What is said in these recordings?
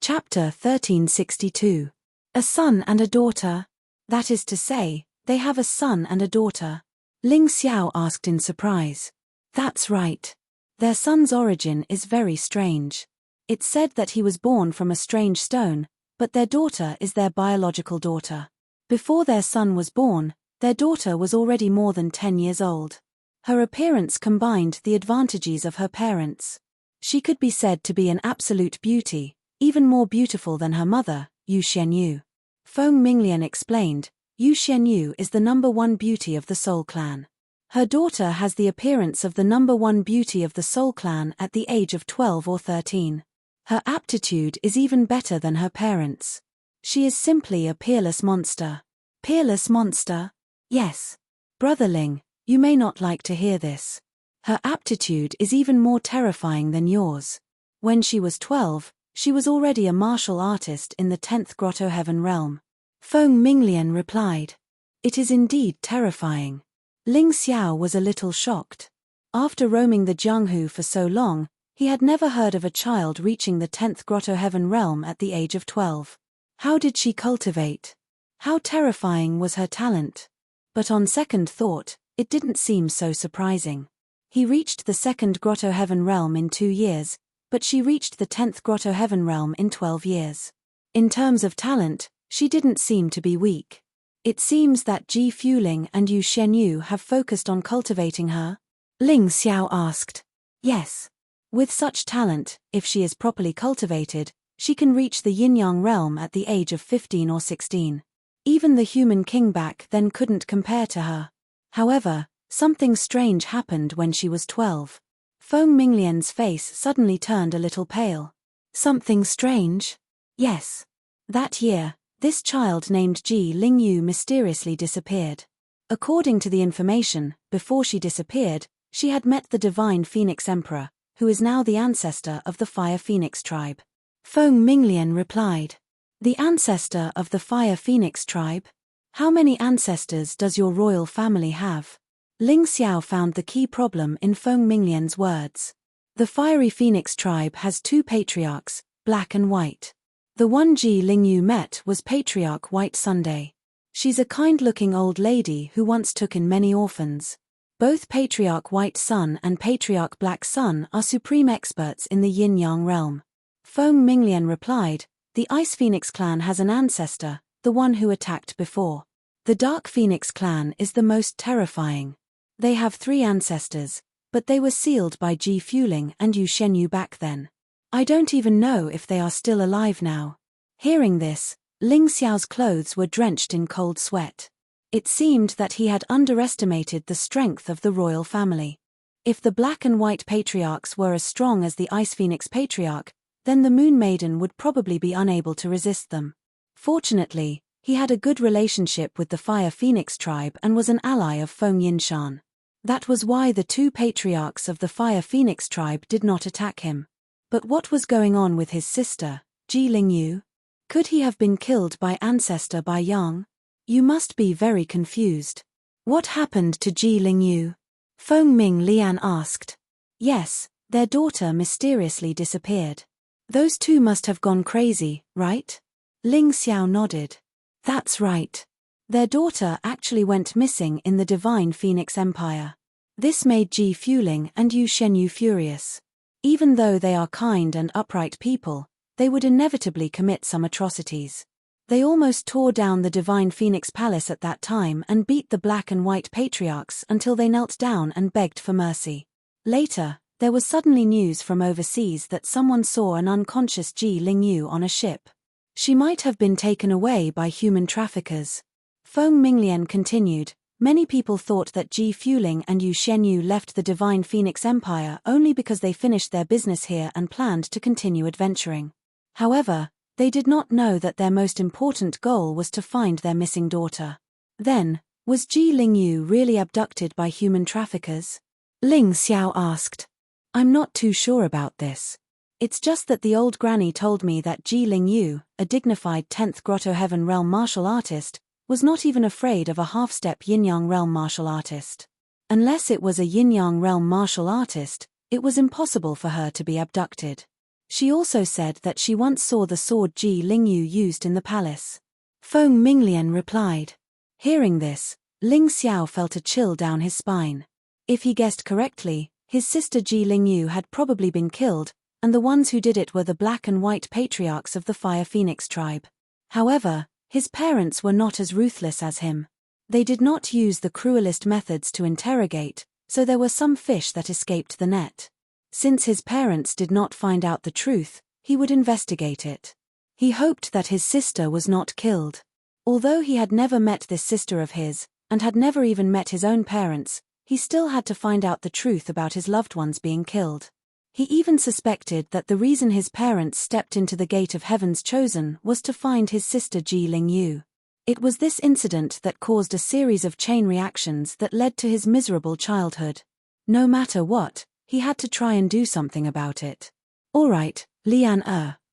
Chapter 1362. A son and a daughter. That is to say, they have a son and a daughter. Ling Xiao asked in surprise. That's right. Their son's origin is very strange. It's said that he was born from a strange stone, but their daughter is their biological daughter. Before their son was born, their daughter was already more than 10 years old. Her appearance combined the advantages of her parents. She could be said to be an absolute beauty, even more beautiful than her mother, Yu Xianyu. Feng Minglian explained, Yu Xianyu is the #1 beauty of the Soul Clan. Her daughter has the appearance of the #1 beauty of the Soul Clan at the age of 12 or 13. Her aptitude is even better than her parents. She is simply a peerless monster. Peerless monster? Yes. Brother Ling, you may not like to hear this. Her aptitude is even more terrifying than yours. When she was 12, she was already a martial artist in the 10th Grotto Heaven realm. Feng Minglian replied. It is indeed terrifying. Ling Xiao was a little shocked. After roaming the Jianghu for so long, he had never heard of a child reaching the 10th Grotto Heaven realm at the age of 12. How did she cultivate? How terrifying was her talent? But on second thought, it didn't seem so surprising. He reached the 2nd Grotto Heaven realm in 2 years, but she reached the 10th Grotto Heaven realm in 12 years. In terms of talent, she didn't seem to be weak. It seems that Ji Fuling and Yu Xianyu have focused on cultivating her? Ling Xiao asked. Yes. With such talent, if she is properly cultivated, she can reach the Yin-Yang realm at the age of 15 or 16. Even the human king back then couldn't compare to her. However, something strange happened when she was 12. Feng Minglian's face suddenly turned a little pale. Something strange? Yes. That year, this child named Ji Lingyu mysteriously disappeared. According to the information, before she disappeared, she had met the Divine Phoenix Emperor, who is now the ancestor of the Fire Phoenix tribe. Feng Minglian replied. The ancestor of the Fire Phoenix tribe? How many ancestors does your royal family have? Ling Xiao found the key problem in Feng Minglian's words. The Fiery Phoenix tribe has 2 patriarchs, Black and White. The one Ji Lingyu met was Patriarch White Sunday. She's a kind-looking old lady who once took in many orphans. Both Patriarch White Sun and Patriarch Black Sun are supreme experts in the Yin-Yang realm. Feng Minglian replied, the Ice Phoenix clan has an ancestor, the one who attacked before. The Dark Phoenix clan is the most terrifying. They have 3 ancestors, but they were sealed by Ji Fuling and Yu Xianyu back then. I don't even know if they are still alive now. Hearing this, Ling Xiao's clothes were drenched in cold sweat. It seemed that he had underestimated the strength of the royal family. If the Black and White patriarchs were as strong as the Ice Phoenix patriarch, then the Moon Maiden would probably be unable to resist them. Fortunately, he had a good relationship with the Fire Phoenix tribe and was an ally of Feng Yinshan. That was why the 2 patriarchs of the Fire Phoenix tribe did not attack him. But what was going on with his sister, Ji Lingyu? Could he have been killed by ancestor Bai Yang? You must be very confused. What happened to Ji Lingyu? Feng Minglian asked. Yes, their daughter mysteriously disappeared. Those 2 must have gone crazy, right? Ling Xiao nodded. That's right. Their daughter actually went missing in the Divine Phoenix Empire. This made Ji Fuling and Yu Xianyu furious. Even though they are kind and upright people, they would inevitably commit some atrocities. They almost tore down the Divine Phoenix Palace at that time and beat the Black and White patriarchs until they knelt down and begged for mercy. Later, there was suddenly news from overseas that someone saw an unconscious Ji Lingyu on a ship. She might have been taken away by human traffickers. Feng Minglian continued, many people thought that Ji Fuling and Yu Xianyu left the Divine Phoenix Empire only because they finished their business here and planned to continue adventuring. However, they did not know that their most important goal was to find their missing daughter. Then, was Ji Lingyu really abducted by human traffickers? Ling Xiao asked. I'm not too sure about this. It's just that the old granny told me that Ji Lingyu, a dignified 10th Grotto Heaven realm martial artist, was not even afraid of a half-step Yin-Yang realm martial artist. Unless it was a Yin-Yang realm martial artist, it was impossible for her to be abducted. She also said that she once saw the sword Ji Lingyu used in the palace. Feng Minglian replied. Hearing this, Ling Xiao felt a chill down his spine. If he guessed correctly, his sister Ji Lingyu had probably been killed, and the ones who did it were the black and white patriarchs of the Fire Phoenix tribe. However, his parents were not as ruthless as him. They did not use the cruelest methods to interrogate, so there were some fish that escaped the net. Since his parents did not find out the truth, he would investigate it. He hoped that his sister was not killed. Although he had never met this sister of his, and had never even met his own parents, he still had to find out the truth about his loved ones being killed. He even suspected that the reason his parents stepped into the gate of Heaven's Chosen was to find his sister Ji Lingyu. It was this incident that caused a series of chain reactions that led to his miserable childhood. No matter what, he had to try and do something about it. Alright, Lian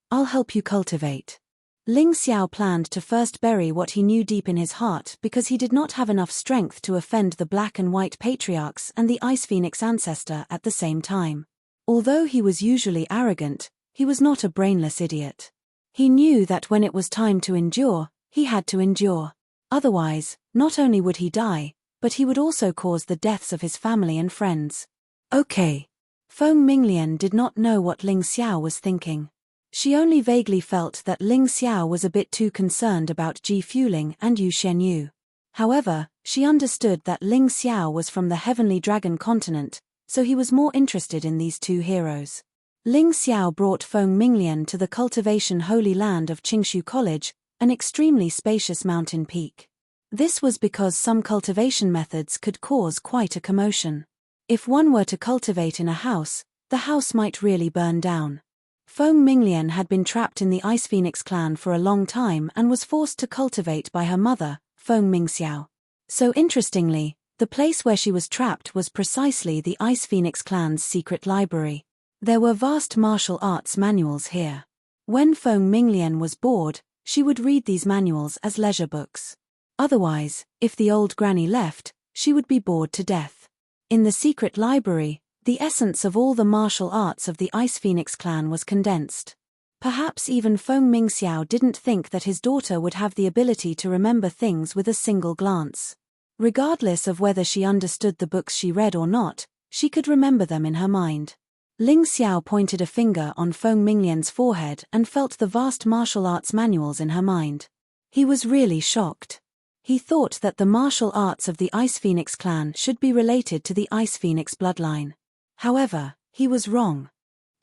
I'll help you cultivate. Ling Xiao planned to first bury what he knew deep in his heart because he did not have enough strength to offend the black and white patriarchs and the Ice Phoenix ancestor at the same time. Although he was usually arrogant, he was not a brainless idiot. He knew that when it was time to endure, he had to endure. Otherwise, not only would he die, but he would also cause the deaths of his family and friends. Okay. Feng Minglian did not know what Ling Xiao was thinking. She only vaguely felt that Ling Xiao was a bit too concerned about Ji Fuling and Yu Shenyu. However, she understood that Ling Xiao was from the Heavenly Dragon continent, so he was more interested in these two heroes. Ling Xiao brought Feng Minglian to the cultivation holy land of Qingshu College, an extremely spacious mountain peak. This was because some cultivation methods could cause quite a commotion. If one were to cultivate in a house, the house might really burn down. Feng Minglian had been trapped in the Ice Phoenix clan for a long time and was forced to cultivate by her mother, Feng Mingxiao. So interestingly, the place where she was trapped was precisely the Ice Phoenix clan's secret library. There were vast martial arts manuals here. When Feng Minglian was bored, she would read these manuals as leisure books. Otherwise, if the old granny left, she would be bored to death. In the secret library, the essence of all the martial arts of the Ice Phoenix clan was condensed. Perhaps even Feng Mingxiao didn't think that his daughter would have the ability to remember things with a single glance. Regardless of whether she understood the books she read or not, she could remember them in her mind. Ling Xiao pointed a finger on Feng Minglian's forehead and felt the vast martial arts manuals in her mind. He was really shocked. He thought that the martial arts of the Ice Phoenix clan should be related to the Ice Phoenix bloodline. However, he was wrong.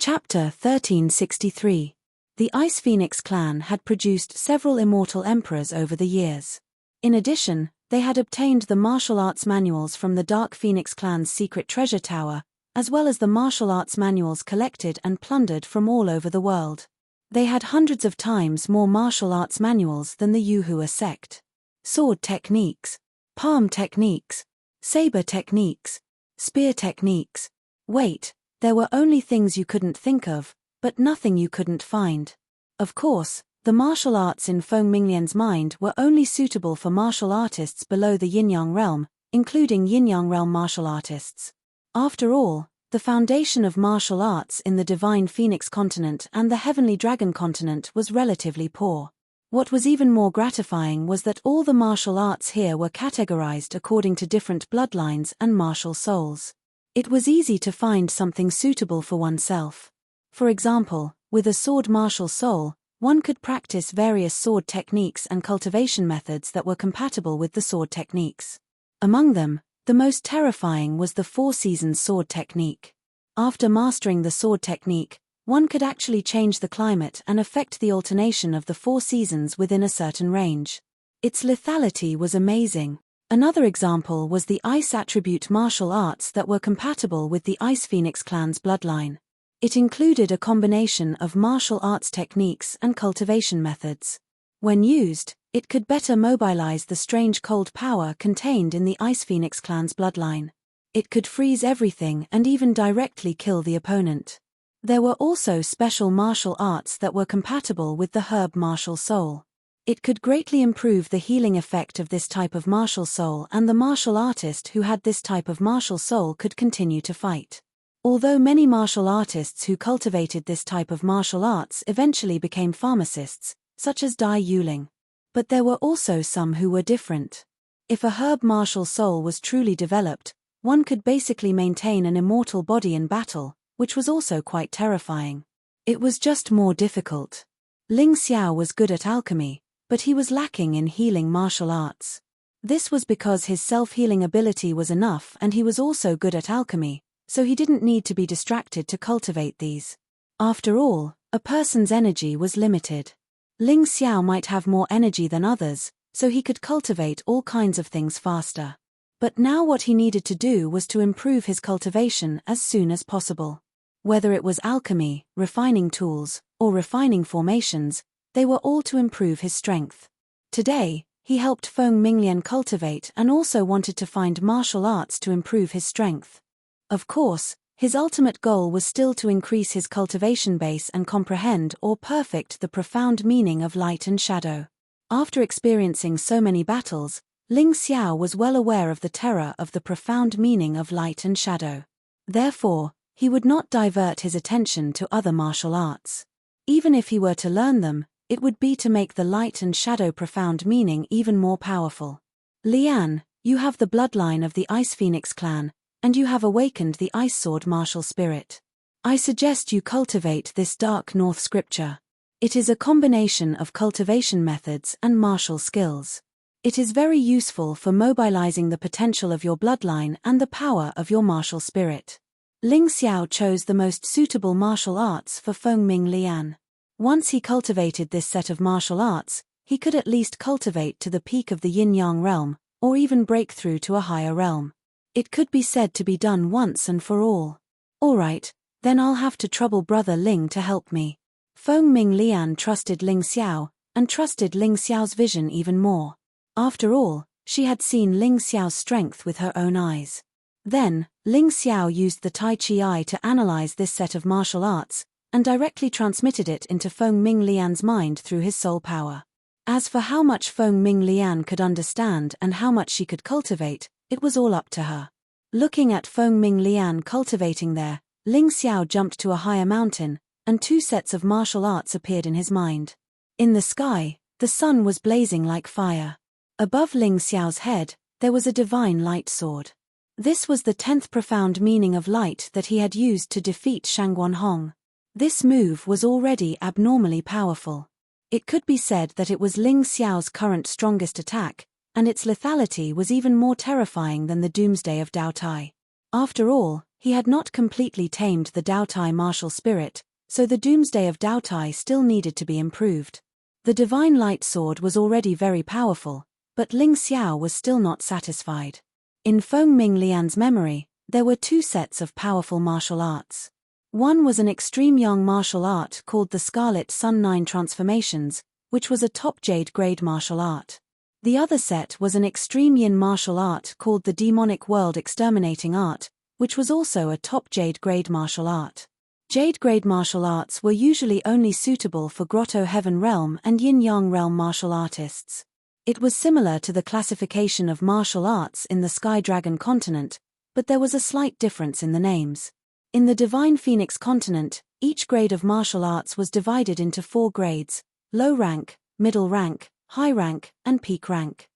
Chapter 1363. The Ice Phoenix clan had produced several immortal emperors over the years. In addition, they had obtained the martial arts manuals from the Dark Phoenix clan's secret treasure tower, as well as the martial arts manuals collected and plundered from all over the world. They had hundreds of times more martial arts manuals than the Yuhua sect. Sword techniques, palm techniques, saber techniques, spear techniques. Wait, there were only things you couldn't think of, but nothing you couldn't find. Of course, the martial arts in Feng Minglian's mind were only suitable for martial artists below the Yin-Yang realm, including Yin-Yang realm martial artists. After all, the foundation of martial arts in the Divine Phoenix continent and the Heavenly Dragon continent was relatively poor. What was even more gratifying was that all the martial arts here were categorized according to different bloodlines and martial souls. It was easy to find something suitable for oneself. For example, with a sword martial soul, one could practice various sword techniques and cultivation methods that were compatible with the sword techniques. Among them, the most terrifying was the Four Seasons sword technique. After mastering the sword technique, one could actually change the climate and affect the alternation of the 4 seasons within a certain range. Its lethality was amazing. Another example was the ice attribute martial arts that were compatible with the Ice Phoenix clan's bloodline. It included a combination of martial arts techniques and cultivation methods. When used, it could better mobilize the strange cold power contained in the Ice Phoenix clan's bloodline. It could freeze everything and even directly kill the opponent. There were also special martial arts that were compatible with the herb martial soul. It could greatly improve the healing effect of this type of martial soul, and the martial artist who had this type of martial soul could continue to fight. Although many martial artists who cultivated this type of martial arts eventually became pharmacists, such as Dai Yuling. But there were also some who were different. If a herb martial soul was truly developed, one could basically maintain an immortal body in battle, which was also quite terrifying. It was just more difficult. Ling Xiao was good at alchemy, but he was lacking in healing martial arts. This was because his self-healing ability was enough and he was also good at alchemy, so he didn't need to be distracted to cultivate these. After all, a person's energy was limited. Ling Xiao might have more energy than others, so he could cultivate all kinds of things faster. But now what he needed to do was to improve his cultivation as soon as possible. Whether it was alchemy, refining tools, or refining formations, they were all to improve his strength. Today, he helped Feng Minglian cultivate and also wanted to find martial arts to improve his strength. Of course, his ultimate goal was still to increase his cultivation base and comprehend or perfect the profound meaning of light and shadow. After experiencing so many battles, Ling Xiao was well aware of the terror of the profound meaning of light and shadow. Therefore, he would not divert his attention to other martial arts. Even if he were to learn them, it would be to make the light and shadow profound meaning even more powerful. Lian, you have the bloodline of the Ice Phoenix clan, and you have awakened the Ice Sword martial spirit. I suggest you cultivate this Dark North scripture. It is a combination of cultivation methods and martial skills. It is very useful for mobilizing the potential of your bloodline and the power of your martial spirit. Ling Xiao chose the most suitable martial arts for Feng Ming Lian. Once he cultivated this set of martial arts, he could at least cultivate to the peak of the yin-yang realm, or even break through to a higher realm. It could be said to be done once and for all. Alright, then I'll have to trouble brother Ling to help me. Feng Ming Lian trusted Ling Xiao, and trusted Ling Xiao's vision even more. After all, she had seen Ling Xiao's strength with her own eyes. Then, Ling Xiao used the Tai Chi Eye to analyze this set of martial arts, and directly transmitted it into Feng Ming Lian's mind through his soul power. As for how much Feng Ming Lian could understand and how much she could cultivate, it was all up to her. Looking at Feng Ming Lian cultivating there, Ling Xiao jumped to a higher mountain, and two sets of martial arts appeared in his mind. In the sky, the sun was blazing like fire. Above Ling Xiao's head, there was a divine light sword. This was the 10th profound meaning of light that he had used to defeat Shangguan Hong. This move was already abnormally powerful. It could be said that it was Ling Xiao's current strongest attack, and its lethality was even more terrifying than the doomsday of Dao Tai. After all, he had not completely tamed the Dao Tai martial spirit, so the doomsday of Dao Tai still needed to be improved. The divine light sword was already very powerful, but Ling Xiao was still not satisfied. In Feng Ming Lian's memory, there were two sets of powerful martial arts. One was an extreme yang martial art called the Scarlet Sun 9 Transformations, which was a top jade grade martial art. The other set was an extreme yin martial art called the Demonic World Exterminating Art, which was also a top jade grade martial art. Jade grade martial arts were usually only suitable for Grotto Heaven Realm and Yin-Yang Realm martial artists. It was similar to the classification of martial arts in the Sky Dragon continent, but there was a slight difference in the names. In the Divine Phoenix continent, each grade of martial arts was divided into 4 grades: low rank, middle rank, high rank, and peak rank.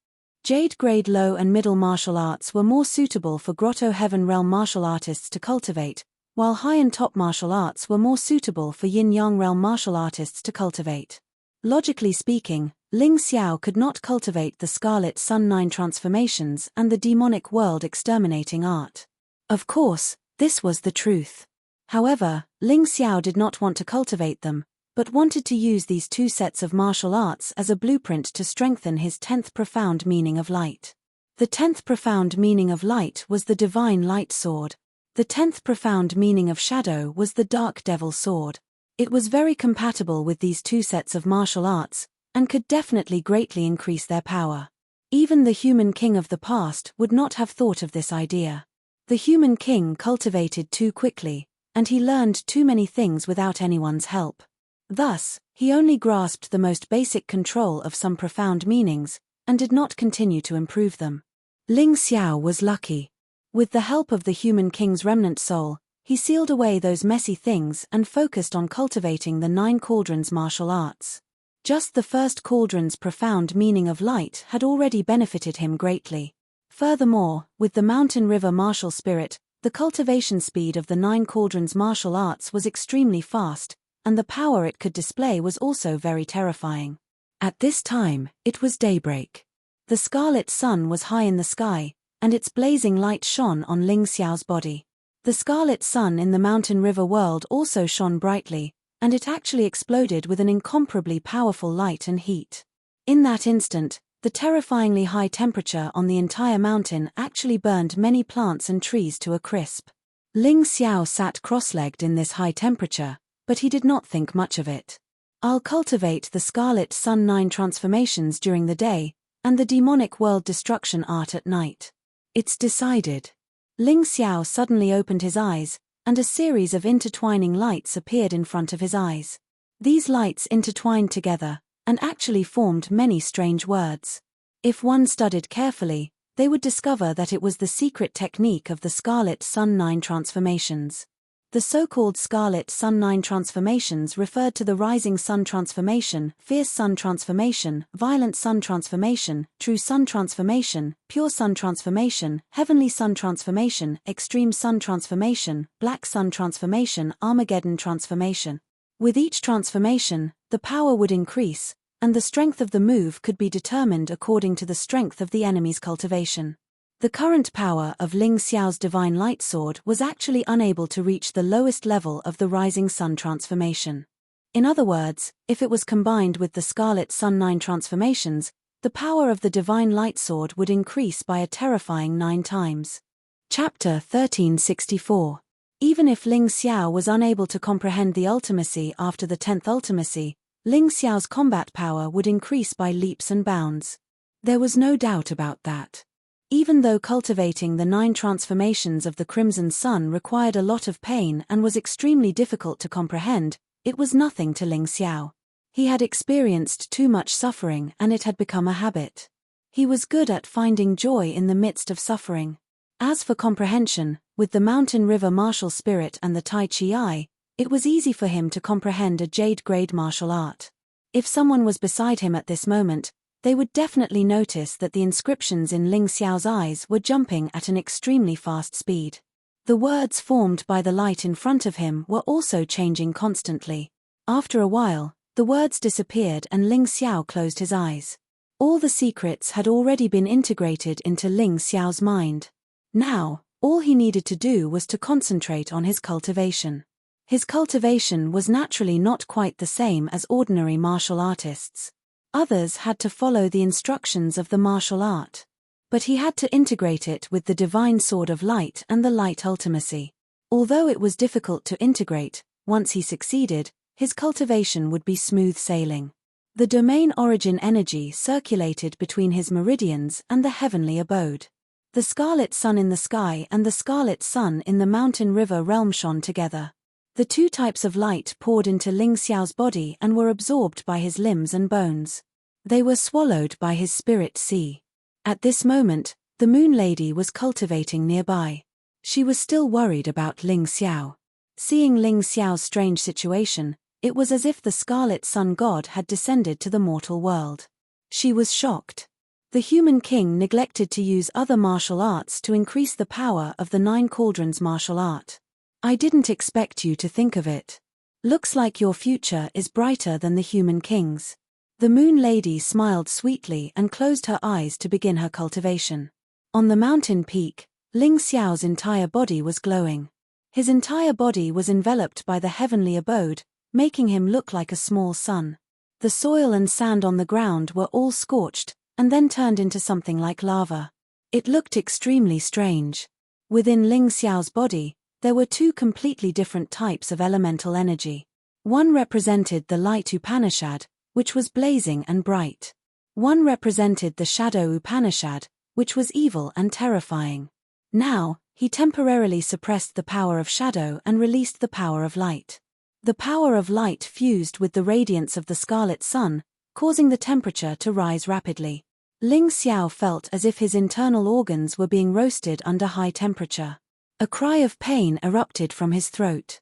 Jade grade low and middle martial arts were more suitable for Grotto Heaven Realm martial artists to cultivate, while high and top martial arts were more suitable for Yin-Yang Realm martial artists to cultivate. Logically speaking, Ling Xiao could not cultivate the Scarlet Sun 9 Transformations and the Demonic World Exterminating Art. Of course, this was the truth. However, Ling Xiao did not want to cultivate them, but wanted to use these two sets of martial arts as a blueprint to strengthen his 10th profound meaning of light. The 10th profound meaning of light was the Divine Light Sword. The 10th profound meaning of shadow was the Dark Devil Sword. It was very compatible with these two sets of martial arts, and could definitely greatly increase their power. Even the human king of the past would not have thought of this idea. The human king cultivated too quickly, and he learned too many things without anyone's help. Thus, he only grasped the most basic control of some profound meanings, and did not continue to improve them. Ling Xiao was lucky. With the help of the human king's remnant soul, He sealed away those messy things and focused on cultivating the 9 cauldrons martial arts. Just the first cauldron's profound meaning of light had already benefited him greatly. Furthermore, with the mountain river martial spirit, the cultivation speed of the 9 cauldrons martial arts was extremely fast, and the power it could display was also very terrifying. At this time, it was daybreak. The scarlet sun was high in the sky, and its blazing light shone on Ling Xiao's body. The scarlet sun in the mountain river world also shone brightly, and it actually exploded with an incomparably powerful light and heat. In that instant, the terrifyingly high temperature on the entire mountain actually burned many plants and trees to a crisp. Ling Xiao sat cross-legged in this high temperature, but he did not think much of it. I'll cultivate the Scarlet Sun 9 transformations during the day, and the demonic world destruction art at night. It's decided. Ling Xiao suddenly opened his eyes, and a series of intertwining lights appeared in front of his eyes. These lights intertwined together, and actually formed many strange words. If one studied carefully, they would discover that it was the secret technique of the Scarlet Sun 9 transformations. The so-called Scarlet Sun 9 transformations referred to the Rising Sun transformation, Fierce Sun transformation, Violent Sun transformation, True Sun transformation, Pure Sun transformation, Heavenly Sun transformation, Extreme Sun transformation, Black Sun transformation, Armageddon transformation. With each transformation, the power would increase, and the strength of the move could be determined according to the strength of the enemy's cultivation. The current power of Ling Xiao's divine light sword was actually unable to reach the lowest level of the Rising Sun transformation. In other words, if it was combined with the Scarlet Sun 9 transformations, the power of the divine light sword would increase by a terrifying 9 times. Chapter 1364. Even if Ling Xiao was unable to comprehend the ultimacy after the 10th ultimacy, Ling Xiao's combat power would increase by leaps and bounds. There was no doubt about that. Even though cultivating the 9 transformations of the Crimson Sun required a lot of pain and was extremely difficult to comprehend, it was nothing to Ling Xiao. He had experienced too much suffering and it had become a habit. He was good at finding joy in the midst of suffering. As for comprehension, with the Mountain River martial spirit and the Tai Chi eye, it was easy for him to comprehend a jade grade martial art. If someone was beside him at this moment, they would definitely notice that the inscriptions in Ling Xiao's eyes were jumping at an extremely fast speed. The words formed by the light in front of him were also changing constantly. After a while, the words disappeared and Ling Xiao closed his eyes. All the secrets had already been integrated into Ling Xiao's mind. Now, all he needed to do was to concentrate on his cultivation. His cultivation was naturally not quite the same as ordinary martial artists. Others had to follow the instructions of the martial art. But he had to integrate it with the divine sword of light and the light ultimacy. Although it was difficult to integrate, once he succeeded, his cultivation would be smooth sailing. The domain origin energy circulated between his meridians and the heavenly abode. The scarlet sun in the sky and the scarlet sun in the mountain river realm shone together. The 2 types of light poured into Ling Xiao's body and were absorbed by his limbs and bones. They were swallowed by his spirit sea. At this moment, the Moon Lady was cultivating nearby. She was still worried about Ling Xiao. Seeing Ling Xiao's strange situation, it was as if the Scarlet Sun God had descended to the mortal world. She was shocked. The human king neglected to use other martial arts to increase the power of the 9 cauldrons martial art. I didn't expect you to think of it. Looks like your future is brighter than the human king's. The Moon Lady smiled sweetly and closed her eyes to begin her cultivation. On the mountain peak, Ling Xiao's entire body was glowing. His entire body was enveloped by the heavenly abode, making him look like a small sun. The soil and sand on the ground were all scorched, and then turned into something like lava. It looked extremely strange. Within Ling Xiao's body, there were 2 completely different types of elemental energy. One represented the light Upanishad, which was blazing and bright. One represented the shadow Upanishad, which was evil and terrifying. Now, he temporarily suppressed the power of shadow and released the power of light. The power of light fused with the radiance of the scarlet sun, causing the temperature to rise rapidly. Ling Xiao felt as if his internal organs were being roasted under high temperature. A cry of pain erupted from his throat.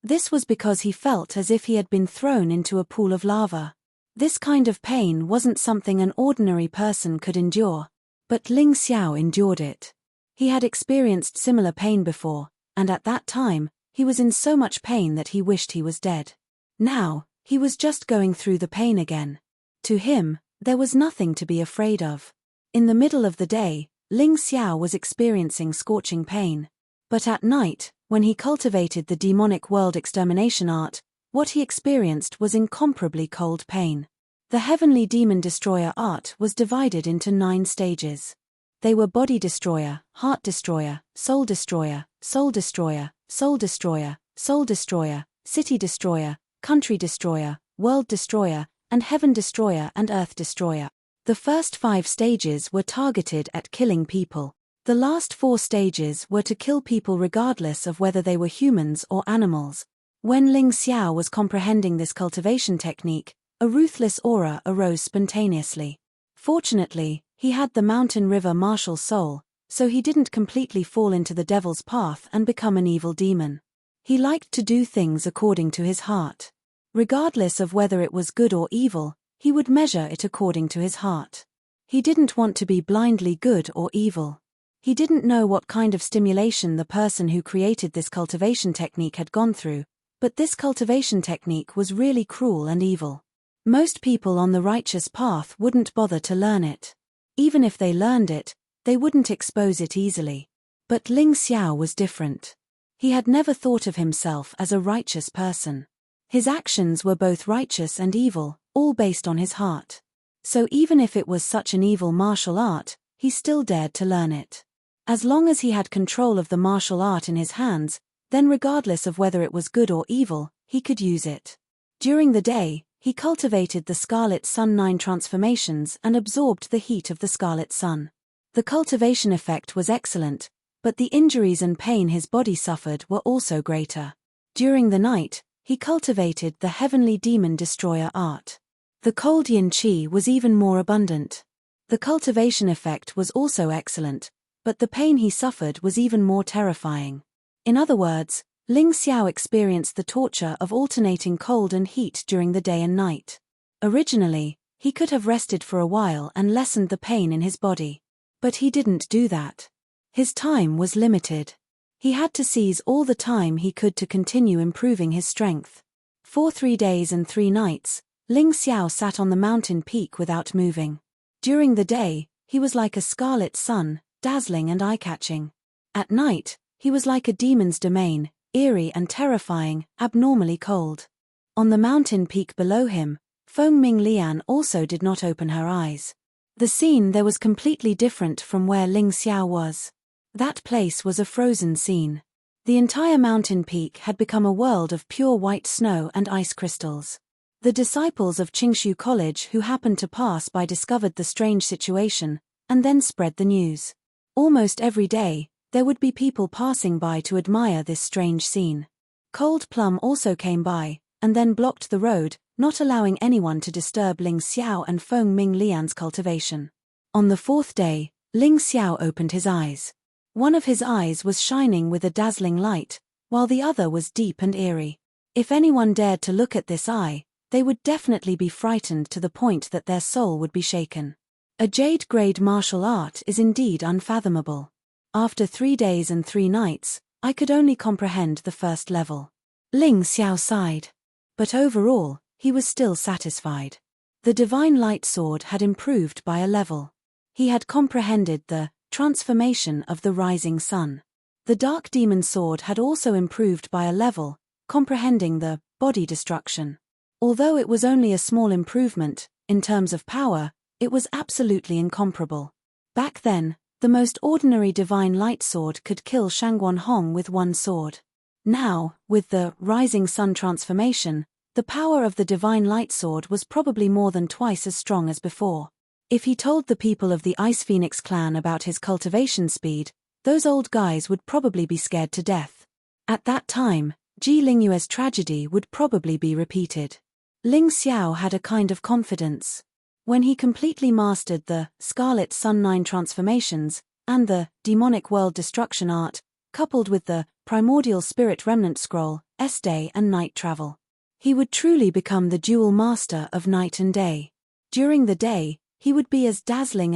This was because he felt as if he had been thrown into a pool of lava. This kind of pain wasn't something an ordinary person could endure, but Ling Xiao endured it. He had experienced similar pain before, and at that time, he was in so much pain that he wished he was dead. Now, he was just going through the pain again. To him, there was nothing to be afraid of. In the middle of the day, Ling Xiao was experiencing scorching pain. But at night, when he cultivated the demonic world extermination art, what he experienced was incomparably cold pain. The heavenly demon destroyer art was divided into 9 stages. They were body destroyer, heart destroyer, soul destroyer, soul destroyer, soul destroyer, soul destroyer, city destroyer, country destroyer, world destroyer, and heaven destroyer and earth destroyer. The first 5 stages were targeted at killing people. The last 4 stages were to kill people regardless of whether they were humans or animals. When Ling Xiao was comprehending this cultivation technique, a ruthless aura arose spontaneously. Fortunately, he had the mountain river martial soul, so he didn't completely fall into the devil's path and become an evil demon. He liked to do things according to his heart. Regardless of whether it was good or evil, he would measure it according to his heart. He didn't want to be blindly good or evil. He didn't know what kind of stimulation the person who created this cultivation technique had gone through, but this cultivation technique was really cruel and evil. Most people on the righteous path wouldn't bother to learn it. Even if they learned it, they wouldn't expose it easily. But Ling Xiao was different. He had never thought of himself as a righteous person. His actions were both righteous and evil, all based on his heart. So even if it was such an evil martial art, he still dared to learn it. As long as he had control of the martial art in his hands, then regardless of whether it was good or evil, he could use it. During the day, he cultivated the Scarlet Sun 9 transformations and absorbed the heat of the Scarlet Sun. The cultivation effect was excellent, but the injuries and pain his body suffered were also greater. During the night, he cultivated the Heavenly Demon Destroyer art. The cold yin qi was even more abundant. The cultivation effect was also excellent, but the pain he suffered was even more terrifying. In other words, Ling Xiao experienced the torture of alternating cold and heat during the day and night. Originally, he could have rested for a while and lessened the pain in his body. But he didn't do that. His time was limited. He had to seize all the time he could to continue improving his strength. For 3 days and 3 nights, Ling Xiao sat on the mountain peak without moving. During the day, he was like a scarlet sun, dazzling and eye-catching. At night, he was like a demon's domain, eerie and terrifying, abnormally cold. On the mountain peak below him, Feng Ming Lian also did not open her eyes. The scene there was completely different from where Ling Xiao was. That place was a frozen scene. The entire mountain peak had become a world of pure white snow and ice crystals. The disciples of Qingshu College who happened to pass by discovered the strange situation, and then spread the news. Almost every day, there would be people passing by to admire this strange scene. Cold Plum also came by, and then blocked the road, not allowing anyone to disturb Ling Xiao and Feng Ming Lian's cultivation. On the 4th day, Ling Xiao opened his eyes. One of his eyes was shining with a dazzling light, while the other was deep and eerie. If anyone dared to look at this eye, they would definitely be frightened to the point that their soul would be shaken. A jade-grade martial art is indeed unfathomable. After 3 days and 3 nights, I could only comprehend the first level. Ling Xiao sighed. But overall, he was still satisfied. The Divine Light Sword had improved by a level. He had comprehended the transformation of the rising sun. The Dark Demon Sword had also improved by a level, comprehending the body destruction. Although it was only a small improvement, in terms of power, it was absolutely incomparable. Back then, the most ordinary Divine Light Sword could kill Shangguan Hong with one sword. Now, with the rising sun transformation, the power of the Divine Light Sword was probably more than twice as strong as before. If he told the people of the Ice Phoenix clan about his cultivation speed, those old guys would probably be scared to death. At that time, Ji Lingyue's tragedy would probably be repeated. Ling Xiao had a kind of confidence. When he completely mastered the Scarlet Sun 9 transformations and the demonic world destruction art, coupled with the primordial spirit remnant scroll, day and night travel. He would truly become the dual master of night and day. During the day, he would be as dazzling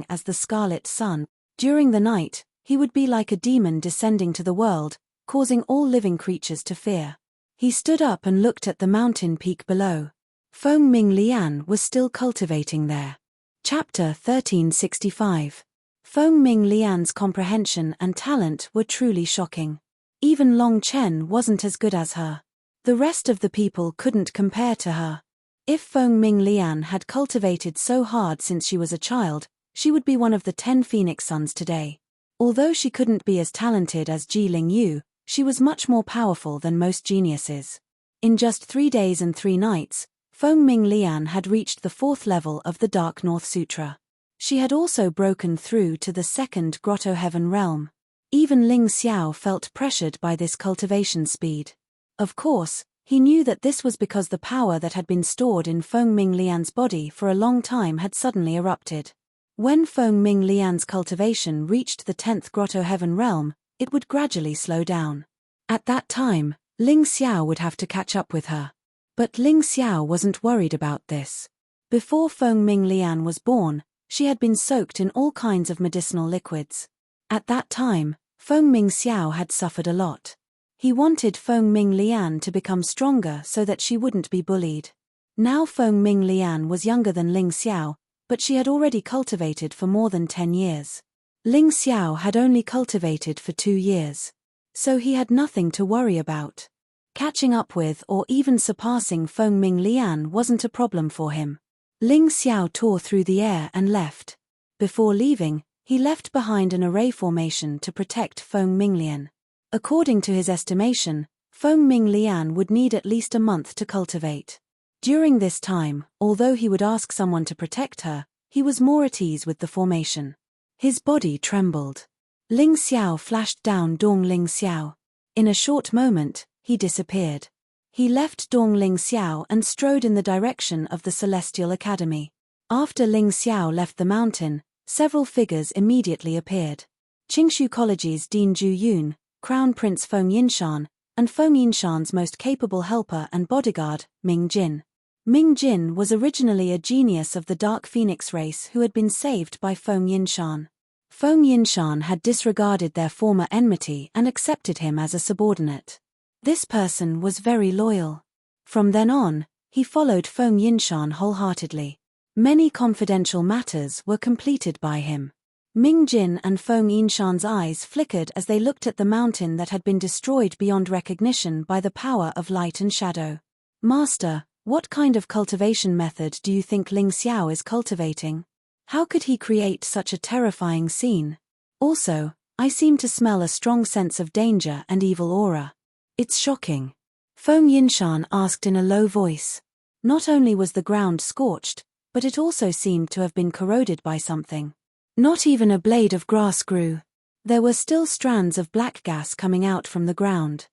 as the scarlet sun. During the night, he would be like a demon descending to the world, causing all living creatures to fear. He stood up and looked at the mountain peak below. Feng Ming Lian was still cultivating there. Chapter 1365. Feng Ming Lian's comprehension and talent were truly shocking. Even Long Chen wasn't as good as her. The rest of the people couldn't compare to her. If Feng Ming Lian had cultivated so hard since she was a child, she would be one of the 10 Phoenix Sons today. Although she couldn't be as talented as Ji Ling Yu, she was much more powerful than most geniuses. In just 3 days and 3 nights, Feng Ming Lian had reached the 4th level of the Dark North Sutra. She had also broken through to the 2nd Grotto Heaven realm. Even Ling Xiao felt pressured by this cultivation speed. Of course, he knew that this was because the power that had been stored in Feng Ming Lian's body for a long time had suddenly erupted. When Feng Ming Lian's cultivation reached the 10th Grotto Heaven realm, it would gradually slow down. At that time, Ling Xiao would have to catch up with her. But Ling Xiao wasn't worried about this. Before Feng Ming Lian was born, she had been soaked in all kinds of medicinal liquids. At that time, Feng Ming Xiao had suffered a lot. He wanted Feng Ming Lian to become stronger so that she wouldn't be bullied. Now Feng Ming Lian was younger than Ling Xiao, but she had already cultivated for more than 10 years. Ling Xiao had only cultivated for 2 years. So he had nothing to worry about. Catching up with or even surpassing Feng Ming Lian wasn't a problem for him. Ling Xiao tore through the air and left. Before leaving, he left behind an array formation to protect Feng Ming Lian. According to his estimation, Feng Ming Lian would need at least a month to cultivate. During this time, although he would ask someone to protect her, he was more at ease with the formation. His body trembled. Ling Xiao flashed down Dong Ling Xiao. In a short moment, he disappeared. He left Dong Ling Xiao and strode in the direction of the Celestial Academy. After Ling Xiao left the mountain, several figures immediately appeared. Qingshu College's Dean Zhu Yun, Crown Prince Feng Yinshan, and Feng Yinshan's most capable helper and bodyguard, Ming Jin. Ming Jin was originally a genius of the Dark Phoenix race who had been saved by Feng Yinshan. Feng Yinshan had disregarded their former enmity and accepted him as a subordinate. This person was very loyal. From then on, he followed Feng Yinshan wholeheartedly. Many confidential matters were completed by him. Ming Jin and Feng Yinshan's eyes flickered as they looked at the mountain that had been destroyed beyond recognition by the power of light and shadow. Master, what kind of cultivation method do you think Ling Xiao is cultivating? How could he create such a terrifying scene? Also, I seem to smell a strong sense of danger and evil aura. It's shocking. Feng Yinshan asked in a low voice. Not only was the ground scorched, but it also seemed to have been corroded by something. Not even a blade of grass grew. There were still strands of black gas coming out from the ground.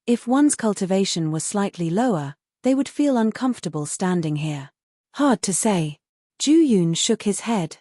If one's cultivation was slightly lower, they would feel uncomfortable standing here. Hard to say. Zhu Yun shook his head.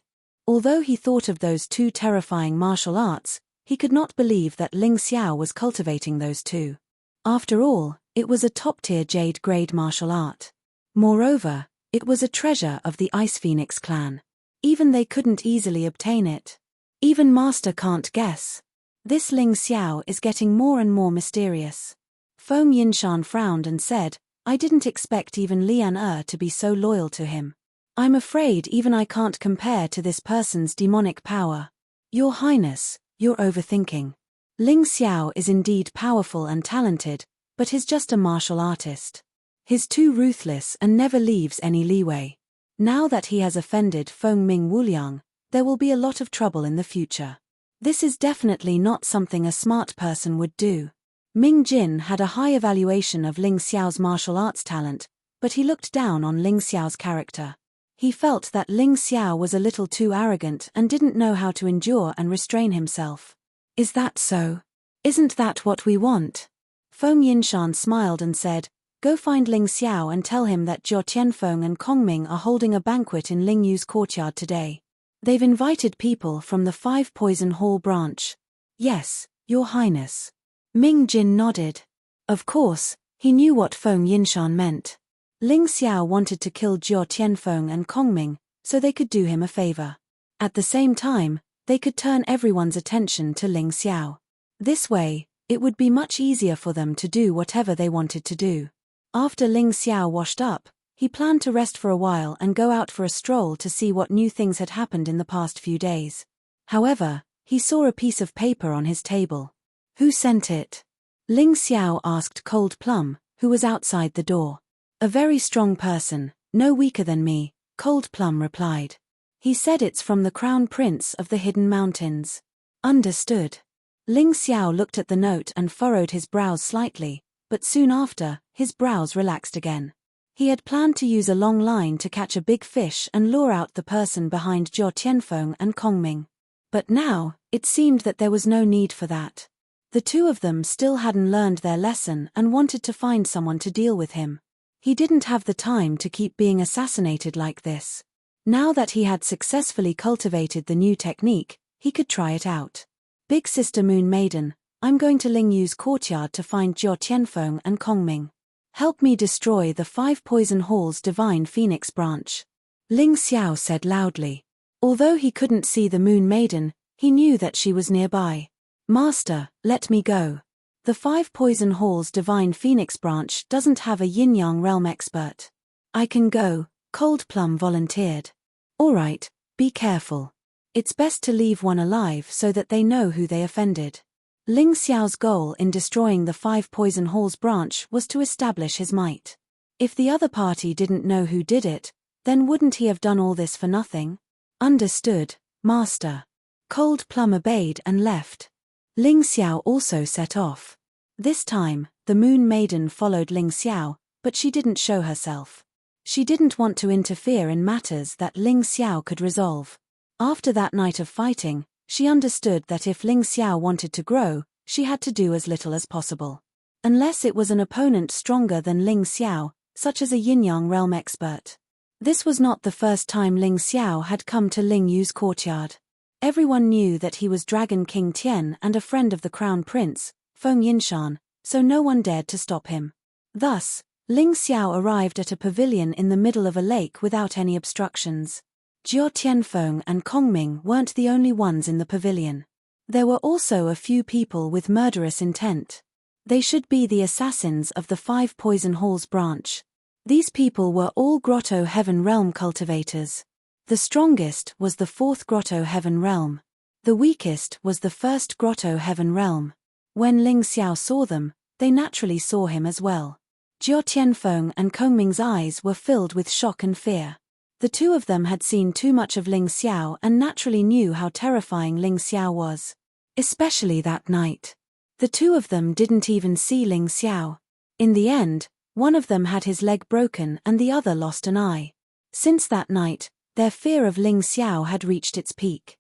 Although he thought of those 2 terrifying martial arts, he could not believe that Ling Xiao was cultivating those 2. After all, it was a top-tier jade-grade martial art. Moreover, it was a treasure of the Ice Phoenix clan. Even they couldn't easily obtain it. Even Master can't guess. This Ling Xiao is getting more and more mysterious. Feng Yinshan frowned and said, I didn't expect even Lian to be so loyal to him. I'm afraid even I can't compare to this person's demonic power. Your Highness, you're overthinking. Ling Xiao is indeed powerful and talented, but he's just a martial artist. He's too ruthless and never leaves any leeway. Now that he has offended Feng Ming Wuliang, there will be a lot of trouble in the future. This is definitely not something a smart person would do. Ming Jin had a high evaluation of Ling Xiao's martial arts talent, but he looked down on Ling Xiao's character. He felt that Ling Xiao was a little too arrogant and didn't know how to endure and restrain himself. Is that so? Isn't that what we want? Feng Yinshan smiled and said, Go find Ling Xiao and tell him that Jiao Tianfeng and Kongming are holding a banquet in Ling Yu's courtyard today. They've invited people from the 5 Poison Hall branch. Yes, Your Highness. Ming Jin nodded. Of course, he knew what Feng Yinshan meant. Ling Xiao wanted to kill Jiao Tianfeng and Kongming, so they could do him a favor. At the same time, they could turn everyone's attention to Ling Xiao. This way, it would be much easier for them to do whatever they wanted to do. After Ling Xiao washed up, he planned to rest for a while and go out for a stroll to see what new things had happened in the past few days. However, he saw a piece of paper on his table. Who sent it? Ling Xiao asked Cold Plum, who was outside the door. A very strong person, no weaker than me, Cold Plum replied. He said it's from the Crown Prince of the Hidden Mountains. Understood. Ling Xiao looked at the note and furrowed his brows slightly, but soon after, his brows relaxed again. He had planned to use a long line to catch a big fish and lure out the person behind Jiao Tianfeng and Kongming. But now, it seemed that there was no need for that. The two of them still hadn't learned their lesson and wanted to find someone to deal with him. He didn't have the time to keep being assassinated like this. Now that he had successfully cultivated the new technique, he could try it out. Big Sister Moon Maiden, I'm going to Ling Yu's courtyard to find Jiao Tianfeng and Kongming. Help me destroy the 5 Poison Hall's Divine Phoenix branch. Ling Xiao said loudly. Although he couldn't see the Moon Maiden, he knew that she was nearby. Master, let me go. The 5 Poison Hall's Divine Phoenix branch doesn't have a yin-yang realm expert. I can go, Cold Plum volunteered. All right, be careful. It's best to leave one alive so that they know who they offended. Ling Xiao's goal in destroying the 5 Poison Hall's branch was to establish his might. If the other party didn't know who did it, then wouldn't he have done all this for nothing? Understood, Master. Cold Plum obeyed and left. Ling Xiao also set off. This time, the Moon Maiden followed Ling Xiao, but she didn't show herself. She didn't want to interfere in matters that Ling Xiao could resolve. After that night of fighting, she understood that if Ling Xiao wanted to grow, she had to do as little as possible. Unless it was an opponent stronger than Ling Xiao, such as a yin-yang realm expert. This was not the first time Ling Xiao had come to Ling Yu's courtyard. Everyone knew that he was Dragon King Tian and a friend of the Crown Prince, Feng Yinshan, so no one dared to stop him. Thus, Ling Xiao arrived at a pavilion in the middle of a lake without any obstructions. Jiao Tianfeng and Kongming weren't the only ones in the pavilion. There were also a few people with murderous intent. They should be the assassins of the 5 Poison Hall's branch. These people were all Grotto Heaven Realm cultivators. The strongest was the 4th Grotto Heaven Realm. The weakest was the 1st Grotto Heaven Realm. When Ling Xiao saw them, they naturally saw him as well. Jiao Tianfeng and Kongming's eyes were filled with shock and fear. The two of them had seen too much of Ling Xiao and naturally knew how terrifying Ling Xiao was. Especially that night. The two of them didn't even see Ling Xiao. In the end, one of them had his leg broken and the other lost an eye. Since that night, their fear of Ling Xiao had reached its peak.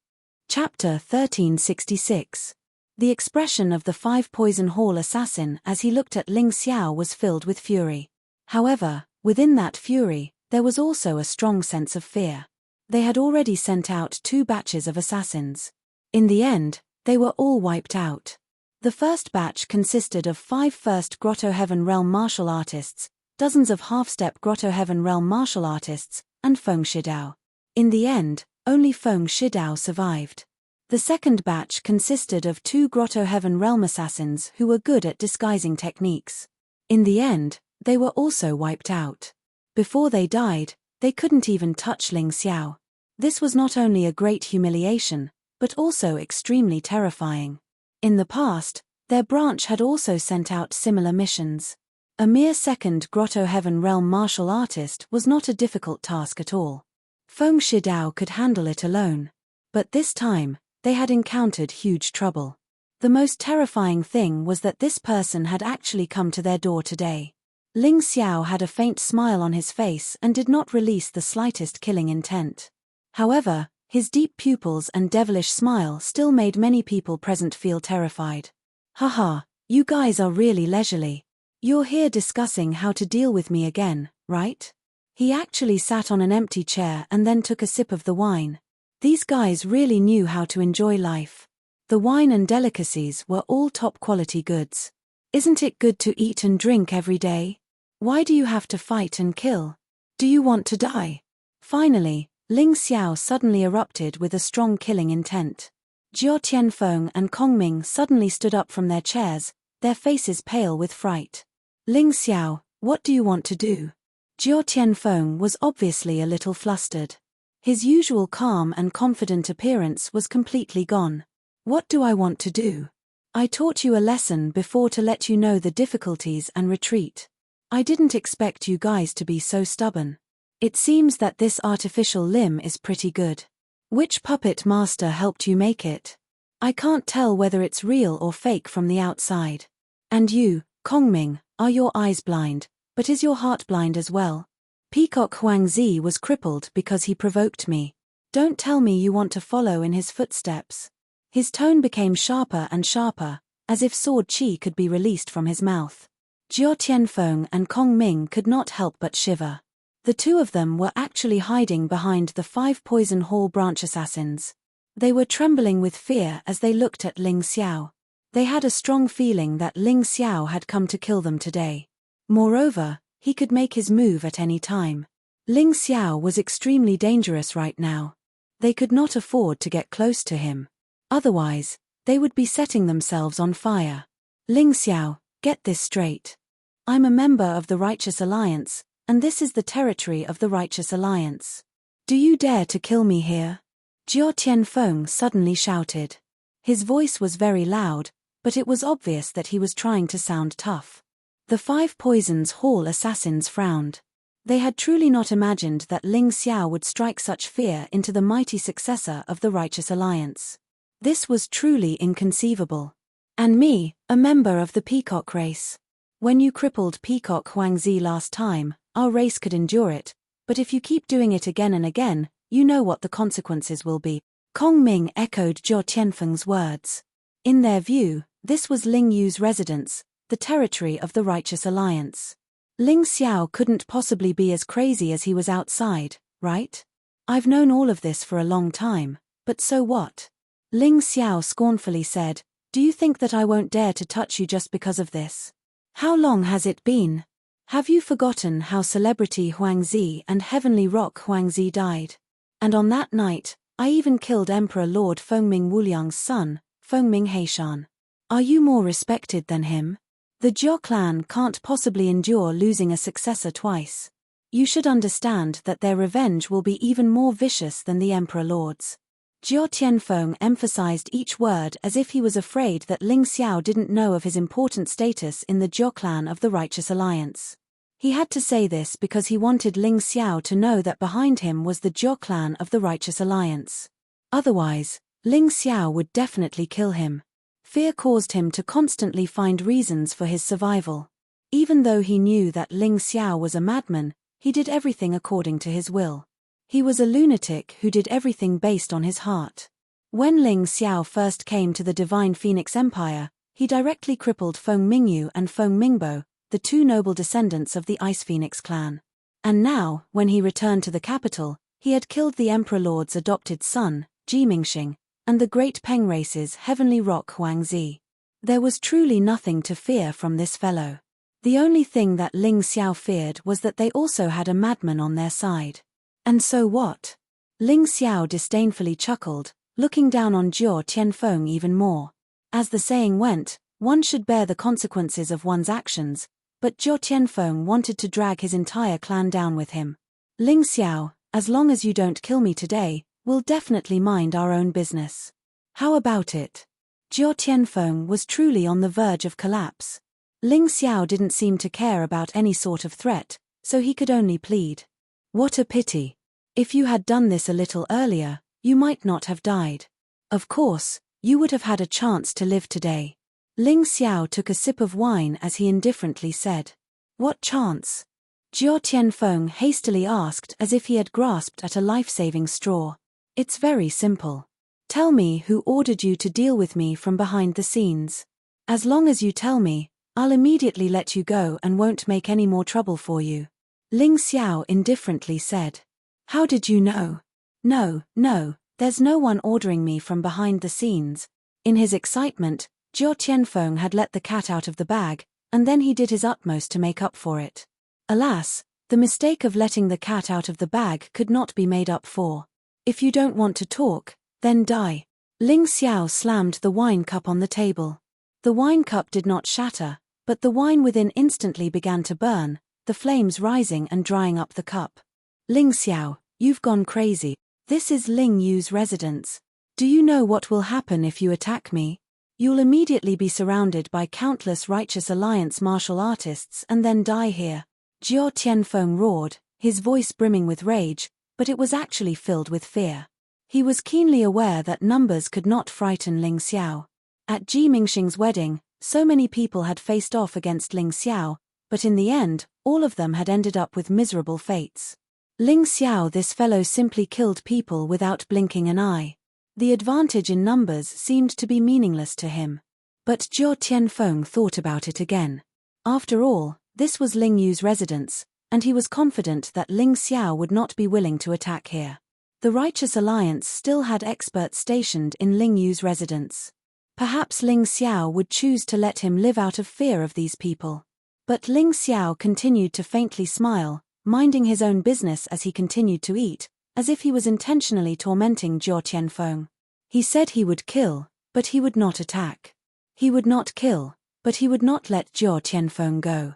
Chapter 1366. The expression of the 5 Poison Hall assassin as he looked at Ling Xiao was filled with fury. However, within that fury, there was also a strong sense of fear. They had already sent out 2 batches of assassins. In the end, they were all wiped out. The first batch consisted of 5 first Grotto Heaven Realm martial artists, dozens of half-step Grotto Heaven Realm martial artists, and Feng Shidao. In the end, only Feng Shidao survived. The second batch consisted of 2 Grotto Heaven Realm assassins who were good at disguising techniques. In the end, they were also wiped out. Before they died, they couldn't even touch Ling Xiao. This was not only a great humiliation, but also extremely terrifying. In the past, their branch had also sent out similar missions. A mere second Grotto Heaven Realm martial artist was not a difficult task at all. Feng Shidao could handle it alone. But this time, they had encountered huge trouble. The most terrifying thing was that this person had actually come to their door today. Ling Xiao had a faint smile on his face and did not release the slightest killing intent. However, his deep pupils and devilish smile still made many people present feel terrified. Haha, you guys are really leisurely. You're here discussing how to deal with me again, right? He actually sat on an empty chair and then took a sip of the wine. These guys really knew how to enjoy life. The wine and delicacies were all top-quality goods. Isn't it good to eat and drink every day? Why do you have to fight and kill? Do you want to die? Finally, Ling Xiao suddenly erupted with a strong killing intent. Jiao Tianfeng and Kong Ming suddenly stood up from their chairs, their faces pale with fright. Ling Xiao, what do you want to do? Jiao Tianfeng was obviously a little flustered. His usual calm and confident appearance was completely gone. What do I want to do? I taught you a lesson before to let you know the difficulties and retreat. I didn't expect you guys to be so stubborn. It seems that this artificial limb is pretty good. Which puppet master helped you make it? I can't tell whether it's real or fake from the outside. And you, Kongming, are your eyes blind, but is your heart blind as well? Peacock Huangzi was crippled because he provoked me. Don't tell me you want to follow in his footsteps. His tone became sharper and sharper, as if sword qi could be released from his mouth. Jiao Tianfeng and Kong Ming could not help but shiver. The two of them were actually hiding behind the 5 Poison Hall branch assassins. They were trembling with fear as they looked at Ling Xiao. They had a strong feeling that Ling Xiao had come to kill them today. Moreover, he could make his move at any time. Ling Xiao was extremely dangerous right now. They could not afford to get close to him. Otherwise, they would be setting themselves on fire. Ling Xiao, get this straight. I'm a member of the Righteous Alliance, and this is the territory of the Righteous Alliance. Do you dare to kill me here? Jiao Tianfeng suddenly shouted. His voice was very loud, but it was obvious that he was trying to sound tough. The 5 Poisons Hall assassins frowned. They had truly not imagined that Ling Xiao would strike such fear into the mighty successor of the Righteous Alliance. This was truly inconceivable. And me, a member of the peacock race. When you crippled Peacock Huangzi last time, our race could endure it, but if you keep doing it again and again, you know what the consequences will be. Kong Ming echoed Jiao Tianfeng's words. In their view, this was Ling Yu's residence, the territory of the Righteous Alliance. Ling Xiao couldn't possibly be as crazy as he was outside, right? I've known all of this for a long time, but so what? Ling Xiao scornfully said, do you think that I won't dare to touch you just because of this? How long has it been? Have you forgotten how Celebrity Huangzi and Heavenly Rock Huangzi died? And on that night, I even killed Emperor Lord Fengming Wuliang's son, Fengming Heishan. Are you more respected than him? The Jiao clan can't possibly endure losing a successor twice. You should understand that their revenge will be even more vicious than the Emperor Lord's. Jiao Tianfeng emphasized each word as if he was afraid that Ling Xiao didn't know of his important status in the Jiao clan of the Righteous Alliance. He had to say this because he wanted Ling Xiao to know that behind him was the Jiao clan of the Righteous Alliance. Otherwise, Ling Xiao would definitely kill him. Fear caused him to constantly find reasons for his survival. Even though he knew that Ling Xiao was a madman, he did everything according to his will. He was a lunatic who did everything based on his heart. When Ling Xiao first came to the Divine Phoenix Empire, he directly crippled Feng Mingyu and Feng Mingbo, the 2 noble descendants of the Ice Phoenix clan. And now, when he returned to the capital, he had killed the Emperor Lord's adopted son, Ji Mingxing, and the great Peng race's Heavenly Rock Huangzi. There was truly nothing to fear from this fellow. The only thing that Ling Xiao feared was that they also had a madman on their side. And so what? Ling Xiao disdainfully chuckled, looking down on Jiao Tianfeng even more. As the saying went, one should bear the consequences of one's actions, but Jiao Tianfeng wanted to drag his entire clan down with him. Ling Xiao, as long as you don't kill me today, we'll definitely mind our own business. How about it? Jiao Tianfeng was truly on the verge of collapse. Ling Xiao didn't seem to care about any sort of threat, so he could only plead. What a pity. If you had done this a little earlier, you might not have died. Of course, you would have had a chance to live today. Ling Xiao took a sip of wine as he indifferently said. What chance? Jiao Tianfeng hastily asked as if he had grasped at a life-saving straw. It's very simple. Tell me who ordered you to deal with me from behind the scenes. As long as you tell me, I'll immediately let you go and won't make any more trouble for you. Ling Xiao indifferently said. How did you know? No, there's no one ordering me from behind the scenes. In his excitement, Jiao Tianfeng had let the cat out of the bag, and then he did his utmost to make up for it. Alas, the mistake of letting the cat out of the bag could not be made up for. If you don't want to talk, then die. Ling Xiao slammed the wine cup on the table. The wine cup did not shatter, but the wine within instantly began to burn, the flames rising and drying up the cup. Ling Xiao, you've gone crazy. This is Ling Yu's residence. Do you know what will happen if you attack me? You'll immediately be surrounded by countless Righteous Alliance martial artists and then die here. Jiao Tianfeng roared, his voice brimming with rage, but it was actually filled with fear. He was keenly aware that numbers could not frighten Ling Xiao. At Ji Mingxing's wedding, so many people had faced off against Ling Xiao, but in the end, all of them had ended up with miserable fates. Ling Xiao, this fellow simply killed people without blinking an eye. The advantage in numbers seemed to be meaningless to him. But Jiao Tianfeng thought about it again. After all, this was Ling Yu's residence, and he was confident that Ling Xiao would not be willing to attack here. The Righteous Alliance still had experts stationed in Ling Yu's residence. Perhaps Ling Xiao would choose to let him live out of fear of these people. But Ling Xiao continued to faintly smile, minding his own business as he continued to eat, as if he was intentionally tormenting Jiao Tianfeng. He said he would kill, but he would not attack. He would not kill, but he would not let Jiao Tianfeng go.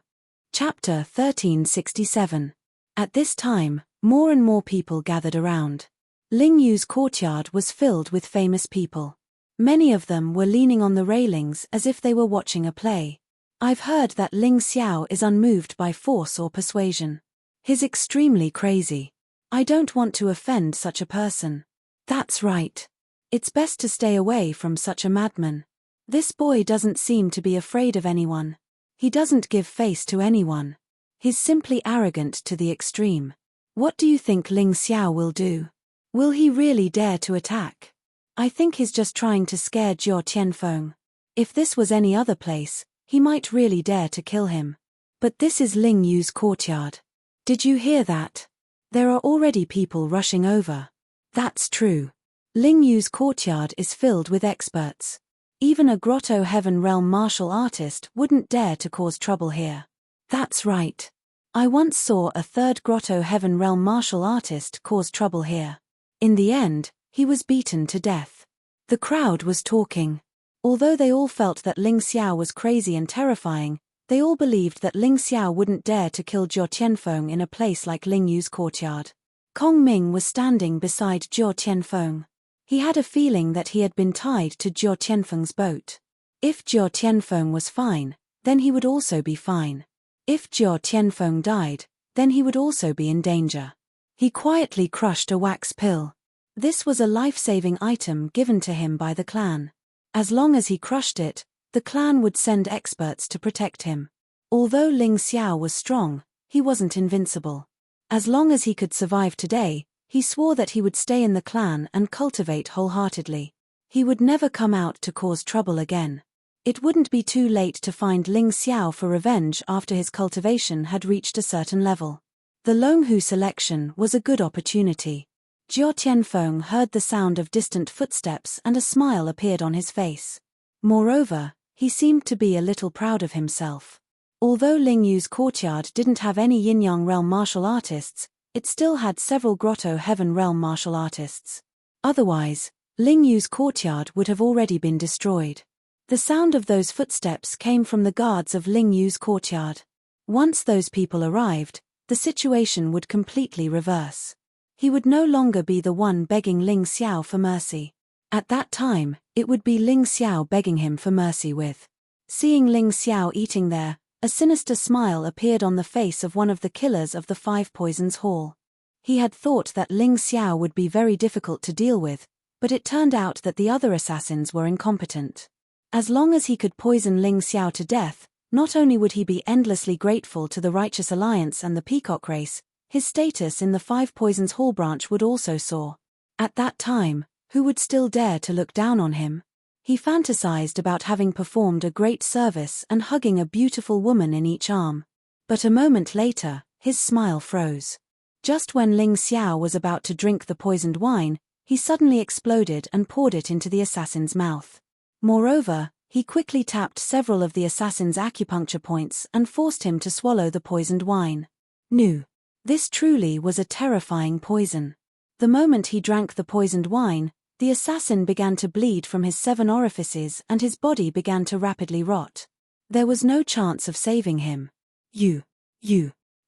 Chapter 1367. At this time, more and more people gathered around. Ling Yu's courtyard was filled with famous people. Many of them were leaning on the railings as if they were watching a play. I've heard that Ling Xiao is unmoved by force or persuasion. He's extremely crazy. I don't want to offend such a person. That's right. It's best to stay away from such a madman. This boy doesn't seem to be afraid of anyone. He doesn't give face to anyone. He's simply arrogant to the extreme. What do you think Ling Xiao will do? Will he really dare to attack? I think he's just trying to scare Jiao Tianfeng. If this was any other place, he might really dare to kill him. But this is Ling Yu's courtyard. Did you hear that? There are already people rushing over. That's true. Ling Yu's courtyard is filled with experts. Even a Grotto Heaven Realm martial artist wouldn't dare to cause trouble here. That's right. I once saw a third Grotto Heaven Realm martial artist cause trouble here. In the end, he was beaten to death. The crowd was talking. Although they all felt that Ling Xiao was crazy and terrifying, they all believed that Ling Xiao wouldn't dare to kill Jiao Tianfeng in a place like Ling Yu's courtyard. Kong Ming was standing beside Jiao Tianfeng. He had a feeling that he had been tied to Jiao Tianfeng's boat. If Jiao Tianfeng was fine, then he would also be fine. If Jiao Tianfeng died, then he would also be in danger. He quietly crushed a wax pill. This was a life-saving item given to him by the clan. As long as he crushed it, the clan would send experts to protect him. Although Ling Xiao was strong, he wasn't invincible. As long as he could survive today, he swore that he would stay in the clan and cultivate wholeheartedly. He would never come out to cause trouble again. It wouldn't be too late to find Ling Xiao for revenge after his cultivation had reached a certain level. The Longhu selection was a good opportunity. Jiao Tianfeng heard the sound of distant footsteps and a smile appeared on his face. Moreover, he seemed to be a little proud of himself. Although Ling Yu's courtyard didn't have any Yin-Yang Realm martial artists, it still had several Grotto Heaven Realm martial artists. Otherwise, Ling Yu's courtyard would have already been destroyed. The sound of those footsteps came from the guards of Ling Yu's courtyard. Once those people arrived, the situation would completely reverse. He would no longer be the one begging Ling Xiao for mercy. At that time, it would be Ling Xiao begging him for mercy with. Seeing Ling Xiao eating there, a sinister smile appeared on the face of one of the killers of the Five Poisons Hall. He had thought that Ling Xiao would be very difficult to deal with, but it turned out that the other assassins were incompetent. As long as he could poison Ling Xiao to death, not only would he be endlessly grateful to the Righteous Alliance and the Peacock race, his status in the Five Poisons Hall branch would also soar. At that time, who would still dare to look down on him? He fantasized about having performed a great service and hugging a beautiful woman in each arm. But a moment later, his smile froze. Just when Ling Xiao was about to drink the poisoned wine, he suddenly exploded and poured it into the assassin's mouth. Moreover, he quickly tapped several of the assassin's acupuncture points and forced him to swallow the poisoned wine. Nu. This truly was a terrifying poison. The moment he drank the poisoned wine, the assassin began to bleed from his 7 orifices and his body began to rapidly rot. There was no chance of saving him. You.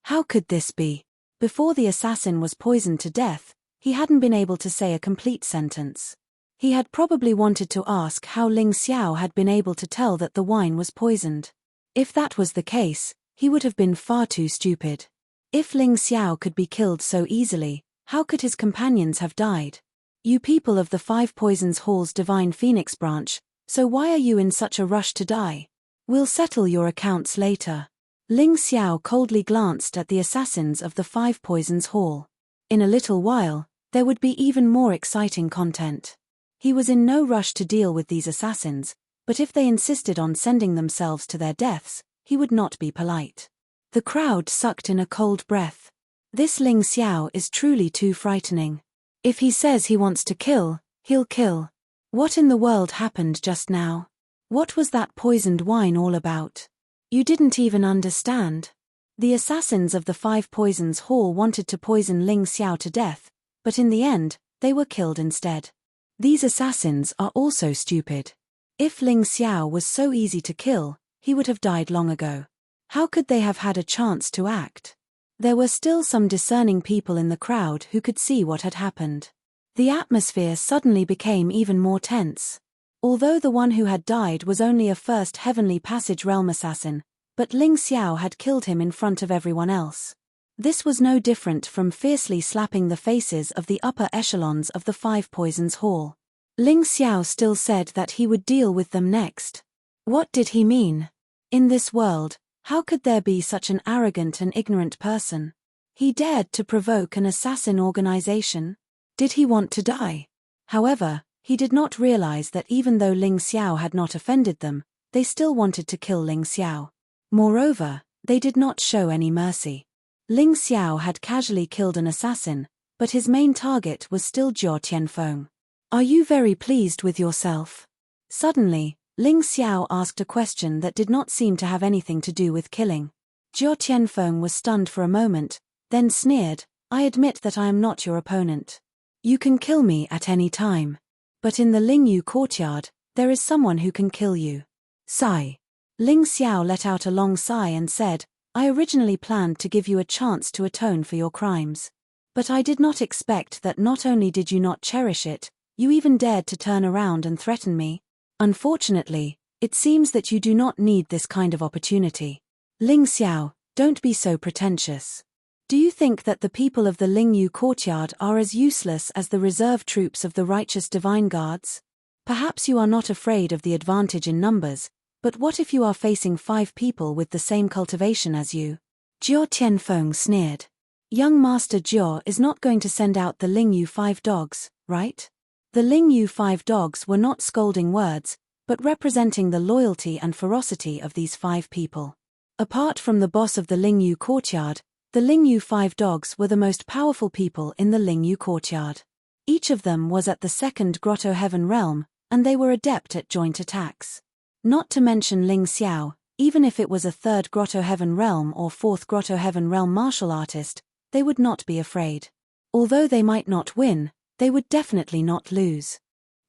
How could this be? Before the assassin was poisoned to death, he hadn't been able to say a complete sentence. He had probably wanted to ask how Ling Xiao had been able to tell that the wine was poisoned. If that was the case, he would have been far too stupid. If Ling Xiao could be killed so easily, how could his companions have died? You people of the 5 Poisons Hall's Divine Phoenix branch, so why are you in such a rush to die? We'll settle your accounts later. Ling Xiao coldly glanced at the assassins of the 5 Poisons Hall. In a little while, there would be even more exciting content. He was in no rush to deal with these assassins, but if they insisted on sending themselves to their deaths, he would not be polite. The crowd sucked in a cold breath. This Ling Xiao is truly too frightening. If he says he wants to kill, he'll kill. What in the world happened just now? What was that poisoned wine all about? You didn't even understand. The assassins of the 5 Poisons Hall wanted to poison Ling Xiao to death, but in the end, they were killed instead. These assassins are also stupid. If Ling Xiao was so easy to kill, he would have died long ago. How could they have had a chance to act? There were still some discerning people in the crowd who could see what had happened. The atmosphere suddenly became even more tense. Although the one who had died was only a first Heavenly Passage Realm assassin, but Ling Xiao had killed him in front of everyone else. This was no different from fiercely slapping the faces of the upper echelons of the 5 Poisons Hall. Ling Xiao still said that he would deal with them next. What did he mean? In this world, how could there be such an arrogant and ignorant person? He dared to provoke an assassin organization? Did he want to die? However, he did not realize that even though Ling Xiao had not offended them, they still wanted to kill Ling Xiao. Moreover, they did not show any mercy. Ling Xiao had casually killed an assassin, but his main target was still Jiao Tianfeng. Are you very pleased with yourself? Suddenly, Ling Xiao asked a question that did not seem to have anything to do with killing. Jiao Tianfeng was stunned for a moment, then sneered, I admit that I am not your opponent. You can kill me at any time. But in the Lingyu courtyard, there is someone who can kill you. Sigh. Ling Xiao let out a long sigh and said, I originally planned to give you a chance to atone for your crimes. But I did not expect that not only did you not cherish it, you even dared to turn around and threaten me. Unfortunately, it seems that you do not need this kind of opportunity. Ling Xiao, don't be so pretentious. Do you think that the people of the Lingyu courtyard are as useless as the reserve troops of the righteous divine guards? Perhaps you are not afraid of the advantage in numbers, but what if you are facing 5 people with the same cultivation as you? Jiao Tianfeng sneered. Young Master Jiao is not going to send out the Lingyu 5 dogs, right? The Lingyu 5 dogs were not scolding words, but representing the loyalty and ferocity of these 5 people. Apart from the boss of the Lingyu courtyard, the Lingyu 5 dogs were the most powerful people in the Lingyu courtyard. Each of them was at the 2nd Grotto Heaven realm, and they were adept at joint attacks. Not to mention Ling Xiao, even if it was a 3rd Grotto Heaven realm or 4th Grotto Heaven realm martial artist, they would not be afraid. Although they might not win, they would definitely not lose.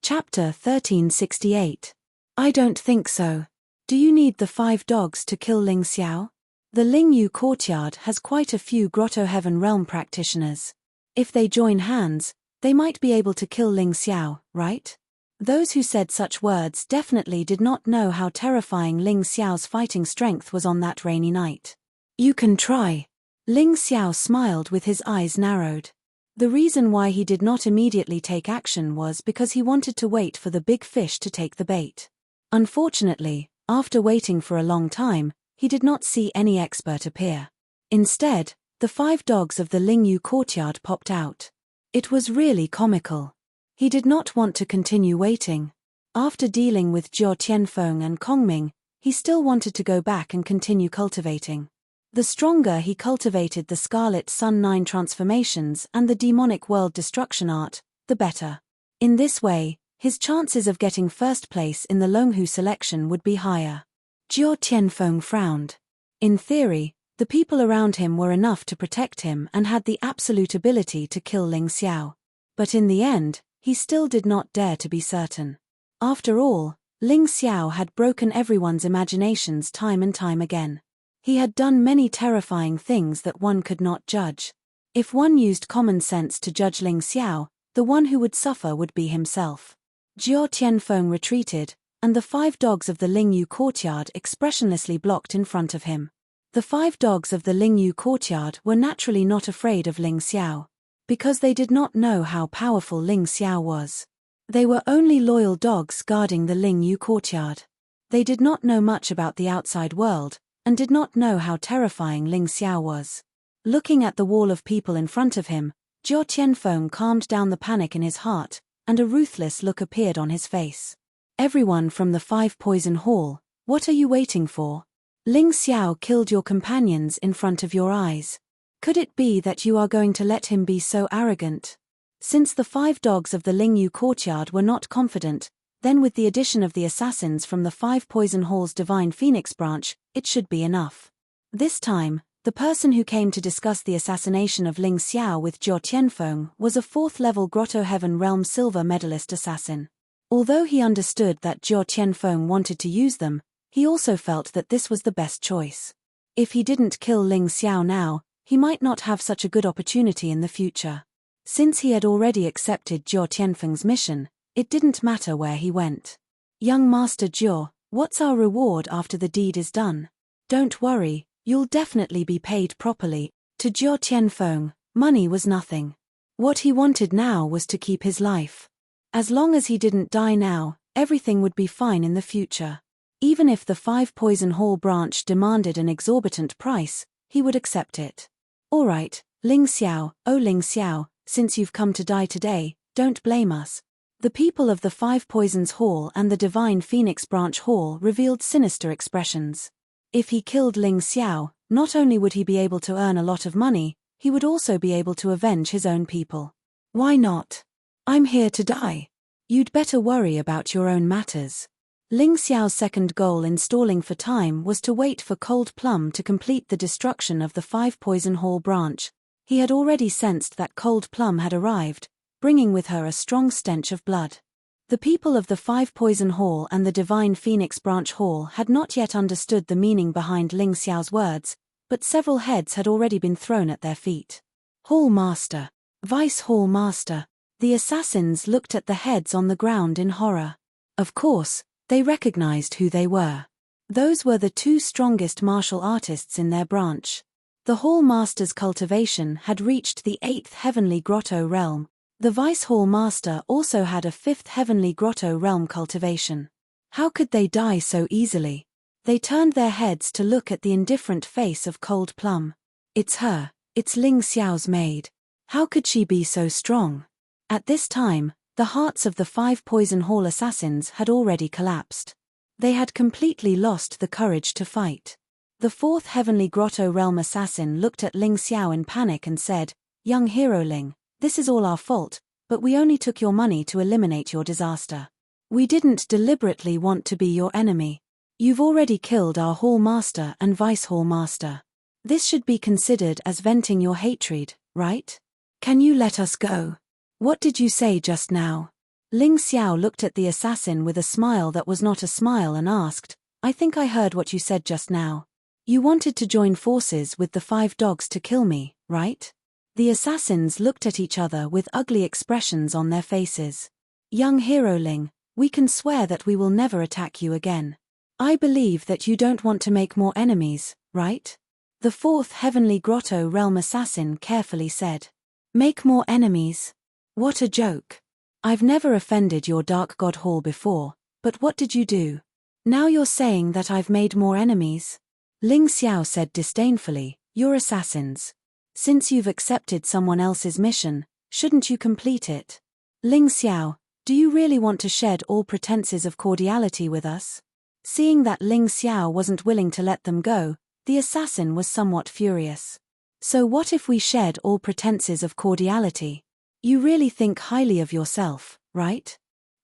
Chapter 1368. I don't think so. Do you need the 5 dogs to kill Ling Xiao? The Lingyu courtyard has quite a few Grotto Heaven realm practitioners. If they join hands, they might be able to kill Ling Xiao, right? Those who said such words definitely did not know how terrifying Ling Xiao's fighting strength was on that rainy night. You can try. Ling Xiao smiled with his eyes narrowed. The reason why he did not immediately take action was because he wanted to wait for the big fish to take the bait. Unfortunately, after waiting for a long time, he did not see any expert appear. Instead, the 5 dogs of the Lingyu courtyard popped out. It was really comical. He did not want to continue waiting. After dealing with Jiao Tianfeng and Kongming, he still wanted to go back and continue cultivating. The stronger he cultivated the Scarlet Sun 9 transformations and the demonic world destruction art, the better. In this way, his chances of getting first place in the Longhu selection would be higher. Jiao Tianfeng frowned. In theory, the people around him were enough to protect him and had the absolute ability to kill Ling Xiao. But in the end, he still did not dare to be certain. After all, Ling Xiao had broken everyone's imaginations time and time again. He had done many terrifying things that one could not judge. If one used common sense to judge Ling Xiao, the one who would suffer would be himself. Jiao Tianfeng retreated, and the 5 dogs of the Lingyu courtyard expressionlessly blocked in front of him. The 5 dogs of the Lingyu courtyard were naturally not afraid of Ling Xiao, because they did not know how powerful Ling Xiao was. They were only loyal dogs guarding the Lingyu courtyard. They did not know much about the outside world, and did not know how terrifying Ling Xiao was. Looking at the wall of people in front of him, Jiao Tianfeng calmed down the panic in his heart, and a ruthless look appeared on his face. Everyone from the 5 Poison Hall, what are you waiting for? Ling Xiao killed your companions in front of your eyes. Could it be that you are going to let him be so arrogant? Since the 5 dogs of the Lingyu courtyard were not confident, then with the addition of the assassins from the 5 Poison Hall's Divine Phoenix branch, it should be enough. This time, the person who came to discuss the assassination of Ling Xiao with Jiao Tianfeng was a 4th-level Grotto Heaven Realm silver medalist assassin. Although he understood that Jiao Tianfeng wanted to use them, he also felt that this was the best choice. If he didn't kill Ling Xiao now, he might not have such a good opportunity in the future. Since he had already accepted Jiao Tianfeng's mission, it didn't matter where he went. Young Master Jiao, what's our reward after the deed is done? Don't worry, you'll definitely be paid properly. To Jiao Tianfeng, money was nothing. What he wanted now was to keep his life. As long as he didn't die now, everything would be fine in the future. Even if the 5 Poison Hall branch demanded an exorbitant price, he would accept it. Alright, Ling Xiao, oh Ling Xiao, since you've come to die today, don't blame us. The people of the 5 Poisons Hall and the Divine Phoenix Branch Hall revealed sinister expressions. If he killed Ling Xiao, not only would he be able to earn a lot of money, he would also be able to avenge his own people. Why not? I'm here to die. You'd better worry about your own matters. Ling Xiao's second goal in stalling for time was to wait for Cold Plum to complete the destruction of the 5 Poison Hall branch. He had already sensed that Cold Plum had arrived, bringing with her a strong stench of blood. The people of the 5 Poison Hall and the Divine Phoenix Branch Hall had not yet understood the meaning behind Ling Xiao's words, but several heads had already been thrown at their feet. Hall Master, Vice Hall Master. The assassins looked at the heads on the ground in horror. Of course, they recognized who they were. Those were the 2 strongest martial artists in their branch. The Hall Master's cultivation had reached the 8th Heavenly Grotto realm. The Vice Hall Master also had a 5th Heavenly Grotto realm cultivation. How could they die so easily? They turned their heads to look at the indifferent face of Cold Plum. It's her, it's Ling Xiao's maid. How could she be so strong? At this time, the hearts of the 5 Poison Hall assassins had already collapsed. They had completely lost the courage to fight. The 4th Heavenly Grotto realm assassin looked at Ling Xiao in panic and said, "Young hero Ling, this is all our fault, but we only took your money to eliminate your disaster. We didn't deliberately want to be your enemy. You've already killed our Hall Master and Vice Hall Master. This should be considered as venting your hatred, right? Can you let us go?" "What did you say just now?" Ling Xiao looked at the assassin with a smile that was not a smile and asked, "I think I heard what you said just now. You wanted to join forces with the 5 dogs to kill me, right?" The assassins looked at each other with ugly expressions on their faces. "Young hero Ling, we can swear that we will never attack you again. I believe that you don't want to make more enemies, right?" The 4th Heavenly Grotto realm assassin carefully said. "Make more enemies? What a joke. I've never offended your Dark God Hall before, but what did you do? Now you're saying that I've made more enemies?" Ling Xiao said disdainfully, "You're assassins. Since you've accepted someone else's mission, shouldn't you complete it? Ling Xiao, do you really want to shed all pretenses of cordiality with us?" Seeing that Ling Xiao wasn't willing to let them go, the assassin was somewhat furious. "So what if we shed all pretenses of cordiality? You really think highly of yourself, right?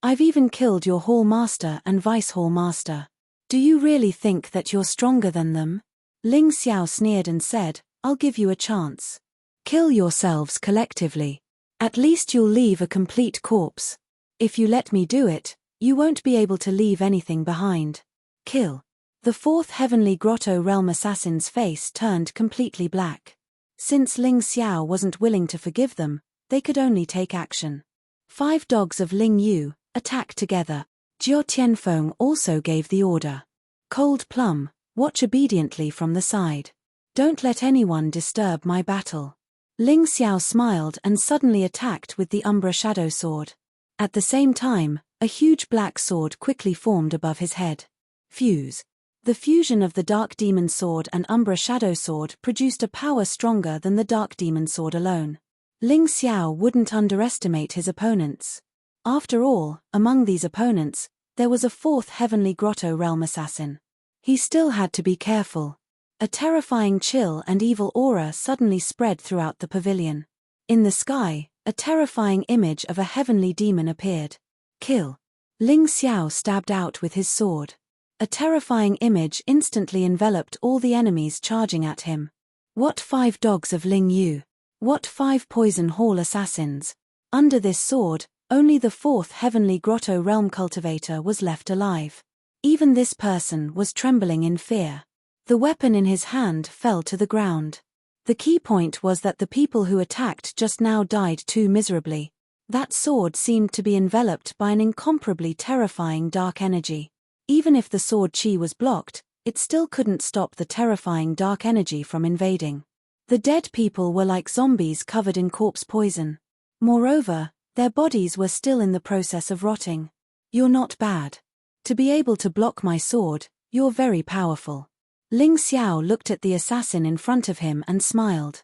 I've even killed your hall master and vice hall master. Do you really think that you're stronger than them? Ling Xiao sneered and said, I'll give you a chance. Kill yourselves collectively. At least you'll leave a complete corpse. If you let me do it, you won't be able to leave anything behind. Kill. The fourth heavenly grotto realm assassin's face turned completely black. Since Ling Xiao wasn't willing to forgive them, they could only take action. 5 dogs of Ling Yu, attack together. Jiao Tianfeng also gave the order. Cold Plum, watch obediently from the side. Don't let anyone disturb my battle. Ling Xiao smiled and suddenly attacked with the Umbra Shadow Sword. At the same time, a huge black sword quickly formed above his head. Fuse. The fusion of the Dark Demon Sword and Umbra Shadow Sword produced a power stronger than the Dark Demon Sword alone. Ling Xiao wouldn't underestimate his opponents. After all, among these opponents, there was a 4th heavenly grotto realm assassin. He still had to be careful. A terrifying chill and evil aura suddenly spread throughout the pavilion. In the sky, a terrifying image of a heavenly demon appeared. Kill. Ling Xiao stabbed out with his sword. A terrifying image instantly enveloped all the enemies charging at him. What 5 dogs of Ling Yu? What 5 poison hall assassins? Under this sword, only the 4th heavenly grotto realm cultivator was left alive. Even this person was trembling in fear. The weapon in his hand fell to the ground. The key point was that the people who attacked just now died too miserably. That sword seemed to be enveloped by an incomparably terrifying dark energy. Even if the sword chi was blocked, it still couldn't stop the terrifying dark energy from invading. The dead people were like zombies covered in corpse poison. Moreover, their bodies were still in the process of rotting. You're not bad. To be able to block my sword, you're very powerful. Ling Xiao looked at the assassin in front of him and smiled.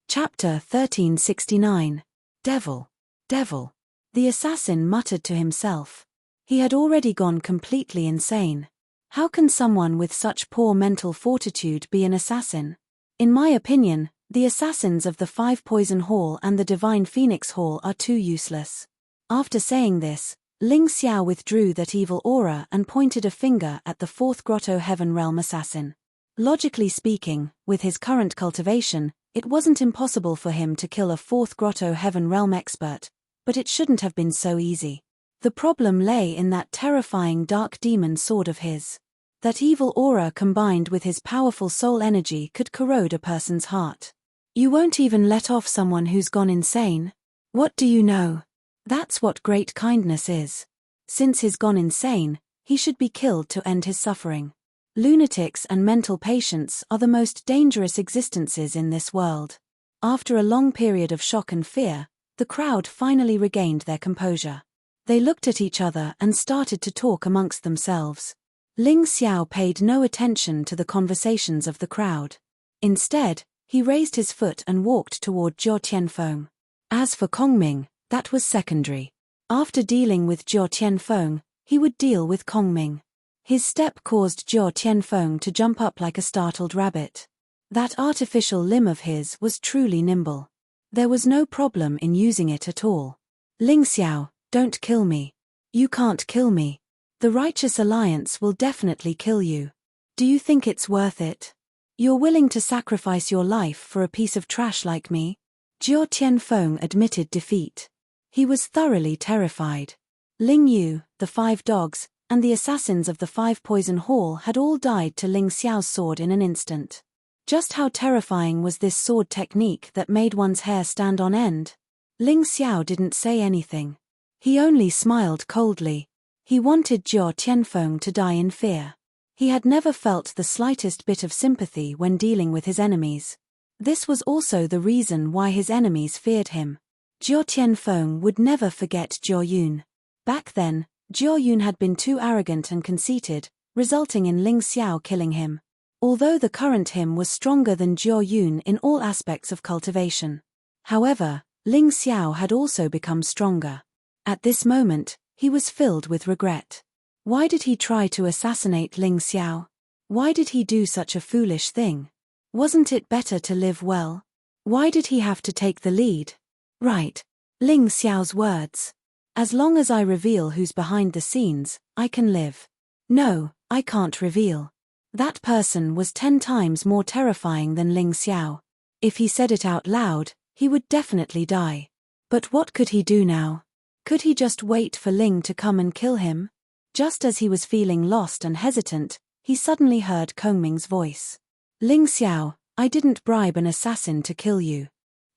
Chapter 1369. Devil. Devil. The assassin muttered to himself. He had already gone completely insane. How can someone with such poor mental fortitude be an assassin? In my opinion, the assassins of the 5 Poison Hall and the Divine Phoenix Hall are too useless. After saying this, Ling Xiao withdrew that evil aura and pointed a finger at the 4th Grotto Heaven Realm assassin. Logically speaking, with his current cultivation, it wasn't impossible for him to kill a 4th Grotto Heaven Realm expert, but it shouldn't have been so easy. The problem lay in that terrifying dark demon sword of his. That evil aura combined with his powerful soul energy could corrode a person's heart. You won't even let off someone who's gone insane? What do you know? That's what great kindness is. Since he's gone insane, he should be killed to end his suffering. Lunatics and mental patients are the most dangerous existences in this world. After a long period of shock and fear, the crowd finally regained their composure. They looked at each other and started to talk amongst themselves. Ling Xiao paid no attention to the conversations of the crowd. Instead, he raised his foot and walked toward Jiao Tianfeng. As for Kongming, that was secondary. After dealing with Jiao Tianfeng, he would deal with Kongming. His step caused Jiao Tianfeng to jump up like a startled rabbit. That artificial limb of his was truly nimble. There was no problem in using it at all. Ling Xiao, don't kill me. You can't kill me. The Righteous Alliance will definitely kill you. Do you think it's worth it? You're willing to sacrifice your life for a piece of trash like me? Jiao Tianfeng admitted defeat. He was thoroughly terrified. Ling Yu, the 5 dogs, and the assassins of the 5 Poison Hall had all died to Ling Xiao's sword in an instant. Just how terrifying was this sword technique that made one's hair stand on end? Ling Xiao didn't say anything. He only smiled coldly. He wanted Jiao Tianfeng to die in fear. He had never felt the slightest bit of sympathy when dealing with his enemies. This was also the reason why his enemies feared him. Jiao Tianfeng would never forget Jiao Yun. Back then, Jiao Yun had been too arrogant and conceited, resulting in Ling Xiao killing him. Although the current him was stronger than Jiao Yun in all aspects of cultivation. However, Ling Xiao had also become stronger. At this moment, he was filled with regret. Why did he try to assassinate Ling Xiao? Why did he do such a foolish thing? Wasn't it better to live well? Why did he have to take the lead? Right. Ling Xiao's words. As long as I reveal who's behind the scenes, I can live. No, I can't reveal. That person was 10 times more terrifying than Ling Xiao. If he said it out loud, he would definitely die. But what could he do now? Could he just wait for Ling to come and kill him? Just as he was feeling lost and hesitant, he suddenly heard Kongming's voice. Ling Xiao, I didn't bribe an assassin to kill you.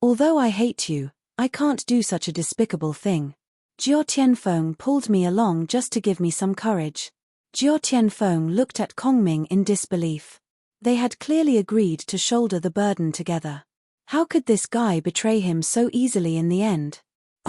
Although I hate you, I can't do such a despicable thing. Jiao Tianfeng pulled me along just to give me some courage. Jiao Tianfeng looked at Kongming in disbelief. They had clearly agreed to shoulder the burden together. How could this guy betray him so easily in the end?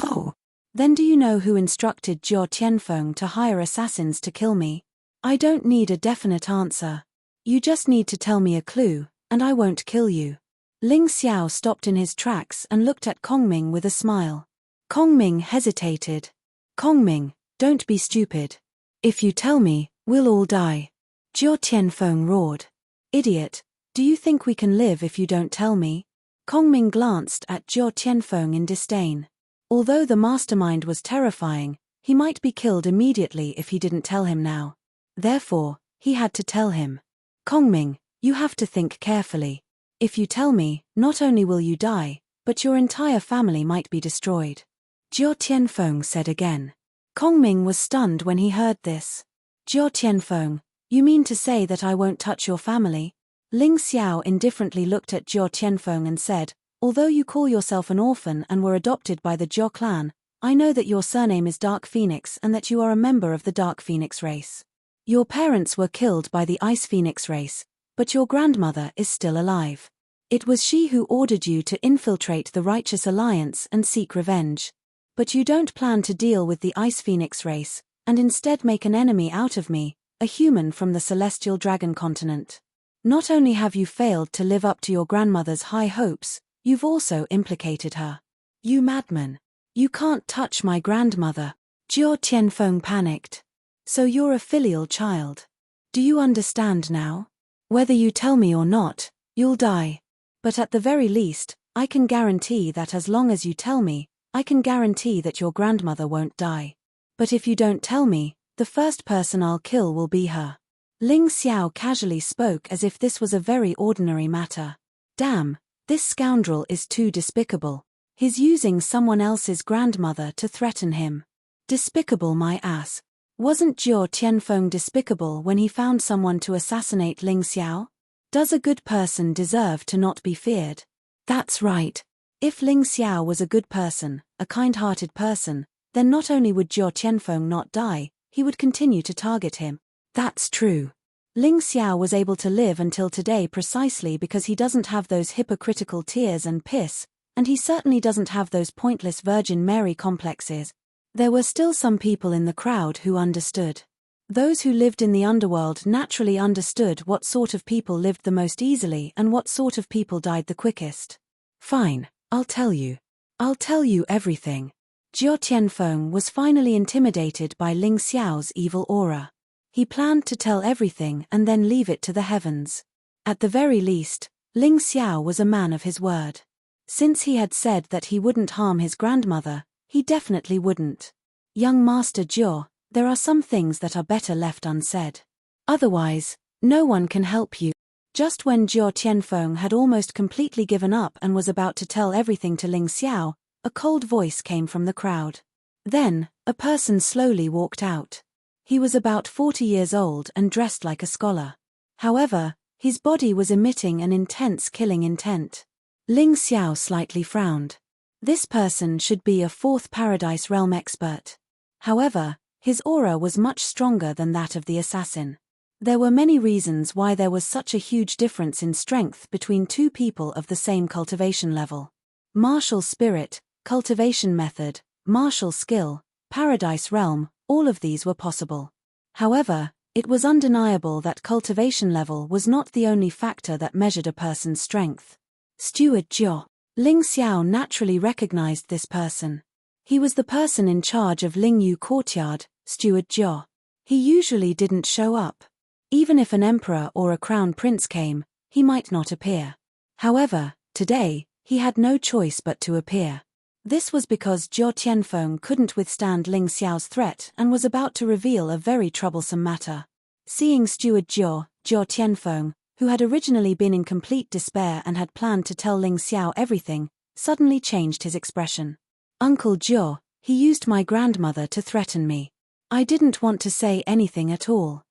Oh, then do you know who instructed Jiao Tianfeng to hire assassins to kill me? I don't need a definite answer. You just need to tell me a clue, and I won't kill you. Ling Xiao stopped in his tracks and looked at Kongming with a smile. Kongming hesitated. Kongming, don't be stupid. If you tell me, we'll all die. Jiao Tianfeng roared. Idiot, do you think we can live if you don't tell me? Kongming glanced at Jiao Tianfeng in disdain. Although the mastermind was terrifying, he might be killed immediately if he didn't tell him now. Therefore, he had to tell him. Kongming, you have to think carefully. If you tell me, not only will you die, but your entire family might be destroyed. Jiao Tianfeng said again. Kongming was stunned when he heard this. Jiao Tianfeng, you mean to say that I won't touch your family? Ling Xiao indifferently looked at Jiao Tianfeng and said, although you call yourself an orphan and were adopted by the Jiao clan, I know that your surname is Dark Phoenix and that you are a member of the Dark Phoenix race. Your parents were killed by the Ice Phoenix race, but your grandmother is still alive. It was she who ordered you to infiltrate the Righteous Alliance and seek revenge. But you don't plan to deal with the Ice Phoenix race, and instead make an enemy out of me, a human from the Celestial Dragon continent. Not only have you failed to live up to your grandmother's high hopes, you've also implicated her. You madman. You can't touch my grandmother. Jiao Tianfeng panicked. So you're a filial child. Do you understand now? Whether you tell me or not, you'll die. But at the very least, I can guarantee that as long as you tell me, I can guarantee that your grandmother won't die. But if you don't tell me, the first person I'll kill will be her. Ling Xiao casually spoke as if this was a very ordinary matter. Damn, this scoundrel is too despicable. He's using someone else's grandmother to threaten him. Despicable my ass. Wasn't Jiao Tianfeng despicable when he found someone to assassinate Ling Xiao? Does a good person deserve to not be feared? That's right. If Ling Xiao was a good person, a kind-hearted person, then not only would Jiao Tianfeng not die, he would continue to target him. That's true. Ling Xiao was able to live until today precisely because he doesn't have those hypocritical tears and piss, and he certainly doesn't have those pointless Virgin Mary complexes. There were still some people in the crowd who understood. Those who lived in the underworld naturally understood what sort of people lived the most easily and what sort of people died the quickest. Fine, I'll tell you. I'll tell you everything. Jiao Tianfeng was finally intimidated by Ling Xiao's evil aura. He planned to tell everything and then leave it to the heavens. At the very least, Ling Xiao was a man of his word. Since he had said that he wouldn't harm his grandmother, he definitely wouldn't. Young Master Jiao, there are some things that are better left unsaid. Otherwise, no one can help you. Just when Jiao Tianfeng had almost completely given up and was about to tell everything to Ling Xiao, a cold voice came from the crowd. Then, a person slowly walked out. He was about 40 years old and dressed like a scholar. However, his body was emitting an intense killing intent. Ling Xiao slightly frowned. This person should be a fourth Paradise Realm expert. However, his aura was much stronger than that of the assassin. There were many reasons why there was such a huge difference in strength between two people of the same cultivation level. Martial spirit, cultivation method, martial skill, Paradise Realm, all of these were possible. However, it was undeniable that cultivation level was not the only factor that measured a person's strength. Steward Jiao. Ling Xiao naturally recognized this person. He was the person in charge of Lingyu Courtyard, Steward Jiao. He usually didn't show up. Even if an emperor or a crown prince came, he might not appear. However, today, he had no choice but to appear. This was because Jiao Tianfeng couldn't withstand Ling Xiao's threat and was about to reveal a very troublesome matter. Seeing Steward Jiao Tianfeng, who had originally been in complete despair and had planned to tell Ling Xiao everything, suddenly changed his expression. Uncle Jiao, he used my grandmother to threaten me. I didn't want to say anything at all.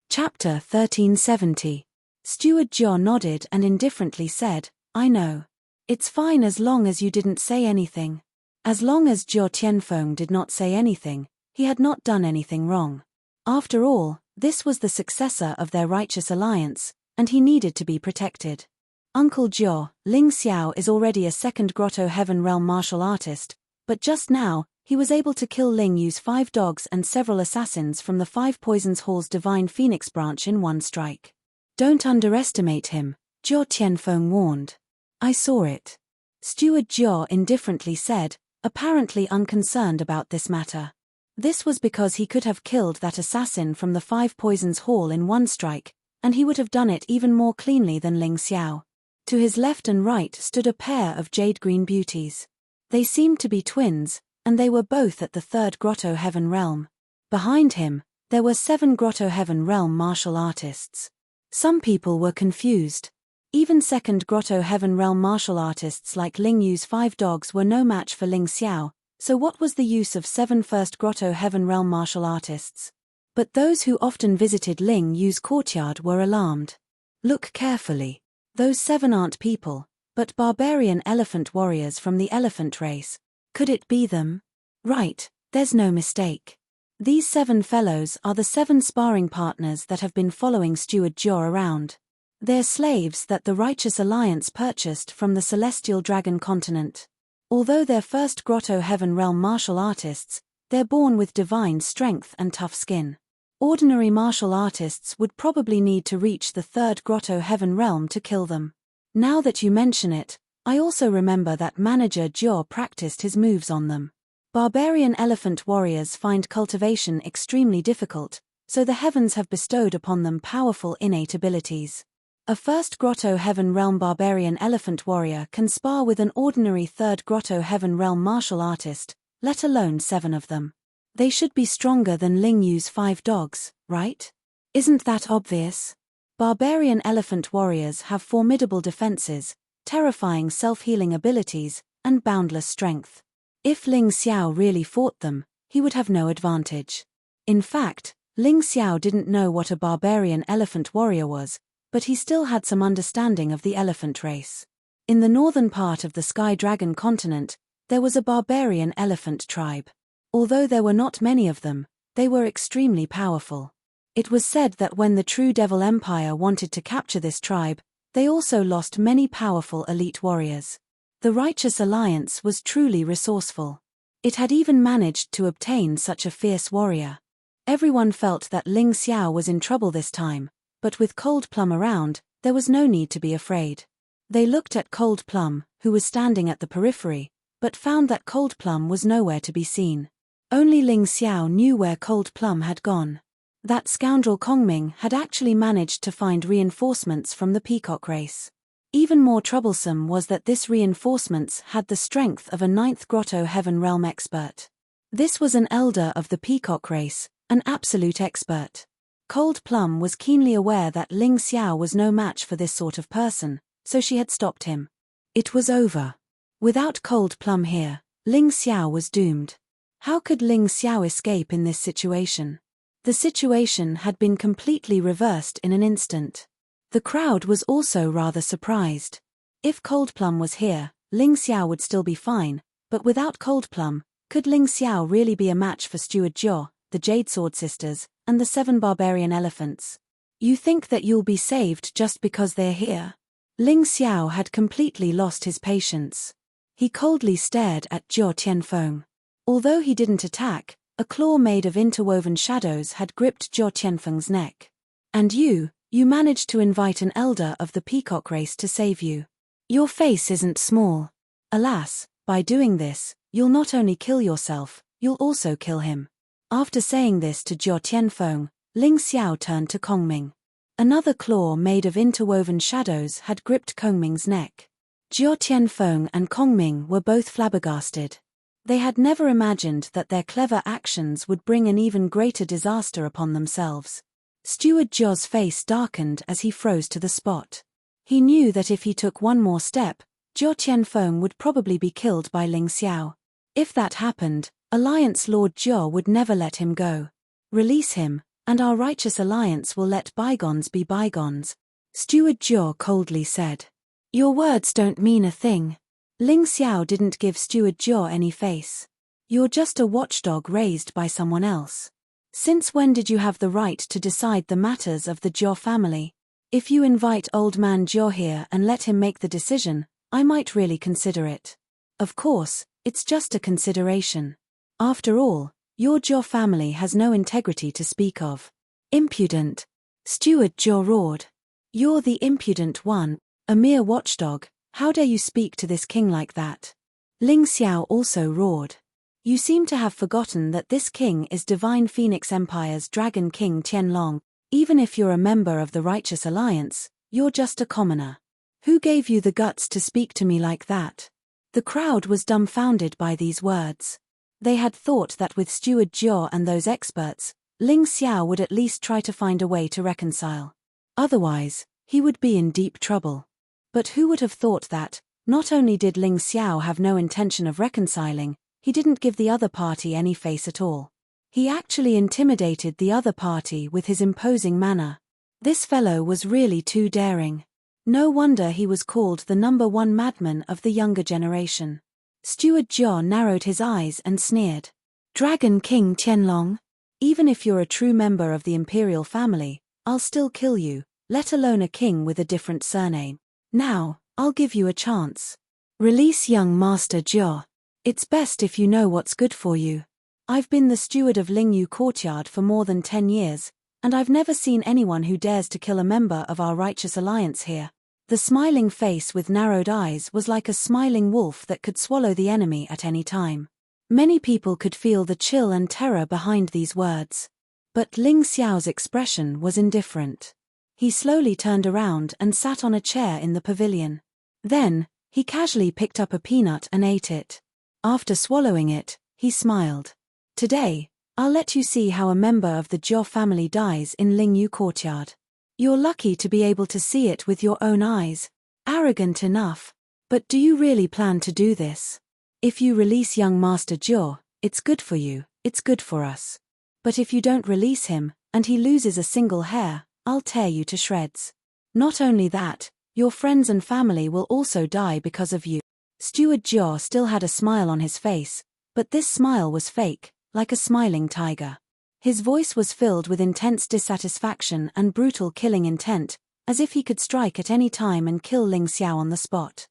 Chapter 1370. Steward Jiao nodded and indifferently said, I know. It's fine as long as you didn't say anything. As long as Jiao Tianfeng did not say anything, he had not done anything wrong. After all, this was the successor of their righteous alliance, and he needed to be protected. Uncle Jiao, Ling Xiao is already a second Grotto Heaven Realm martial artist, but just now, he was able to kill Ling Yu's 5 dogs and several assassins from the 5 Poisons Hall's Divine Phoenix branch in one strike. Don't underestimate him, Jiao Tianfeng warned. I saw it. Steward Jiao indifferently said, apparently unconcerned about this matter. This was because he could have killed that assassin from the 5 Poisons Hall in one strike, and he would have done it even more cleanly than Ling Xiao. To his left and right stood a pair of jade-green beauties. They seemed to be twins, and they were both at the 3rd Grotto Heaven Realm. Behind him, there were 7 Grotto Heaven Realm martial artists. Some people were confused. Even 2nd Grotto Heaven Realm martial artists like Ling Yu's 5 dogs were no match for Ling Xiao, so what was the use of 7 First Grotto Heaven Realm martial artists? But those who often visited Ling Yu's courtyard were alarmed. Look carefully. Those 7 aren't people, but barbarian elephant warriors from the elephant race. Could it be them? Right, there's no mistake. These 7 fellows are the 7 sparring partners that have been following Steward Jiao around. They're slaves that the Righteous Alliance purchased from the Celestial Dragon continent. Although they're first Grotto Heaven Realm martial artists, they're born with divine strength and tough skin. Ordinary martial artists would probably need to reach the 3rd Grotto Heaven Realm to kill them. Now that you mention it, I also remember that manager Jiao practiced his moves on them. Barbarian elephant warriors find cultivation extremely difficult, so the heavens have bestowed upon them powerful innate abilities. A first Grotto Heaven Realm barbarian elephant warrior can spar with an ordinary 3rd Grotto Heaven Realm martial artist, let alone 7 of them. They should be stronger than Ling Yu's 5 dogs, right? Isn't that obvious? Barbarian elephant warriors have formidable defenses, terrifying self-healing abilities, and boundless strength. If Ling Xiao really fought them, he would have no advantage. In fact, Ling Xiao didn't know what a barbarian elephant warrior was, but he still had some understanding of the elephant race. In the northern part of the Sky Dragon continent, there was a barbarian elephant tribe. Although there were not many of them, they were extremely powerful. It was said that when the True Devil Empire wanted to capture this tribe, they also lost many powerful elite warriors. The Righteous Alliance was truly resourceful. It had even managed to obtain such a fierce warrior. Everyone felt that Ling Xiao was in trouble this time, but with Cold Plum around, there was no need to be afraid. They looked at Cold Plum, who was standing at the periphery, but found that Cold Plum was nowhere to be seen. Only Ling Xiao knew where Cold Plum had gone. That scoundrel Kongming had actually managed to find reinforcements from the peacock race. Even more troublesome was that this reinforcements had the strength of a 9th Grotto Heaven Realm expert. This was an elder of the peacock race, an absolute expert. Cold Plum was keenly aware that Ling Xiao was no match for this sort of person, so she had stopped him. It was over. Without Cold Plum here, Ling Xiao was doomed. How could Ling Xiao escape in this situation? The situation had been completely reversed in an instant. The crowd was also rather surprised. If Cold Plum was here, Ling Xiao would still be fine, but without Cold Plum, could Ling Xiao really be a match for Steward Jiao, the Jade Sword Sisters, and the 7 barbarian elephants? You think that you'll be saved just because they're here? Ling Xiao had completely lost his patience. He coldly stared at Jiao Tianfeng. Although he didn't attack, a claw made of interwoven shadows had gripped Jiao Tianfeng's neck. And you managed to invite an elder of the peacock race to save you. Your face isn't small. Alas, by doing this, you'll not only kill yourself, you'll also kill him. After saying this to Jiao Tianfeng, Ling Xiao turned to Kongming. Another claw made of interwoven shadows had gripped Kongming's neck. Jiao Tianfeng and Kongming were both flabbergasted. They had never imagined that their clever actions would bring an even greater disaster upon themselves. Steward Zhou's face darkened as he froze to the spot. He knew that if he took one more step, Zhou Qianfeng would probably be killed by Ling Xiao. If that happened, Alliance Lord Zhou would never let him go. Release him, and our righteous alliance will let bygones be bygones, Steward Zhou coldly said. Your words don't mean a thing. Ling Xiao didn't give Steward Zhou any face. You're just a watchdog raised by someone else. Since when did you have the right to decide the matters of the Zhou family? If you invite old man Zhou here and let him make the decision, I might really consider it. Of course, it's just a consideration. After all, your Zhou family has no integrity to speak of. Impudent! Steward Zhou roared. You're the impudent one, a mere watchdog. How dare you speak to this king like that? Ling Xiao also roared. You seem to have forgotten that this king is Divine Phoenix Empire's Dragon King Tianlong. Even if you're a member of the Righteous Alliance, you're just a commoner. Who gave you the guts to speak to me like that? The crowd was dumbfounded by these words. They had thought that with Steward Zhou and those experts, Ling Xiao would at least try to find a way to reconcile. Otherwise, he would be in deep trouble. But who would have thought that, not only did Ling Xiao have no intention of reconciling, he didn't give the other party any face at all. He actually intimidated the other party with his imposing manner. This fellow was really too daring. No wonder he was called the #1 madman of the younger generation. Steward Zhou narrowed his eyes and sneered. Dragon King Tianlong? Even if you're a true member of the imperial family, I'll still kill you, let alone a king with a different surname. Now, I'll give you a chance. Release young Master Zhou. It's best if you know what's good for you. I've been the steward of Lingyu Courtyard for more than 10 years, and I've never seen anyone who dares to kill a member of our righteous alliance here. The smiling face with narrowed eyes was like a smiling wolf that could swallow the enemy at any time. Many people could feel the chill and terror behind these words. But Ling Xiao's expression was indifferent. He slowly turned around and sat on a chair in the pavilion. Then, he casually picked up a peanut and ate it. After swallowing it, he smiled. Today, I'll let you see how a member of the Zhou family dies in Lingyu Courtyard. You're lucky to be able to see it with your own eyes. Arrogant enough. But do you really plan to do this? If you release young Master Zhou, it's good for you, it's good for us. But if you don't release him, and he loses a single hair, I'll tear you to shreds. Not only that, your friends and family will also die because of you. Steward Zhou still had a smile on his face, but this smile was fake, like a smiling tiger. His voice was filled with intense dissatisfaction and brutal killing intent, as if he could strike at any time and kill Ling Xiao on the spot.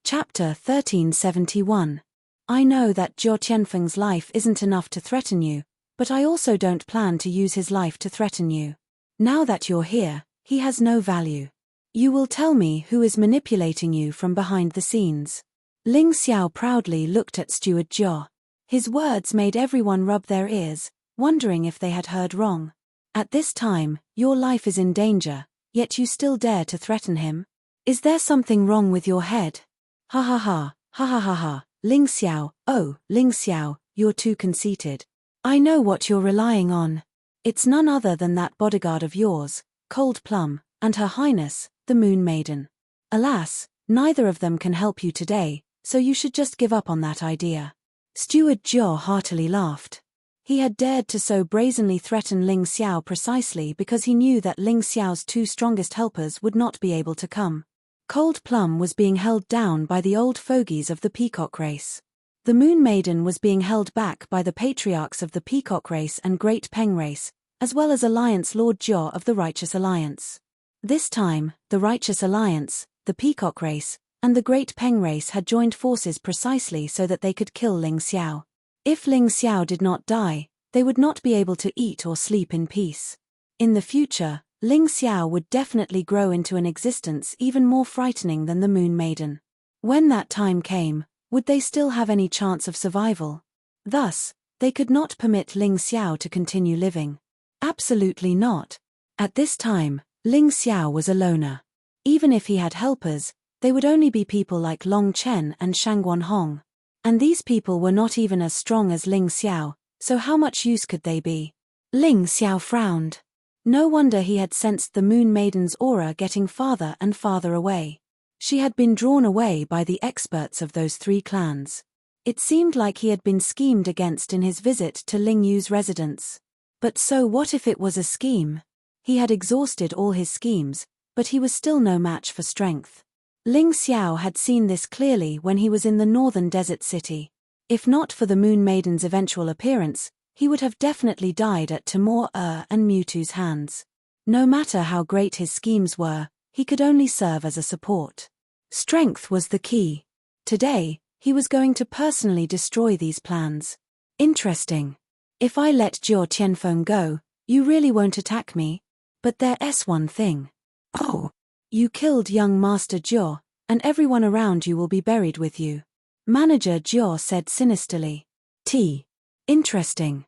Chapter 1371. I know that Zhou Qianfeng's life isn't enough to threaten you, but I also don't plan to use his life to threaten you. Now that you're here, he has no value. You will tell me who is manipulating you from behind the scenes. Ling Xiao proudly looked at Steward Zhou. His words made everyone rub their ears, wondering if they had heard wrong. At this time, your life is in danger, yet you still dare to threaten him? Is there something wrong with your head? Ha ha ha, ha ha ha ha, Ling Xiao, oh, Ling Xiao, you're too conceited. I know what you're relying on. It's none other than that bodyguard of yours, Cold Plum, and Her Highness, the Moon Maiden. Alas, neither of them can help you today, so you should just give up on that idea. Steward Zhou heartily laughed. He had dared to so brazenly threaten Ling Xiao precisely because he knew that Ling Xiao's two strongest helpers would not be able to come. Cold Plum was being held down by the old fogies of the Peacock race. The Moon Maiden was being held back by the patriarchs of the Peacock race and Great Peng race, as well as Alliance Lord Zhou of the Righteous Alliance. This time, the Righteous Alliance, the Peacock race, and the Great Peng race had joined forces precisely so that they could kill Ling Xiao. If Ling Xiao did not die, they would not be able to eat or sleep in peace. In the future, Ling Xiao would definitely grow into an existence even more frightening than the Moon Maiden. When that time came, would they still have any chance of survival? Thus, they could not permit Ling Xiao to continue living. Absolutely not. At this time, Ling Xiao was a loner. Even if he had helpers, they would only be people like Long Chen and Shangguan Hong. And these people were not even as strong as Ling Xiao, so how much use could they be? Ling Xiao frowned. No wonder he had sensed the Moon Maiden's aura getting farther and farther away. She had been drawn away by the experts of those three clans. It seemed like he had been schemed against in his visit to Ling Yu's residence. But so what if it was a scheme? He had exhausted all his schemes, but he was still no match for strength. Ling Xiao had seen this clearly when he was in the northern desert city. If not for the Moon Maiden's eventual appearance, he would have definitely died at Timur and Mewtwo's hands. No matter how great his schemes were, he could only serve as a support. Strength was the key. Today, he was going to personally destroy these plans. Interesting. If I let Jiao Tianfeng go, you really won't attack me? But there's one thing. Oh. You killed young Master Jiao, and everyone around you will be buried with you. Manager Jiao said sinisterly. Interesting.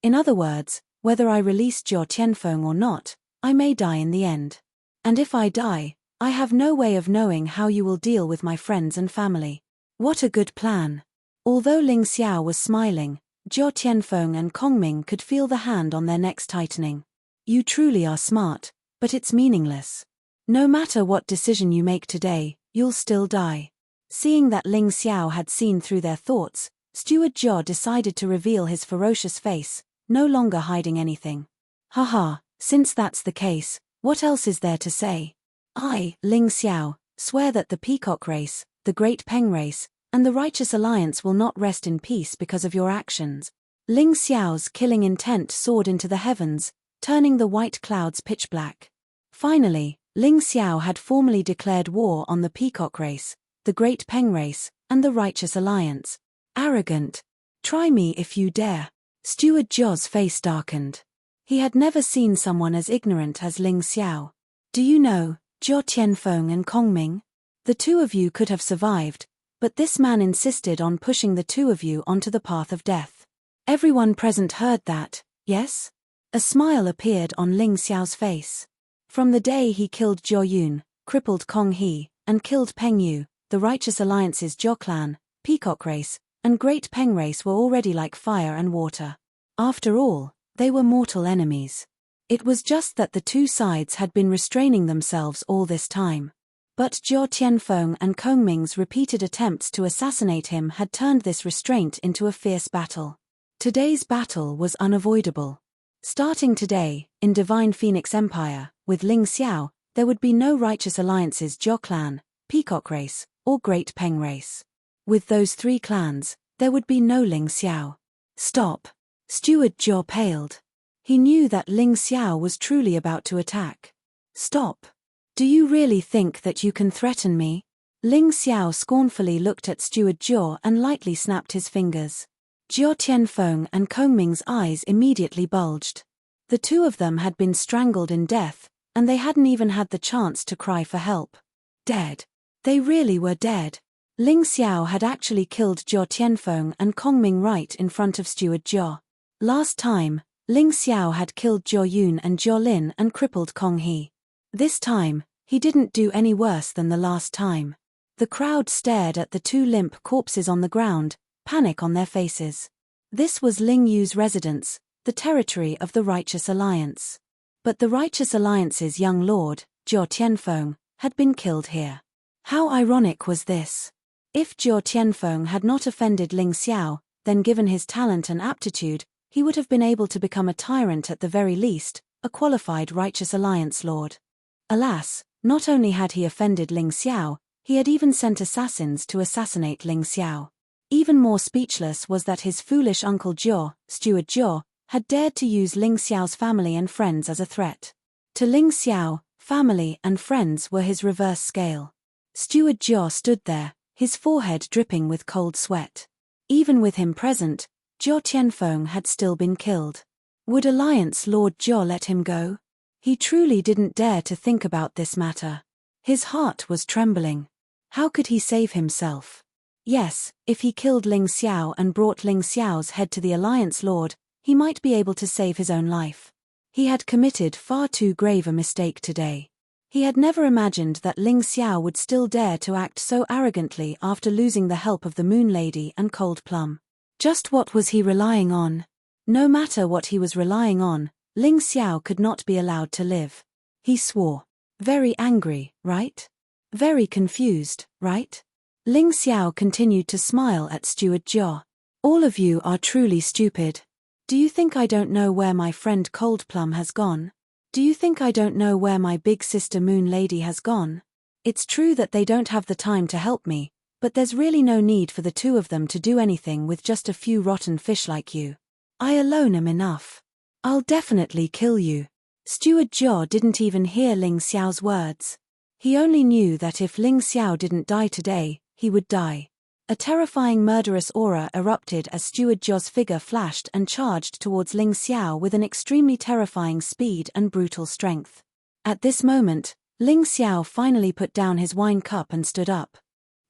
In other words, whether I release Jiao Tianfeng or not, I may die in the end. And if I die, I have no way of knowing how you will deal with my friends and family. What a good plan. Although Ling Xiao was smiling, Jiao Tianfeng and Kongming could feel the hand on their necks tightening. You truly are smart, but it's meaningless. No matter what decision you make today, you'll still die. Seeing that Ling Xiao had seen through their thoughts, Steward Jiao decided to reveal his ferocious face, no longer hiding anything. Haha, since that's the case, what else is there to say? I, Ling Xiao, swear that the Peacock race, the Great Peng race, and the Righteous Alliance will not rest in peace because of your actions. Ling Xiao's killing intent soared into the heavens, turning the white clouds pitch black. Finally, Ling Xiao had formally declared war on the Peacock race, the Great Peng race, and the Righteous Alliance. Arrogant. Try me if you dare. Steward Jiao's face darkened. He had never seen someone as ignorant as Ling Xiao. Do you know, Jiao Tianfeng and Kongming? The two of you could have survived, but this man insisted on pushing the two of you onto the path of death. Everyone present heard that, yes? A smile appeared on Ling Xiao's face. From the day he killed Jiao Yun, crippled Kong He, and killed Peng Yu, the Righteous Alliance's Jiao clan, Peacock race, and Great Peng race were already like fire and water. After all, they were mortal enemies. It was just that the two sides had been restraining themselves all this time. But Jiao Tianfeng and Kongming's repeated attempts to assassinate him had turned this restraint into a fierce battle. Today's battle was unavoidable. Starting today, in Divine Phoenix Empire, with Ling Xiao, there would be no Righteous Alliance's Jiao clan, Peacock race, or Great Peng race. With those three clans, there would be no Ling Xiao. Stop. Steward Jiao paled. He knew that Ling Xiao was truly about to attack. Stop. Do you really think that you can threaten me? Ling Xiao scornfully looked at Steward Jiao and lightly snapped his fingers. Jiao Tianfeng and Kongming's eyes immediately bulged. The two of them had been strangled in death, and they hadn't even had the chance to cry for help. Dead. They really were dead. Ling Xiao had actually killed Jiao Tianfeng and Kongming right in front of Steward Jiao. Last time, Ling Xiao had killed Jiao Yun and Jiao Lin and crippled Kong He. This time, he didn't do any worse than the last time. The crowd stared at the two limp corpses on the ground, panic on their faces. This was Ling Yu's residence, the territory of the Righteous Alliance. But the Righteous Alliance's young lord, Jiao Tianfeng, had been killed here. How ironic was this? If Jiao Tianfeng had not offended Ling Xiao, then given his talent and aptitude, he would have been able to become a tyrant at the very least, a qualified Righteous Alliance lord. Alas, not only had he offended Ling Xiao, he had even sent assassins to assassinate Ling Xiao. Even more speechless was that his foolish uncle Jiao, Steward Jiao, had dared to use Ling Xiao's family and friends as a threat. To Ling Xiao, family and friends were his reverse scale. Steward Jiao stood there, his forehead dripping with cold sweat. Even with him present, Jiao Tianfeng had still been killed. Would Alliance Lord Jiao let him go? He truly didn't dare to think about this matter. His heart was trembling. How could he save himself? Yes, if he killed Ling Xiao and brought Ling Xiao's head to the Alliance Lord, he might be able to save his own life. He had committed far too grave a mistake today. He had never imagined that Ling Xiao would still dare to act so arrogantly after losing the help of the Moon Lady and Cold Plum. Just what was he relying on? No matter what he was relying on, Ling Xiao could not be allowed to live. He swore. Very angry, right? Very confused, right? Ling Xiao continued to smile at Steward Jiao. All of you are truly stupid. Do you think I don't know where my friend Cold Plum has gone? Do you think I don't know where my big sister Moon Lady has gone? It's true that they don't have the time to help me, but there's really no need for the two of them to do anything with just a few rotten fish like you. I alone am enough. I'll definitely kill you. Steward Jiao didn't even hear Ling Xiao's words. He only knew that if Ling Xiao didn't die today, he would die. A terrifying murderous aura erupted as Steward Jiao's figure flashed and charged towards Ling Xiao with an extremely terrifying speed and brutal strength. At this moment, Ling Xiao finally put down his wine cup and stood up.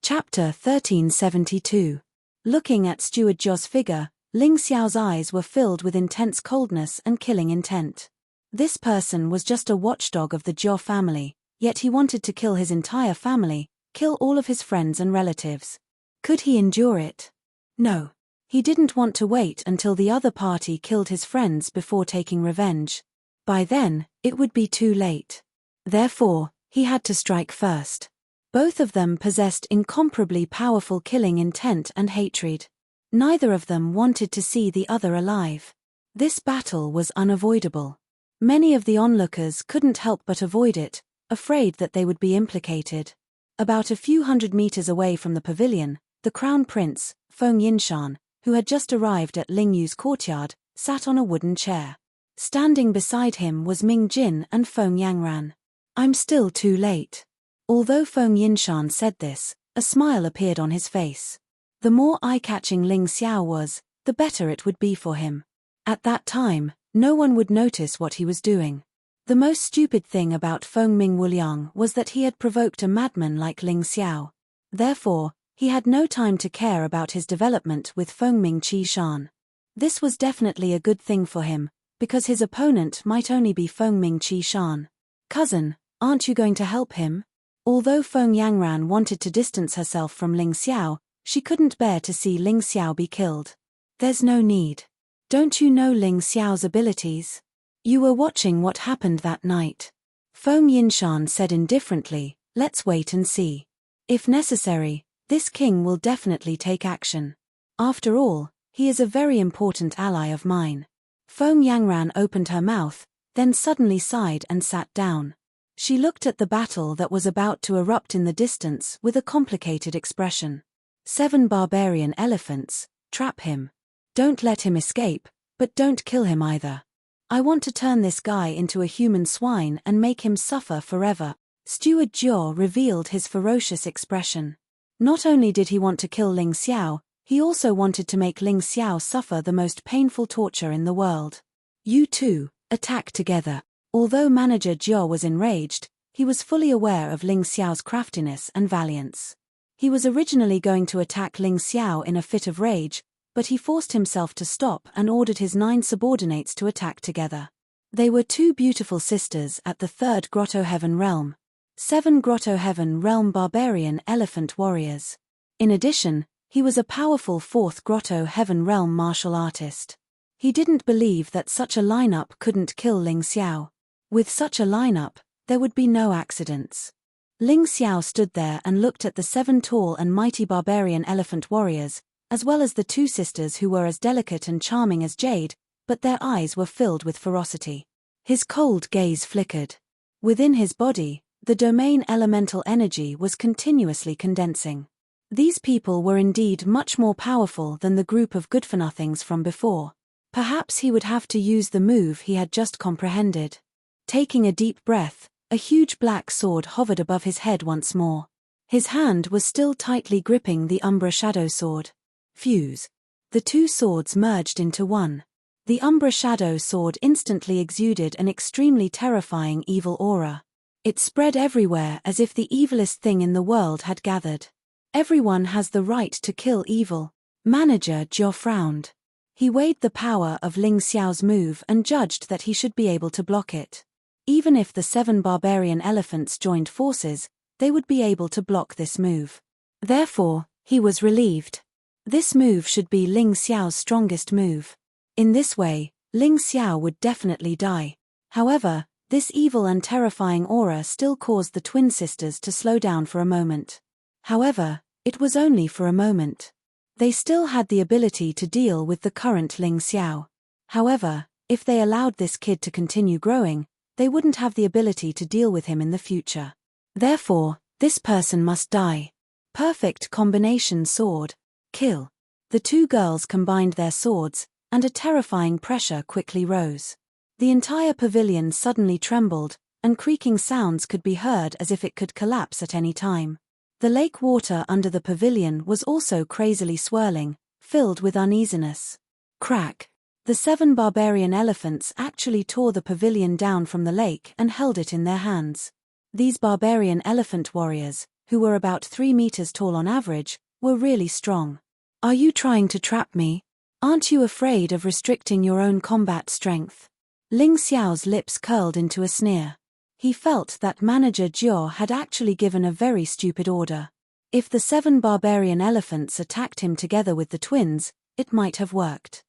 Chapter 1372. Looking at Steward Jiao's figure, Ling Xiao's eyes were filled with intense coldness and killing intent. This person was just a watchdog of the Jiao family, yet he wanted to kill his entire family, kill all of his friends and relatives. Could he endure it? No. He didn't want to wait until the other party killed his friends before taking revenge. By then, it would be too late. Therefore, he had to strike first. Both of them possessed incomparably powerful killing intent and hatred. Neither of them wanted to see the other alive. This battle was unavoidable. Many of the onlookers couldn't help but avoid it, afraid that they would be implicated. About a few hundred meters away from the pavilion, the Crown Prince, Feng Yinshan, who had just arrived at Ling Yu's courtyard, sat on a wooden chair. Standing beside him was Ming Jin and Feng Yangran. I'm still too late. Although Feng Yinshan said this, a smile appeared on his face. The more eye-catching Ling Xiao was, the better it would be for him. At that time, no one would notice what he was doing. The most stupid thing about Feng Ming Wuliang was that he had provoked a madman like Ling Xiao. Therefore, he had no time to care about his development with Feng Ming Qi Shan. This was definitely a good thing for him, because his opponent might only be Feng Ming Qi Shan. Cousin, aren't you going to help him? Although Feng Yangran wanted to distance herself from Ling Xiao, she couldn't bear to see Ling Xiao be killed. There's no need. Don't you know Ling Xiao's abilities? You were watching what happened that night. Feng Yinshan said indifferently, let's wait and see. If necessary, this king will definitely take action. After all, he is a very important ally of mine. Feng Yangran opened her mouth, then suddenly sighed and sat down. She looked at the battle that was about to erupt in the distance with a complicated expression. 7 barbarian elephants, trap him. Don't let him escape, but don't kill him either. I want to turn this guy into a human swine and make him suffer forever. Steward Jiao revealed his ferocious expression. Not only did he want to kill Ling Xiao, he also wanted to make Ling Xiao suffer the most painful torture in the world. You two, attack together. Although Manager Jiao was enraged, he was fully aware of Ling Xiao's craftiness and valiance. He was originally going to attack Ling Xiao in a fit of rage, but he forced himself to stop and ordered his 9 subordinates to attack together. They were 2 beautiful sisters at the 3rd Grotto Heaven Realm. 7 Grotto Heaven Realm barbarian elephant warriors. In addition, he was a powerful 4th Grotto Heaven Realm martial artist. He didn't believe that such a lineup couldn't kill Ling Xiao. With such a lineup, there would be no accidents. Ling Xiao stood there and looked at the 7 tall and mighty barbarian elephant warriors, as well as the 2 sisters who were as delicate and charming as jade, but their eyes were filled with ferocity. His cold gaze flickered. Within his body, the domain elemental energy was continuously condensing. These people were indeed much more powerful than the group of good-for-nothings from before. Perhaps he would have to use the move he had just comprehended. Taking a deep breath, a huge black sword hovered above his head once more. His hand was still tightly gripping the Umbra Shadow Sword. Fuse. The 2 swords merged into one. The Umbra Shadow Sword instantly exuded an extremely terrifying evil aura. It spread everywhere as if the evilest thing in the world had gathered. Everyone has the right to kill evil. Manager Jiao frowned. He weighed the power of Ling Xiao's move and judged that he should be able to block it. Even if the 7 barbarian elephants joined forces, they would be able to block this move. Therefore, he was relieved. This move should be Ling Xiao's strongest move. In this way, Ling Xiao would definitely die. However, this evil and terrifying aura still caused the twin sisters to slow down for a moment. However, it was only for a moment. They still had the ability to deal with the current Ling Xiao. However, if they allowed this kid to continue growing, they wouldn't have the ability to deal with him in the future. Therefore, this person must die. Perfect combination sword. Kill. The two girls combined their swords, and a terrifying pressure quickly rose. The entire pavilion suddenly trembled, and creaking sounds could be heard as if it could collapse at any time. The lake water under the pavilion was also crazily swirling, filled with uneasiness. Crack. The 7 barbarian elephants actually tore the pavilion down from the lake and held it in their hands. These barbarian elephant warriors, who were about 3 meters tall on average, were really strong. Are you trying to trap me? Aren't you afraid of restricting your own combat strength? Ling Xiao's lips curled into a sneer. He felt that Manager Jiao had actually given a very stupid order. If the 7 barbarian elephants attacked him together with the twins, it might have worked.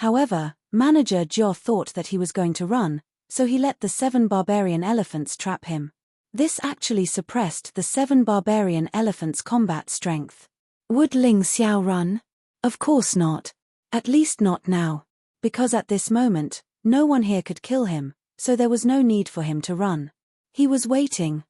However, Manager Jiao thought that he was going to run, so he let the 7 barbarian elephants trap him. This actually suppressed the 7 barbarian elephants' combat strength. Would Ling Xiao run? Of course not. At least not now. Because at this moment, no one here could kill him, so there was no need for him to run. He was waiting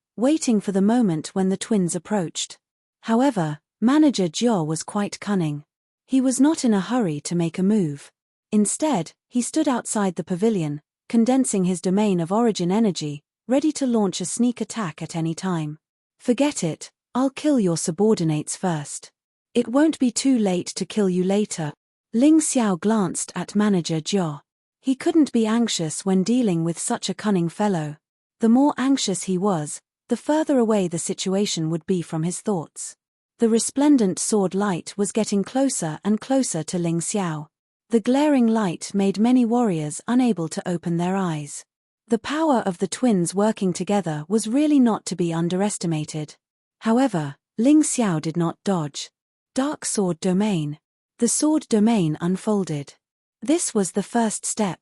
for the moment when the twins approached. However, Manager Jiao was quite cunning. He was not in a hurry to make a move. Instead, he stood outside the pavilion, condensing his domain of origin energy, ready to launch a sneak attack at any time. Forget it, I'll kill your subordinates first. It won't be too late to kill you later. Ling Xiao glanced at Manager Jiao. He couldn't be anxious when dealing with such a cunning fellow. The more anxious he was, the further away the situation would be from his thoughts. The resplendent sword light was getting closer and closer to Ling Xiao. The glaring light made many warriors unable to open their eyes. The power of the twins working together was really not to be underestimated. However, Ling Xiao did not dodge. Dark Sword Domain. The sword domain unfolded. This was the first step.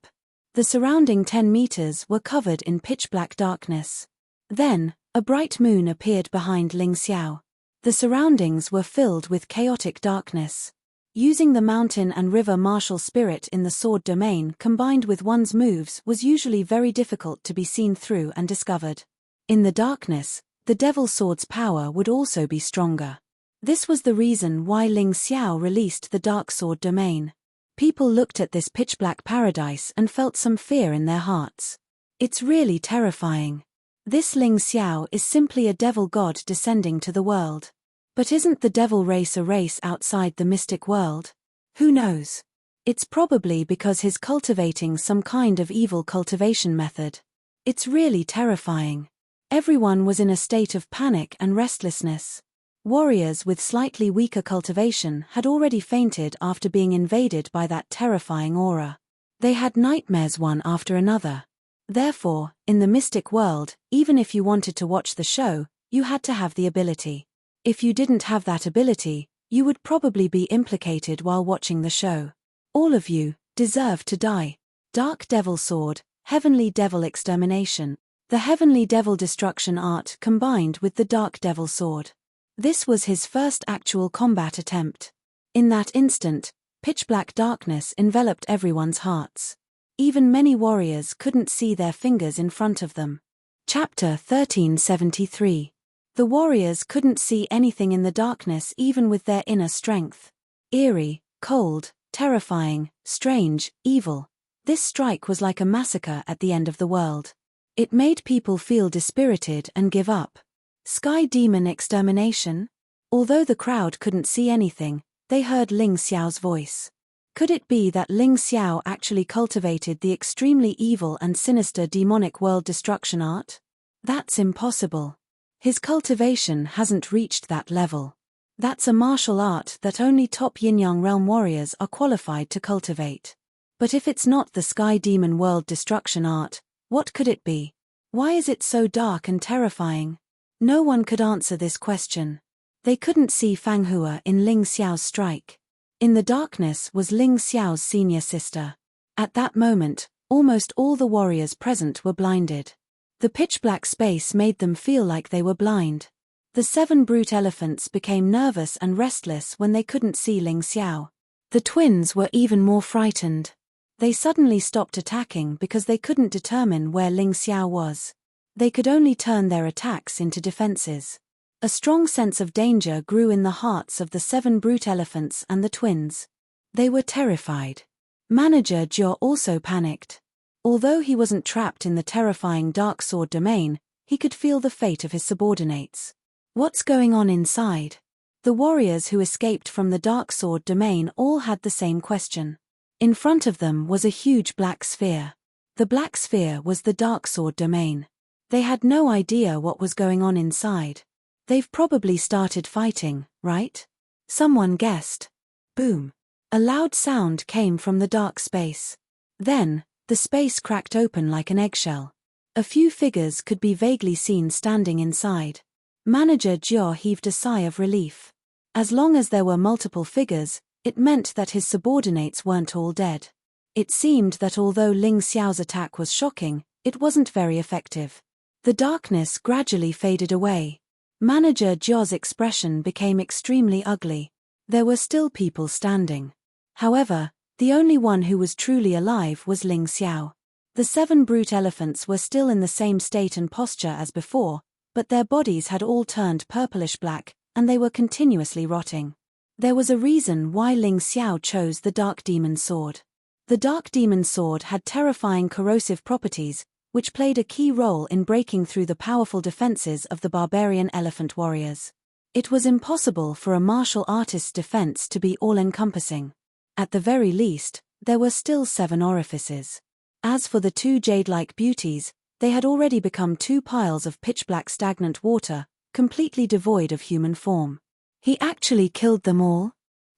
The surrounding 10 meters were covered in pitch-black darkness. Then, a bright moon appeared behind Ling Xiao. The surroundings were filled with chaotic darkness. Using the mountain and river martial spirit in the sword domain combined with one's moves was usually very difficult to be seen through and discovered. In the darkness, the devil sword's power would also be stronger. This was the reason why Ling Xiao released the dark sword domain. People looked at this pitch-black paradise and felt some fear in their hearts. It's really terrifying. This Ling Xiao is simply a devil god descending to the world. But isn't the devil race a race outside the mystic world? Who knows? It's probably because he's cultivating some kind of evil cultivation method. It's really terrifying. Everyone was in a state of panic and restlessness. Warriors with slightly weaker cultivation had already fainted after being invaded by that terrifying aura. They had nightmares one after another. Therefore, in the mystic world, even if you wanted to watch the show, you had to have the ability. If you didn't have that ability, you would probably be implicated while watching the show. All of you deserve to die. Dark Devil Sword, Heavenly Devil Extermination. The Heavenly Devil Destruction art combined with the Dark Devil Sword. This was his first actual combat attempt. In that instant, pitch-black darkness enveloped everyone's hearts. Even many warriors couldn't see their fingers in front of them. Chapter 1373. The warriors couldn't see anything in the darkness even with their inner strength. Eerie, cold, terrifying, strange, evil. This strike was like a massacre at the end of the world. It made people feel dispirited and give up. Sky Demon Extermination? Although the crowd couldn't see anything, they heard Ling Xiao's voice. Could it be that Ling Xiao actually cultivated the extremely evil and sinister demonic world destruction art? That's impossible. His cultivation hasn't reached that level. That's a martial art that only top Yin-Yang realm warriors are qualified to cultivate. But if it's not the Sky Demon world destruction art, what could it be? Why is it so dark and terrifying? No one could answer this question. They couldn't see Fang Hua in Ling Xiao's strike. In the darkness was Ling Xiao's senior sister. At that moment, almost all the warriors present were blinded. The pitch-black space made them feel like they were blind. The 7 brute elephants became nervous and restless when they couldn't see Ling Xiao. The twins were even more frightened. They suddenly stopped attacking because they couldn't determine where Ling Xiao was. They could only turn their attacks into defenses. A strong sense of danger grew in the hearts of the 7 brute elephants and the twins. They were terrified. Manager Jiao also panicked. Although he wasn't trapped in the terrifying dark sword domain, he could feel the fate of his subordinates. What's going on inside? The warriors who escaped from the dark sword domain all had the same question. In front of them was a huge black sphere. The black sphere was the dark sword domain. They had no idea what was going on inside. They've probably started fighting, right? Someone guessed. Boom. A loud sound came from the dark space. Then, the space cracked open like an eggshell. A few figures could be vaguely seen standing inside. Manager Jiao heaved a sigh of relief. As long as there were multiple figures, it meant that his subordinates weren't all dead. It seemed that although Ling Xiao's attack was shocking, it wasn't very effective. The darkness gradually faded away. Manager Jiao's expression became extremely ugly. There were still people standing. However, the only one who was truly alive was Ling Xiao. The 7 brute elephants were still in the same state and posture as before, but their bodies had all turned purplish-black, and they were continuously rotting. There was a reason why Ling Xiao chose the Dark Demon Sword. The Dark Demon Sword had terrifying corrosive properties, which played a key role in breaking through the powerful defenses of the barbarian elephant warriors. It was impossible for a martial artist's defense to be all-encompassing. At the very least, there were still 7 orifices. As for the 2 jade-like beauties, they had already become 2 piles of pitch-black stagnant water, completely devoid of human form. He actually killed them all?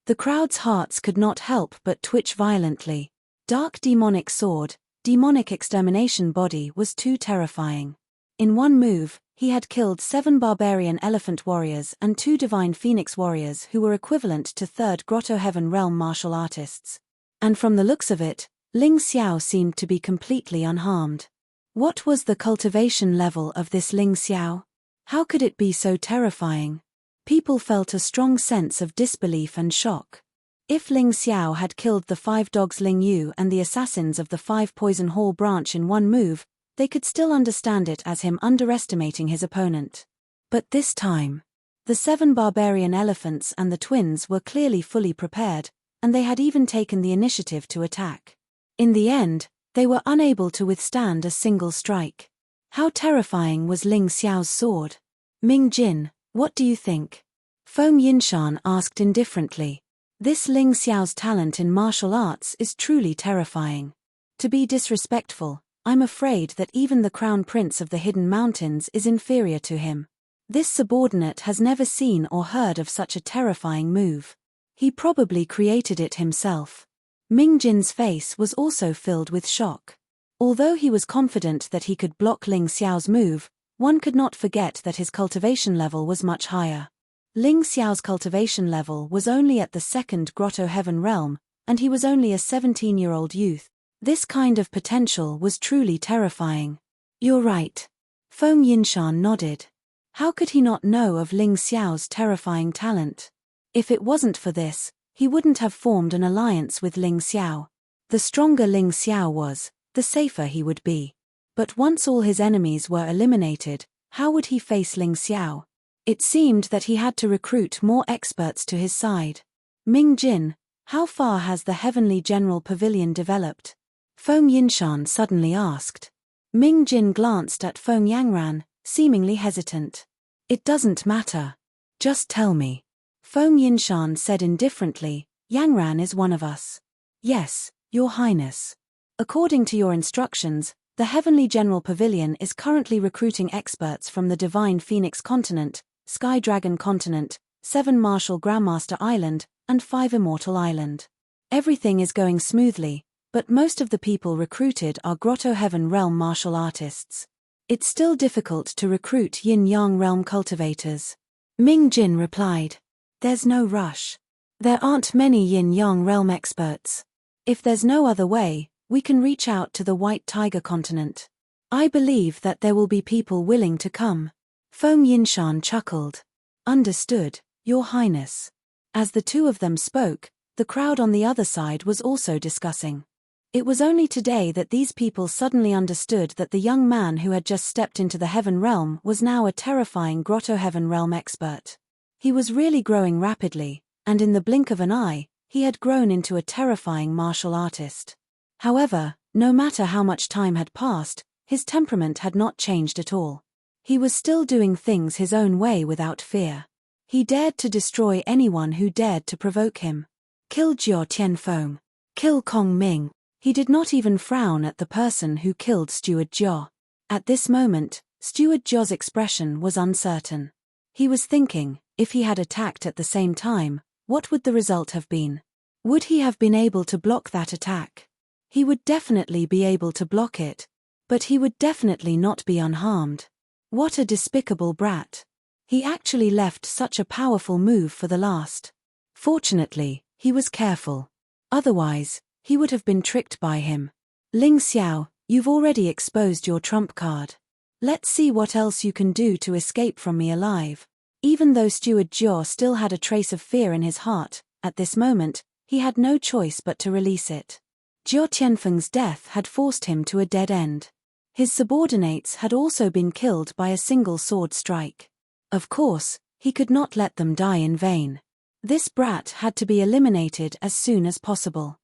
The crowd's hearts could not help but twitch violently. Dark demonic sword, demonic extermination body was too terrifying. In one move, he had killed 7 barbarian elephant warriors and 2 divine phoenix warriors who were equivalent to 3rd Grotto Heaven realm martial artists. And from the looks of it, Ling Xiao seemed to be completely unharmed. What was the cultivation level of this Ling Xiao? How could it be so terrifying? People felt a strong sense of disbelief and shock. If Ling Xiao had killed the 5 dogs Ling Yu and the assassins of the 5 Poison Hall branch in one move, they could still understand it as him underestimating his opponent. But this time, the 7 barbarian elephants and the twins were clearly fully prepared, and they had even taken the initiative to attack. In the end, they were unable to withstand a single strike. How terrifying was Ling Xiao's sword? Ming Jin, what do you think? Feng Yinshan asked indifferently. This Ling Xiao's talent in martial arts is truly terrifying. To be disrespectful, I'm afraid that even the Crown Prince of the Hidden Mountains is inferior to him. This subordinate has never seen or heard of such a terrifying move. He probably created it himself. Ming Jin's face was also filled with shock. Although he was confident that he could block Ling Xiao's move, one could not forget that his cultivation level was much higher. Ling Xiao's cultivation level was only at the 2nd Grotto Heaven realm, and he was only a 17-year-old youth. This kind of potential was truly terrifying. You're right. Feng Yinshan nodded. How could he not know of Ling Xiao's terrifying talent? If it wasn't for this, he wouldn't have formed an alliance with Ling Xiao. The stronger Ling Xiao was, the safer he would be. But once all his enemies were eliminated, how would he face Ling Xiao? It seemed that he had to recruit more experts to his side. Ming Jin, how far has the Heavenly General Pavilion developed? Feng Yinshan suddenly asked. Ming Jin glanced at Feng Yangran, seemingly hesitant. It doesn't matter. Just tell me. Feng Yinshan said indifferently, Yangran is one of us. Yes, Your Highness. According to your instructions, the Heavenly General Pavilion is currently recruiting experts from the Divine Phoenix Continent, Sky Dragon Continent, 7 Martial Grandmaster Island, and 5 Immortal Island. Everything is going smoothly, but most of the people recruited are Grotto Heaven realm martial artists. It's still difficult to recruit yin-yang realm cultivators. Ming Jin replied. There's no rush. There aren't many yin-yang realm experts. If there's no other way, we can reach out to the White Tiger continent. I believe that there will be people willing to come. Feng Yinshan chuckled. Understood, Your Highness. As the two of them spoke, the crowd on the other side was also discussing. It was only today that these people suddenly understood that the young man who had just stepped into the Heaven Realm was now a terrifying Grotto Heaven Realm expert. He was really growing rapidly, and in the blink of an eye, he had grown into a terrifying martial artist. However, no matter how much time had passed, his temperament had not changed at all. He was still doing things his own way without fear. He dared to destroy anyone who dared to provoke him. Kill Jiao Tianfeng. Kill Kong Ming. He did not even frown at the person who killed Steward Jiao. At this moment, Steward Jiao's expression was uncertain. He was thinking, if he had attacked at the same time, what would the result have been? Would he have been able to block that attack? He would definitely be able to block it, but he would definitely not be unharmed. What a despicable brat. He actually left such a powerful move for the last. Fortunately, he was careful. Otherwise, he would have been tricked by him. Ling Xiao, you've already exposed your trump card. Let's see what else you can do to escape from me alive. Even though Steward Jiao still had a trace of fear in his heart, at this moment, he had no choice but to release it. Jiao Tianfeng's death had forced him to a dead end. His subordinates had also been killed by a single sword strike. Of course, he could not let them die in vain. This brat had to be eliminated as soon as possible.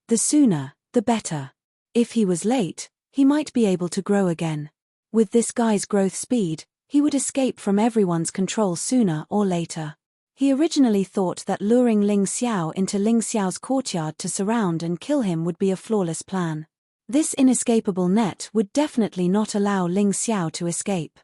The sooner, the better. If he was late, he might be able to grow again. With this guy's growth speed, he would escape from everyone's control sooner or later. He originally thought that luring Ling Xiao into Ling Xiao's courtyard to surround and kill him would be a flawless plan. This inescapable net would definitely not allow Ling Xiao to escape.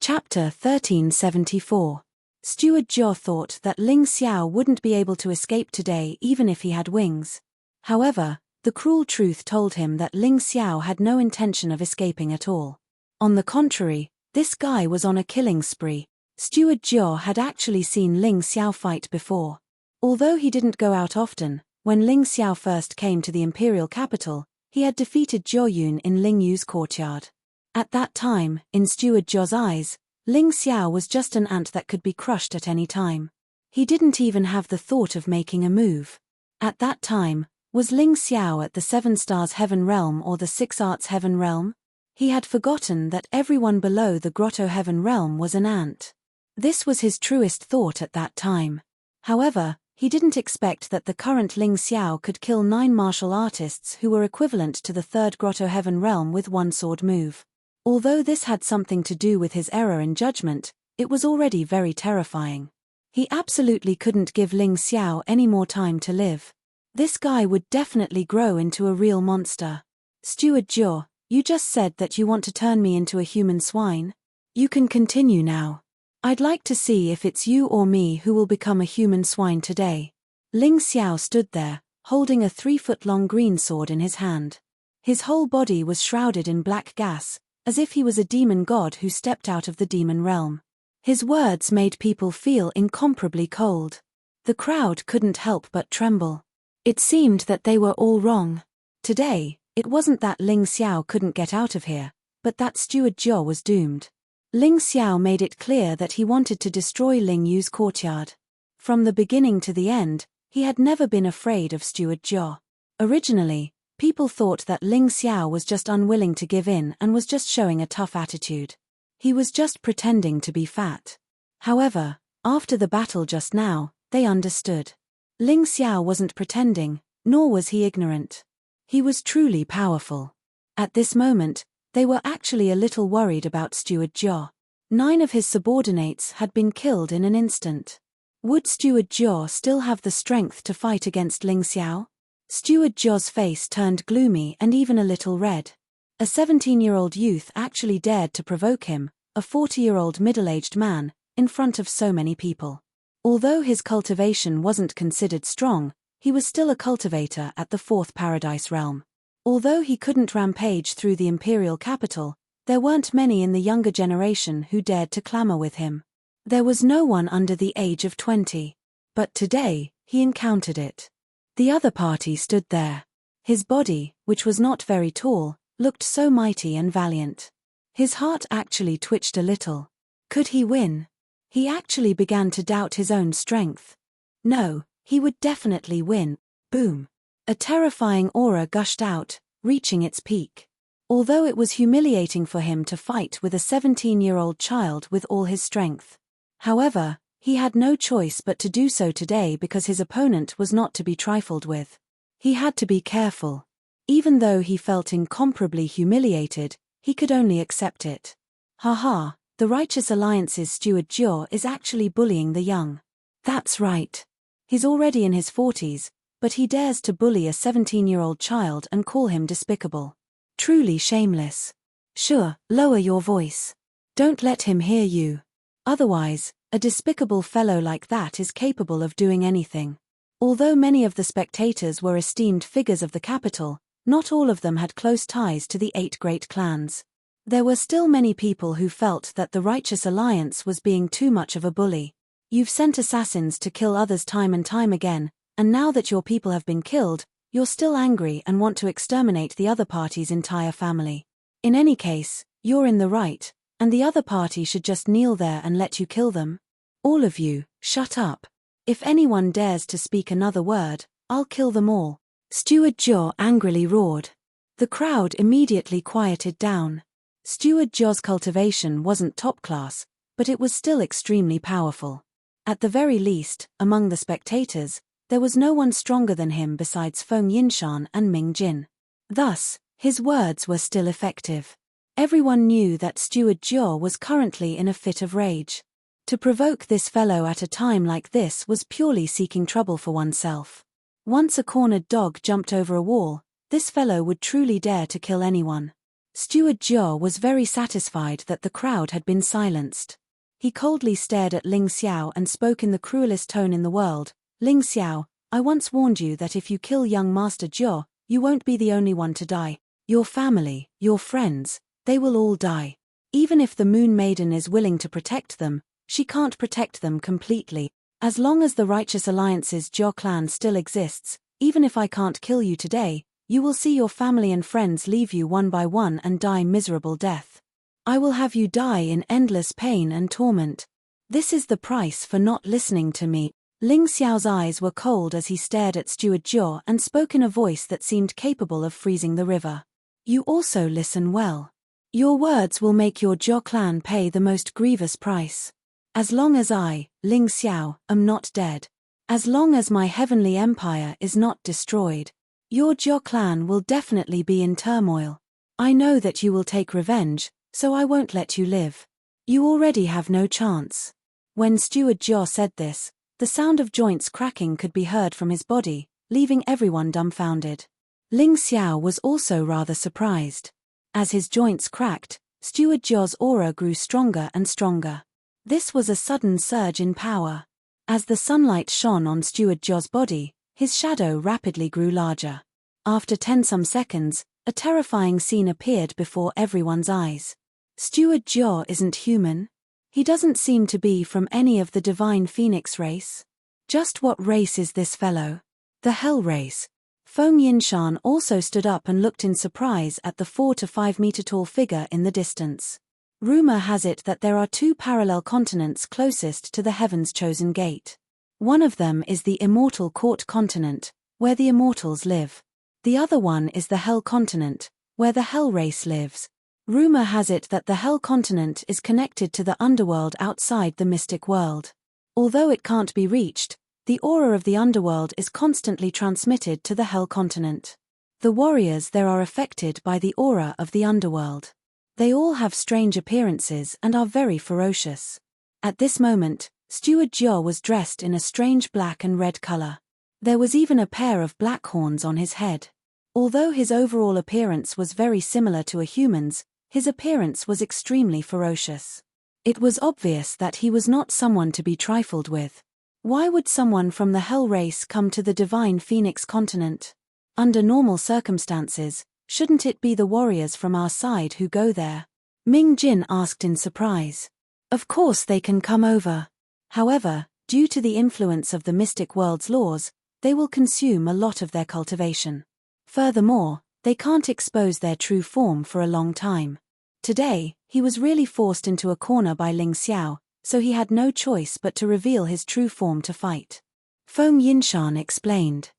Chapter 1374. Steward Jiao thought that Ling Xiao wouldn't be able to escape today even if he had wings. However, the cruel truth told him that Ling Xiao had no intention of escaping at all. On the contrary, this guy was on a killing spree. Steward Jiao had actually seen Ling Xiao fight before. Although he didn't go out often, when Ling Xiao first came to the imperial capital, he had defeated Jiao Yun in Ling Yu's courtyard. At that time, in Steward Jiao's eyes, Ling Xiao was just an ant that could be crushed at any time. He didn't even have the thought of making a move. At that time, was Ling Xiao at the 7 Stars Heaven Realm or the 6 Arts Heaven Realm? He had forgotten that everyone below the Grotto Heaven Realm was an ant. This was his truest thought at that time. However, he didn't expect that the current Ling Xiao could kill 9 martial artists who were equivalent to the 3rd Grotto Heaven Realm with one sword move. Although this had something to do with his error in judgment, it was already very terrifying. He absolutely couldn't give Ling Xiao any more time to live. This guy would definitely grow into a real monster. Steward Jiao, you just said that you want to turn me into a human swine? You can continue now. I'd like to see if it's you or me who will become a human swine today. Ling Xiao stood there, holding a 3-foot-long green sword in his hand. His whole body was shrouded in black gas, as if he was a demon god who stepped out of the demon realm. His words made people feel incomparably cold. The crowd couldn't help but tremble. It seemed that they were all wrong. Today, it wasn't that Ling Xiao couldn't get out of here, but that Steward Jiao was doomed. Ling Xiao made it clear that he wanted to destroy Ling Yu's courtyard. From the beginning to the end, he had never been afraid of Steward Jiao. Originally, people thought that Ling Xiao was just unwilling to give in and was just showing a tough attitude. He was just pretending to be fat. However, after the battle just now, they understood. Ling Xiao wasn't pretending, nor was he ignorant. He was truly powerful. At this moment, they were actually a little worried about Steward Jiao. 9 of his subordinates had been killed in an instant. Would Steward Jiao still have the strength to fight against Ling Xiao? Steward Jiao's face turned gloomy and even a little red. A 17-year-old youth actually dared to provoke him, a 40-year-old middle-aged man, in front of so many people. Although his cultivation wasn't considered strong, he was still a cultivator at the 4th Paradise Realm. Although he couldn't rampage through the imperial capital, There weren't many in the younger generation who dared to clamor with him. There was no one under the age of 20. But today, he encountered it. The other party stood there. His body, which was not very tall, looked so mighty and valiant. His heart actually twitched a little. Could he win? He actually began to doubt his own strength. No, he would definitely win. Boom. A terrifying aura gushed out, reaching its peak. Although it was humiliating for him to fight with a 17-year-old child with all his strength. However, he had no choice but to do so today because his opponent was not to be trifled with. He had to be careful. Even though he felt incomparably humiliated, he could only accept it. Haha, the Righteous Alliance's Steward Jor is actually bullying the young. That's right. He's already in his 40s, but he dares to bully a 17-year-old child and call him despicable. Truly shameless. Sure, lower your voice. Don't let him hear you. Otherwise, a despicable fellow like that is capable of doing anything. Although many of the spectators were esteemed figures of the capital, not all of them had close ties to the 8 great clans. There were still many people who felt that the Righteous Alliance was being too much of a bully. You've sent assassins to kill others time and time again, and now that your people have been killed, you're still angry and want to exterminate the other party's entire family. In any case, you're in the right, and the other party should just kneel there and let you kill them. All of you, shut up. If anyone dares to speak another word, I'll kill them all. Steward Jor angrily roared. The crowd immediately quieted down. Steward Jor's cultivation wasn't top class, but it was still extremely powerful. At the very least, among the spectators, there was no one stronger than him besides Feng Yinshan and Ming Jin. Thus, his words were still effective. Everyone knew that Steward Jor was currently in a fit of rage. To provoke this fellow at a time like this was purely seeking trouble for oneself. Once a cornered dog jumped over a wall, this fellow would truly dare to kill anyone. Steward Jor was very satisfied that the crowd had been silenced. He coldly stared at Ling Xiao and spoke in the cruelest tone in the world. Ling Xiao, I once warned you that if you kill young Master Jor, you won't be the only one to die. Your family, your friends, they will all die. Even if the Moon Maiden is willing to protect them, she can't protect them completely. As long as the Righteous Alliance's Jor clan still exists, even if I can't kill you today, you will see your family and friends leave you one by one and die miserable death. I will have you die in endless pain and torment. This is the price for not listening to me. Ling Xiao's eyes were cold as he stared at Steward Jor and spoke in a voice that seemed capable of freezing the river. You also listen well. Your words will make your Jor clan pay the most grievous price. As long as I, Ling Xiao, am not dead. As long as my heavenly empire is not destroyed. Your Jor clan will definitely be in turmoil. I know that you will take revenge, so I won't let you live. You already have no chance. When Steward Jor said this, the sound of joints cracking could be heard from his body, leaving everyone dumbfounded. Ling Xiao was also rather surprised. As his joints cracked, Steward Jor's aura grew stronger and stronger. This was a sudden surge in power. As the sunlight shone on Steward Jor's body, his shadow rapidly grew larger. After 10 seconds, a terrifying scene appeared before everyone's eyes. Steward Jor isn't human. He doesn't seem to be from any of the Divine Phoenix race. Just what race is this fellow? The Hell race. Feng Yinshan also stood up and looked in surprise at the 4 to 5 meter tall figure in the distance. Rumor has it that there are 2 parallel continents closest to the Heaven's Chosen Gate. One of them is the Immortal Court continent, where the immortals live. The other one is the Hell continent, where the Hell race lives. Rumor has it that the Hell continent is connected to the underworld outside the mystic world. Although it can't be reached, the aura of the underworld is constantly transmitted to the Hell continent. The warriors there are affected by the aura of the underworld. They all have strange appearances and are very ferocious. At this moment, Steward Jor was dressed in a strange black and red color. There was even a pair of black horns on his head. Although his overall appearance was very similar to a human's, his appearance was extremely ferocious. It was obvious that he was not someone to be trifled with. Why would someone from the Hell race come to the Divine Phoenix continent? Under normal circumstances, shouldn't it be the warriors from our side who go there? Ming Jin asked in surprise. Of course they can come over. However, due to the influence of the mystic world's laws, they will consume a lot of their cultivation. Furthermore, they can't expose their true form for a long time. Today, he was really forced into a corner by Ling Xiao, so he had no choice but to reveal his true form to fight. Feng Yinshan explained.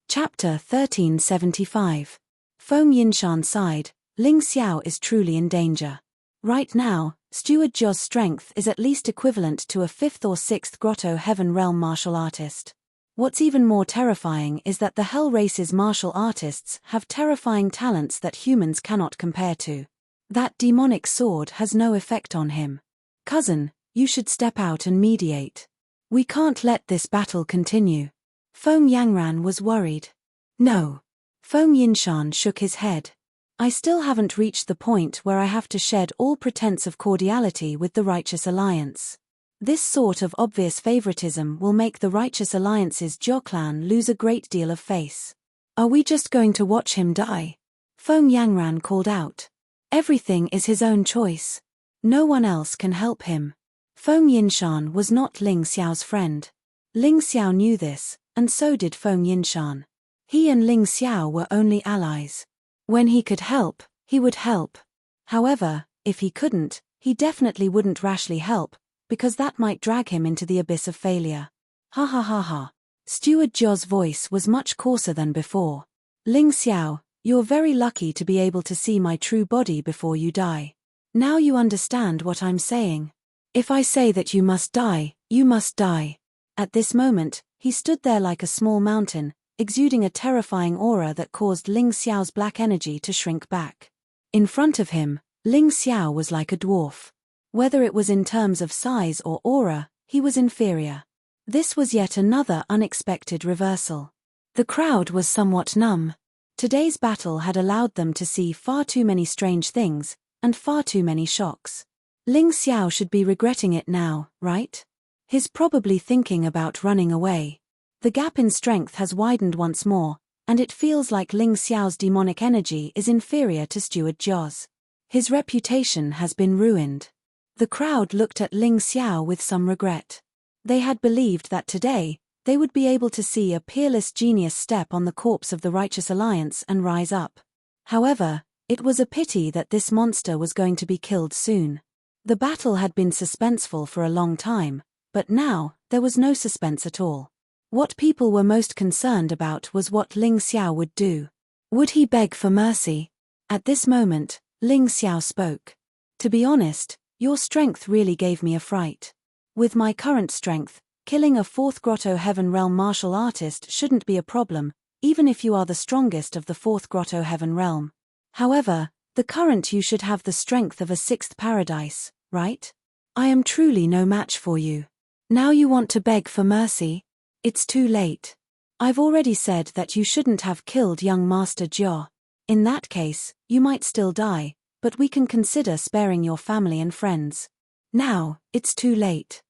Chapter 1375. Feng Yinshan sighed. Ling Xiao is truly in danger. Right now, Steward Zhou's strength is at least equivalent to a 5th or 6th Grotto Heaven Realm martial artist. What's even more terrifying is that the Hell Race's martial artists have terrifying talents that humans cannot compare to. That demonic sword has no effect on him. Cousin, you should step out and mediate. We can't let this battle continue. Feng Yangran was worried. No. Feng Yinshan shook his head. I still haven't reached the point where I have to shed all pretense of cordiality with the Righteous Alliance. This sort of obvious favoritism will make the Righteous Alliance's Zhou clan lose a great deal of face. Are we just going to watch him die? Feng Yangran called out. Everything is his own choice. No one else can help him. Feng Yinshan was not Ling Xiao's friend. Ling Xiao knew this, and so did Feng Yinshan. He and Ling Xiao were only allies. When he could help, he would help. However, if he couldn't, he definitely wouldn't rashly help, because that might drag him into the abyss of failure. Ha ha ha ha. Steward Zhou's voice was much coarser than before. Ling Xiao, you're very lucky to be able to see my true body before you die. Now you understand what I'm saying. If I say that you must die, you must die. At this moment, he stood there like a small mountain, exuding a terrifying aura that caused Ling Xiao's black energy to shrink back. In front of him, Ling Xiao was like a dwarf. Whether it was in terms of size or aura, he was inferior. This was yet another unexpected reversal. The crowd was somewhat numb. Today's battle had allowed them to see far too many strange things, and far too many shocks. Ling Xiao should be regretting it now, right? He's probably thinking about running away. The gap in strength has widened once more, and it feels like Ling Xiao's demonic energy is inferior to Steward Zhou's. His reputation has been ruined. The crowd looked at Ling Xiao with some regret. They had believed that today, they would be able to see a peerless genius step on the corpse of the Righteous Alliance and rise up. However, it was a pity that this monster was going to be killed soon. The battle had been suspenseful for a long time, but now, there was no suspense at all. What people were most concerned about was what Ling Xiao would do. Would he beg for mercy? At this moment, Ling Xiao spoke. To be honest, your strength really gave me a fright. With my current strength, killing a 4th Grotto Heaven Realm martial artist shouldn't be a problem, even if you are the strongest of the 4th Grotto Heaven Realm. However, the current you should have the strength of a 6th paradise, right? I am truly no match for you. Now you want to beg for mercy? It's too late. I've already said that you shouldn't have killed young Master Zhou. In that case, you might still die, but we can consider sparing your family and friends. Now, it's too late.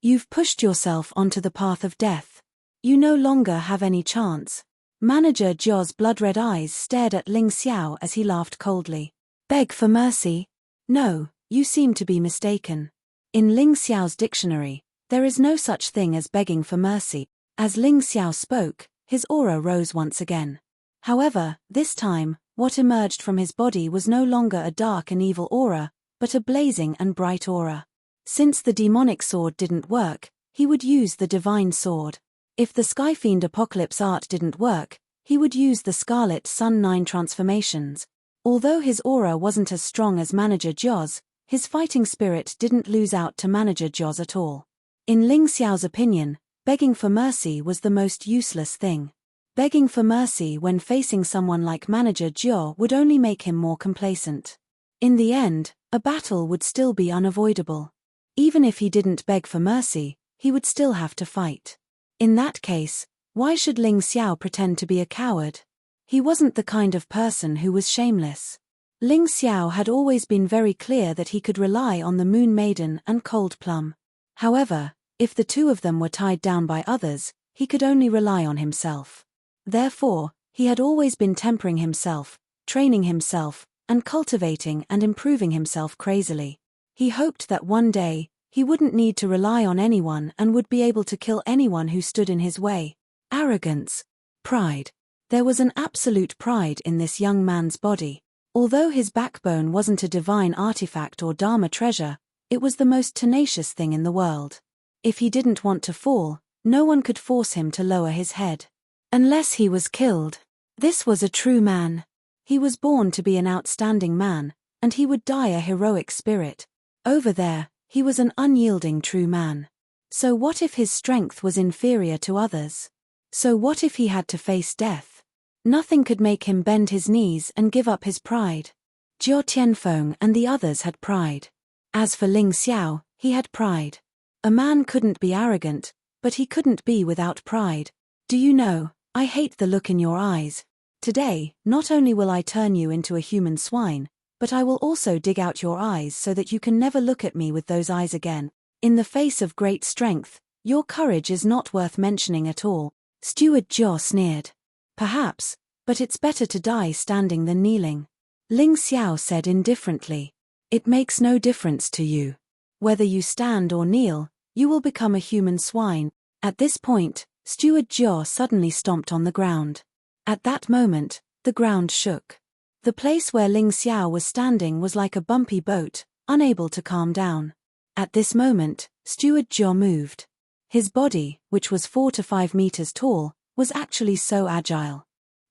You've pushed yourself onto the path of death. You no longer have any chance. Manager Zhou's blood-red eyes stared at Ling Xiao as he laughed coldly. Beg for mercy? No, you seem to be mistaken. In Ling Xiao's dictionary, there is no such thing as begging for mercy. As Ling Xiao spoke, his aura rose once again. However, this time, what emerged from his body was no longer a dark and evil aura, but a blazing and bright aura. Since the demonic sword didn't work, he would use the divine sword. If the Skyfiend Apocalypse art didn't work, he would use the Scarlet Sun 9 transformations. Although his aura wasn't as strong as Manager Zhou's, his fighting spirit didn't lose out to Manager Zhou's at all. In Ling Xiao's opinion, begging for mercy was the most useless thing. Begging for mercy when facing someone like Manager Zhou would only make him more complacent. In the end, a battle would still be unavoidable. Even if he didn't beg for mercy, he would still have to fight. In that case, why should Ling Xiao pretend to be a coward? He wasn't the kind of person who was shameless. Ling Xiao had always been very clear that he could rely on the Moon Maiden and Cold Plum. However, if the two of them were tied down by others, he could only rely on himself. Therefore, he had always been tempering himself, training himself, and cultivating and improving himself crazily. He hoped that one day, he wouldn't need to rely on anyone and would be able to kill anyone who stood in his way. Arrogance. Pride. There was an absolute pride in this young man's body. Although his backbone wasn't a divine artifact or Dharma treasure, it was the most tenacious thing in the world. If he didn't want to fall, no one could force him to lower his head. Unless he was killed. This was a true man. He was born to be an outstanding man, and he would die a heroic spirit. Over there, he was an unyielding true man. So what if his strength was inferior to others? So what if he had to face death? Nothing could make him bend his knees and give up his pride. Jiao Tianfeng and the others had pride. As for Ling Xiao, he had pride. A man couldn't be arrogant, but he couldn't be without pride. Do you know, I hate the look in your eyes. Today, not only will I turn you into a human swine, but I will also dig out your eyes so that you can never look at me with those eyes again. In the face of great strength, your courage is not worth mentioning at all. Steward Jiao sneered. Perhaps, but it's better to die standing than kneeling. Ling Xiao said indifferently. It makes no difference to you. Whether you stand or kneel, you will become a human swine. At this point, Steward Jiao suddenly stomped on the ground. At that moment, the ground shook. The place where Ling Xiao was standing was like a bumpy boat, unable to calm down. At this moment, Steward Jiao moved. His body, which was 4 to 5 meters tall, was actually so agile.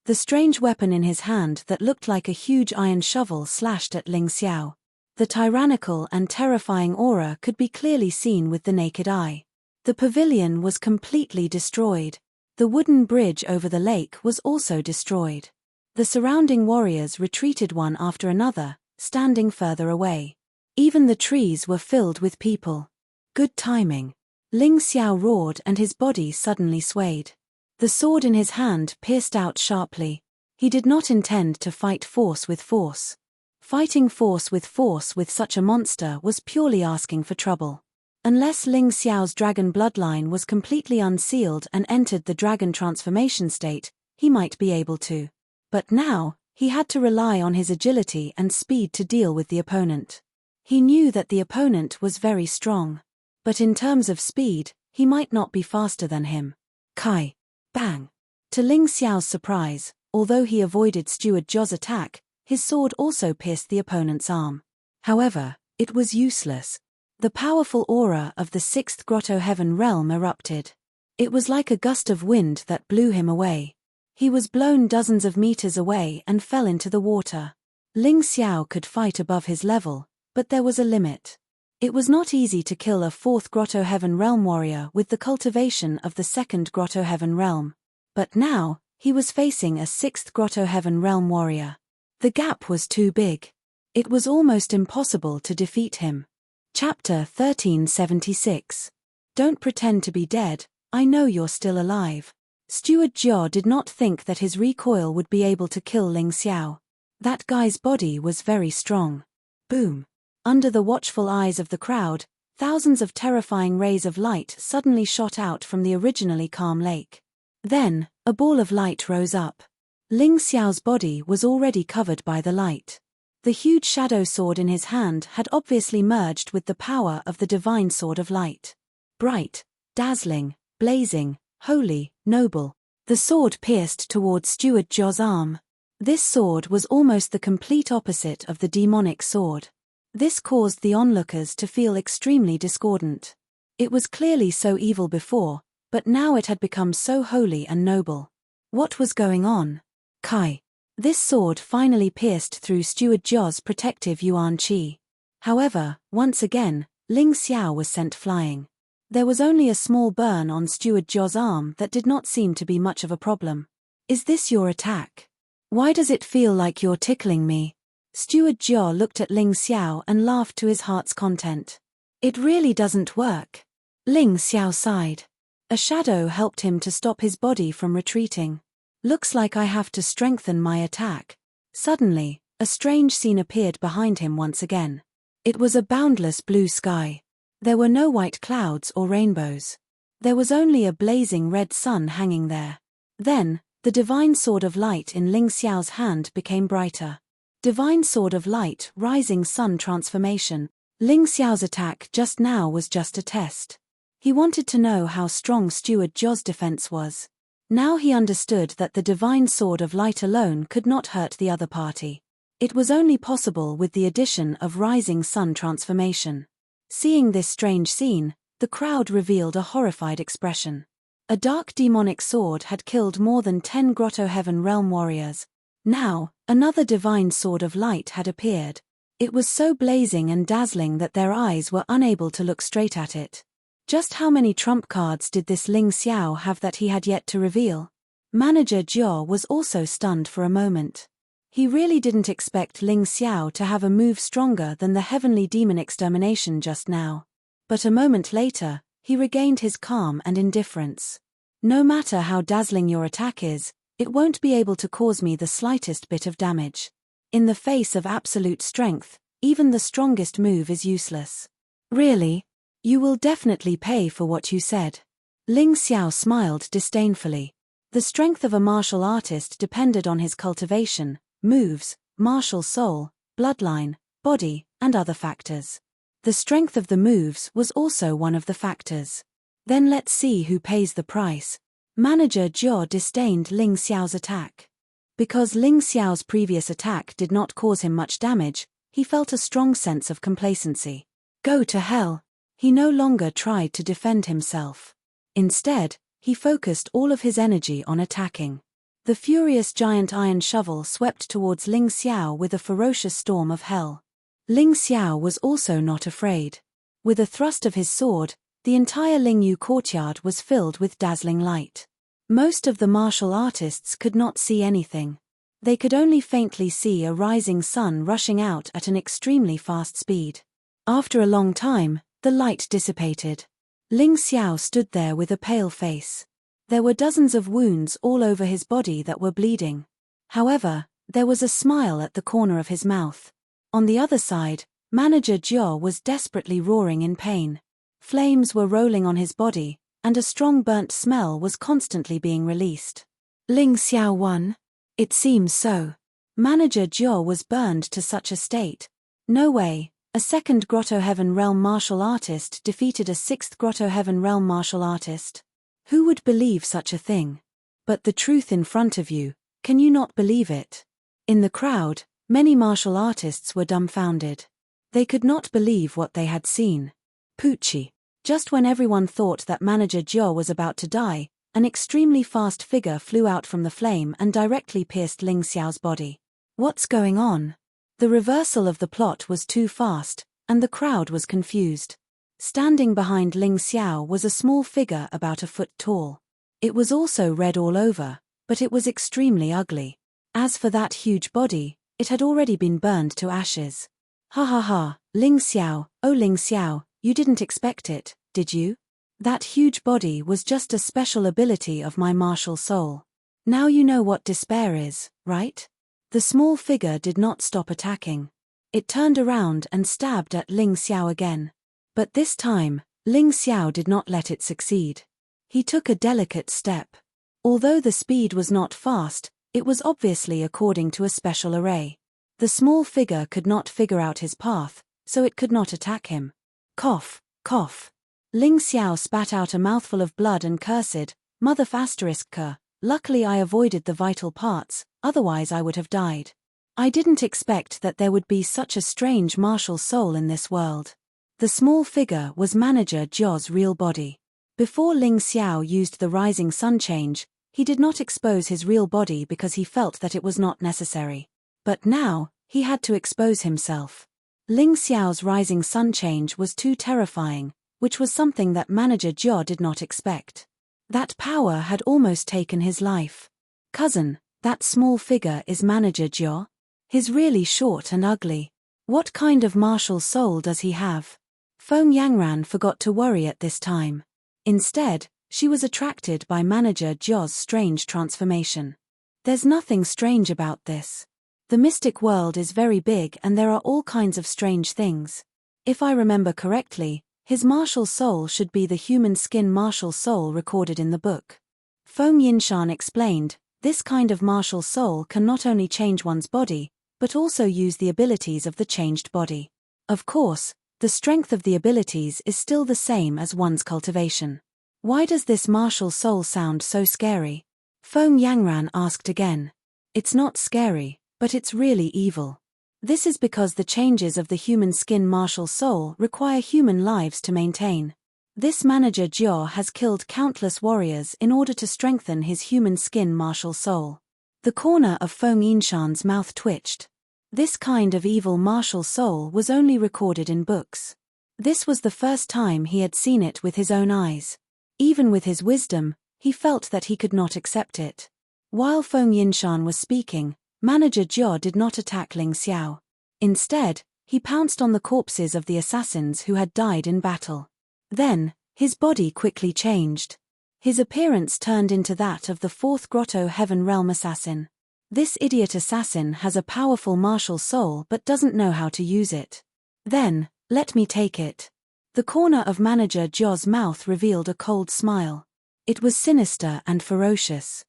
The strange weapon in his hand that looked like a huge iron shovel slashed at Ling Xiao. The tyrannical and terrifying aura could be clearly seen with the naked eye. The pavilion was completely destroyed. The wooden bridge over the lake was also destroyed. The surrounding warriors retreated one after another, standing further away. Even the trees were filled with people. Good timing. Ling Xiao roared and his body suddenly swayed. The sword in his hand pierced out sharply. He did not intend to fight force with force. Fighting force with such a monster was purely asking for trouble. Unless Ling Xiao's dragon bloodline was completely unsealed and entered the dragon transformation state, he might be able to. But now, he had to rely on his agility and speed to deal with the opponent. He knew that the opponent was very strong. But in terms of speed, he might not be faster than him. Kai. Bang. To Ling Xiao's surprise, although he avoided Steward Jiao's attack, his sword also pierced the opponent's arm. However, it was useless. The powerful aura of the 6th Grotto Heaven realm erupted. It was like a gust of wind that blew him away. He was blown dozens of meters away and fell into the water. Ling Xiao could fight above his level, but there was a limit. It was not easy to kill a 4th Grotto Heaven realm warrior with the cultivation of the 2nd Grotto Heaven realm. But now, he was facing a 6th Grotto Heaven realm warrior. The gap was too big. It was almost impossible to defeat him. Chapter 1376. Don't pretend to be dead, I know you're still alive. Steward Jiao did not think that his recoil would be able to kill Ling Xiao. That guy's body was very strong. Boom. Under the watchful eyes of the crowd, thousands of terrifying rays of light suddenly shot out from the originally calm lake. Then, a ball of light rose up. Ling Xiao's body was already covered by the light. The huge shadow sword in his hand had obviously merged with the power of the divine sword of light. Bright, dazzling, blazing, holy, noble. The sword pierced towards Steward Jiao's arm. This sword was almost the complete opposite of the demonic sword. This caused the onlookers to feel extremely discordant. It was clearly so evil before, but now it had become so holy and noble. What was going on? Kai. This sword finally pierced through Steward Jiao's protective Yuan Qi. However, once again, Ling Xiao was sent flying. There was only a small burn on Steward Jiao's arm that did not seem to be much of a problem. Is this your attack? Why does it feel like you're tickling me? Steward Jiao looked at Ling Xiao and laughed to his heart's content. It really doesn't work. Ling Xiao sighed. A shadow helped him to stop his body from retreating. Looks like I have to strengthen my attack. Suddenly, a strange scene appeared behind him once again. It was a boundless blue sky. There were no white clouds or rainbows. There was only a blazing red sun hanging there. Then, the divine sword of light in Ling Xiao's hand became brighter. Divine Sword of Light, Rising Sun Transformation. Ling Xiao's attack just now was just a test. He wanted to know how strong Steward Jo's defense was. Now he understood that the Divine Sword of Light alone could not hurt the other party. It was only possible with the addition of Rising Sun Transformation. Seeing this strange scene, the crowd revealed a horrified expression. A dark demonic sword had killed more than 10 Grotto Heaven Realm warriors. Now, another Divine Sword of Light had appeared. It was so blazing and dazzling that their eyes were unable to look straight at it. Just how many trump cards did this Ling Xiao have that he had yet to reveal? Manager Jiao was also stunned for a moment. He really didn't expect Ling Xiao to have a move stronger than the Heavenly Demon Extermination just now. But a moment later, he regained his calm and indifference. No matter how dazzling your attack is, it won't be able to cause me the slightest bit of damage. In the face of absolute strength, even the strongest move is useless. Really? You will definitely pay for what you said. Ling Xiao smiled disdainfully. The strength of a martial artist depended on his cultivation, moves, martial soul, bloodline, body, and other factors. The strength of the moves was also one of the factors. Then let's see who pays the price. Manager Jiao disdained Ling Xiao's attack. Because Ling Xiao's previous attack did not cause him much damage, he felt a strong sense of complacency. Go to hell. He no longer tried to defend himself. Instead, he focused all of his energy on attacking. The furious giant iron shovel swept towards Ling Xiao with a ferocious storm of hell. Ling Xiao was also not afraid. With a thrust of his sword, the entire Lingyu courtyard was filled with dazzling light. Most of the martial artists could not see anything. They could only faintly see a rising sun rushing out at an extremely fast speed. After a long time, the light dissipated. Ling Xiao stood there with a pale face. There were dozens of wounds all over his body that were bleeding. However, there was a smile at the corner of his mouth. On the other side, Manager Jiao was desperately roaring in pain. Flames were rolling on his body, and a strong burnt smell was constantly being released. Ling Xiao won? It seems so. Manager Jiao was burned to such a state. No way. A second Grotto Heaven Realm martial artist defeated a sixth Grotto Heaven Realm martial artist. Who would believe such a thing? But the truth in front of you, can you not believe it? In the crowd, many martial artists were dumbfounded. They could not believe what they had seen. Poochie. Just when everyone thought that Manager Jiao was about to die, an extremely fast figure flew out from the flame and directly pierced Ling Xiao's body. What's going on? The reversal of the plot was too fast, and the crowd was confused. Standing behind Ling Xiao was a small figure about a foot tall. It was also red all over, but it was extremely ugly. As for that huge body, it had already been burned to ashes. Ha ha ha, Ling Xiao, oh Ling Xiao, you didn't expect it, did you? That huge body was just a special ability of my martial soul. Now you know what despair is, right? The small figure did not stop attacking. It turned around and stabbed at Ling Xiao again. But this time, Ling Xiao did not let it succeed. He took a delicate step. Although the speed was not fast, it was obviously according to a special array. The small figure could not figure out his path, so it could not attack him. Cough, cough. Ling Xiao spat out a mouthful of blood and cursed, "Mother ****. Luckily I avoided the vital parts, otherwise I would have died. I didn't expect that there would be such a strange martial soul in this world." The small figure was Manager Jiao's real body. Before Ling Xiao used the rising sun change, he did not expose his real body because he felt that it was not necessary. But now, he had to expose himself. Ling Xiao's rising sun change was too terrifying, which was something that Manager Jiao did not expect. That power had almost taken his life. Cousin, that small figure is Manager Jiao? He's really short and ugly. What kind of martial soul does he have? Feng Yangran forgot to worry at this time. Instead, she was attracted by Manager Jiao's strange transformation. There's nothing strange about this. The mystic world is very big and there are all kinds of strange things. If I remember correctly, his martial soul should be the human skin martial soul recorded in the book. Feng Yinshan explained, this kind of martial soul can not only change one's body, but also use the abilities of the changed body. Of course, the strength of the abilities is still the same as one's cultivation. Why does this martial soul sound so scary? Feng Yangran asked again. It's not scary, but it's really evil. This is because the changes of the human skin martial soul require human lives to maintain. This manager Jiao has killed countless warriors in order to strengthen his human skin martial soul. The corner of Feng Yinshan's mouth twitched. This kind of evil martial soul was only recorded in books. This was the first time he had seen it with his own eyes. Even with his wisdom, he felt that he could not accept it. While Feng Yinshan was speaking, Manager Jiao did not attack Ling Xiao. Instead, he pounced on the corpses of the assassins who had died in battle. Then, his body quickly changed. His appearance turned into that of the fourth Grotto Heaven Realm assassin. This idiot assassin has a powerful martial soul but doesn't know how to use it. Then, let me take it. The corner of Manager Jiao's mouth revealed a cold smile. It was sinister and ferocious.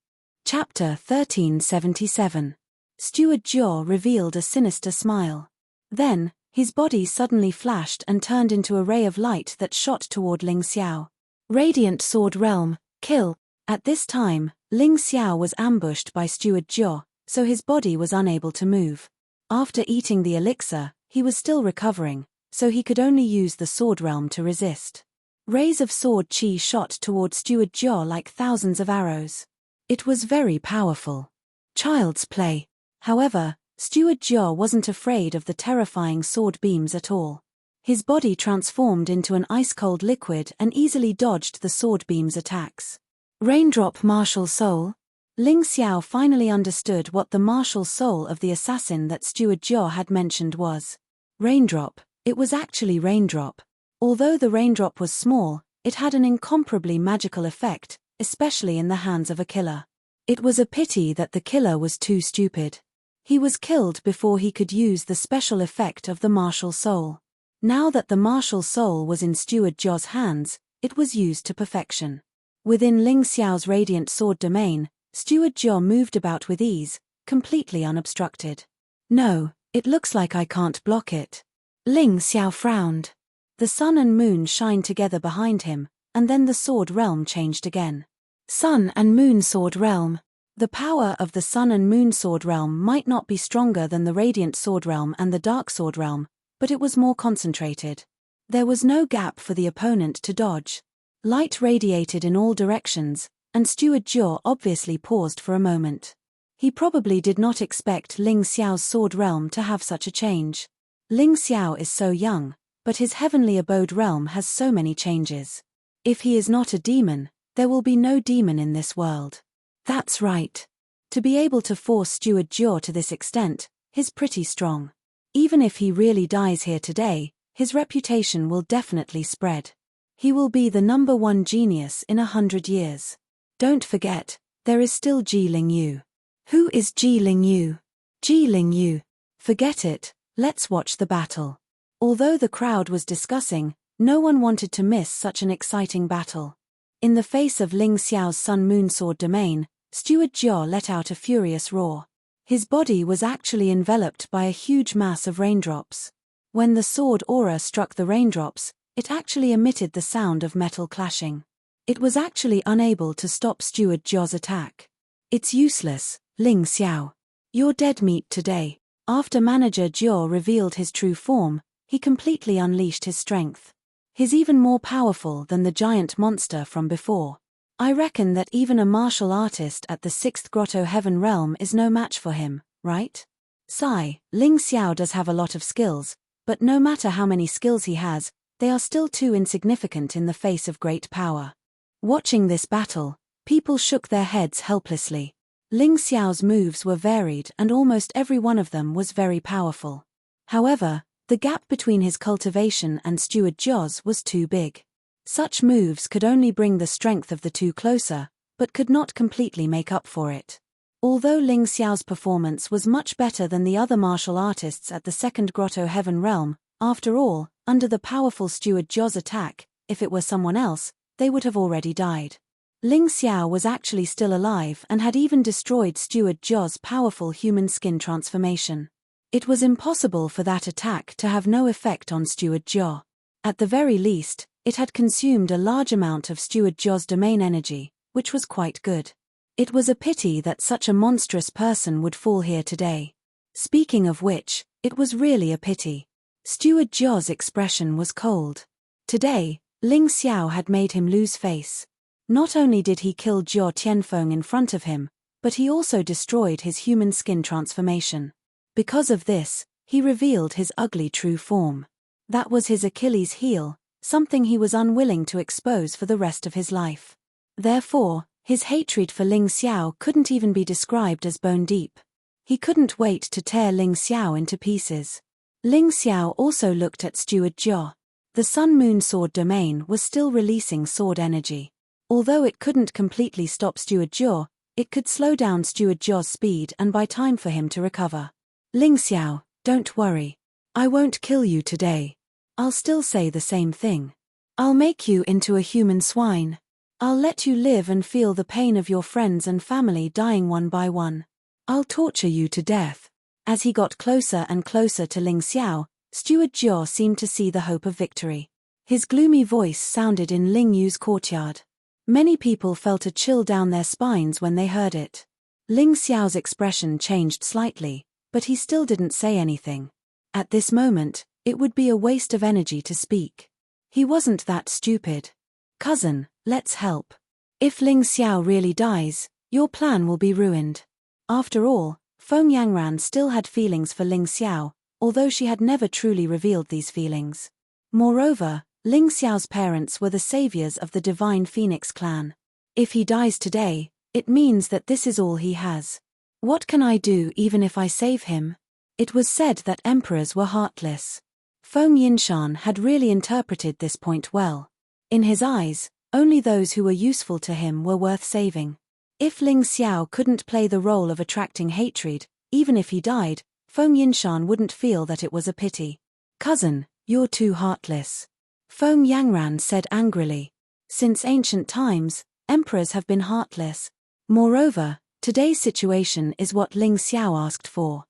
Chapter 1377. Steward Jiao revealed a sinister smile. Then, his body suddenly flashed and turned into a ray of light that shot toward Ling Xiao. Radiant Sword Realm, kill. At this time, Ling Xiao was ambushed by Steward Jiao, so his body was unable to move. After eating the elixir, he was still recovering, so he could only use the sword realm to resist. Rays of sword chi shot toward Steward Jiao like thousands of arrows. It was very powerful. Child's play. However, Steward Jiao wasn't afraid of the terrifying sword beams at all. His body transformed into an ice-cold liquid and easily dodged the sword beam's attacks. Raindrop martial soul? Ling Xiao finally understood what the martial soul of the assassin that Steward Jiao had mentioned was. Raindrop. It was actually raindrop. Although the raindrop was small, it had an incomparably magical effect, especially in the hands of a killer. It was a pity that the killer was too stupid. He was killed before he could use the special effect of the martial soul. Now that the martial soul was in Steward Jiao's hands, it was used to perfection. Within Ling Xiao's radiant sword domain, Steward Jiao moved about with ease, completely unobstructed. No, it looks like I can't block it. Ling Xiao frowned. The sun and moon shined together behind him, and then the sword realm changed again. Sun and Moon Sword Realm. The power of the Sun and Moon Sword Realm might not be stronger than the Radiant Sword Realm and the Dark Sword Realm, but it was more concentrated. There was no gap for the opponent to dodge. Light radiated in all directions, and Steward Jiao obviously paused for a moment. He probably did not expect Ling Xiao's sword realm to have such a change. Ling Xiao is so young, but his heavenly abode realm has so many changes. If he is not a demon, there will be no demon in this world. That's right. To be able to force Steward Jiao to this extent, is pretty strong. Even if he really dies here today, his reputation will definitely spread. He will be the #1 genius in 100 years. Don't forget, there is still Ji Lingyu. Who is Ji Lingyu? Ji Lingyu. Forget it, let's watch the battle. Although the crowd was discussing, no one wanted to miss such an exciting battle. In the face of Ling Xiao's Sun-Moon Sword domain, Steward Jiao let out a furious roar. His body was actually enveloped by a huge mass of raindrops. When the sword aura struck the raindrops, it actually emitted the sound of metal clashing. It was actually unable to stop Steward Jiao's attack. It's useless, Ling Xiao. You're dead meat today. After Manager Jiao revealed his true form, he completely unleashed his strength. He's even more powerful than the giant monster from before. I reckon that even a martial artist at the 6th Grotto Heaven Realm is no match for him, right? Sigh, Ling Xiao does have a lot of skills, but no matter how many skills he has, they are still too insignificant in the face of great power. Watching this battle, people shook their heads helplessly. Ling Xiao's moves were varied and almost every one of them was very powerful. However, the gap between his cultivation and Steward Jiao's was too big. Such moves could only bring the strength of the two closer, but could not completely make up for it. Although Ling Xiao's performance was much better than the other martial artists at the 2nd Grotto Heaven Realm, after all, under the powerful Steward Jiao's attack, if it were someone else, they would have already died. Ling Xiao was actually still alive and had even destroyed Steward Jiao's powerful human skin transformation. It was impossible for that attack to have no effect on Steward Jia. At the very least, it had consumed a large amount of Steward Jia's domain energy, which was quite good. It was a pity that such a monstrous person would fall here today. Speaking of which, it was really a pity. Steward Jia's expression was cold. Today, Ling Xiao had made him lose face. Not only did he kill Jia Tianfeng in front of him, but he also destroyed his human skin transformation. Because of this, he revealed his ugly true form. That was his Achilles heel, something he was unwilling to expose for the rest of his life. Therefore, his hatred for Ling Xiao couldn't even be described as bone deep. He couldn't wait to tear Ling Xiao into pieces. Ling Xiao also looked at Steward Jia. The Sun-Moon Sword domain was still releasing sword energy. Although it couldn't completely stop Steward Jia, it could slow down Steward Jia's speed and buy time for him to recover. Ling Xiao, don't worry. I won't kill you today. I'll still say the same thing. I'll make you into a human swine. I'll let you live and feel the pain of your friends and family dying one by one. I'll torture you to death. As he got closer and closer to Ling Xiao, Steward Jia seemed to see the hope of victory. His gloomy voice sounded in Ling Yu's courtyard. Many people felt a chill down their spines when they heard it. Ling Xiao's expression changed slightly, but he still didn't say anything. At this moment, it would be a waste of energy to speak. He wasn't that stupid. Cousin, let's help. If Ling Xiao really dies, your plan will be ruined. After all, Feng Yangran still had feelings for Ling Xiao, although she had never truly revealed these feelings. Moreover, Ling Xiao's parents were the saviors of the Divine Phoenix clan. If he dies today, it means that this is all he has. What can I do even if I save him? It was said that emperors were heartless. Feng Yinshan had really interpreted this point well. In his eyes, only those who were useful to him were worth saving. If Ling Xiao couldn't play the role of attracting hatred, even if he died, Feng Yinshan wouldn't feel that it was a pity. Cousin, you're too heartless. Feng Yangran said angrily. Since ancient times, emperors have been heartless. Moreover, today's situation is what Ling Xiao asked for.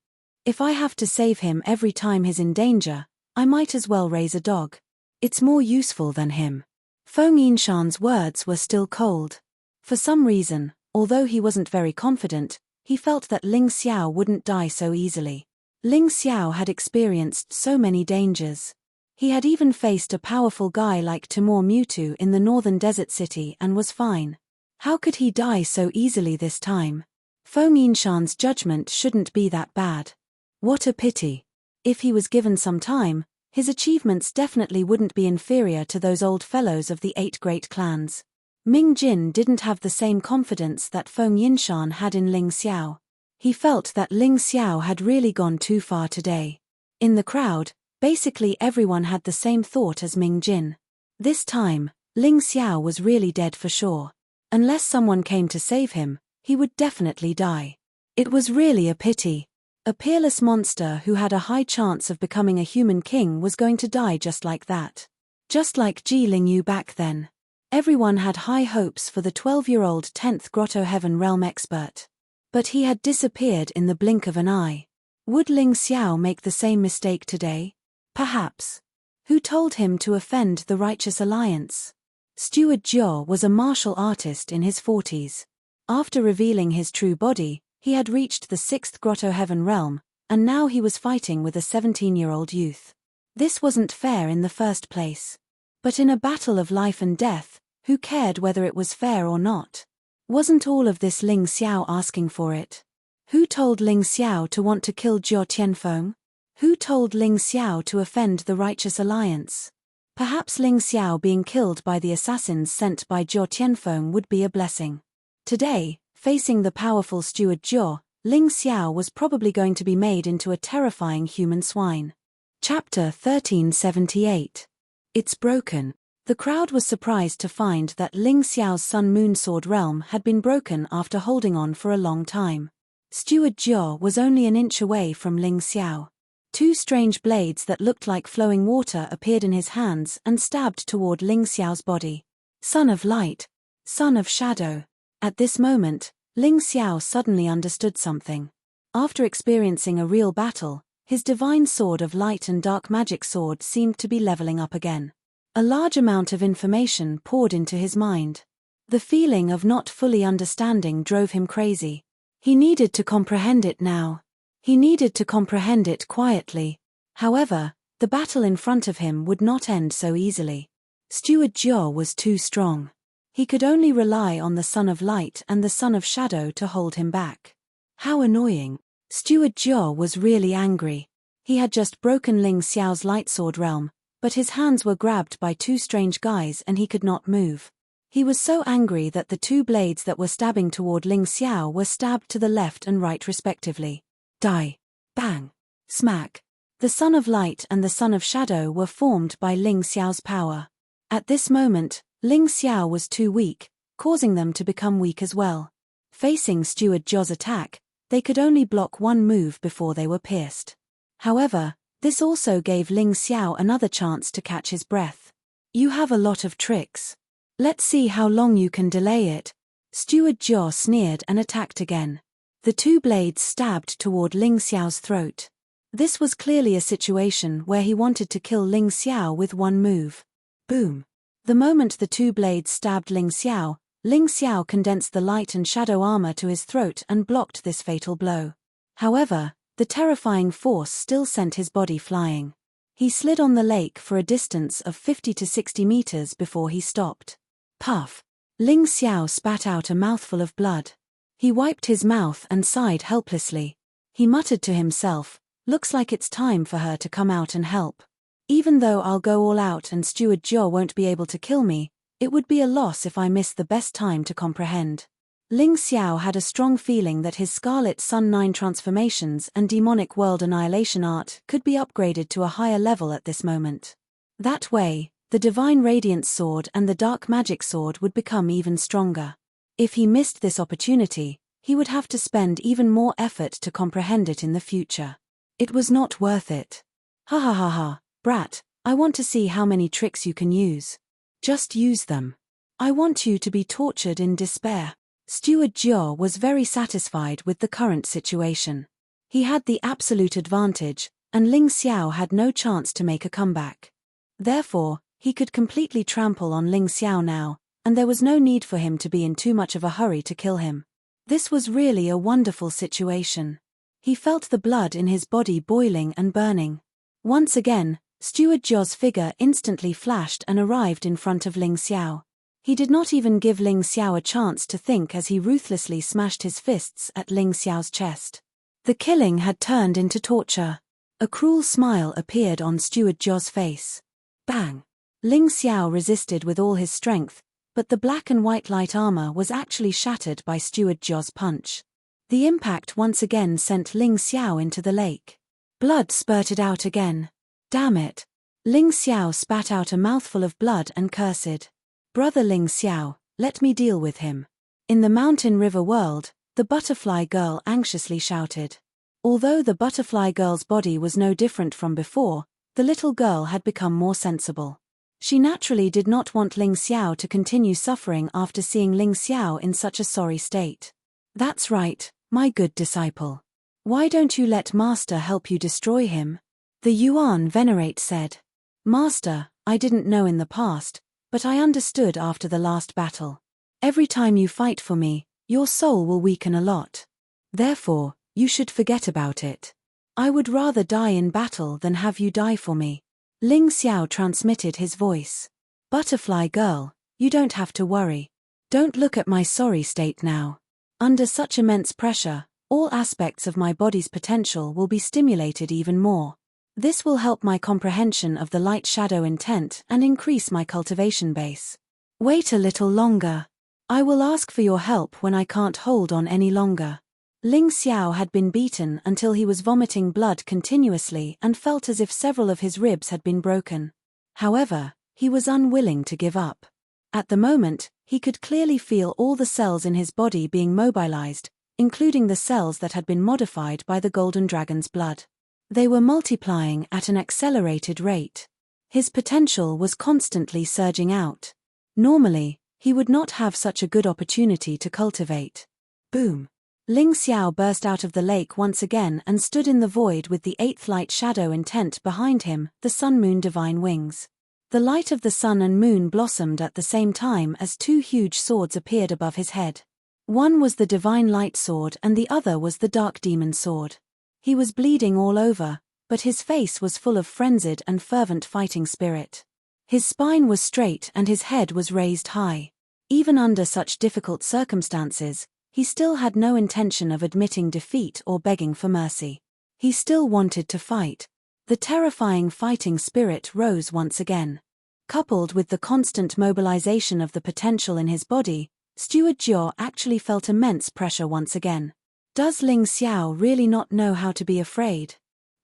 If I have to save him every time he's in danger, I might as well raise a dog. It's more useful than him. Feng Yinshan's words were still cold. For some reason, although he wasn't very confident, he felt that Ling Xiao wouldn't die so easily. Ling Xiao had experienced so many dangers. He had even faced a powerful guy like Timur Mewtwo in the northern desert city and was fine. How could he die so easily this time? Feng Yinshan's judgment shouldn't be that bad. What a pity. If he was given some time, his achievements definitely wouldn't be inferior to those old fellows of the 8 great clans. Ming Jin didn't have the same confidence that Feng Yinshan had in Ling Xiao. He felt that Ling Xiao had really gone too far today. In the crowd, basically everyone had the same thought as Ming Jin. This time, Ling Xiao was really dead for sure. Unless someone came to save him, he would definitely die. It was really a pity. A peerless monster who had a high chance of becoming a human king was going to die just like that. Just like Ji Lingyu back then. Everyone had high hopes for the 12-year-old 10th Grotto Heaven Realm expert. But he had disappeared in the blink of an eye. Would Ling Xiao make the same mistake today? Perhaps. Who told him to offend the Righteous Alliance? Steward Jia was a martial artist in his 40s. After revealing his true body, he had reached the 6th Grotto Heaven Realm, and now he was fighting with a 17-year-old youth. This wasn't fair in the first place. But in a battle of life and death, who cared whether it was fair or not? Wasn't all of this Ling Xiao asking for it? Who told Ling Xiao to want to kill Jia Tianfeng? Who told Ling Xiao to offend the Righteous Alliance? Perhaps Ling Xiao being killed by the assassins sent by Jia Tianfeng would be a blessing. Today, facing the powerful Steward Jia, Ling Xiao was probably going to be made into a terrifying human swine. Chapter 1378. It's broken. The crowd was surprised to find that Ling Xiao's Sun-Moon Sword realm had been broken after holding on for a long time. Steward Jia was only an inch away from Ling Xiao. 2 strange blades that looked like flowing water appeared in his hands and stabbed toward Ling Xiao's body. Son of light. Son of shadow. At this moment, Ling Xiao suddenly understood something. After experiencing a real battle, His divine sword of light and dark magic sword seemed to be leveling up again. A large amount of information poured into his mind. The feeling of not fully understanding drove him crazy. He needed to comprehend it now. He needed to comprehend it quietly. However, the battle in front of him would not end so easily. Steward Jiao was too strong. He could only rely on the Son of Light and the Son of Shadow to hold him back. How annoying. Steward Jiao was really angry. He had just broken Ling Xiao's light sword realm, but his hands were grabbed by two strange guys and he could not move. He was so angry that the two blades that were stabbing toward Ling Xiao were stabbed to the left and right respectively. Die. Bang. Smack. The Son of Light and the Son of Shadow were formed by Ling Xiao's power. At this moment, Ling Xiao was too weak, causing them to become weak as well. Facing Steward Jiao's attack, they could only block one move before they were pierced. However, this also gave Ling Xiao another chance to catch his breath. You have a lot of tricks. Let's see how long you can delay it. Steward Jiao sneered and attacked again. The two blades stabbed toward Ling Xiao's throat. This was clearly a situation where he wanted to kill Ling Xiao with one move. Boom. The moment the two blades stabbed Ling Xiao condensed the light and shadow armor to his throat and blocked this fatal blow. However, the terrifying force still sent his body flying. He slid on the lake for a distance of 50 to 60 meters before he stopped. Puff. Ling Xiao spat out a mouthful of blood. He wiped his mouth and sighed helplessly. He muttered to himself, "Looks like it's time for her to come out and help. Even though I'll go all out and Steward Jiao won't be able to kill me, it would be a loss if I miss the best time to comprehend." Ling Xiao had a strong feeling that his Scarlet Sun 9 transformations and demonic world annihilation art could be upgraded to a higher level at this moment. That way, the Divine Radiance Sword and the Dark Magic Sword would become even stronger. If he missed this opportunity, he would have to spend even more effort to comprehend it in the future. It was not worth it. Ha ha ha ha. Brat, I want to see how many tricks you can use. Just use them. I want you to be tortured in despair. Steward Jiao was very satisfied with the current situation. He had the absolute advantage, and Ling Xiao had no chance to make a comeback. Therefore, he could completely trample on Ling Xiao now, and there was no need for him to be in too much of a hurry to kill him. This was really a wonderful situation. He felt the blood in his body boiling and burning. Once again, Steward Jiao's figure instantly flashed and arrived in front of Ling Xiao. He did not even give Ling Xiao a chance to think as he ruthlessly smashed his fists at Ling Xiao's chest. The killing had turned into torture. A cruel smile appeared on Steward Jiao's face. Bang! Ling Xiao resisted with all his strength, but the black and white light armor was actually shattered by Steward Jiao's punch. The impact once again sent Ling Xiao into the lake. Blood spurted out again. Damn it! Ling Xiao spat out a mouthful of blood and cursed. Brother Ling Xiao, let me deal with him. In the mountain river world, the butterfly girl anxiously shouted. Although the butterfly girl's body was no different from before, the little girl had become more sensible. She naturally did not want Ling Xiao to continue suffering after seeing Ling Xiao in such a sorry state. That's right, my good disciple. Why don't you let Master help you destroy him? The Yuan Venerate said. Master, I didn't know in the past, but I understood after the last battle. Every time you fight for me, your soul will weaken a lot. Therefore, you should forget about it. I would rather die in battle than have you die for me. Ling Xiao transmitted his voice. Butterfly girl, you don't have to worry. Don't look at my sorry state now. Under such immense pressure, all aspects of my body's potential will be stimulated even more. This will help my comprehension of the light-shadow intent and increase my cultivation base. Wait a little longer. I will ask for your help when I can't hold on any longer. Ling Xiao had been beaten until he was vomiting blood continuously and felt as if several of his ribs had been broken. However, he was unwilling to give up. At the moment, he could clearly feel all the cells in his body being mobilized, including the cells that had been modified by the golden dragon's blood. They were multiplying at an accelerated rate. His potential was constantly surging out. Normally, he would not have such a good opportunity to cultivate. Boom! Ling Xiao burst out of the lake once again and stood in the void with the eighth light shadow intent behind him, the sun-moon divine wings. The light of the sun and moon blossomed at the same time as two huge swords appeared above his head. One was the divine light sword and the other was the dark demon sword. He was bleeding all over, but his face was full of frenzied and fervent fighting spirit. His spine was straight and his head was raised high. Even under such difficult circumstances, he still had no intention of admitting defeat or begging for mercy. He still wanted to fight. The terrifying fighting spirit rose once again. Coupled with the constant mobilization of the potential in his body, Steward Jiao actually felt immense pressure once again. Does Ling Xiao really not know how to be afraid?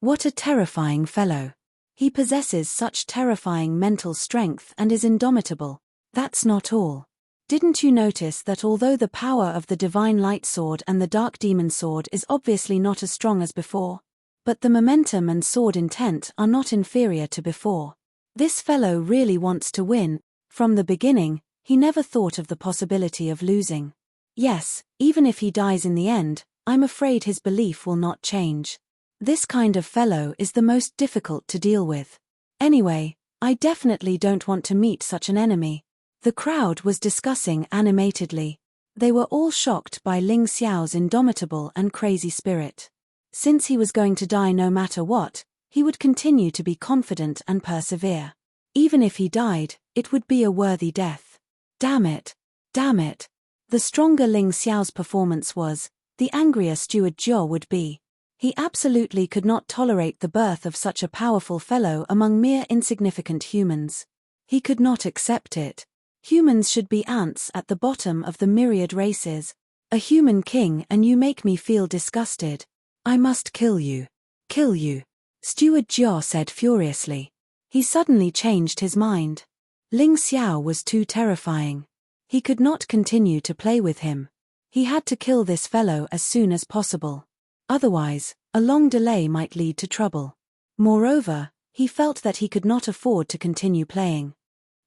What a terrifying fellow. He possesses such terrifying mental strength and is indomitable. That's not all. Didn't you notice that although the power of the divine light sword and the dark demon sword is obviously not as strong as before, but the momentum and sword intent are not inferior to before? This fellow really wants to win. From the beginning, he never thought of the possibility of losing. Yes, even if he dies in the end, I'm afraid his belief will not change. This kind of fellow is the most difficult to deal with. Anyway, I definitely don't want to meet such an enemy. The crowd was discussing animatedly. They were all shocked by Ling Xiao's indomitable and crazy spirit. Since he was going to die no matter what, he would continue to be confident and persevere. Even if he died, it would be a worthy death. Damn it. Damn it. The stronger Ling Xiao's performance was, the angrier Steward Jiao would be. He absolutely could not tolerate the birth of such a powerful fellow among mere insignificant humans. He could not accept it. Humans should be ants at the bottom of the myriad races. A human king and you make me feel disgusted. I must kill you. Kill you. Steward Jiao said furiously. He suddenly changed his mind. Ling Xiao was too terrifying. He could not continue to play with him. He had to kill this fellow as soon as possible. Otherwise, a long delay might lead to trouble. Moreover, he felt that he could not afford to continue playing.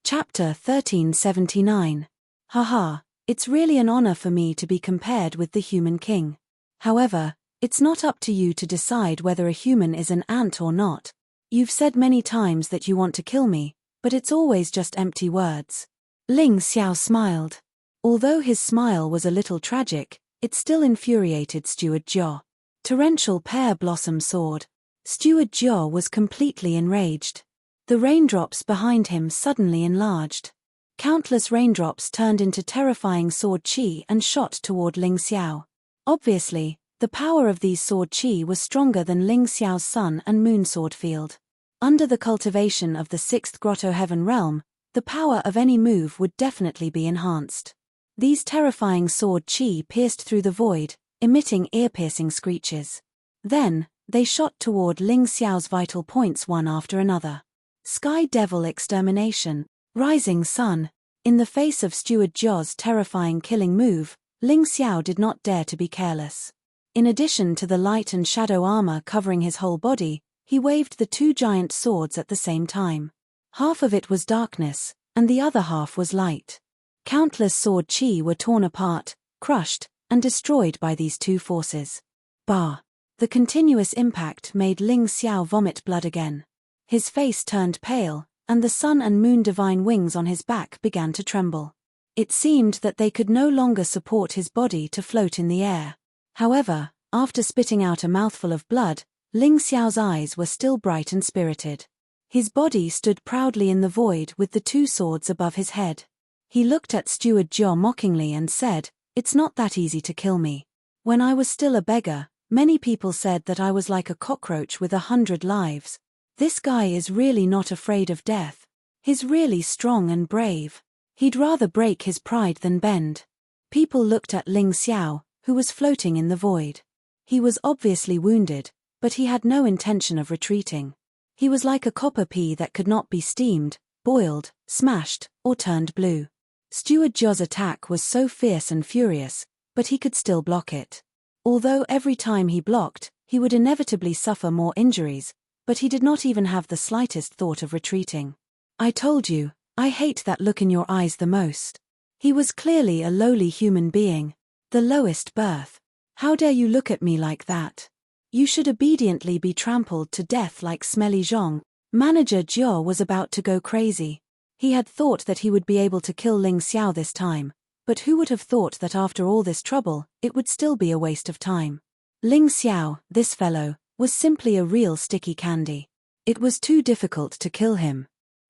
Chapter 1379. Haha, it's really an honor for me to be compared with the human king. However, it's not up to you to decide whether a human is an ant or not. You've said many times that you want to kill me, but it's always just empty words. Ling Xiao smiled. Although his smile was a little tragic, it still infuriated Steward Jiao. Torrential pear blossom sword. Steward Jiao was completely enraged. The raindrops behind him suddenly enlarged. Countless raindrops turned into terrifying sword chi and shot toward Ling Xiao. Obviously, the power of these sword chi was stronger than Ling Xiao's sun and moon sword field. Under the cultivation of the sixth grotto heaven realm, the power of any move would definitely be enhanced. These terrifying sword chi pierced through the void, emitting ear-piercing screeches. Then, they shot toward Ling Xiao's vital points one after another. Sky Devil Extermination, Rising Sun. In the face of Steward Jiao's terrifying killing move, Ling Xiao did not dare to be careless. In addition to the light and shadow armor covering his whole body, he waved the two giant swords at the same time. Half of it was darkness, and the other half was light. Countless sword chi were torn apart, crushed, and destroyed by these two forces. Bah! The continuous impact made Ling Xiao vomit blood again. His face turned pale, and the sun and moon divine wings on his back began to tremble. It seemed that they could no longer support his body to float in the air. However, after spitting out a mouthful of blood, Ling Xiao's eyes were still bright and spirited. His body stood proudly in the void with the two swords above his head. He looked at Steward Jiao mockingly and said, "It's not that easy to kill me. When I was still a beggar, many people said that I was like a cockroach with 100 lives. This guy is really not afraid of death. He's really strong and brave. He'd rather break his pride than bend." People looked at Ling Xiao, who was floating in the void. He was obviously wounded, but he had no intention of retreating. He was like a copper pea that could not be steamed, boiled, smashed, or turned blue. Steward Jiao's attack was so fierce and furious, but he could still block it. Although every time he blocked, he would inevitably suffer more injuries, but he did not even have the slightest thought of retreating. "I told you, I hate that look in your eyes the most." He was clearly a lowly human being. The lowest birth. How dare you look at me like that? You should obediently be trampled to death like smelly Zhong. Manager Jiao was about to go crazy. He had thought that he would be able to kill Ling Xiao this time, but who would have thought that after all this trouble, it would still be a waste of time. Ling Xiao, this fellow, was simply a real sticky candy. It was too difficult to kill him.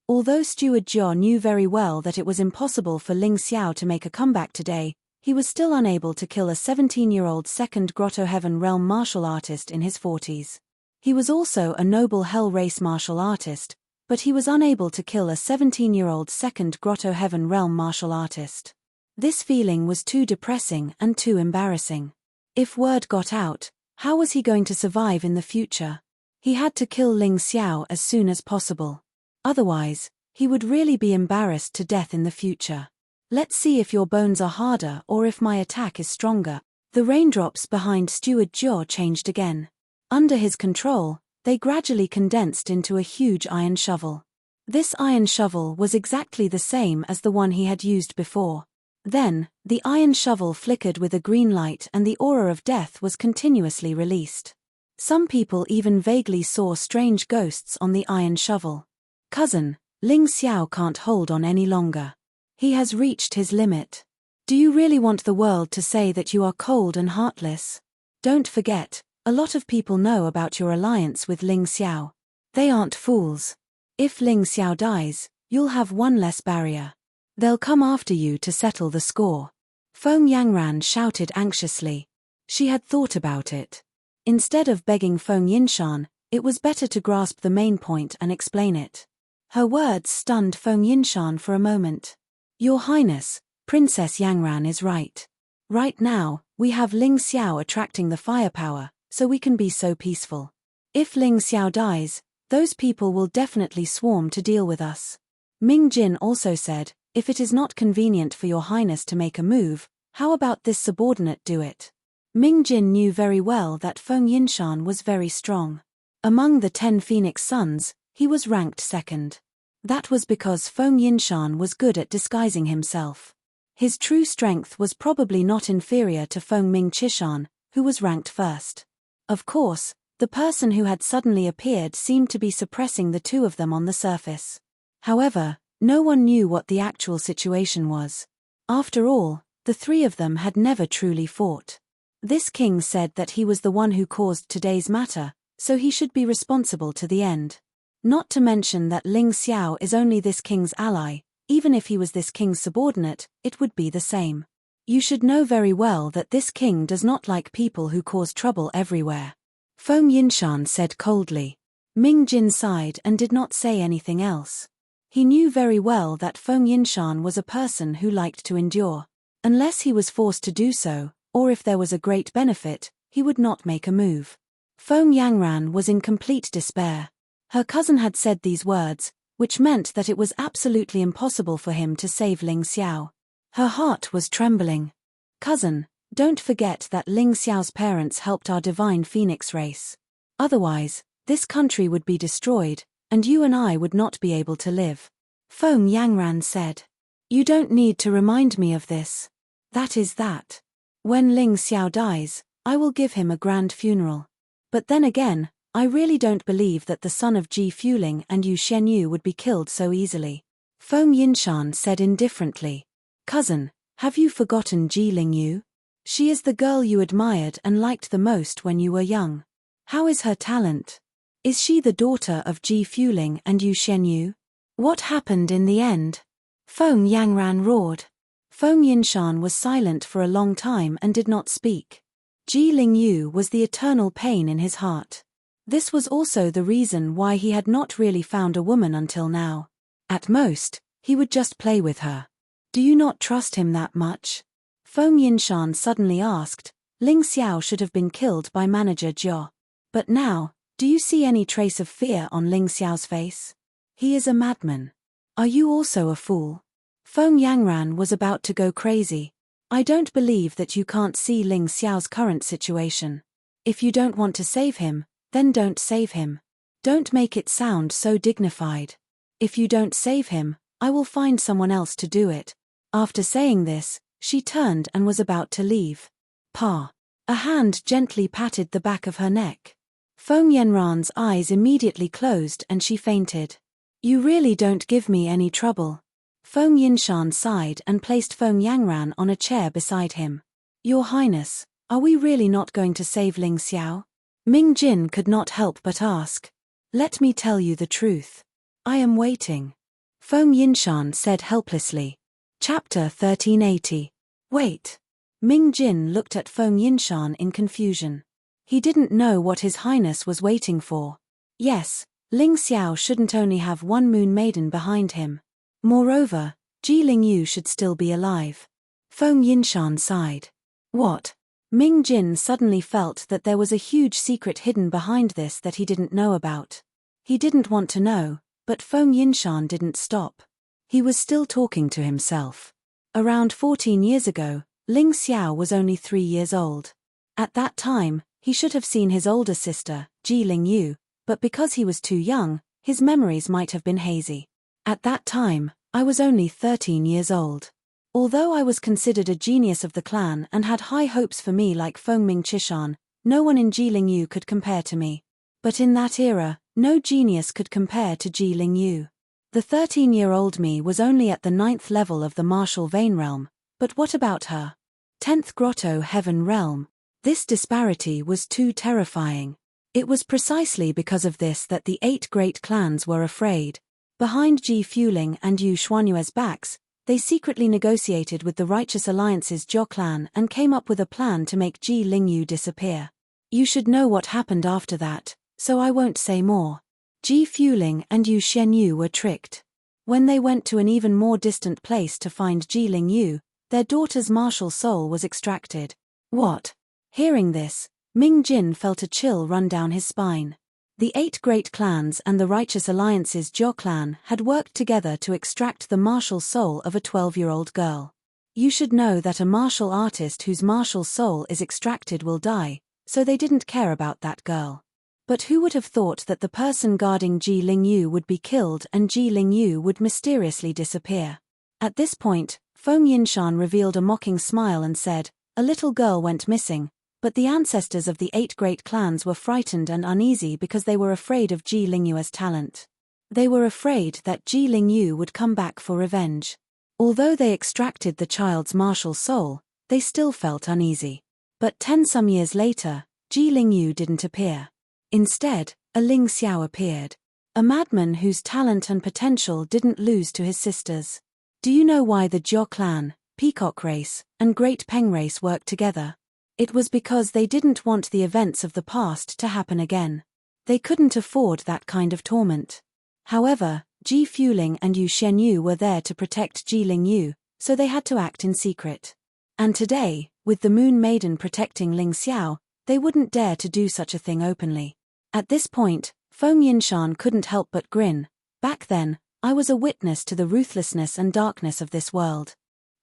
Although Steward Jiao knew very well that it was impossible for Ling Xiao to make a comeback today, he was still unable to kill a 17-year-old second Grotto Heaven Realm martial artist in his 40s. He was also a noble Hell Race martial artist, but he was unable to kill a 17-year-old second Grotto Heaven Realm martial artist. This feeling was too depressing and too embarrassing. If word got out, how was he going to survive in the future? He had to kill Ling Xiao as soon as possible. Otherwise, he would really be embarrassed to death in the future. Let's see if your bones are harder or if my attack is stronger. The raindrops behind Steward Jiao changed again. Under his control, they gradually condensed into a huge iron shovel. This iron shovel was exactly the same as the one he had used before. Then, the iron shovel flickered with a green light and the aura of death was continuously released. Some people even vaguely saw strange ghosts on the iron shovel. Cousin, Ling Xiao can't hold on any longer. He has reached his limit. Do you really want the world to say that you are cold and heartless? Don't forget, a lot of people know about your alliance with Ling Xiao. They aren't fools. If Ling Xiao dies, you'll have one less barrier. They'll come after you to settle the score. Feng Yangran shouted anxiously. She had thought about it. Instead of begging Feng Yinshan, it was better to grasp the main point and explain it. Her words stunned Feng Yinshan for a moment. Your Highness, Princess Yangran is right. Right now, we have Ling Xiao attracting the firepower, so we can be so peaceful. If Ling Xiao dies, those people will definitely swarm to deal with us. Ming Jin also said, if it is not convenient for your Highness to make a move, how about this subordinate do it? Ming Jin knew very well that Feng Yinshan was very strong. Among the 10 Phoenix Sons, he was ranked second. That was because Feng Yinshan was good at disguising himself. His true strength was probably not inferior to Feng Ming Chishan, who was ranked first. Of course, the person who had suddenly appeared seemed to be suppressing the two of them on the surface. However, no one knew what the actual situation was. After all, the three of them had never truly fought. This king said that he was the one who caused today's matter, so he should be responsible to the end. Not to mention that Ling Xiao is only this king's ally, even if he was this king's subordinate, it would be the same. You should know very well that this king does not like people who cause trouble everywhere. Feng Yinshan said coldly. Ming Jin sighed and did not say anything else. He knew very well that Feng Yinshan was a person who liked to endure. Unless he was forced to do so, or if there was a great benefit, he would not make a move. Feng Yangran was in complete despair. Her cousin had said these words, which meant that it was absolutely impossible for him to save Ling Xiao. Her heart was trembling. Cousin, don't forget that Ling Xiao's parents helped our divine phoenix race. Otherwise, this country would be destroyed, and you and I would not be able to live. Feng Yangran said. You don't need to remind me of this. That is that. When Ling Xiao dies, I will give him a grand funeral. But then again, I really don't believe that the son of Ji Fuling and Yu Shenyu would be killed so easily. Feng Yinshan said indifferently. Cousin, have you forgotten Ji Lingyu? She is the girl you admired and liked the most when you were young. How is her talent? Is she the daughter of Ji Fuling and Yu Shenyu? What happened in the end? Feng Yangran roared. Feng Yinshan was silent for a long time and did not speak. Ji Lingyu was the eternal pain in his heart. This was also the reason why he had not really found a woman until now. At most, he would just play with her. Do you not trust him that much? Feng Yinshan suddenly asked. Ling Xiao should have been killed by Manager Jiao. But now, do you see any trace of fear on Ling Xiao's face? He is a madman. Are you also a fool? Feng Yangran was about to go crazy. I don't believe that you can't see Ling Xiao's current situation. If you don't want to save him, then don't save him. Don't make it sound so dignified. If you don't save him, I will find someone else to do it. After saying this, she turned and was about to leave. Pa. A hand gently patted the back of her neck. Feng Yanran's eyes immediately closed and she fainted. You really don't give me any trouble. Feng Yinshan sighed and placed Feng Yangran on a chair beside him. Your Highness, are we really not going to save Ling Xiao? Ming Jin could not help but ask. Let me tell you the truth. I am waiting. Feng Yinshan said helplessly. Chapter 1380. Wait. Ming Jin looked at Feng Yinshan in confusion. He didn't know what His Highness was waiting for. Yes, Ling Xiao shouldn't only have one moon maiden behind him. Moreover, Ji Lingyu should still be alive. Feng Yinshan sighed. What? Ming Jin suddenly felt that there was a huge secret hidden behind this that he didn't know about. He didn't want to know, but Feng Yinshan didn't stop. He was still talking to himself. Around 14 years ago, Ling Xiao was only 3 years old. At that time, he should have seen his older sister, Ji Lingyu, but because he was too young, his memories might have been hazy. At that time, I was only 13 years old. Although I was considered a genius of the clan and had high hopes for me like Feng Ming Chishan, no one in Ji Lingyu could compare to me. But in that era, no genius could compare to Ji Lingyu. The 13-year-old me was only at the 9th level of the martial vein realm, but what about her? 10th grotto heaven realm. This disparity was too terrifying. It was precisely because of this that the 8 great clans were afraid. Behind Ji Fuling and Yu Xuanyue's backs, they secretly negotiated with the Righteous Alliance's Zhou clan and came up with a plan to make Ji Lingyu disappear. You should know what happened after that, so I won't say more. Ji Fuling and Yu Xianyu were tricked. When they went to an even more distant place to find Ji Lingyu, their daughter's martial soul was extracted. What? Hearing this, Ming Jin felt a chill run down his spine. The 8 great clans and the Righteous Alliance's Zhou clan had worked together to extract the martial soul of a 12-year-old girl. You should know that a martial artist whose martial soul is extracted will die, so they didn't care about that girl. But who would have thought that the person guarding Ji Lingyu would be killed and Ji Lingyu would mysteriously disappear? At this point, Feng Yinshan revealed a mocking smile and said, a little girl went missing, but the ancestors of the 8 great clans were frightened and uneasy because they were afraid of Ji Lingyu's talent. They were afraid that Ji Lingyu would come back for revenge. Although they extracted the child's martial soul, they still felt uneasy. But 10 some years later, Ji Lingyu didn't appear. Instead, a Ling Xiao appeared. A madman whose talent and potential didn't lose to his sisters. Do you know why the Zhou clan, Peacock race, and Great Peng race worked together? It was because they didn't want the events of the past to happen again. They couldn't afford that kind of torment. However, Ji Fuling and Yu Xianyu were there to protect Ji Lingyu, so they had to act in secret. And today, with the Moon Maiden protecting Ling Xiao, they wouldn't dare to do such a thing openly. At this point, Feng Yinshan couldn't help but grin. Back then, I was a witness to the ruthlessness and darkness of this world.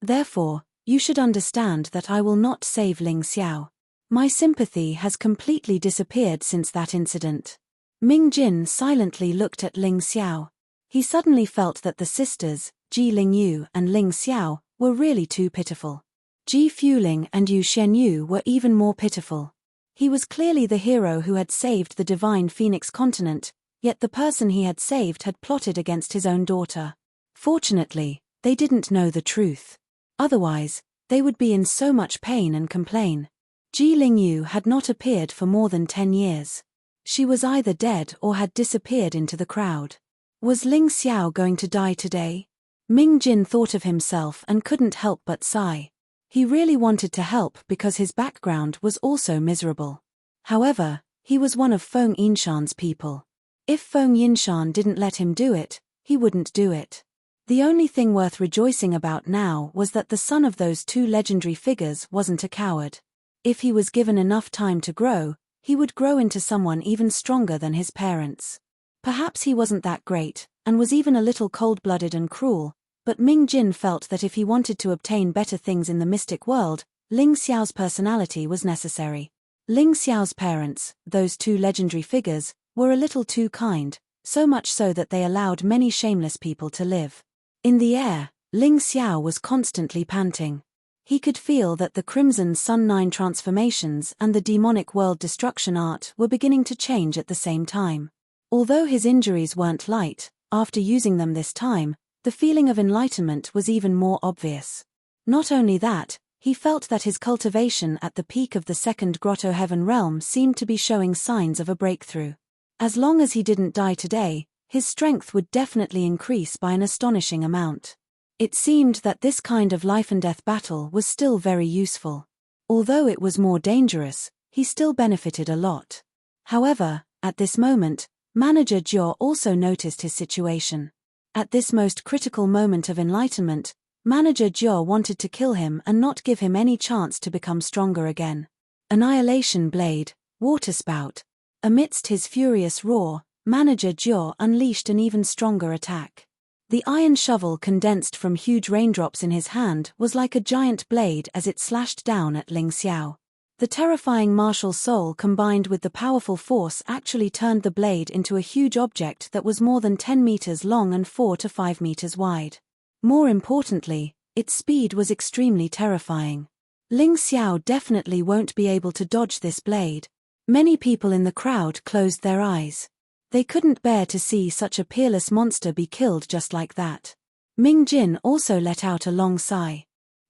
Therefore, you should understand that I will not save Ling Xiao. My sympathy has completely disappeared since that incident. Ming Jin silently looked at Ling Xiao. He suddenly felt that the sisters, Ji Lingyu and Ling Xiao, were really too pitiful. Ji Fuling and Yu Xianyu were even more pitiful. He was clearly the hero who had saved the divine Phoenix continent, yet the person he had saved had plotted against his own daughter. Fortunately, they didn't know the truth. Otherwise, they would be in so much pain and complain. Ji Lingyu had not appeared for more than 10 years. She was either dead or had disappeared into the crowd. Was Ling Xiao going to die today? Ming Jin thought of himself and couldn't help but sigh. He really wanted to help because his background was also miserable. However, he was one of Feng Yinshan's people. If Feng Yinshan didn't let him do it, he wouldn't do it. The only thing worth rejoicing about now was that the son of those 2 legendary figures wasn't a coward. If he was given enough time to grow, he would grow into someone even stronger than his parents. Perhaps he wasn't that great, and was even a little cold-blooded and cruel, but Ming Jin felt that if he wanted to obtain better things in the mystic world, Ling Xiao's personality was necessary. Ling Xiao's parents, those 2 legendary figures, were a little too kind, so much so that they allowed many shameless people to live. In the air, Ling Xiao was constantly panting. He could feel that the Crimson Sun 9 transformations and the demonic world destruction art were beginning to change at the same time. Although his injuries weren't light, after using them this time, the feeling of enlightenment was even more obvious. Not only that, he felt that his cultivation at the peak of the second Grotto Heaven realm seemed to be showing signs of a breakthrough. As long as he didn't die today, his strength would definitely increase by an astonishing amount. It seemed that this kind of life-and-death battle was still very useful. Although it was more dangerous, he still benefited a lot. However, at this moment, Manager Jiao also noticed his situation. At this most critical moment of enlightenment, Manager Jiao wanted to kill him and not give him any chance to become stronger again. Annihilation Blade, Water Spout. Amidst his furious roar, Manager Jiao unleashed an even stronger attack. The iron shovel condensed from huge raindrops in his hand was like a giant blade as it slashed down at Ling Xiao. The terrifying martial soul combined with the powerful force actually turned the blade into a huge object that was more than 10 meters long and 4 to 5 meters wide. More importantly, its speed was extremely terrifying. Ling Xiao definitely won't be able to dodge this blade. Many people in the crowd closed their eyes. They couldn't bear to see such a peerless monster be killed just like that. Ming Jin also let out a long sigh.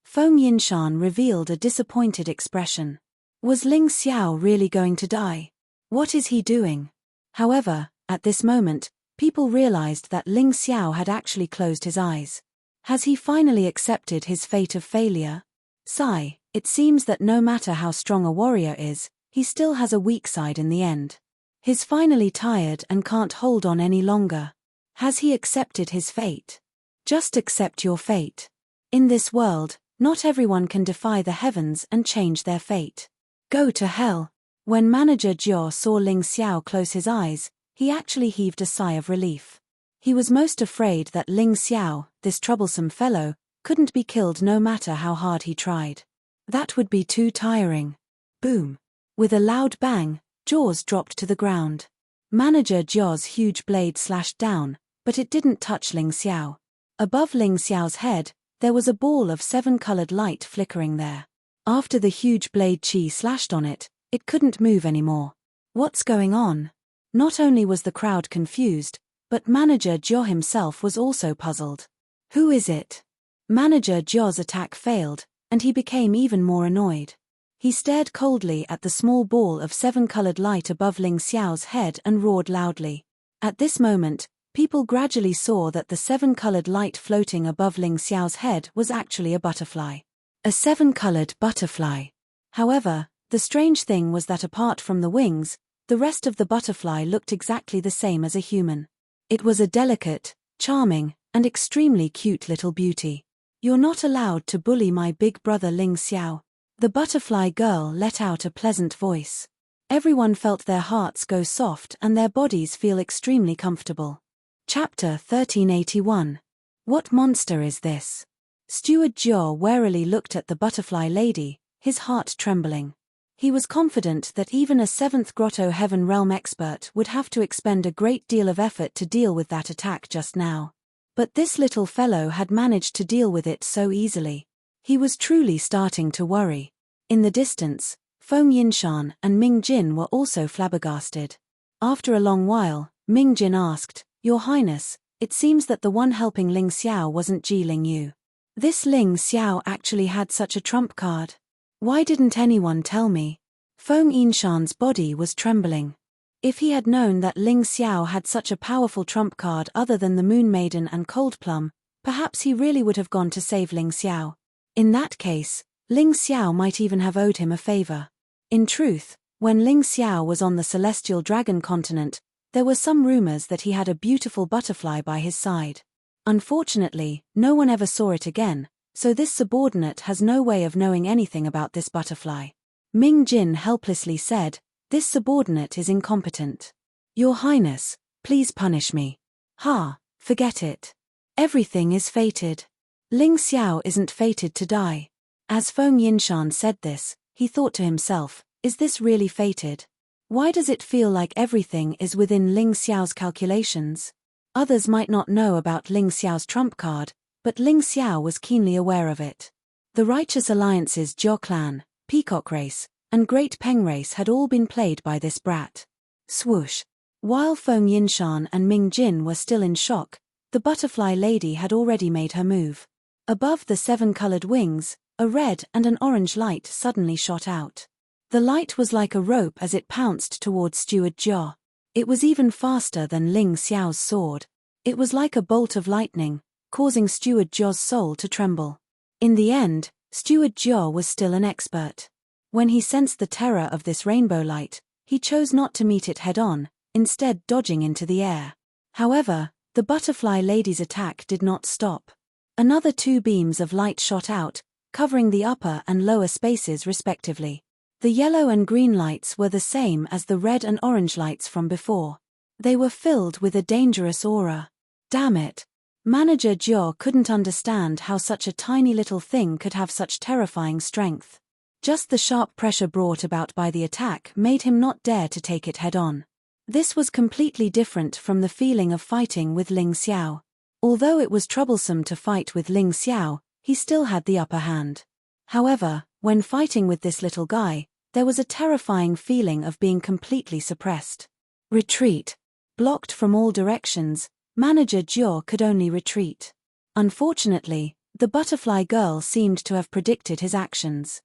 Feng Yinshan revealed a disappointed expression. Was Ling Xiao really going to die? What is he doing? However, at this moment, people realized that Ling Xiao had actually closed his eyes. Has he finally accepted his fate of failure? Sigh, it seems that no matter how strong a warrior is, he still has a weak side in the end. He's finally tired and can't hold on any longer. Has he accepted his fate? Just accept your fate. In this world, not everyone can defy the heavens and change their fate. Go to hell. When Manager Jiao saw Ling Xiao close his eyes, he actually heaved a sigh of relief. He was most afraid that Ling Xiao, this troublesome fellow, couldn't be killed no matter how hard he tried. That would be too tiring. Boom. With a loud bang, jaws dropped to the ground. Manager Jiao's huge blade slashed down, but it didn't touch Ling Xiao. Above Ling Xiao's head, there was a ball of 7-colored light flickering there. After the huge blade chi slashed on it, it couldn't move anymore. What's going on? Not only was the crowd confused, but Manager Jiao himself was also puzzled. Who is it? Manager Jiao's attack failed, and he became even more annoyed. He stared coldly at the small ball of 7-colored light above Ling Xiao's head and roared loudly. At this moment, people gradually saw that the 7-colored light floating above Ling Xiao's head was actually a butterfly. A 7-colored butterfly. However, the strange thing was that apart from the wings, the rest of the butterfly looked exactly the same as a human. It was a delicate, charming, and extremely cute little beauty. You're not allowed to bully my big brother Ling Xiao. The butterfly girl let out a pleasant voice. Everyone felt their hearts go soft and their bodies feel extremely comfortable. Chapter 1381. What monster is this? Steward Jiao warily looked at the butterfly lady, his heart trembling. He was confident that even a 7th Grotto Heaven realm expert would have to expend a great deal of effort to deal with that attack just now. But this little fellow had managed to deal with it so easily. He was truly starting to worry. In the distance, Feng Yinshan and Ming Jin were also flabbergasted. After a long while, Ming Jin asked, "Your Highness, it seems that the one helping Ling Xiao wasn't Ji Ling Yu. This Ling Xiao actually had such a trump card. Why didn't anyone tell me?" Feng Yinshan's body was trembling. If he had known that Ling Xiao had such a powerful trump card other than the Moon Maiden and Cold Plum, perhaps he really would have gone to save Ling Xiao. In that case, Ling Xiao might even have owed him a favor. In truth, when Ling Xiao was on the Celestial Dragon continent, there were some rumors that he had a beautiful butterfly by his side. Unfortunately, no one ever saw it again, so this subordinate has no way of knowing anything about this butterfly. Ming Jin helplessly said, "This subordinate is incompetent. Your Highness, please punish me." "Ha, forget it. Everything is fated. Ling Xiao isn't fated to die." As Feng Yinshan said this, he thought to himself, is this really fated? Why does it feel like everything is within Ling Xiao's calculations? Others might not know about Ling Xiao's trump card, but Ling Xiao was keenly aware of it. The righteous alliances Jo Clan, Peacock Race, and Great Peng Race had all been played by this brat. Swoosh. While Feng Yinshan and Ming Jin were still in shock, the butterfly lady had already made her move. Above the 7-colored wings, a red and an orange light suddenly shot out. The light was like a rope as it pounced towards Steward Jia. It was even faster than Ling Xiao's sword. It was like a bolt of lightning, causing Steward Jia's soul to tremble. In the end, Steward Jia was still an expert. When he sensed the terror of this rainbow light, he chose not to meet it head-on, instead dodging into the air. However, the butterfly lady's attack did not stop. Another 2 beams of light shot out, covering the upper and lower spaces respectively. The yellow and green lights were the same as the red and orange lights from before. They were filled with a dangerous aura. Damn it! Manager Jia couldn't understand how such a tiny little thing could have such terrifying strength. Just the sharp pressure brought about by the attack made him not dare to take it head-on. This was completely different from the feeling of fighting with Ling Xiao. Although it was troublesome to fight with Ling Xiao, he still had the upper hand. However, when fighting with this little guy, there was a terrifying feeling of being completely suppressed. Retreat. Blocked from all directions, Manager Jia could only retreat. Unfortunately, the butterfly girl seemed to have predicted his actions.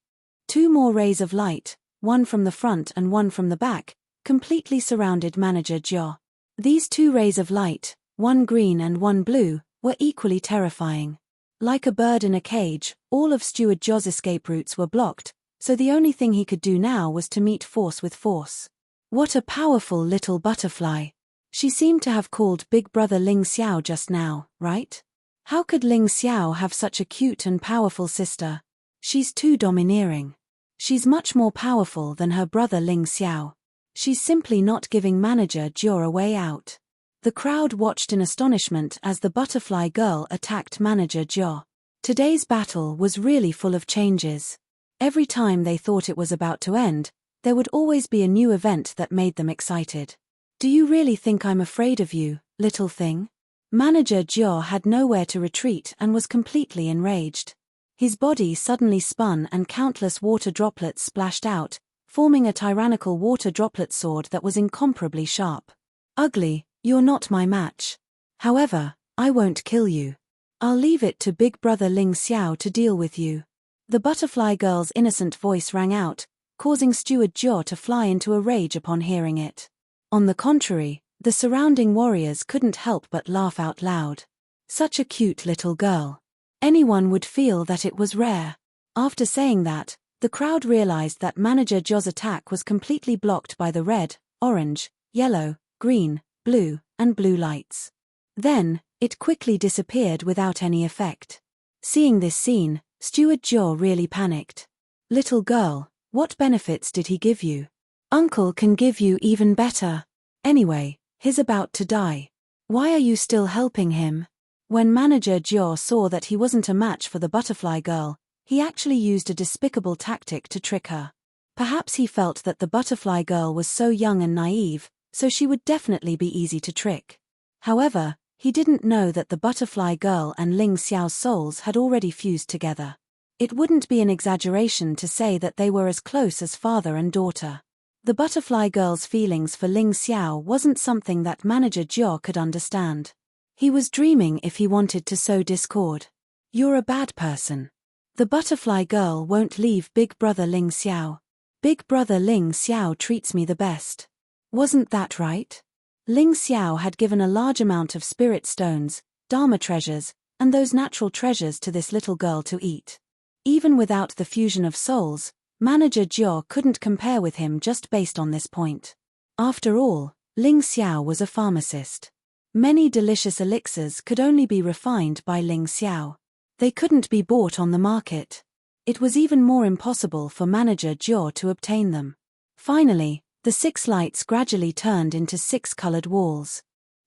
2 more rays of light, one from the front and one from the back, completely surrounded Manager Jia. These 2 rays of light, one green and one blue, were equally terrifying. Like a bird in a cage, all of Steward Jia's escape routes were blocked, so the only thing he could do now was to meet force with force. What a powerful little butterfly. She seemed to have called Big Brother Ling Xiao just now, right? How could Ling Xiao have such a cute and powerful sister? She's too domineering. She's much more powerful than her brother Ling Xiao. She's simply not giving Manager Jia a way out. The crowd watched in astonishment as the butterfly girl attacked Manager Jia. Today's battle was really full of changes. Every time they thought it was about to end, there would always be a new event that made them excited. Do you really think I'm afraid of you, little thing? Manager Jia had nowhere to retreat and was completely enraged. His body suddenly spun and countless water droplets splashed out, forming a tyrannical water droplet sword that was incomparably sharp. Ugly, you're not my match. However, I won't kill you. I'll leave it to Big Brother Ling Xiao to deal with you. The butterfly girl's innocent voice rang out, causing Steward Jia to fly into a rage upon hearing it. On the contrary, the surrounding warriors couldn't help but laugh out loud. Such a cute little girl. Anyone would feel that it was rare. After saying that, the crowd realized that Manager Jia's attack was completely blocked by the red, orange, yellow, green, blue, and blue lights. Then, it quickly disappeared without any effect. Seeing this scene, Steward Jia really panicked. Little girl, what benefits did he give you? Uncle can give you even better. Anyway, he's about to die. Why are you still helping him? When Manager Jia saw that he wasn't a match for the butterfly girl, he actually used a despicable tactic to trick her. Perhaps he felt that the butterfly girl was so young and naive, so she would definitely be easy to trick. However, he didn't know that the butterfly girl and Ling Xiao's souls had already fused together. It wouldn't be an exaggeration to say that they were as close as father and daughter. The butterfly girl's feelings for Ling Xiao wasn't something that Manager Jia could understand. He was dreaming if he wanted to sow discord. You're a bad person. The butterfly girl won't leave Big Brother Ling Xiao. Big Brother Ling Xiao treats me the best. Wasn't that right? Ling Xiao had given a large amount of spirit stones, Dharma treasures, and those natural treasures to this little girl to eat. Even without the fusion of souls, Manager Jia couldn't compare with him just based on this point. After all, Ling Xiao was a pharmacist. Many delicious elixirs could only be refined by Ling Xiao. They couldn't be bought on the market. It was even more impossible for Manager Jia to obtain them. Finally, the 6 lights gradually turned into 6 colored walls.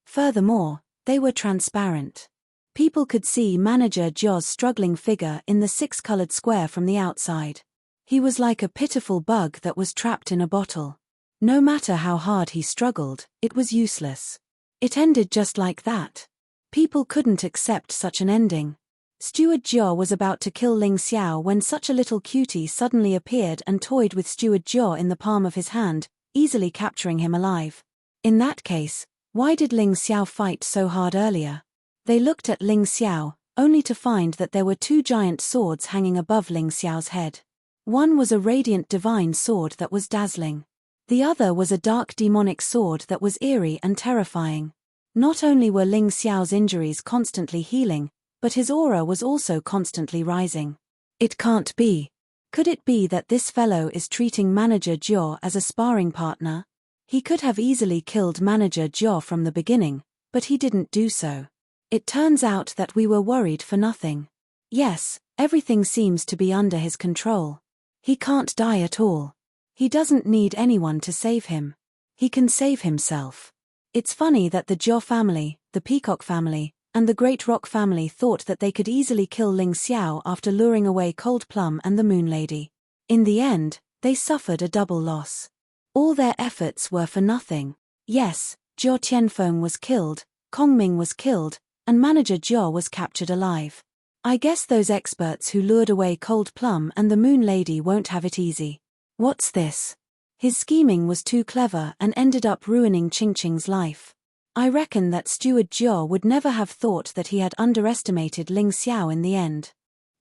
Furthermore, they were transparent. People could see Manager Jia's struggling figure in the 6-colored square from the outside. He was like a pitiful bug that was trapped in a bottle. No matter how hard he struggled, it was useless. It ended just like that. People couldn't accept such an ending. Steward Jiao was about to kill Ling Xiao when such a little cutie suddenly appeared and toyed with Steward Jiao in the palm of his hand, easily capturing him alive. In that case, why did Ling Xiao fight so hard earlier? They looked at Ling Xiao, only to find that there were two giant swords hanging above Ling Xiao's head. One was a radiant divine sword that was dazzling. The other was a dark demonic sword that was eerie and terrifying. Not only were Ling Xiao's injuries constantly healing, but his aura was also constantly rising. It can't be. Could it be that this fellow is treating Manager Jiao as a sparring partner? He could have easily killed Manager Jiao from the beginning, but he didn't do so. It turns out that we were worried for nothing. Yes, everything seems to be under his control. He can't die at all. He doesn't need anyone to save him. He can save himself. It's funny that the Jiao family, the Peacock family, and the Great Rock family thought that they could easily kill Ling Xiao after luring away Cold Plum and the Moon Lady. In the end, they suffered a double loss. All their efforts were for nothing. Yes, Jiao Tianfeng was killed, Kong Ming was killed, and Manager Jiao was captured alive. I guess those experts who lured away Cold Plum and the Moon Lady won't have it easy. What's this? His scheming was too clever and ended up ruining Qing Qing's life. I reckon that Steward Jiao would never have thought that he had underestimated Ling Xiao in the end.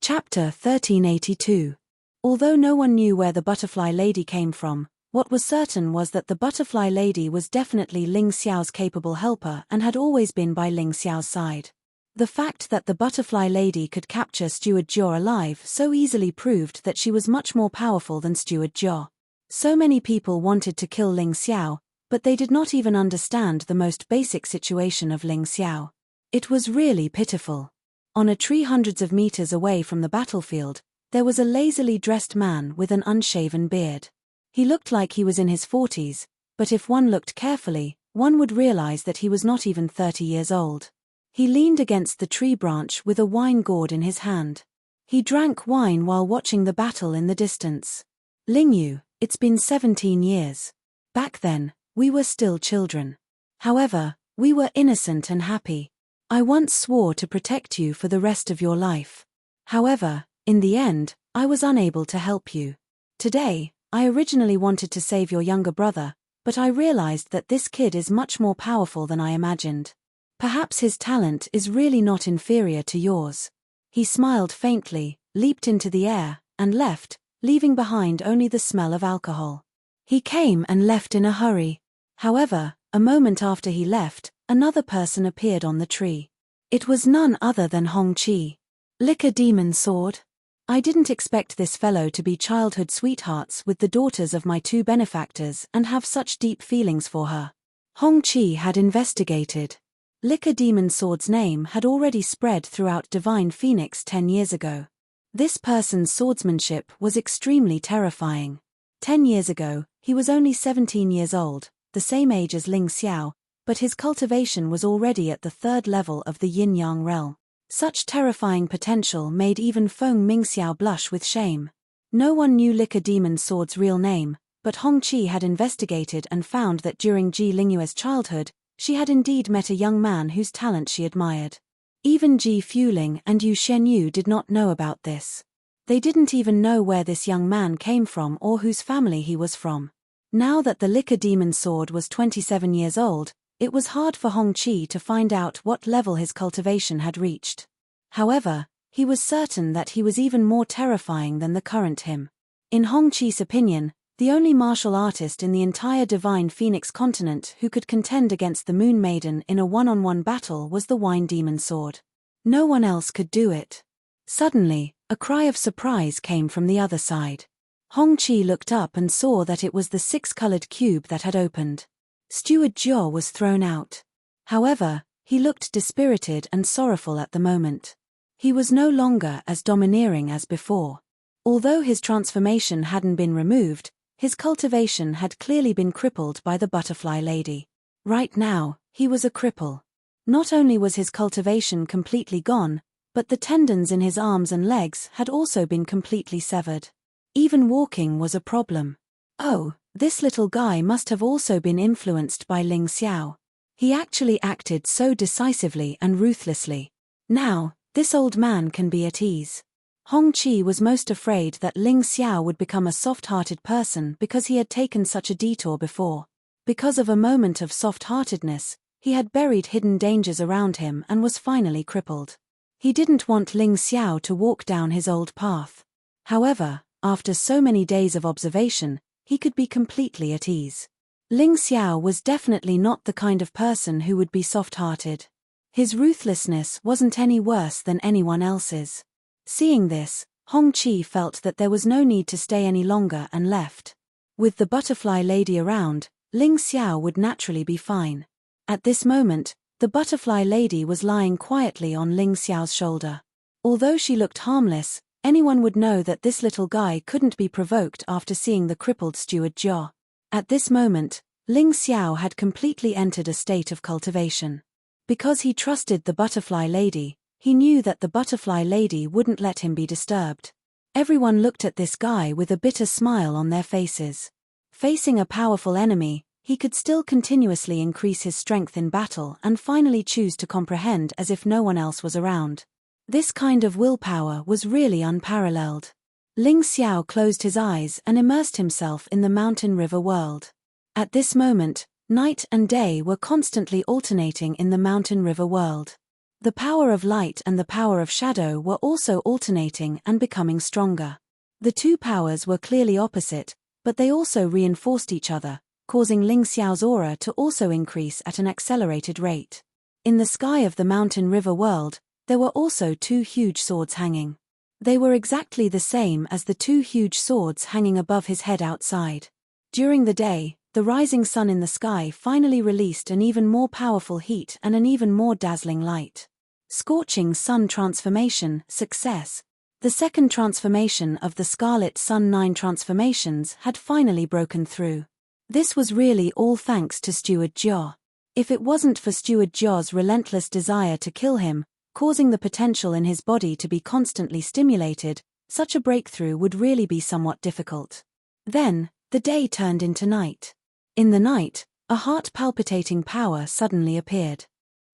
Chapter 1382. Although no one knew where the Butterfly Lady came from, what was certain was that the Butterfly Lady was definitely Ling Xiao's capable helper and had always been by Ling Xiao's side. The fact that the Butterfly Lady could capture Steward Jiao alive so easily proved that she was much more powerful than Steward Jiao. So many people wanted to kill Ling Xiao, but they did not even understand the most basic situation of Ling Xiao. It was really pitiful. On a tree hundreds of meters away from the battlefield, there was a lazily dressed man with an unshaven beard. He looked like he was in his 40s, but if one looked carefully, one would realize that he was not even 30 years old. He leaned against the tree branch with a wine gourd in his hand. He drank wine while watching the battle in the distance. Ling Yu, it's been 17 years. Back then, we were still children. However, we were innocent and happy. I once swore to protect you for the rest of your life. However, in the end, I was unable to help you. Today, I originally wanted to save your younger brother, but I realized that this kid is much more powerful than I imagined. Perhaps his talent is really not inferior to yours. He smiled faintly, leaped into the air, and left, leaving behind only the smell of alcohol. He came and left in a hurry. However, a moment after he left, another person appeared on the tree. It was none other than Hong Qi. Liquor Demon Sword. I didn't expect this fellow to be childhood sweethearts with the daughters of my two benefactors and have such deep feelings for her. Hong Qi had investigated. Liquor Demon Sword's name had already spread throughout Divine Phoenix 10 years ago. This person's swordsmanship was extremely terrifying. 10 years ago, he was only 17 years old, the same age as Ling Xiao, but his cultivation was already at the third level of the yin-yang realm. Such terrifying potential made even Feng Mingxiao blush with shame. No one knew Liquor Demon Sword's real name, but Hong Qi had investigated and found that during Ji Lingyue's childhood, she had indeed met a young man whose talent she admired. Even Ji Fuling and Yu Shenyu did not know about this. They didn't even know where this young man came from or whose family he was from. Now that the Liquor Demon Sword was 27 years old, it was hard for Hong Qi to find out what level his cultivation had reached. However, he was certain that he was even more terrifying than the current him. In Hong Qi's opinion, the only martial artist in the entire Divine Phoenix continent who could contend against the Moon Maiden in a one-on-one battle was the Wine Demon Sword. No one else could do it. Suddenly, a cry of surprise came from the other side. Hong Qi looked up and saw that it was the six-colored cube that had opened. Steward Jiao was thrown out. However, he looked dispirited and sorrowful at the moment. He was no longer as domineering as before. Although his transformation hadn't been removed, his cultivation had clearly been crippled by the Butterfly Lady. Right now, he was a cripple. Not only was his cultivation completely gone, but the tendons in his arms and legs had also been completely severed. Even walking was a problem. Oh, this little guy must have also been influenced by Ling Xiao. He actually acted so decisively and ruthlessly. Now, This old man can be at ease. Hong Qi was most afraid that Ling Xiao would become a soft-hearted person because he had taken such a detour before. Because of a moment of soft-heartedness, he had buried hidden dangers around him and was finally crippled. He didn't want Ling Xiao to walk down his old path. However, after so many days of observation, he could be completely at ease. Ling Xiao was definitely not the kind of person who would be soft-hearted. His ruthlessness wasn't any worse than anyone else's. Seeing this, Hong Qi felt that there was no need to stay any longer and left. With the butterfly lady around, Ling Xiao would naturally be fine. At this moment, the butterfly lady was lying quietly on Ling Xiao's shoulder. Although she looked harmless, anyone would know that this little guy couldn't be provoked after seeing the crippled steward Jia. At this moment, Ling Xiao had completely entered a state of cultivation. Because he trusted the butterfly lady, he knew that the butterfly lady wouldn't let him be disturbed. Everyone looked at this guy with a bitter smile on their faces. Facing a powerful enemy, he could still continuously increase his strength in battle and finally choose to comprehend as if no one else was around. This kind of willpower was really unparalleled. Ling Xiao closed his eyes and immersed himself in the mountain river world. At this moment, night and day were constantly alternating in the mountain river world. The power of light and the power of shadow were also alternating and becoming stronger. The two powers were clearly opposite, but they also reinforced each other, causing Ling Xiao's aura to also increase at an accelerated rate. In the sky of the mountain river world, there were also two huge swords hanging. They were exactly the same as the two huge swords hanging above his head outside. During the day, the rising sun in the sky finally released an even more powerful heat and an even more dazzling light. Scorching sun transformation, success. The second transformation of the Scarlet Sun 9 transformations had finally broken through. This was really all thanks to Steward Jia. If it wasn't for Steward Jia's relentless desire to kill him, causing the potential in his body to be constantly stimulated, such a breakthrough would really be somewhat difficult. Then, the day turned into night. In the night, a heart-palpitating power suddenly appeared.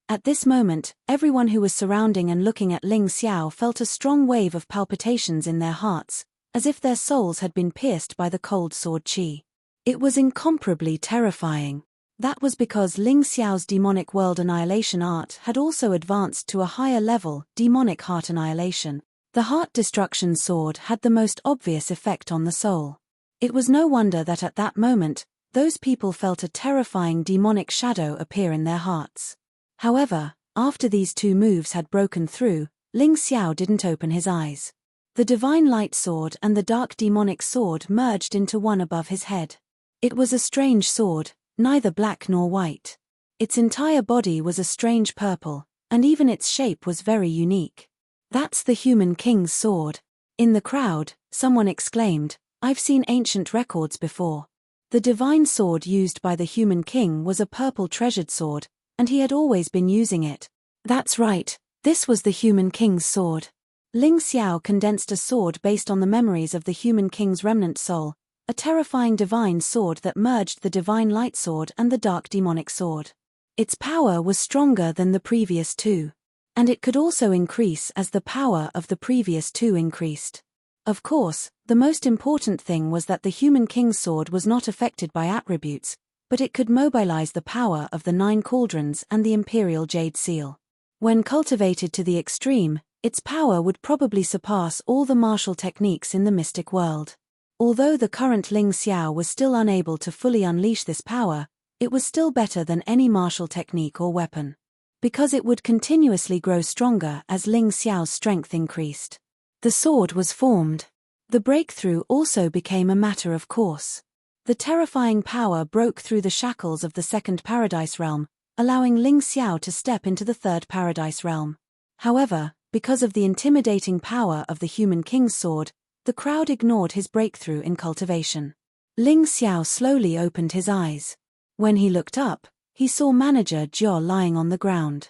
At this moment, everyone who was surrounding and looking at Ling Xiao felt a strong wave of palpitations in their hearts, as if their souls had been pierced by the cold sword qi. It was incomparably terrifying. That was because Ling Xiao's demonic world annihilation art had also advanced to a higher level, demonic heart annihilation. The heart destruction sword had the most obvious effect on the soul. It was no wonder that at that moment, those people felt a terrifying demonic shadow appear in their hearts. However, after these two moves had broken through, Ling Xiao didn't open his eyes. The divine light sword and the dark demonic sword merged into one above his head. It was a strange sword, neither black nor white. Its entire body was a strange purple, and even its shape was very unique. That's the human king's sword. In the crowd, someone exclaimed, "I've seen ancient records before." The divine sword used by the human king was a purple treasured sword, and he had always been using it. That's right, this was the human king's sword. Ling Xiao condensed a sword based on the memories of the human king's remnant soul, a terrifying divine sword that merged the divine light sword and the dark demonic sword. Its power was stronger than the previous two. And it could also increase as the power of the previous two increased. Of course, the most important thing was that the human king's sword was not affected by attributes, but it could mobilize the power of the 9 cauldrons and the imperial jade seal. When cultivated to the extreme, its power would probably surpass all the martial techniques in the mystic world. Although the current Ling Xiao was still unable to fully unleash this power, it was still better than any martial technique or weapon. Because it would continuously grow stronger as Ling Xiao's strength increased. The sword was formed. The breakthrough also became a matter of course. The terrifying power broke through the shackles of the second paradise realm, allowing Ling Xiao to step into the third paradise realm. However, because of the intimidating power of the human king's sword, the crowd ignored his breakthrough in cultivation. Ling Xiao slowly opened his eyes. When he looked up, he saw Manager Jia lying on the ground.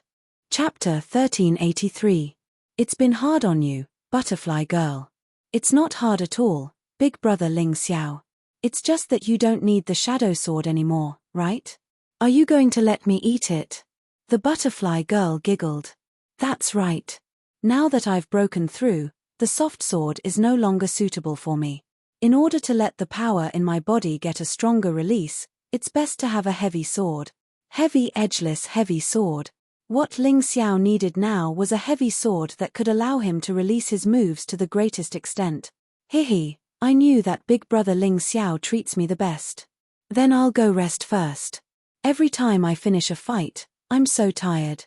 Chapter 1383. It's been hard on you, butterfly girl. It's not hard at all, big brother Ling Xiao. It's just that you don't need the shadow sword anymore, right? Are you going to let me eat it? The butterfly girl giggled. That's right. Now that I've broken through, the soft sword is no longer suitable for me. In order to let the power in my body get a stronger release, it's best to have a heavy sword. Heavy edgeless heavy sword. What Ling Xiao needed now was a heavy sword that could allow him to release his moves to the greatest extent. Hihi, I knew that big brother Ling Xiao treats me the best. Then I'll go rest first. Every time I finish a fight, I'm so tired.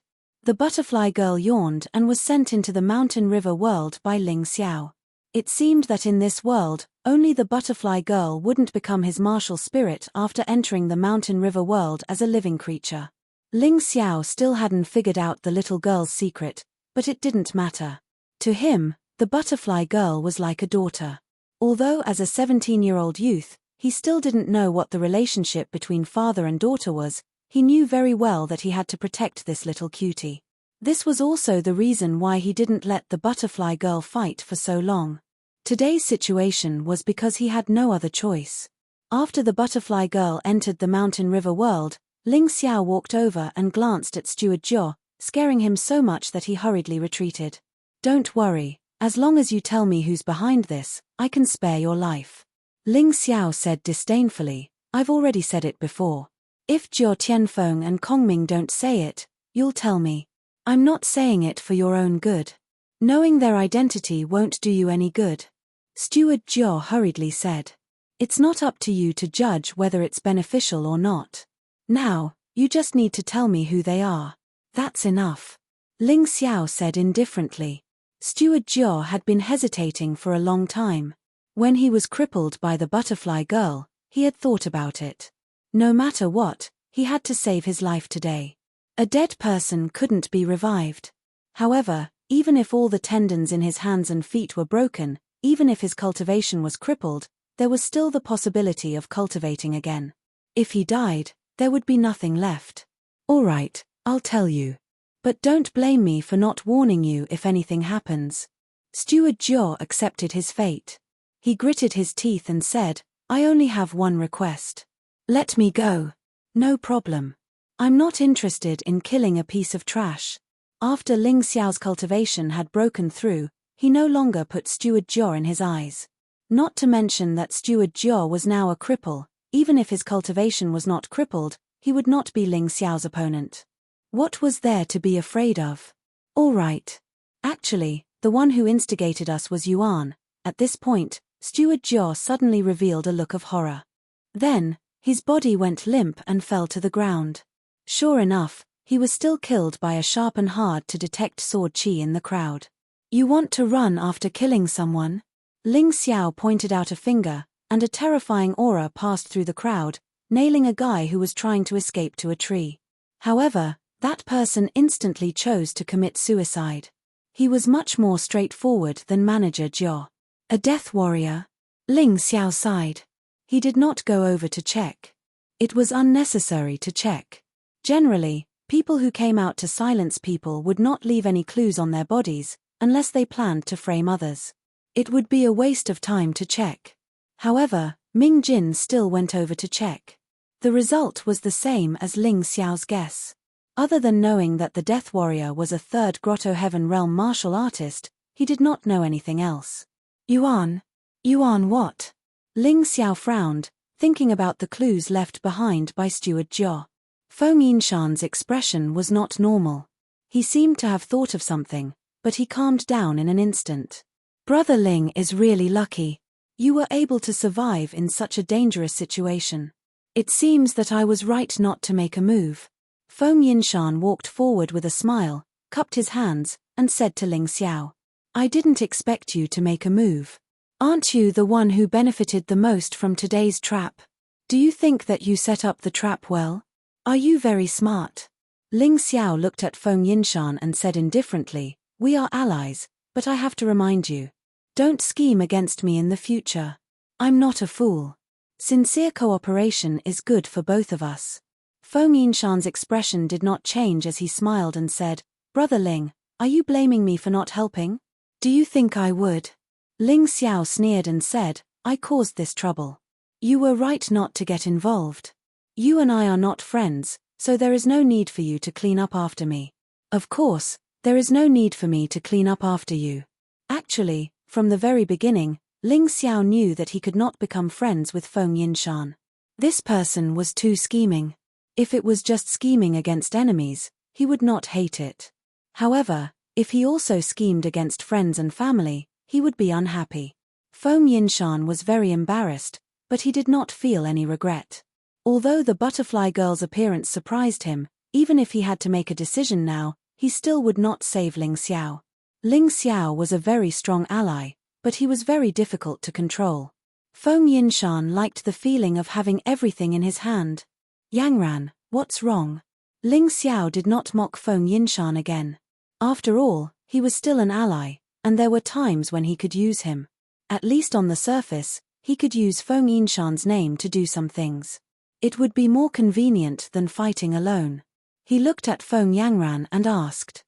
The butterfly girl yawned and was sent into the mountain river world by Ling Xiao. It seemed that in this world, only the butterfly girl wouldn't become his martial spirit after entering the mountain river world as a living creature. Ling Xiao still hadn't figured out the little girl's secret, but it didn't matter. To him, the butterfly girl was like a daughter. Although as a 17-year-old youth, he still didn't know what the relationship between father and daughter was, he knew very well that he had to protect this little cutie. This was also the reason why he didn't let the butterfly girl fight for so long. Today's situation was because he had no other choice. After the butterfly girl entered the mountain river world, Ling Xiao walked over and glanced at Steward Jiao, scaring him so much that he hurriedly retreated. Don't worry, as long as you tell me who's behind this, I can spare your life. Ling Xiao said disdainfully, I've already said it before. If Jiao Tianfeng and Kongming don't say it, you'll tell me. I'm not saying it for your own good. Knowing their identity won't do you any good. Steward Jiao hurriedly said. It's not up to you to judge whether it's beneficial or not. Now, you just need to tell me who they are. That's enough. Ling Xiao said indifferently. Steward Jiao had been hesitating for a long time. When he was crippled by the butterfly girl, he had thought about it. No matter what, he had to save his life today. A dead person couldn't be revived. However, even if all the tendons in his hands and feet were broken, even if his cultivation was crippled, there was still the possibility of cultivating again. If he died, there would be nothing left. All right, I'll tell you. But don't blame me for not warning you if anything happens. Steward Jiao accepted his fate. He gritted his teeth and said, I only have one request. Let me go. No problem. I'm not interested in killing a piece of trash. After Ling Xiao's cultivation had broken through, he no longer put Steward Jiao in his eyes. Not to mention that Steward Jiao was now a cripple. Even if his cultivation was not crippled, he would not be Ling Xiao's opponent. What was there to be afraid of? All right. Actually, the one who instigated us was Yuan. At this point, Steward Jiao suddenly revealed a look of horror. Then, his body went limp and fell to the ground. Sure enough, he was still killed by a sharp and hard-to-detect sword qi in the crowd. You want to run after killing someone? Ling Xiao pointed out a finger, and a terrifying aura passed through the crowd, nailing a guy who was trying to escape to a tree. However, that person instantly chose to commit suicide. He was much more straightforward than Manager Jiao. A death warrior? Ling Xiao sighed. He did not go over to check. It was unnecessary to check. Generally, people who came out to silence people would not leave any clues on their bodies, unless they planned to frame others. It would be a waste of time to check. However, Ming Jin still went over to check. The result was the same as Ling Xiao's guess. Other than knowing that the Death Warrior was a third Grotto Heaven Realm martial artist, he did not know anything else. Yuan? Yuan what? Ling Xiao frowned, thinking about the clues left behind by Steward Jiao. Feng Yinshan's expression was not normal. He seemed to have thought of something, but he calmed down in an instant. Brother Ling is really lucky. You were able to survive in such a dangerous situation. It seems that I was right not to make a move. Feng Yinshan walked forward with a smile, cupped his hands, and said to Ling Xiao, I didn't expect you to make a move. Aren't you the one who benefited the most from today's trap? Do you think that you set up the trap well? Are you very smart? Ling Xiao looked at Feng Yinshan and said indifferently, We are allies, but I have to remind you. Don't scheme against me in the future. I'm not a fool. Sincere cooperation is good for both of us. Feng Yinshan's expression did not change as he smiled and said, Brother Ling, are you blaming me for not helping? Do you think I would? Ling Xiao sneered and said, I caused this trouble. You were right not to get involved. You and I are not friends, so there is no need for you to clean up after me. Of course, There is no need for me to clean up after you. Actually, from the very beginning, Ling Xiao knew that he could not become friends with Feng Yinshan. This person was too scheming. If it was just scheming against enemies, he would not hate it. However, if he also schemed against friends and family, he would be unhappy. Feng Yinshan was very embarrassed, but he did not feel any regret. Although the butterfly girl's appearance surprised him, even if he had to make a decision now, he still would not save Ling Xiao. Ling Xiao was a very strong ally, but he was very difficult to control. Feng Yinshan liked the feeling of having everything in his hand. Yangran, what's wrong? Ling Xiao did not mock Feng Yinshan again. After all, he was still an ally, and there were times when he could use him. At least on the surface, he could use Feng Yinshan's name to do some things. It would be more convenient than fighting alone. He looked at Feng Yangran and asked.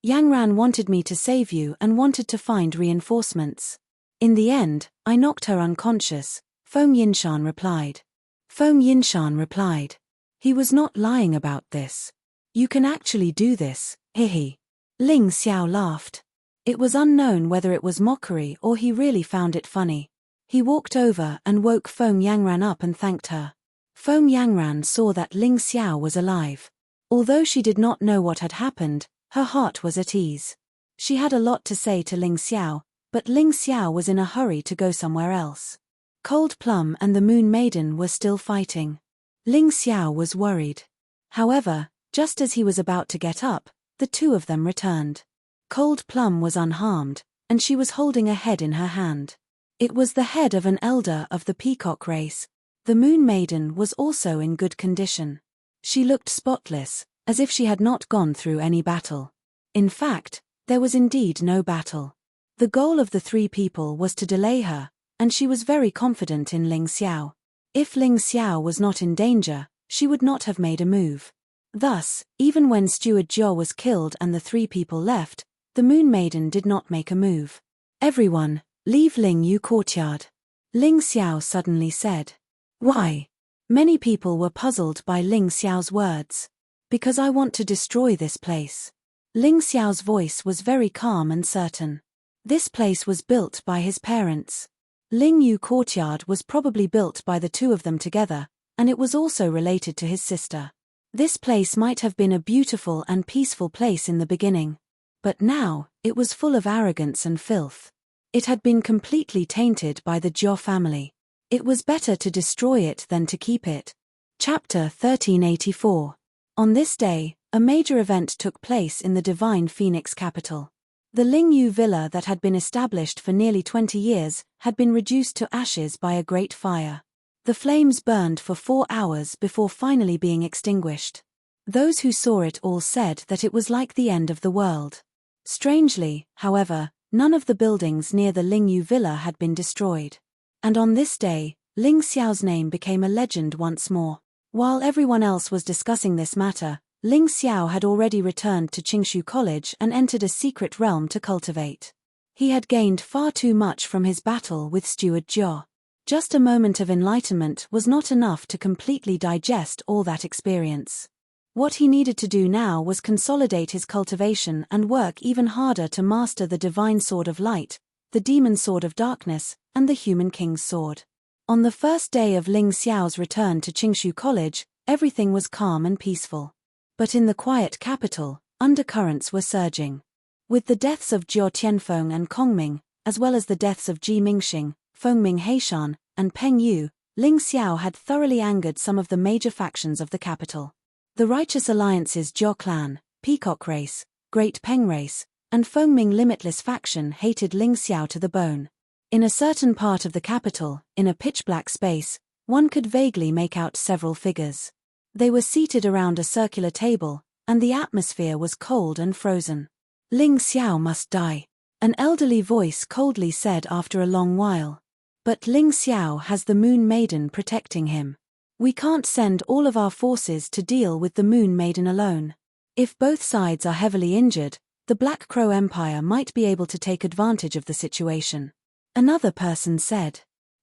Yangran wanted me to save you and wanted to find reinforcements. In the end, I knocked her unconscious, Feng Yinshan replied. Feng Yinshan replied. He was not lying about this. You can actually do this, hehe. Ling Xiao laughed. It was unknown whether it was mockery or he really found it funny. He walked over and woke Feng Yangran up and thanked her. Feng Yangran saw that Ling Xiao was alive. Although she did not know what had happened, her heart was at ease. She had a lot to say to Ling Xiao, but Ling Xiao was in a hurry to go somewhere else. Cold Plum and the Moon Maiden were still fighting. Ling Xiao was worried. However, just as he was about to get up, the two of them returned. Cold Plum was unharmed, and she was holding a head in her hand. It was the head of an elder of the peacock race. The Moon Maiden was also in good condition. She looked spotless, as if she had not gone through any battle. In fact, there was indeed no battle. The goal of the three people was to delay her, and she was very confident in Ling Xiao. If Ling Xiao was not in danger, she would not have made a move. Thus, even when Steward Jiao was killed and the three people left, the Moon Maiden did not make a move. Everyone, leave Ling Yu courtyard. Ling Xiao suddenly said. Why? Many people were puzzled by Ling Xiao's words. Because I want to destroy this place. Ling Xiao's voice was very calm and certain. This place was built by his parents. Ling Yu courtyard was probably built by the two of them together, and it was also related to his sister. This place might have been a beautiful and peaceful place in the beginning. But now, it was full of arrogance and filth. It had been completely tainted by the Jiao family. It was better to destroy it than to keep it. Chapter 1384. On this day, a major event took place in the Divine Phoenix capital. The Ling Yu villa that had been established for nearly 20 years had been reduced to ashes by a great fire. The flames burned for 4 hours before finally being extinguished. Those who saw it all said that it was like the end of the world. Strangely, however, none of the buildings near the Ling Yu villa had been destroyed. And on this day, Ling Xiao's name became a legend once more. While everyone else was discussing this matter, Ling Xiao had already returned to Qingshu College and entered a secret realm to cultivate. He had gained far too much from his battle with Steward Jiao. Just a moment of enlightenment was not enough to completely digest all that experience. What he needed to do now was consolidate his cultivation and work even harder to master the Divine Sword of Light, the Demon Sword of Darkness, and the Human King's Sword. On the first day of Ling Xiao's return to Qingshu College, everything was calm and peaceful. But in the quiet capital, undercurrents were surging. With the deaths of Jiao Tianfeng and Kongming, as well as the deaths of Ji Mingxing, Fengming Heishan, and Peng Yu, Ling Xiao had thoroughly angered some of the major factions of the capital. The Righteous Alliance's Jiao clan, Peacock Race, Great Peng Race, and Fengming Limitless faction hated Ling Xiao to the bone. In a certain part of the capital, in a pitch-black space, one could vaguely make out several figures. They were seated around a circular table, and the atmosphere was cold and frozen. Ling Xiao must die, an elderly voice coldly said after a long while. But Ling Xiao has the Moon Maiden protecting him. We can't send all of our forces to deal with the Moon Maiden alone. If both sides are heavily injured, the Black Crow Empire might be able to take advantage of the situation. Another person said.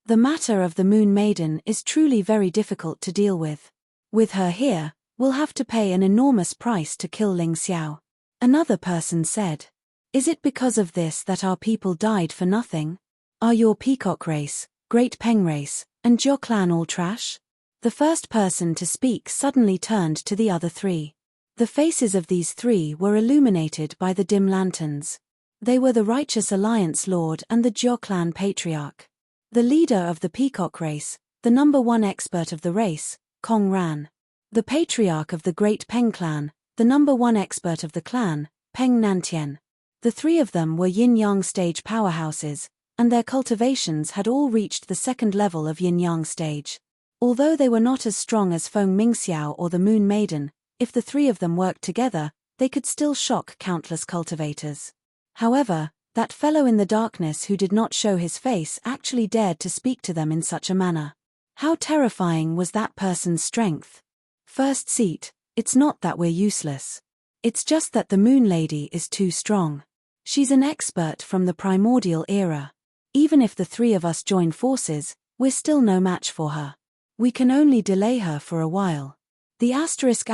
The matter of the Moon Maiden is truly very difficult to deal with. With her here, we'll have to pay an enormous price to kill Ling Xiao. Another person said, "Is it because of this that our people died for nothing? Are your peacock race, Great Peng race, and Jiao clan all trash?" The first person to speak suddenly turned to the other three. The faces of these three were illuminated by the dim lanterns. They were the Righteous Alliance Lord and the Jiao clan patriarch. The leader of the peacock race, the number one expert of the race, Kong Ran. The patriarch of the Great Peng clan, the number one expert of the clan, Peng Nantian. The three of them were yin-yang stage powerhouses, and their cultivations had all reached the second level of yin-yang stage. Although they were not as strong as Feng Mingxiao or the Moon Maiden, if the three of them worked together, they could still shock countless cultivators. However, that fellow in the darkness who did not show his face actually dared to speak to them in such a manner. How terrifying was that person's strength? First seat, it's not that we're useless. It's just that the Moon Lady is too strong. She's an expert from the primordial era. Even if the three of us join forces, we're still no match for her. We can only delay her for a while. The asterisk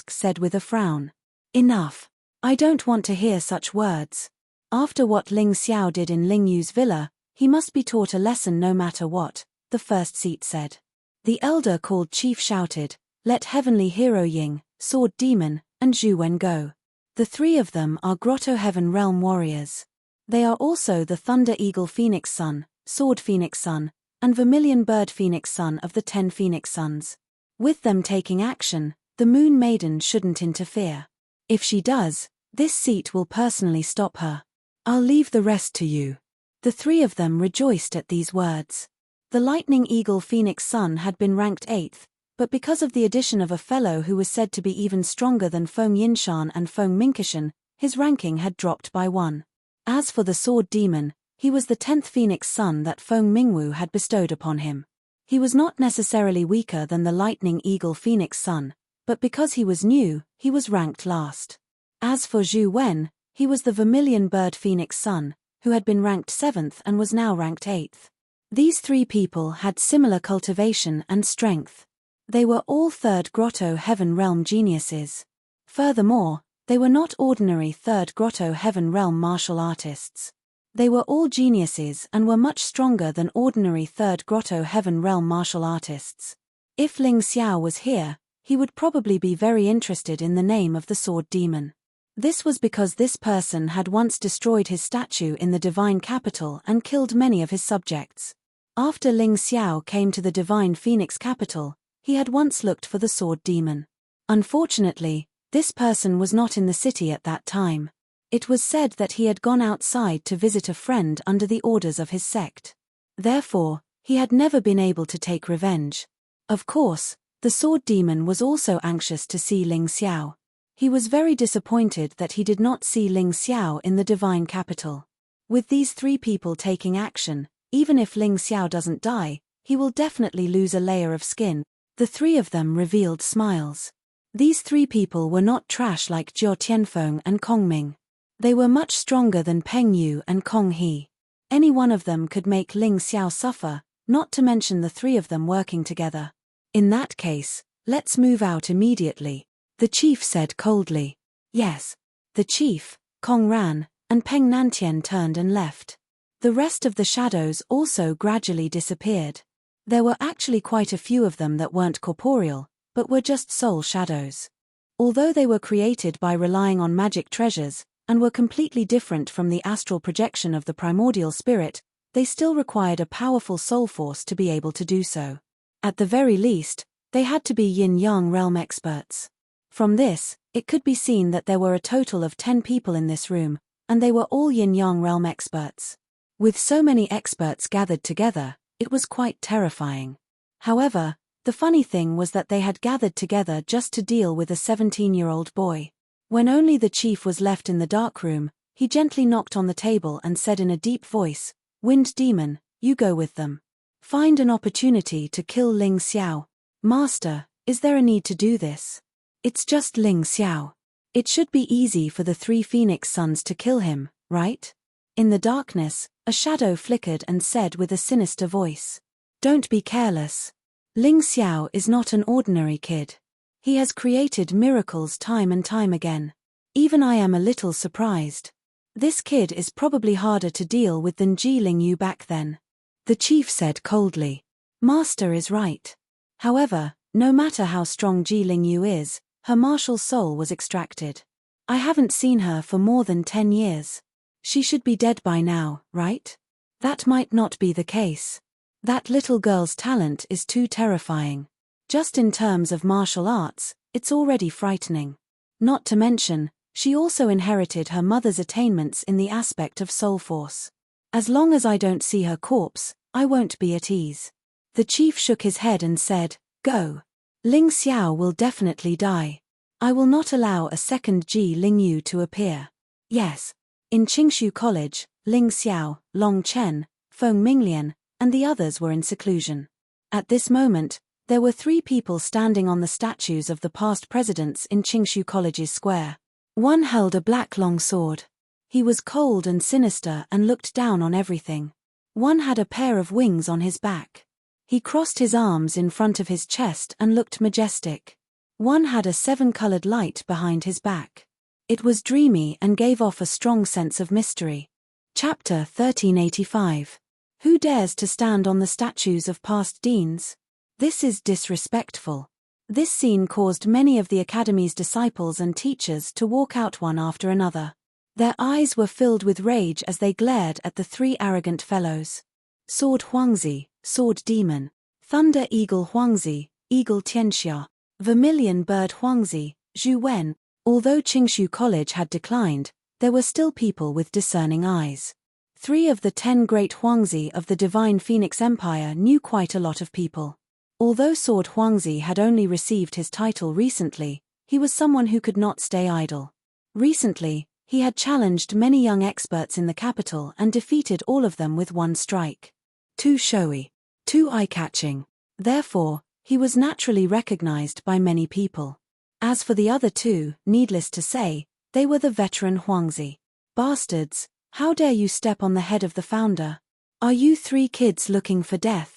said with a frown. Enough. I don't want to hear such words. After what Ling Xiao did in Ling Yu's villa, he must be taught a lesson no matter what, the first seat said. The elder called chief shouted, "Let heavenly hero Ying, sword demon, and Zhu Wen go." The three of them are Grotto Heaven Realm warriors. They are also the Thunder Eagle Phoenix Son, Sword Phoenix Son, and Vermilion Bird Phoenix Son of the 10 Phoenix Sons. With them taking action, the Moon Maiden shouldn't interfere. If she does, this seat will personally stop her. I'll leave the rest to you. The three of them rejoiced at these words. The Lightning Eagle Phoenix Son had been ranked 8th, but because of the addition of a fellow who was said to be even stronger than Feng Yinshan and Feng Minkishan, his ranking had dropped by 1. As for the Sword Demon, he was the 10th Phoenix Son that Feng Mingwu had bestowed upon him. He was not necessarily weaker than the Lightning Eagle Phoenix Son, but because he was new, he was ranked last. As for Zhu Wen, he was the Vermilion Bird Phoenix Son, who had been ranked 7th and was now ranked 8th. These three people had similar cultivation and strength. They were all Third Grotto Heaven Realm geniuses. Furthermore, they were not ordinary Third Grotto Heaven Realm martial artists. They were all geniuses and were much stronger than ordinary Third Grotto Heaven Realm martial artists. If Ling Xiao was here, he would probably be very interested in the name of the Sword Demon. This was because this person had once destroyed his statue in the Divine Capital and killed many of his subjects. After Ling Xiao came to the Divine Phoenix Capital, he had once looked for the Sword Demon. Unfortunately, this person was not in the city at that time. It was said that he had gone outside to visit a friend under the orders of his sect. Therefore, he had never been able to take revenge. Of course, the Sword Demon was also anxious to see Ling Xiao. He was very disappointed that he did not see Ling Xiao in the Divine Capital. With these three people taking action, even if Ling Xiao doesn't die, he will definitely lose a layer of skin. The three of them revealed smiles. These three people were not trash like Jiao Tianfeng and Kong Ming. They were much stronger than Peng Yu and Kong He. Any one of them could make Ling Xiao suffer, not to mention the three of them working together. In that case, let's move out immediately, the chief said coldly. Yes. The chief, Kong Ran, and Peng Nantian turned and left. The rest of the shadows also gradually disappeared. There were actually quite a few of them that weren't corporeal, but were just soul shadows. Although they were created by relying on magic treasures, and were completely different from the astral projection of the primordial spirit, they still required a powerful soul force to be able to do so. At the very least, they had to be yin-yang realm experts. From this, it could be seen that there were a total of 10 people in this room, and they were all yin-yang realm experts. With so many experts gathered together, it was quite terrifying. However, the funny thing was that they had gathered together just to deal with a 17-year-old boy. When only the chief was left in the dark room, he gently knocked on the table and said in a deep voice, "Wind Demon, you go with them. Find an opportunity to kill Ling Xiao." "Master, is there a need to do this? It's just Ling Xiao. It should be easy for the 3 Phoenix Sons to kill him, right?" In the darkness, a shadow flickered and said with a sinister voice, "Don't be careless. Ling Xiao is not an ordinary kid. He has created miracles time and time again. Even I am a little surprised. This kid is probably harder to deal with than Ji Lingyu back then. The chief said coldly. Master is right. However, no matter how strong Ji Lingyu is, her martial soul was extracted. I haven't seen her for more than 10 years. She should be dead by now, right? That might not be the case. That little girl's talent is too terrifying. Just in terms of martial arts, it's already frightening. Not to mention, she also inherited her mother's attainments in the aspect of soul force. As long as I don't see her corpse, I won't be at ease. The chief shook his head and said, Go. Ling Xiao will definitely die. I will not allow a second Ji Lingyu to appear. Yes. In Qingshu College, Ling Xiao, Long Chen, Feng Minglian, and the others were in seclusion. At this moment, there were 3 people standing on the statues of the past presidents in Qingshu College's square. One held a black long sword. He was cold and sinister and looked down on everything. One had a pair of wings on his back. He crossed his arms in front of his chest and looked majestic. One had a 7-colored light behind his back. It was dreamy and gave off a strong sense of mystery. Chapter 1385. Who dares to stand on the statues of past deans? This is disrespectful. This scene caused many of the academy's disciples and teachers to walk out one after another. Their eyes were filled with rage as they glared at the 3 arrogant fellows. Sword Huangzi, Sword Demon, Thunder Eagle Huangzi, Eagle Tianxia, Vermilion Bird Huangzi, Zhu Wen. Although Qingshu College had declined, there were still people with discerning eyes. 3 of the 10 great Huangzi of the Divine Phoenix Empire knew quite a lot of people. Although Sword Huangzi had only received his title recently, he was someone who could not stay idle. Recently, he had challenged many young experts in the capital and defeated all of them with one strike. Too showy, too eye-catching. Therefore, he was naturally recognized by many people. As for the other 2, needless to say, they were the veteran Huangzi. Bastards, how dare you step on the head of the founder? Are you 3 kids looking for death?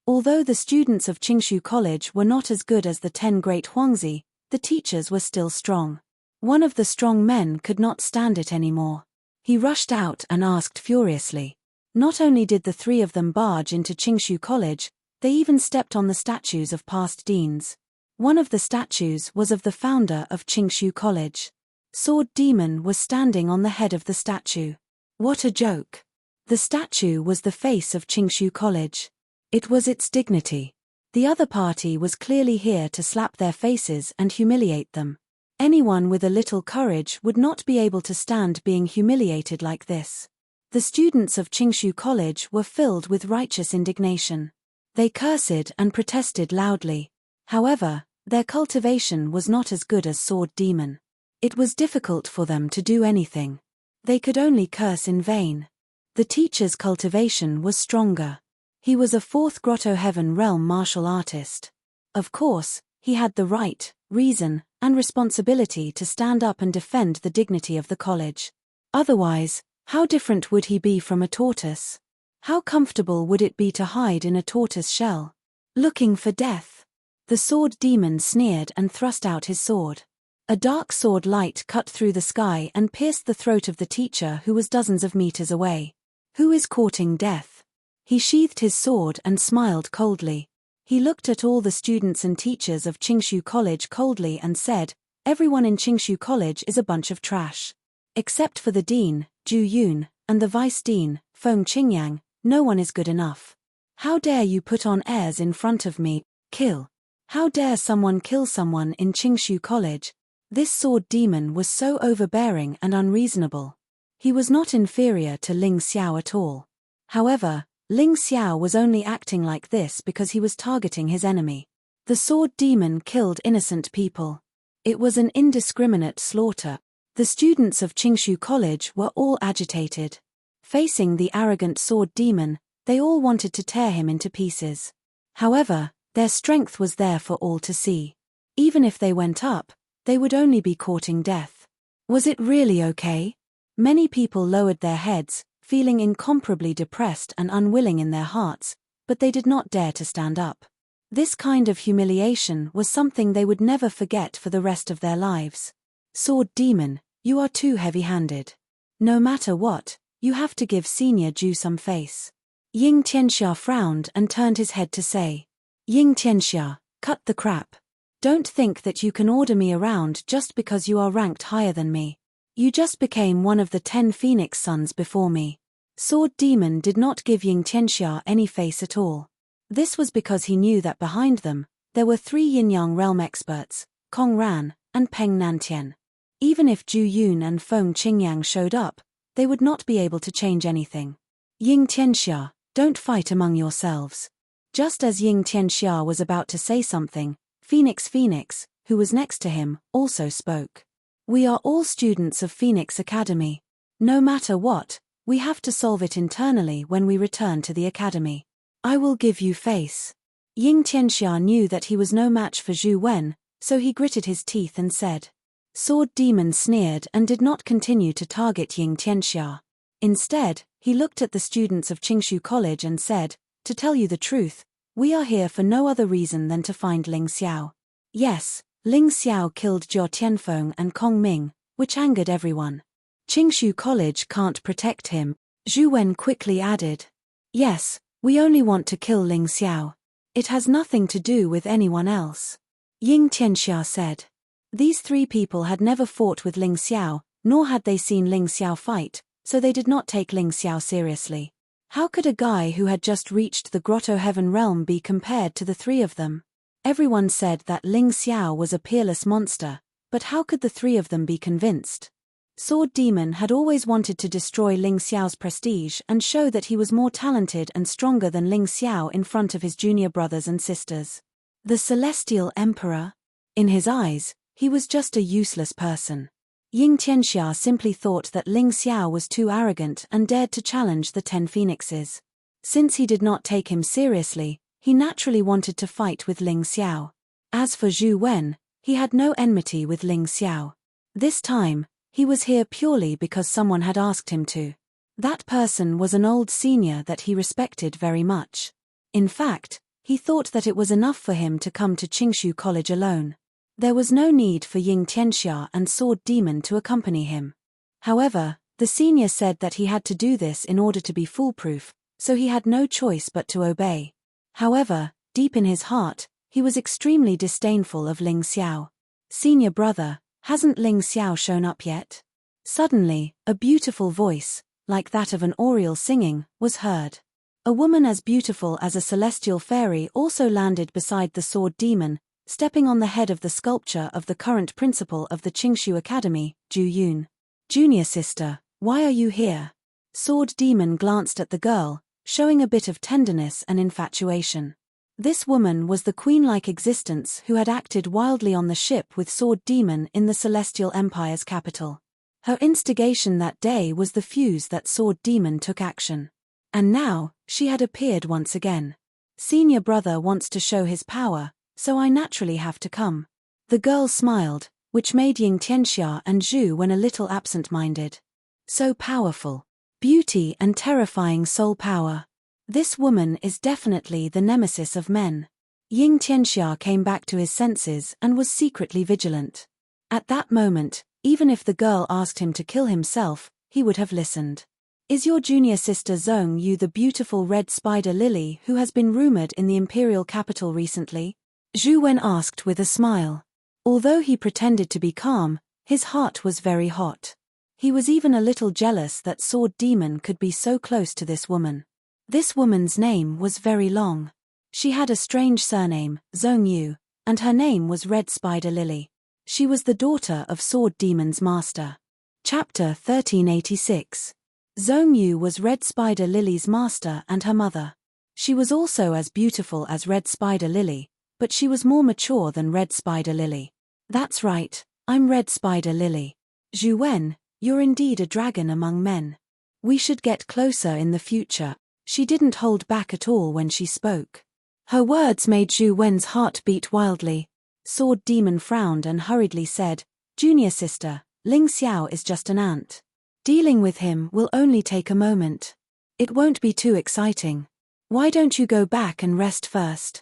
Although the students of Qingshu College were not as good as the 10 great Huangzi, the teachers were still strong. One of the strong men could not stand it anymore. He rushed out and asked furiously. Not only did the 3 of them barge into Qingshu College, they even stepped on the statues of past deans. One of the statues was of the founder of Qingshu College. Sword Demon was standing on the head of the statue. What a joke. The statue was the face of Qingshu College. It was its dignity. The other party was clearly here to slap their faces and humiliate them. Anyone with a little courage would not be able to stand being humiliated like this. The students of Qingshu College were filled with righteous indignation. They cursed and protested loudly. However, their cultivation was not as good as Sword Demon. It was difficult for them to do anything. They could only curse in vain. The teacher's cultivation was stronger. He was a 4th Grotto Heaven Realm martial artist. Of course, he had the right, reason, and responsibility to stand up and defend the dignity of the college. Otherwise, how different would he be from a tortoise? How comfortable would it be to hide in a tortoise shell? Looking for death. The Sword Demon sneered and thrust out his sword. A dark sword light cut through the sky and pierced the throat of the teacher who was dozens of meters away. Who is courting death? He sheathed his sword and smiled coldly. He looked at all the students and teachers of Qingshu College coldly and said, Everyone in Qingshu College is a bunch of trash. Except for the dean, Zhu Yun, and the vice dean, Feng Qingyang, no one is good enough. How dare you put on airs in front of me? Kill. How dare someone kill someone in Qingshu College? This Sword Demon was so overbearing and unreasonable. He was not inferior to Ling Xiao at all. However, Ling Xiao was only acting like this because he was targeting his enemy. The Sword Demon killed innocent people. It was an indiscriminate slaughter. The students of Qingshu College were all agitated. Facing the arrogant Sword Demon, they all wanted to tear him into pieces. However, their strength was there for all to see. Even if they went up, they would only be courting death. Was it really okay? Many people lowered their heads, feeling incomparably depressed and unwilling in their hearts, but they did not dare to stand up. This kind of humiliation was something they would never forget for the rest of their lives. Sword Demon, you are too heavy-handed. No matter what, you have to give Senior Ju some face. Ying Tianxia frowned and turned his head to say, Ying Tianxia, cut the crap. Don't think that you can order me around just because you are ranked higher than me. You just became one of the 10 Phoenix Sons before me. Sword Demon did not give Ying Tianxia any face at all. This was because he knew that behind them, there were 3 Yin-Yang realm experts, Kong Ran, and Peng Nantian. Even if Zhu Yun and Feng Qingyang showed up, they would not be able to change anything. Ying Tianxia, don't fight among yourselves. Just as Ying Tianxia was about to say something, Phoenix, who was next to him, also spoke. We are all students of Phoenix Academy. No matter what, we have to solve it internally when we return to the academy. I will give you face. Ying Tianxia knew that he was no match for Zhu Wen, so he gritted his teeth and said. Sword Demon sneered and did not continue to target Ying Tianxia. Instead, he looked at the students of Qingshu College and said, to tell you the truth, we are here for no other reason than to find Ling Xiao. Yes, Ling Xiao killed Zhou Tianfeng and Kong Ming, which angered everyone. Qingshu College can't protect him, Zhu Wen quickly added. Yes, we only want to kill Ling Xiao. It has nothing to do with anyone else. Ying Tianxia said. These 3 people had never fought with Ling Xiao, nor had they seen Ling Xiao fight, so they did not take Ling Xiao seriously. How could a guy who had just reached the Grotto Heaven realm be compared to the 3 of them? Everyone said that Ling Xiao was a peerless monster, but how could the 3 of them be convinced? Sword Demon had always wanted to destroy Ling Xiao's prestige and show that he was more talented and stronger than Ling Xiao in front of his junior brothers and sisters. The Celestial Emperor? In his eyes, he was just a useless person. Ying Tianxia simply thought that Ling Xiao was too arrogant and dared to challenge the 10 phoenixes. Since he did not take him seriously, he naturally wanted to fight with Ling Xiao. As for Zhu Wen, he had no enmity with Ling Xiao. This time, he was here purely because someone had asked him to. That person was an old senior that he respected very much. In fact, he thought that it was enough for him to come to Qingshu College alone. There was no need for Ying Tianxia and Sword Demon to accompany him. However, the senior said that he had to do this in order to be foolproof, so he had no choice but to obey. However, deep in his heart, he was extremely disdainful of Ling Xiao. Senior brother, hasn't Ling Xiao shown up yet? Suddenly, a beautiful voice, like that of an oriole singing, was heard. A woman as beautiful as a celestial fairy also landed beside the Sword Demon, stepping on the head of the sculpture of the current principal of the Qingshu Academy, Zhu Yun. Junior sister, why are you here? Sword Demon glanced at the girl, showing a bit of tenderness and infatuation. This woman was the queen-like existence who had acted wildly on the ship with Sword Demon in the Celestial Empire's capital. Her instigation that day was the fuse that Sword Demon took action. And now, she had appeared once again. Senior brother wants to show his power, so I naturally have to come. The girl smiled, which made Ying Tianxia and Zhu Wen a little absent-minded. So powerful. Beauty and terrifying soul power. This woman is definitely the nemesis of men. Ying Tianxia came back to his senses and was secretly vigilant. At that moment, even if the girl asked him to kill himself, he would have listened. Is your junior sister Zhong Yu the beautiful red spider lily who has been rumored in the imperial capital recently? Zhu Wen asked with a smile. Although he pretended to be calm, his heart was very hot. He was even a little jealous that Sword Demon could be so close to this woman. This woman's name was very long. She had a strange surname, Zhong Yu, and her name was Red Spider Lily. She was the daughter of Sword Demon's master. Chapter 1386. Zhong Yu was Red Spider Lily's master and her mother. She was also as beautiful as Red Spider Lily, but she was more mature than Red Spider Lily. That's right, I'm Red Spider Lily. Zhu Wen, you're indeed a dragon among men. We should get closer in the future. She didn't hold back at all when she spoke. Her words made Zhu Wen's heart beat wildly. Sword Demon frowned and hurriedly said, Junior sister, Ling Xiao is just an ant. Dealing with him will only take a moment. It won't be too exciting. Why don't you go back and rest first?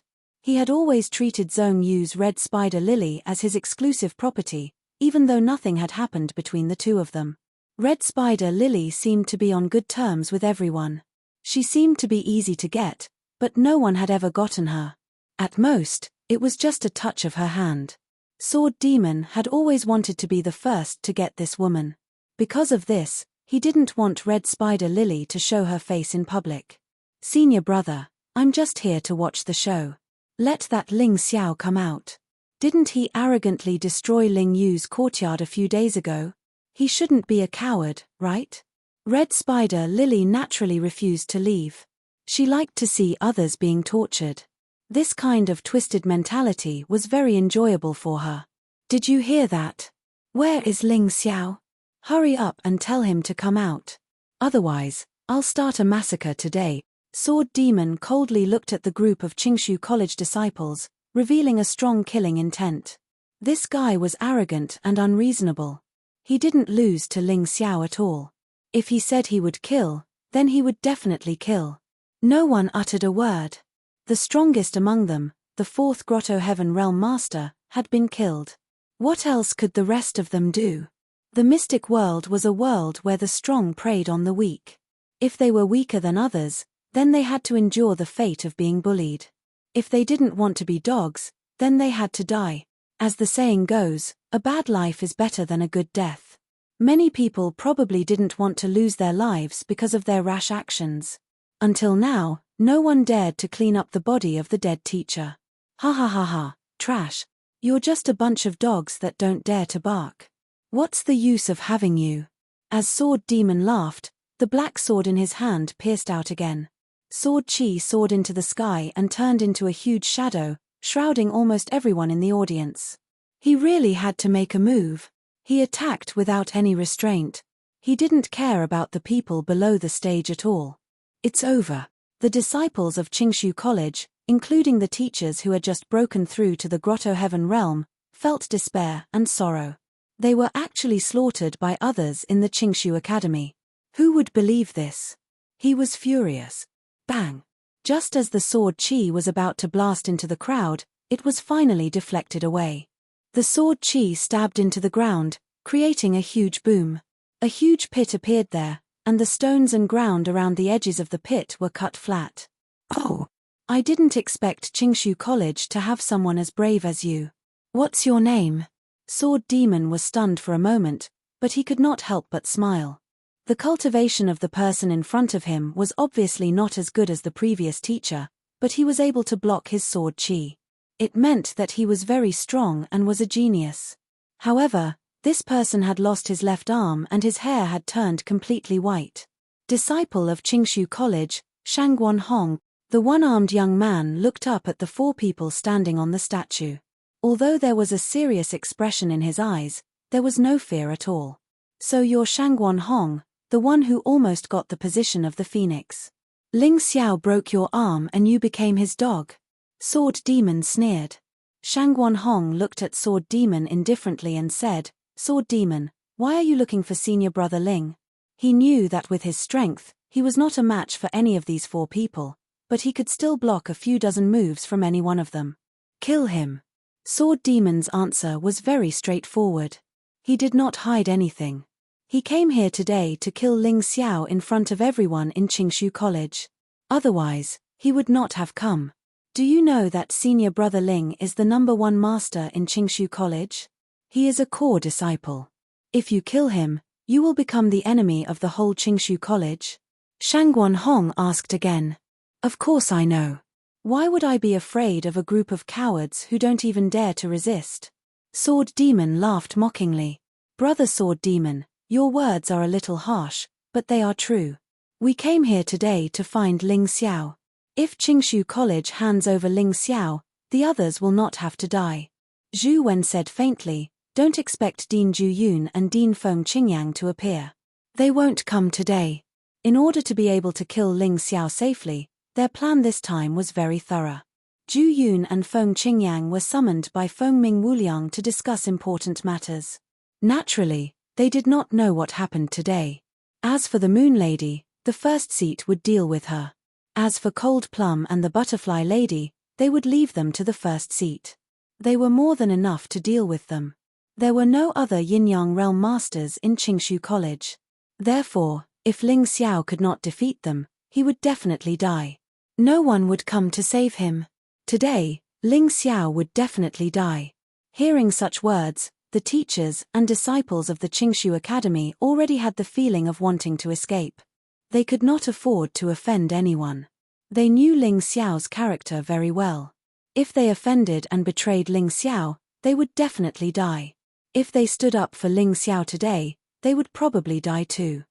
He had always treated Zhong Yu's red spider lily as his exclusive property, even though nothing had happened between the two of them. Red spider lily seemed to be on good terms with everyone. She seemed to be easy to get, but no one had ever gotten her. At most, it was just a touch of her hand. Sword Demon had always wanted to be the first to get this woman. Because of this, he didn't want Red Spider Lily to show her face in public. Senior brother, I'm just here to watch the show. Let that Ling Xiao come out. Didn't he arrogantly destroy Ling Yu's courtyard a few days ago? He shouldn't be a coward, right? Red Spider Lily naturally refused to leave. She liked to see others being tortured. This kind of twisted mentality was very enjoyable for her. Did you hear that? Where is Ling Xiao? Hurry up and tell him to come out. Otherwise, I'll start a massacre today. Sword Demon coldly looked at the group of Qingshu College disciples, revealing a strong killing intent. This guy was arrogant and unreasonable. He didn't lose to Ling Xiao at all. If he said he would kill, then he would definitely kill. No one uttered a word. The strongest among them, the fourth Grotto Heaven Realm Master, had been killed. What else could the rest of them do? The mystic world was a world where the strong preyed on the weak. If they were weaker than others, then they had to endure the fate of being bullied. If they didn't want to be dogs, then they had to die. As the saying goes, a bad life is better than a good death. Many people probably didn't want to lose their lives because of their rash actions. Until now, no one dared to clean up the body of the dead teacher. Ha ha ha ha, trash. You're just a bunch of dogs that don't dare to bark. What's the use of having you? As Sword Demon laughed, the black sword in his hand pierced out again. Sword Chi soared into the sky and turned into a huge shadow, shrouding almost everyone in the audience. He really had to make a move. He attacked without any restraint. He didn't care about the people below the stage at all. It's over. The disciples of Qingshu College, including the teachers who had just broken through to the Grotto Heaven realm, felt despair and sorrow. They were actually slaughtered by others in the Qingshu Academy. Who would believe this? He was furious. Bang! Just as the sword Chi was about to blast into the crowd, it was finally deflected away. The sword Chi stabbed into the ground, creating a huge boom. A huge pit appeared there, and the stones and ground around the edges of the pit were cut flat. Oh! I didn't expect Qingshu College to have someone as brave as you. What's your name? Sword Demon was stunned for a moment, but he could not help but smile. The cultivation of the person in front of him was obviously not as good as the previous teacher, but he was able to block his sword Chi. It meant that he was very strong and was a genius. However, this person had lost his left arm and his hair had turned completely white. Disciple of Qingshu College, Shangguan Hong, the one-armed young man looked up at the four people standing on the statue. Although there was a serious expression in his eyes, there was no fear at all. So you're Shangguan Hong, the one who almost got the position of the phoenix. Ling Xiao broke your arm and you became his dog. Sword Demon sneered. Shangguan Hong looked at Sword Demon indifferently and said, Sword Demon, why are you looking for senior brother Ling? He knew that with his strength, he was not a match for any of these four people, but he could still block a few dozen moves from any one of them. Kill him. Sword Demon's answer was very straightforward. He did not hide anything. He came here today to kill Ling Xiao in front of everyone in Qingshu College. Otherwise, he would not have come. Do you know that senior brother Ling is the #1 master in Qingshu College? He is a core disciple. If you kill him, you will become the enemy of the whole Qingshu College. Shangguan Hong asked again. Of course I know. Why would I be afraid of a group of cowards who don't even dare to resist? Sword Demon laughed mockingly. Brother Sword Demon, your words are a little harsh, but they are true. We came here today to find Ling Xiao. If Qingshu College hands over Ling Xiao, the others will not have to die. Zhu Wen said faintly, don't expect Dean Juyun and Dean Feng Qingyang to appear. They won't come today. In order to be able to kill Ling Xiao safely, their plan this time was very thorough. Zhu Yun and Feng Qingyang were summoned by Feng Ming Wuliang to discuss important matters. Naturally, they did not know what happened today. As for the Moon Lady, the first seat would deal with her. As for Cold Plum and the Butterfly Lady, they would leave them to the first seat. They were more than enough to deal with them. There were no other yin-yang realm masters in Qingshu College. Therefore, if Ling Xiao could not defeat them, he would definitely die. No one would come to save him. Today, Ling Xiao would definitely die. Hearing such words, the teachers and disciples of the Qingshu Academy already had the feeling of wanting to escape. They could not afford to offend anyone. They knew Ling Xiao's character very well. If they offended and betrayed Ling Xiao, they would definitely die. If they stood up for Ling Xiao today, they would probably die too.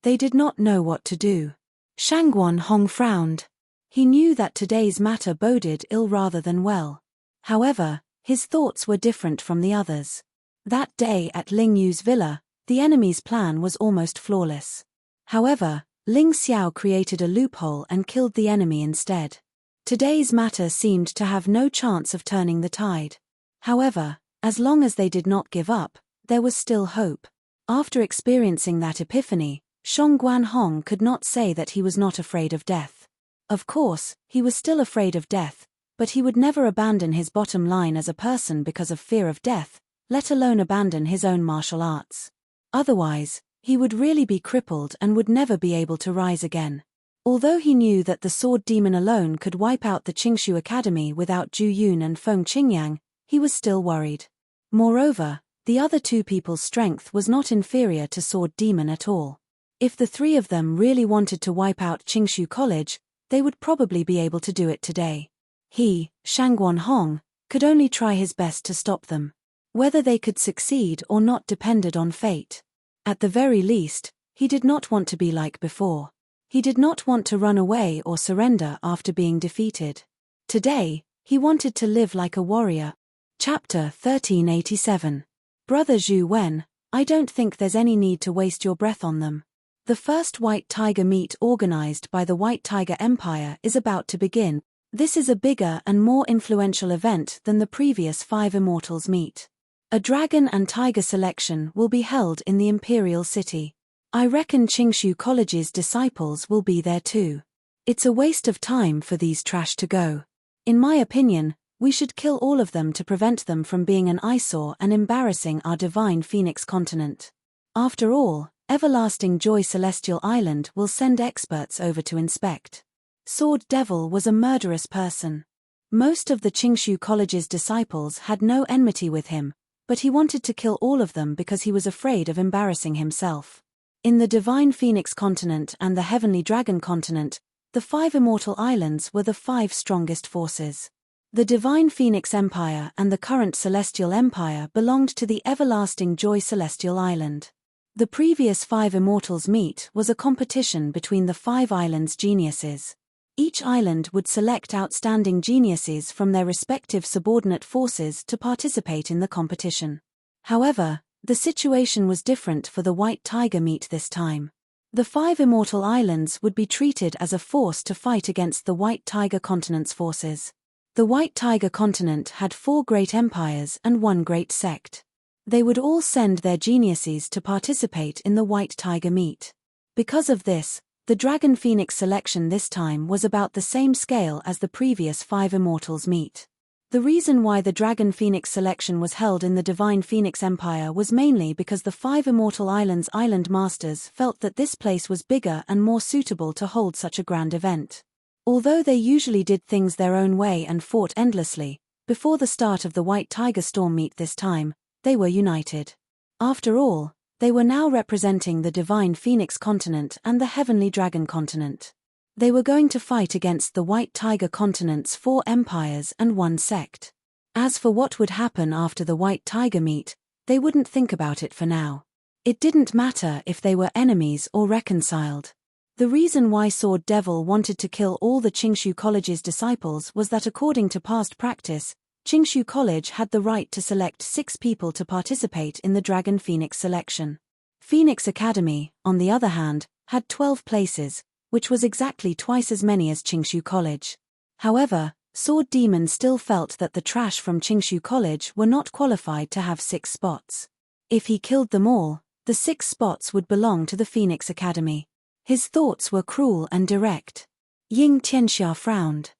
They did not know what to do. Shangguan Hong frowned. He knew that today's matter boded ill rather than well. However, his thoughts were different from the others. That day at Ling Yu's villa, the enemy's plan was almost flawless. However, Ling Xiao created a loophole and killed the enemy instead. Today's matter seemed to have no chance of turning the tide. However, as long as they did not give up, there was still hope. After experiencing that epiphany, Shangguan Hong could not say that he was not afraid of death. Of course, he was still afraid of death, but he would never abandon his bottom line as a person because of fear of death, let alone abandon his own martial arts. Otherwise, he would really be crippled and would never be able to rise again. Although he knew that the sword demon alone could wipe out the Qingshu Academy without Zhu Yun and Feng Qingyang, he was still worried. Moreover, the other two people's strength was not inferior to sword demon at all. If the three of them really wanted to wipe out Qingshu College, they would probably be able to do it today. He, Shangguan Hong, could only try his best to stop them. Whether they could succeed or not depended on fate. At the very least, he did not want to be like before. He did not want to run away or surrender after being defeated. Today, he wanted to live like a warrior. Chapter 1387. Brother Zhu Wen, I don't think there's any need to waste your breath on them. The first White Tiger meet organized by the White Tiger Empire is about to begin. This is a bigger and more influential event than the previous 5 Immortals meet. A dragon and tiger selection will be held in the Imperial City. I reckon Qingshu College's disciples will be there too. It's a waste of time for these trash to go. In my opinion, we should kill all of them to prevent them from being an eyesore and embarrassing our divine Phoenix continent. After all, Everlasting Joy Celestial Island will send experts over to inspect. Sword Devil was a murderous person. Most of the Qingshu College's disciples had no enmity with him, but he wanted to kill all of them because he was afraid of embarrassing himself. In the Divine Phoenix continent and the Heavenly Dragon continent, the 5 Immortal Islands were the 5 strongest forces. The Divine Phoenix Empire and the current Celestial Empire belonged to the Everlasting Joy Celestial Island. The previous 5 Immortals meet was a competition between the 5 islands' geniuses. Each island would select outstanding geniuses from their respective subordinate forces to participate in the competition. However, the situation was different for the White Tiger meet this time. The 5 Immortal Islands would be treated as a force to fight against the White Tiger continent's forces. The White Tiger continent had 4 great empires and 1 great sect. They would all send their geniuses to participate in the White Tiger meet. Because of this, the Dragon Phoenix selection this time was about the same scale as the previous 5 Immortals meet. The reason why the Dragon Phoenix selection was held in the Divine Phoenix Empire was mainly because the 5 Immortal Islands' island masters felt that this place was bigger and more suitable to hold such a grand event. Although they usually did things their own way and fought endlessly, before the start of the White Tiger Storm meet this time, they were united. After all, they were now representing the Divine Phoenix continent and the Heavenly Dragon continent. They were going to fight against the White Tiger continent's 4 empires and 1 sect. As for what would happen after the White Tiger meet, they wouldn't think about it for now. It didn't matter if they were enemies or reconciled. The reason why Sword Devil wanted to kill all the Qingshu College's disciples was that according to past practice, Qingshu College had the right to select 6 people to participate in the Dragon Phoenix selection. Phoenix Academy, on the other hand, had 12 places, which was exactly twice as many as Qingshu College. However, Sword Demon still felt that the trash from Qingshu College were not qualified to have 6 spots. If he killed them all, the 6 spots would belong to the Phoenix Academy. His thoughts were cruel and direct. Ying Tianxia frowned.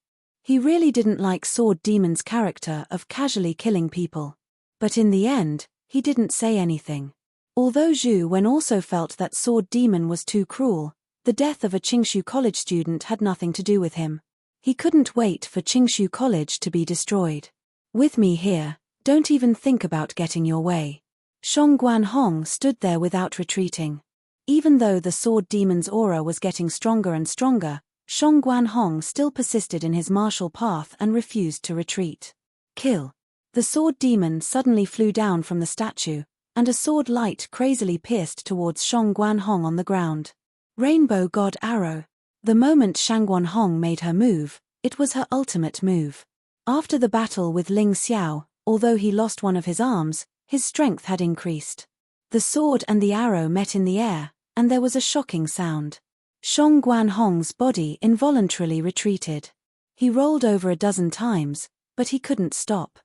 He really didn't like Sword Demon's character of casually killing people. But in the end, he didn't say anything. Although Zhu Wen also felt that Sword Demon was too cruel, the death of a Qingshu College student had nothing to do with him. He couldn't wait for Qingshu College to be destroyed. With me here, don't even think about getting your way. Shang Guanhong stood there without retreating. Even though the Sword Demon's aura was getting stronger and stronger, Shang Guanhong still persisted in his martial path and refused to retreat. Kill. The Sword Demon suddenly flew down from the statue, and a sword light crazily pierced towards Shang Guanhong on the ground. Rainbow God Arrow. The moment Shang Guanhong made her move, it was her ultimate move. After the battle with Ling Xiao, although he lost one of his arms, his strength had increased. The sword and the arrow met in the air, and there was a shocking sound. Shang Guanhong's body involuntarily retreated. He rolled over a dozen times, but he couldn't stop.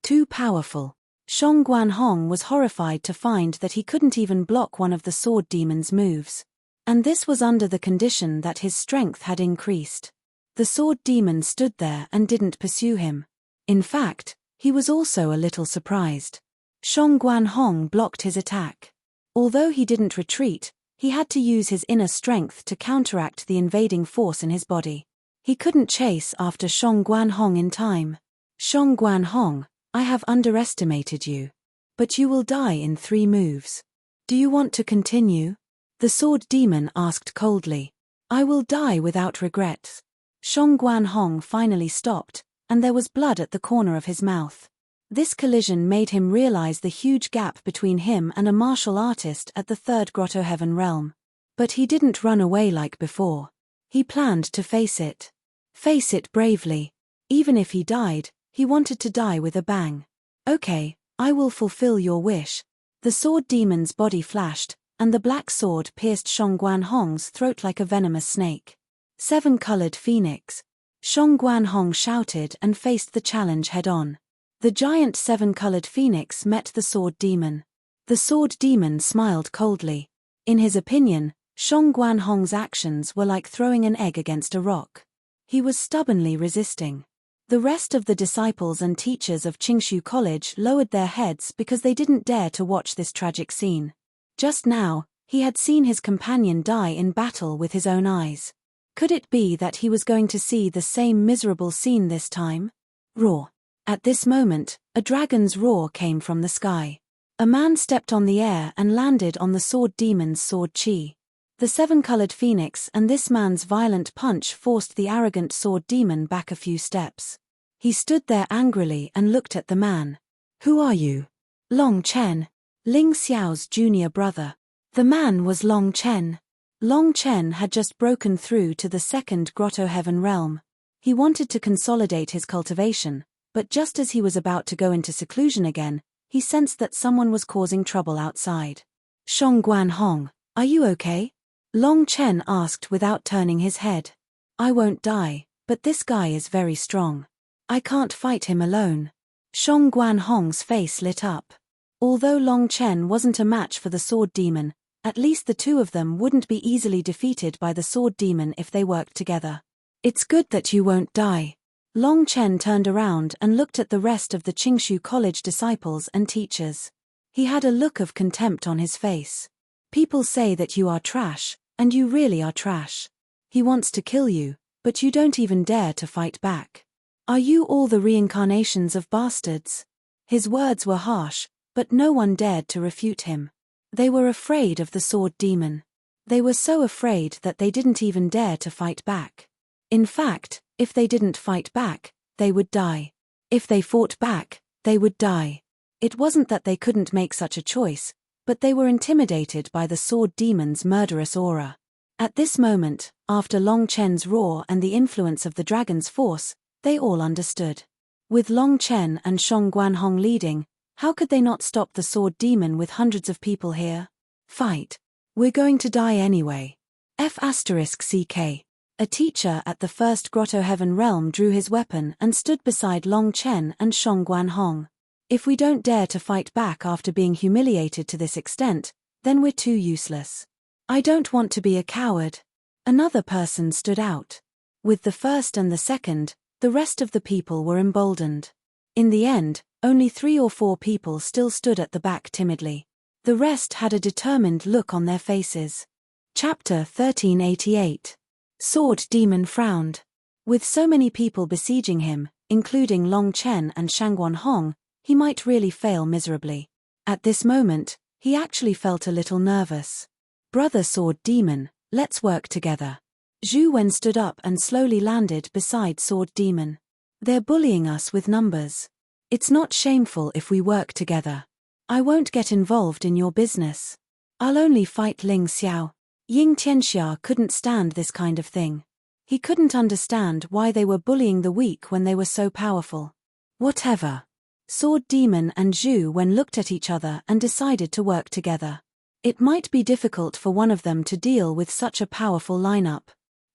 Too powerful. Shang Guanhong was horrified to find that he couldn't even block one of the Sword Demon's moves. And this was under the condition that his strength had increased. The Sword Demon stood there and didn't pursue him. In fact, he was also a little surprised. Shang Guanhong blocked his attack. Although he didn't retreat, he had to use his inner strength to counteract the invading force in his body. He couldn't chase after Shang Guanhong in time. Shang Guanhong, I have underestimated you. But you will die in 3 moves. Do you want to continue? The Sword Demon asked coldly. I will die without regrets. Shang Guanhong finally stopped, and there was blood at the corner of his mouth. This collision made him realize the huge gap between him and a martial artist at the 3rd Grotto Heaven realm. But he didn't run away like before. He planned to face it. Face it bravely. Even if he died, he wanted to die with a bang. Okay, I will fulfill your wish. The Sword Demon's body flashed, and the black sword pierced Shang Guanhong's throat like a venomous snake. 7-colored Phoenix. Shang Guanhong shouted and faced the challenge head-on. The giant 7-colored Phoenix met the Sword Demon. The Sword Demon smiled coldly. In his opinion, Shang Guanhong's actions were like throwing an egg against a rock. He was stubbornly resisting. The rest of the disciples and teachers of Qingshu College lowered their heads because they didn't dare to watch this tragic scene. Just now, he had seen his companion die in battle with his own eyes. Could it be that he was going to see the same miserable scene this time? Roar. At this moment, a dragon's roar came from the sky. A man stepped on the air and landed on the Sword Demon's sword chi. The 7-colored Phoenix and this man's violent punch forced the arrogant Sword Demon back a few steps. He stood there angrily and looked at the man. Who are you? Long Chen. Ling Xiao's junior brother. The man was Long Chen. Long Chen had just broken through to the 2nd Grotto Heaven realm. He wanted to consolidate his cultivation, but just as he was about to go into seclusion again, he sensed that someone was causing trouble outside. Shang Guanhong, are you okay? Long Chen asked without turning his head. I won't die, but this guy is very strong. I can't fight him alone. Shang Guanhong's face lit up. Although Long Chen wasn't a match for the Sword Demon, at least the two of them wouldn't be easily defeated by the Sword Demon if they worked together. It's good that you won't die. Long Chen turned around and looked at the rest of the Qingshu College disciples and teachers. He had a look of contempt on his face. People say that you are trash, and you really are trash. He wants to kill you, but you don't even dare to fight back. Are you all the reincarnations of bastards? His words were harsh, but no one dared to refute him. They were afraid of the Sword Demon. They were so afraid that they didn't even dare to fight back. In fact, if they didn't fight back, they would die. If they fought back, they would die. It wasn't that they couldn't make such a choice, but they were intimidated by the Sword Demon's murderous aura. At this moment, after Long Chen's roar and the influence of the dragon's force, they all understood. With Long Chen and Shang Guanhong leading, how could they not stop the Sword Demon with hundreds of people here? Fight. We're going to die anyway. F***CK. A teacher at the 1st Grotto Heaven realm drew his weapon and stood beside Long Chen and Shang Guanhong. If we don't dare to fight back after being humiliated to this extent, then we're too useless. I don't want to be a coward. Another person stood out. With the 1st and the 2nd, The rest of the people were emboldened. In the end, only 3 or 4 people still stood at the back timidly. The rest had a determined look on their faces. Chapter 1388. Sword Demon frowned. With so many people besieging him, including Long Chen and Shangguan Hong, he might really fail miserably. At this moment, he actually felt a little nervous. Brother Sword Demon, let's work together. Zhu Wen stood up and slowly landed beside Sword Demon. They're bullying us with numbers. It's not shameful if we work together. I won't get involved in your business. I'll only fight Ling Xiao. Ying Tianxia couldn't stand this kind of thing. He couldn't understand why they were bullying the weak when they were so powerful. Whatever. Sword Demon and Zhu Wen looked at each other and decided to work together. It might be difficult for one of them to deal with such a powerful lineup.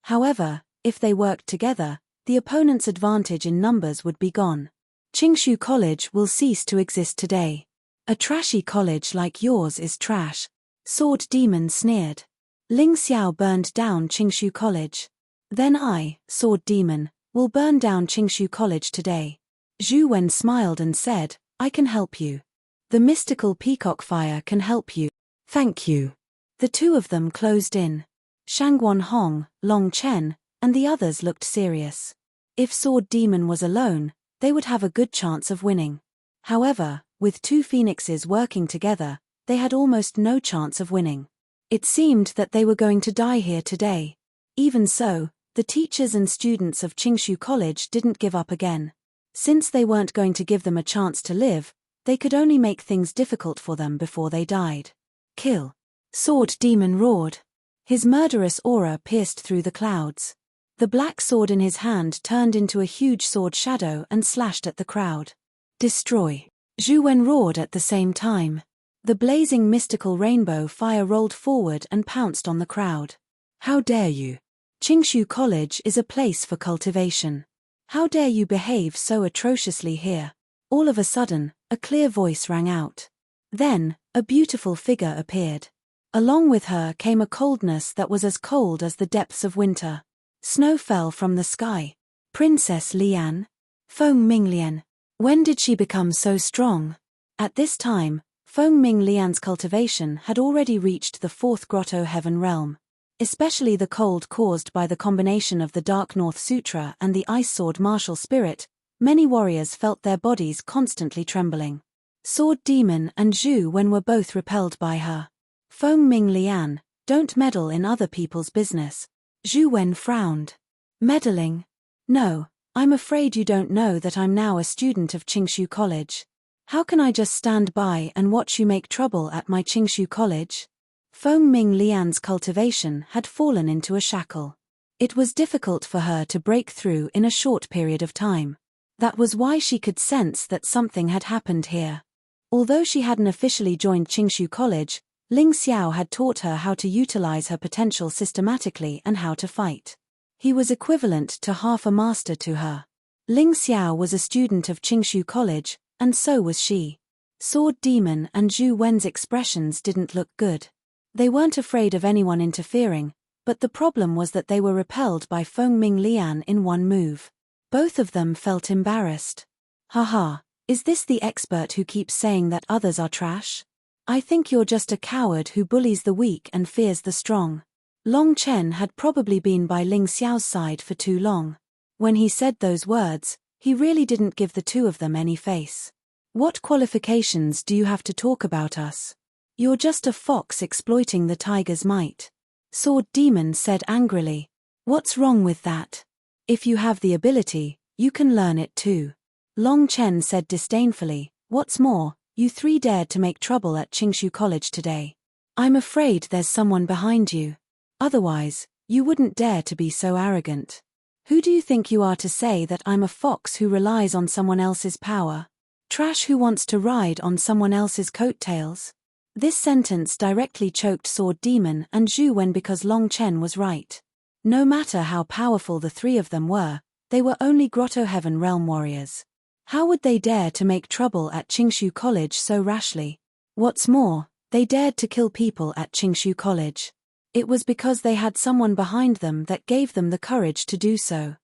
However, if they worked together, the opponent's advantage in numbers would be gone. Qingshu College will cease to exist today. A trashy college like yours is trash. Sword Demon sneered. Ling Xiao burned down Qingshu College. Then I, Sword Demon, will burn down Qingshu College today. Zhu Wen smiled and said, I can help you. The mystical peacock fire can help you. Thank you. The two of them closed in. Shangguan Hong, Long Chen, and the others looked serious. If Sword Demon was alone, they would have a good chance of winning. However, with 2 phoenixes working together, they had almost no chance of winning. It seemed that they were going to die here today. Even so, the teachers and students of Qingshu College didn't give up again. Since they weren't going to give them a chance to live, they could only make things difficult for them before they died. Kill. Sword Demon roared. His murderous aura pierced through the clouds. The black sword in his hand turned into a huge sword shadow and slashed at the crowd. Destroy. Zhu Wen roared at the same time. The blazing mystical rainbow fire rolled forward and pounced on the crowd. How dare you? Qingshu College is a place for cultivation. How dare you behave so atrociously here? All of a sudden, a clear voice rang out. Then, a beautiful figure appeared. Along with her came a coldness that was as cold as the depths of winter. Snow fell from the sky. Princess Lian? Feng Minglian. When did she become so strong? At this time, Feng Minglian's cultivation had already reached the 4th Grotto Heaven realm. Especially the cold caused by the combination of the Dark North Sutra and the Ice Sword martial spirit, many warriors felt their bodies constantly trembling. Sword Demon and Zhu Wen were both repelled by her. Feng Minglian, don't meddle in other people's business. Zhu Wen frowned. Meddling? No, I'm afraid you don't know that I'm now a student of Qingshu College. How can I just stand by and watch you make trouble at my Qingshu College? Feng Minglian's cultivation had fallen into a shackle. It was difficult for her to break through in a short period of time. That was why she could sense that something had happened here. Although she hadn't officially joined Qingshu College, Ling Xiao had taught her how to utilize her potential systematically and how to fight. He was equivalent to half a master to her. Ling Xiao was a student of Qingshu College, and so was she. Sword Demon and Zhu Wen's expressions didn't look good. They weren't afraid of anyone interfering, but the problem was that they were repelled by Feng Minglian in one move. Both of them felt embarrassed. Haha, is this the expert who keeps saying that others are trash? I think you're just a coward who bullies the weak and fears the strong. Long Chen had probably been by Ling Xiao's side for too long. When he said those words, he really didn't give the two of them any face. What qualifications do you have to talk about us? You're just a fox exploiting the tiger's might. Sword Demon said angrily. What's wrong with that? If you have the ability, you can learn it too. Long Chen said disdainfully, what's more, you 3 dared to make trouble at Qingshu College today. I'm afraid there's someone behind you. Otherwise, you wouldn't dare to be so arrogant. Who do you think you are to say that I'm a fox who relies on someone else's power? Trash who wants to ride on someone else's coattails? This sentence directly choked Sword Demon and Zhu Wen because Long Chen was right. No matter how powerful the 3 of them were, they were only Grotto Heaven realm warriors. How would they dare to make trouble at Qingshu College so rashly? What's more, they dared to kill people at Qingshu College. It was because they had someone behind them that gave them the courage to do so.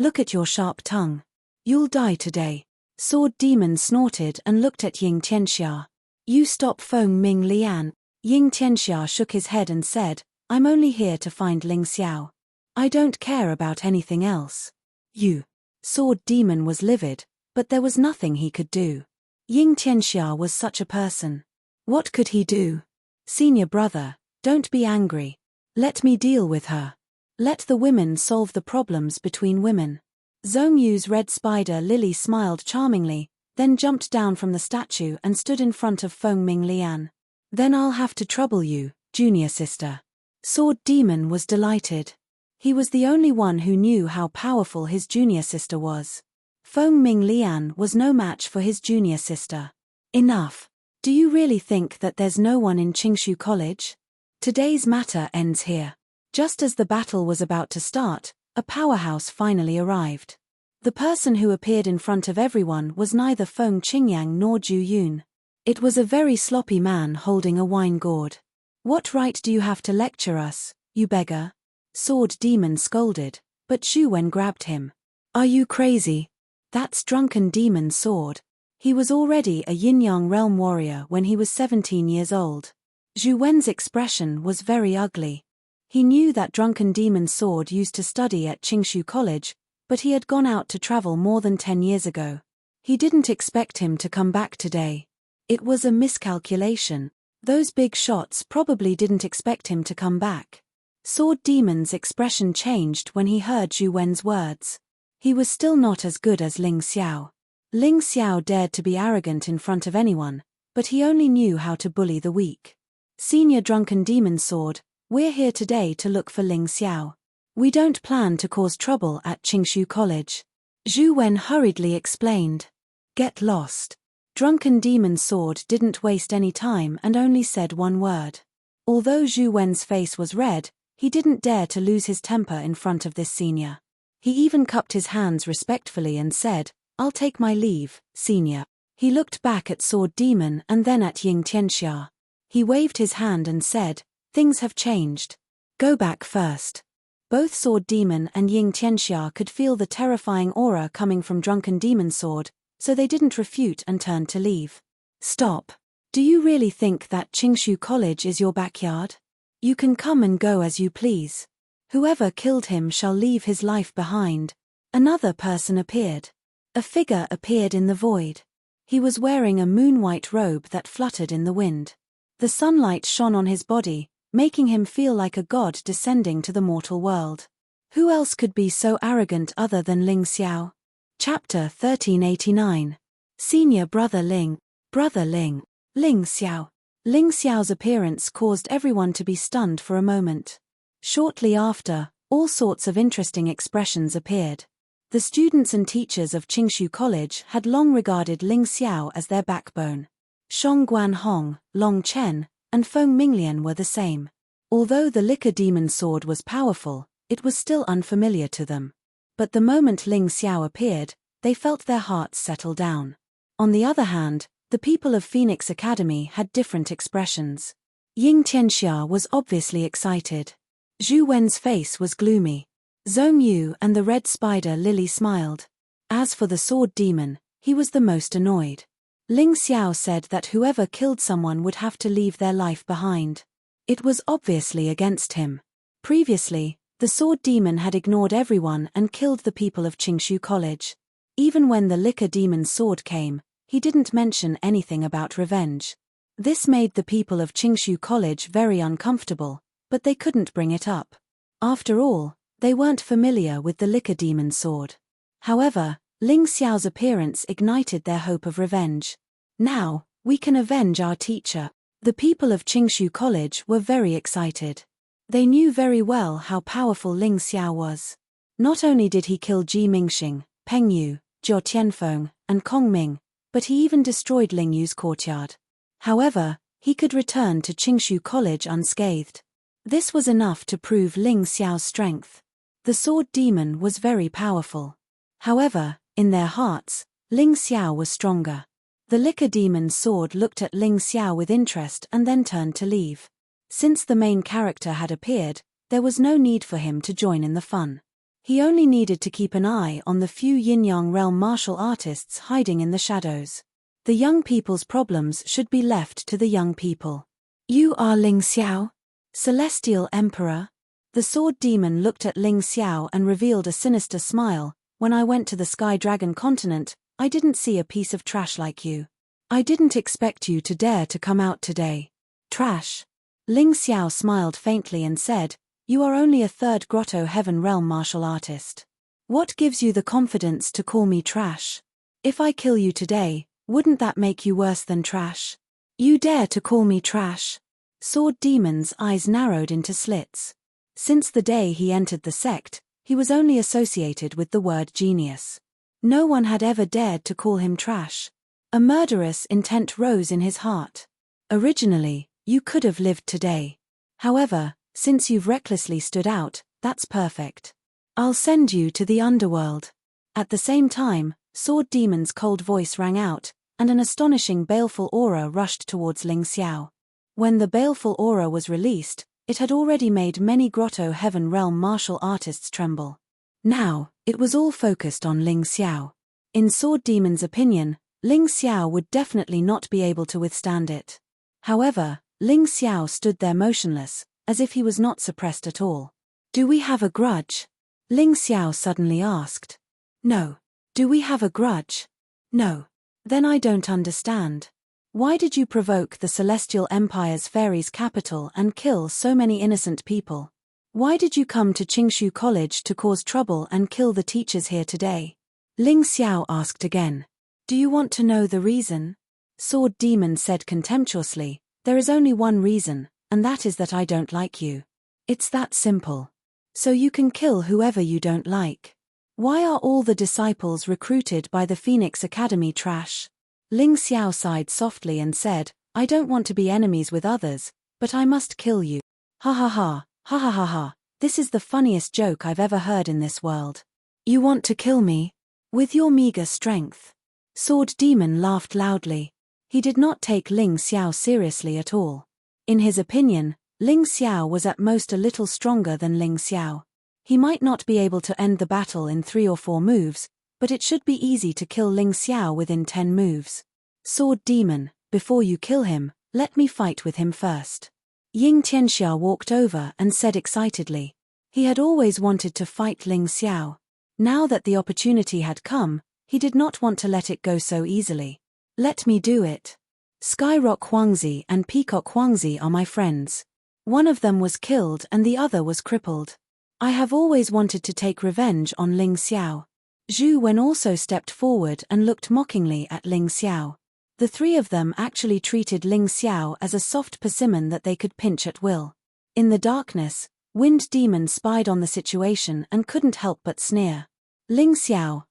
Look at your sharp tongue. You'll die today. Sword Demon snorted and looked at Ying Tianxia. You stop Feng Ming Lian. Ying Tianxia shook his head and said, I'm only here to find Ling Xiao. I don't care about anything else. You. Sword Demon was livid, but there was nothing he could do. Ying Tianxia was such a person. What could he do? Senior brother, don't be angry. Let me deal with her. Let the women solve the problems between women. Zhong Yu's red spider Lily smiled charmingly, then jumped down from the statue and stood in front of Feng Ming Lian. Then I'll have to trouble you, junior sister. Sword Demon was delighted. He was the only one who knew how powerful his junior sister was. Feng Ming Lian was no match for his junior sister. Enough. Do you really think that there's no one in Qingshu College? Today's matter ends here. Just as the battle was about to start, a powerhouse finally arrived. The person who appeared in front of everyone was neither Feng Qingyang nor Zhu Yun. It was a very sloppy man holding a wine gourd. What right do you have to lecture us, you beggar? Sword Demon scolded, but Zhu Wen grabbed him. Are you crazy? That's Drunken Demon's sword. He was already a yin-yang realm warrior when he was 17 years old. Zhu Wen's expression was very ugly. He knew that Drunken Demon's sword used to study at Qingshu College, but he had gone out to travel more than 10 years ago. He didn't expect him to come back today. It was a miscalculation. Those big shots probably didn't expect him to come back. Sword Demon's expression changed when he heard Zhu Wen's words. He was still not as good as Ling Xiao. Ling Xiao dared to be arrogant in front of anyone, but he only knew how to bully the weak. Senior Drunken Demon's sword, we're here today to look for Ling Xiao. We don't plan to cause trouble at Qingshu College. Zhu Wen hurriedly explained. Get lost. Drunken Demon's sword didn't waste any time and only said one word. Although Zhu Wen's face was red, he didn't dare to lose his temper in front of this senior. He even cupped his hands respectfully and said, I'll take my leave, senior. He looked back at Sword Demon and then at Ying Tianxia. He waved his hand and said, things have changed. Go back first. Both Sword Demon and Ying Tianxia could feel the terrifying aura coming from Drunken Demon's sword, so they didn't refute and turned to leave. Stop. Do you really think that Qingshu College is your backyard? You can come and go as you please. Whoever killed him shall leave his life behind. Another person appeared. A figure appeared in the void. He was wearing a moon-white robe that fluttered in the wind. The sunlight shone on his body, making him feel like a god descending to the mortal world. Who else could be so arrogant other than Ling Xiao? Chapter 1389. Senior Brother Ling. Brother Ling. Ling Xiao. Ling Xiao's appearance caused everyone to be stunned for a moment. Shortly after, all sorts of interesting expressions appeared. The students and teachers of Qingshu College had long regarded Ling Xiao as their backbone. Shong Guan Hong, Long Chen, and Feng Minglian were the same. Although the Liquor Demon's sword was powerful, it was still unfamiliar to them. But the moment Ling Xiao appeared, they felt their hearts settle down. On the other hand, the people of Phoenix Academy had different expressions. Ying Tianxia was obviously excited. Zhu Wen's face was gloomy. Zhong Yu and the red spider Lily smiled. As for the Sword Demon, he was the most annoyed. Ling Xiao said that whoever killed someone would have to leave their life behind. It was obviously against him. Previously, the Sword Demon had ignored everyone and killed the people of Qingshu College. Even when the Liquor Demon's sword came, he didn't mention anything about revenge. This made the people of Qingshu College very uncomfortable, but they couldn't bring it up. After all, they weren't familiar with the Liquor Demon's sword. However, Ling Xiao's appearance ignited their hope of revenge. Now, we can avenge our teacher. The people of Qingshu College were very excited. They knew very well how powerful Ling Xiao was. Not only did he kill Ji Mingxing, Peng Yu, Zhou Tianfeng, and Kong Ming, but he even destroyed Ling Yu's courtyard. However, he could return to Qingshu College unscathed. This was enough to prove Ling Xiao's strength. The Sword Demon was very powerful. However, in their hearts, Ling Xiao was stronger. The Liquor Demon's sword looked at Ling Xiao with interest and then turned to leave. Since the main character had appeared, there was no need for him to join in the fun. He only needed to keep an eye on the few yin-yang realm martial artists hiding in the shadows. The young people's problems should be left to the young people. You are Ling Xiao? Celestial Emperor? The sword demon looked at Ling Xiao and revealed a sinister smile. When I went to the Sky Dragon continent, I didn't see a piece of trash like you. I didn't expect you to dare to come out today. Trash? Ling Xiao smiled faintly and said, you are only a third grotto heaven realm martial artist. What gives you the confidence to call me trash? If I kill you today, wouldn't that make you worse than trash? You dare to call me trash? Sword Demon's eyes narrowed into slits. Since the day he entered the sect, he was only associated with the word genius. No one had ever dared to call him trash. A murderous intent rose in his heart. Originally, you could have lived today. However, since you've recklessly stood out, that's perfect. I'll send you to the underworld. At the same time, Sword Demon's cold voice rang out, and an astonishing baleful aura rushed towards Ling Xiao. When the baleful aura was released, it had already made many grotto heaven realm martial artists tremble. Now, it was all focused on Ling Xiao. In Sword Demon's opinion, Ling Xiao would definitely not be able to withstand it. However, Ling Xiao stood there motionless, as if he was not suppressed at all. Do we have a grudge? Ling Xiao suddenly asked. No. Do we have a grudge? No. Then I don't understand. Why did you provoke the Celestial Empire's fairies' capital and kill so many innocent people? Why did you come to Qingshu College to cause trouble and kill the teachers here today? Ling Xiao asked again. Do you want to know the reason? Sword Demon said contemptuously, there is only one reason, and that is that I don't like you. It's that simple. So you can kill whoever you don't like. Why are all the disciples recruited by the Phoenix Academy trash? Ling Xiao sighed softly and said, I don't want to be enemies with others, but I must kill you. Ha ha ha, ha ha ha ha, this is the funniest joke I've ever heard in this world. You want to kill me? With your meager strength. Sword Demon laughed loudly. He did not take Ling Xiao seriously at all. In his opinion, Ling Xiao was at most a little stronger than Ling Xiao. He might not be able to end the battle in 3 or 4 moves, but it should be easy to kill Ling Xiao within 10 moves. Sword Demon, before you kill him, let me fight with him first. Ying Tianxia walked over and said excitedly. He had always wanted to fight Ling Xiao. Now that the opportunity had come, he did not want to let it go so easily. Let me do it. Skyrock Huangzi and Peacock Huangzi are my friends. One of them was killed and the other was crippled. I have always wanted to take revenge on Ling Xiao. Zhu Wen also stepped forward and looked mockingly at Ling Xiao. The 3 of them actually treated Ling Xiao as a soft persimmon that they could pinch at will. In the darkness, Wind Demon spied on the situation and couldn't help but sneer. Ling Xiao,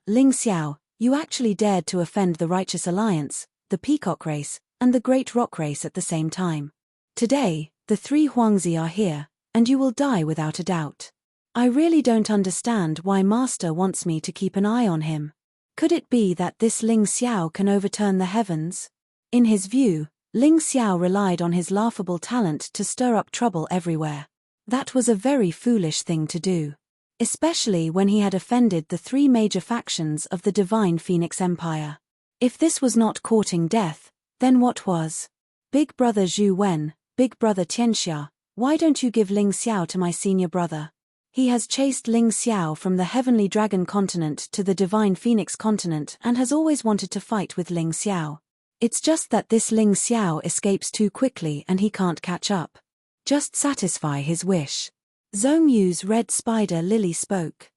Ling Xiao, you actually dared to offend the Righteous Alliance, the Peacock Race, and the Great Rock Race at the same time. Today, the 3 Huangzi are here, and you will die without a doubt. I really don't understand why Master wants me to keep an eye on him. Could it be that this Ling Xiao can overturn the heavens? In his view, Ling Xiao relied on his laughable talent to stir up trouble everywhere. That was a very foolish thing to do. Especially when he had offended the 3 major factions of the Divine Phoenix Empire. If this was not courting death, then what was? Big brother Zhu Wen, big brother Tianxia, why don't you give Ling Xiao to my senior brother? He has chased Ling Xiao from the Heavenly Dragon continent to the Divine Phoenix continent and has always wanted to fight with Ling Xiao. It's just that this Ling Xiao escapes too quickly and he can't catch up. Just satisfy his wish. Zhong Yu's red spider lily spoke.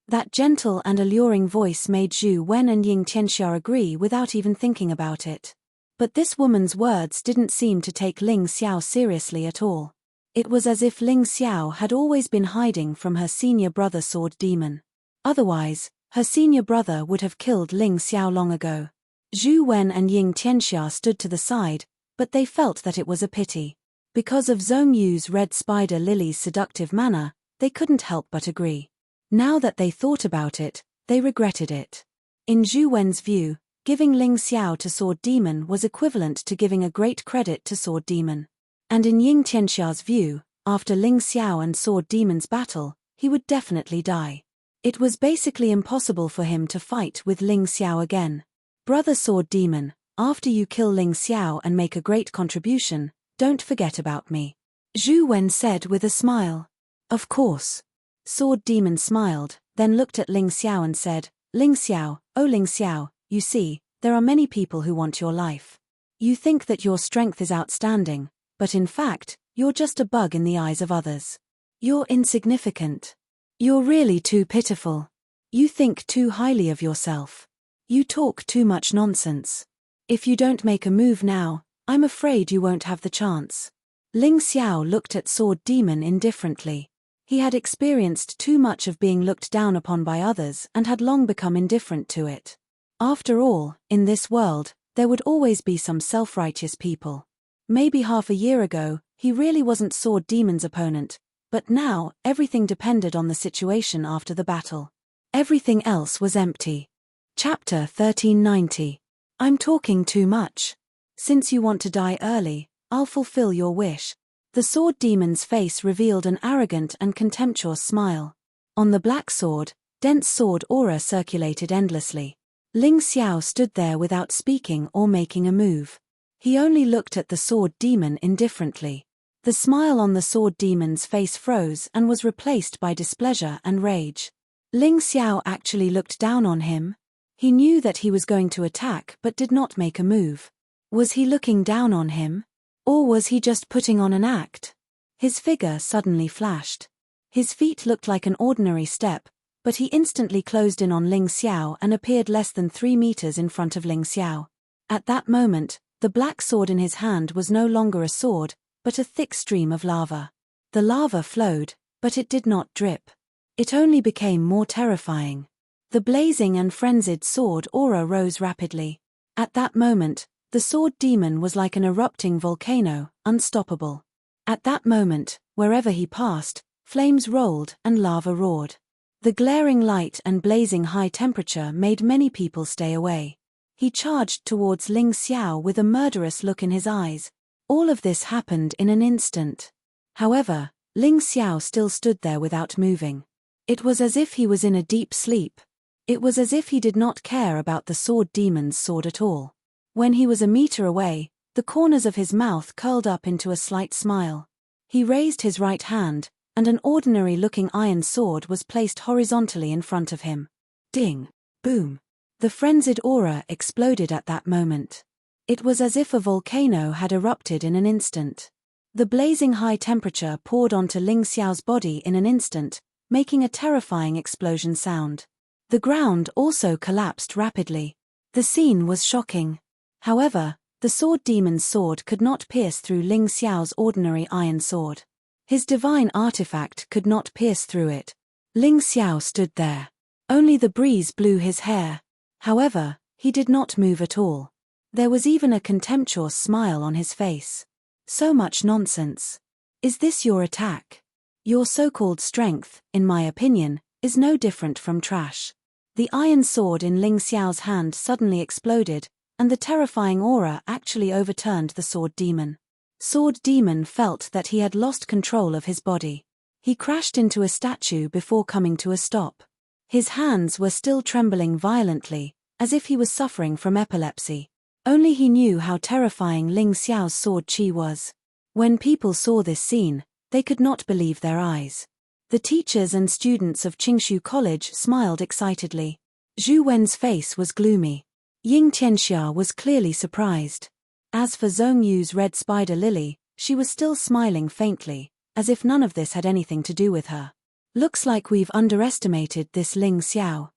That gentle and alluring voice made Zhu Wen and Ying Tianxia agree without even thinking about it. But this woman's words didn't seem to take Ling Xiao seriously at all. It was as if Ling Xiao had always been hiding from her senior brother Sword Demon. Otherwise, her senior brother would have killed Ling Xiao long ago. Zhu Wen and Ying Tianxia stood to the side, but they felt that it was a pity. Because of Zhong Yu's red spider lily's seductive manner, they couldn't help but agree. Now that they thought about it, they regretted it. In Zhu Wen's view, giving Ling Xiao to Sword Demon was equivalent to giving a great credit to Sword Demon. And in Ying Tianxia's view, after Ling Xiao and Sword Demon's battle, he would definitely die. It was basically impossible for him to fight with Ling Xiao again. Brother Sword Demon, after you kill Ling Xiao and make a great contribution, don't forget about me. Zhu Wen said with a smile. Of course. Sword Demon smiled, then looked at Ling Xiao and said, Ling Xiao, oh Ling Xiao, you see, there are many people who want your life. You think that your strength is outstanding, but in fact, you're just a bug in the eyes of others. You're insignificant. You're really too pitiful. You think too highly of yourself. You talk too much nonsense. If you don't make a move now, I'm afraid you won't have the chance. Ling Xiao looked at Sword Demon indifferently. He had experienced too much of being looked down upon by others and had long become indifferent to it. After all, in this world, there would always be some self-righteous people. Maybe half a year ago, he really wasn't Sword Demon's opponent, but now, everything depended on the situation after the battle. Everything else was empty. Chapter 1390. I'm talking too much. Since you want to die early, I'll fulfill your wish. The Sword Demon's face revealed an arrogant and contemptuous smile. On the black sword, dense sword aura circulated endlessly. Ling Xiao stood there without speaking or making a move. He only looked at the Sword Demon indifferently. The smile on the Sword Demon's face froze and was replaced by displeasure and rage. Ling Xiao actually looked down on him. He knew that he was going to attack but did not make a move. Was he looking down on him? Or was he just putting on an act? His figure suddenly flashed. His feet looked like an ordinary step, but he instantly closed in on Ling Xiao and appeared less than 3 meters in front of Ling Xiao. At that moment, the black sword in his hand was no longer a sword, but a thick stream of lava. The lava flowed, but it did not drip. It only became more terrifying. The blazing and frenzied sword aura rose rapidly. At that moment, the Sword Demon was like an erupting volcano, unstoppable. At that moment, wherever he passed, flames rolled and lava roared. The glaring light and blazing high temperature made many people stay away. He charged towards Ling Xiao with a murderous look in his eyes. All of this happened in an instant. However, Ling Xiao still stood there without moving. It was as if he was in a deep sleep. It was as if he did not care about the Sword Demon's sword at all. When he was a meter away, the corners of his mouth curled up into a slight smile. He raised his right hand, and an ordinary-looking iron sword was placed horizontally in front of him. Ding! Boom! The frenzied aura exploded at that moment. It was as if a volcano had erupted in an instant. The blazing high temperature poured onto Ling Xiao's body in an instant, making a terrifying explosion sound. The ground also collapsed rapidly. The scene was shocking. However, the Sword Demon's sword could not pierce through Ling Xiao's ordinary iron sword. His divine artifact could not pierce through it. Ling Xiao stood there. Only the breeze blew his hair. However, he did not move at all. There was even a contemptuous smile on his face. So much nonsense. Is this your attack? Your so-called strength, in my opinion, is no different from trash. The iron sword in Ling Xiao's hand suddenly exploded, and the terrifying aura actually overturned the Sword Demon. Sword Demon felt that he had lost control of his body. He crashed into a statue before coming to a stop. His hands were still trembling violently, as if he was suffering from epilepsy. Only he knew how terrifying Ling Xiao's sword chi was. When people saw this scene, they could not believe their eyes. The teachers and students of Qingshu College smiled excitedly. Zhu Wen's face was gloomy. Ying Tianxia was clearly surprised. As for Zhong Yu's red spider lily, she was still smiling faintly, as if none of this had anything to do with her. Looks like we've underestimated this Ling Xiao.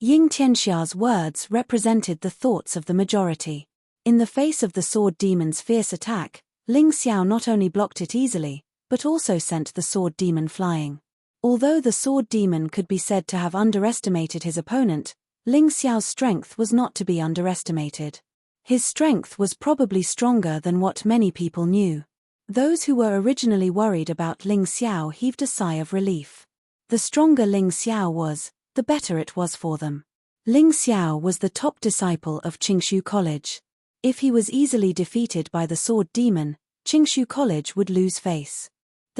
Ying Tianxia's words represented the thoughts of the majority. In the face of the Sword Demon's fierce attack, Ling Xiao not only blocked it easily, but also sent the Sword Demon flying. Although the Sword Demon could be said to have underestimated his opponent, Ling Xiao's strength was not to be underestimated. His strength was probably stronger than what many people knew. Those who were originally worried about Ling Xiao heaved a sigh of relief. The stronger Ling Xiao was, the better it was for them. Ling Xiao was the top disciple of Qingshu College. If he was easily defeated by the Sword Demon, Qingshu College would lose face.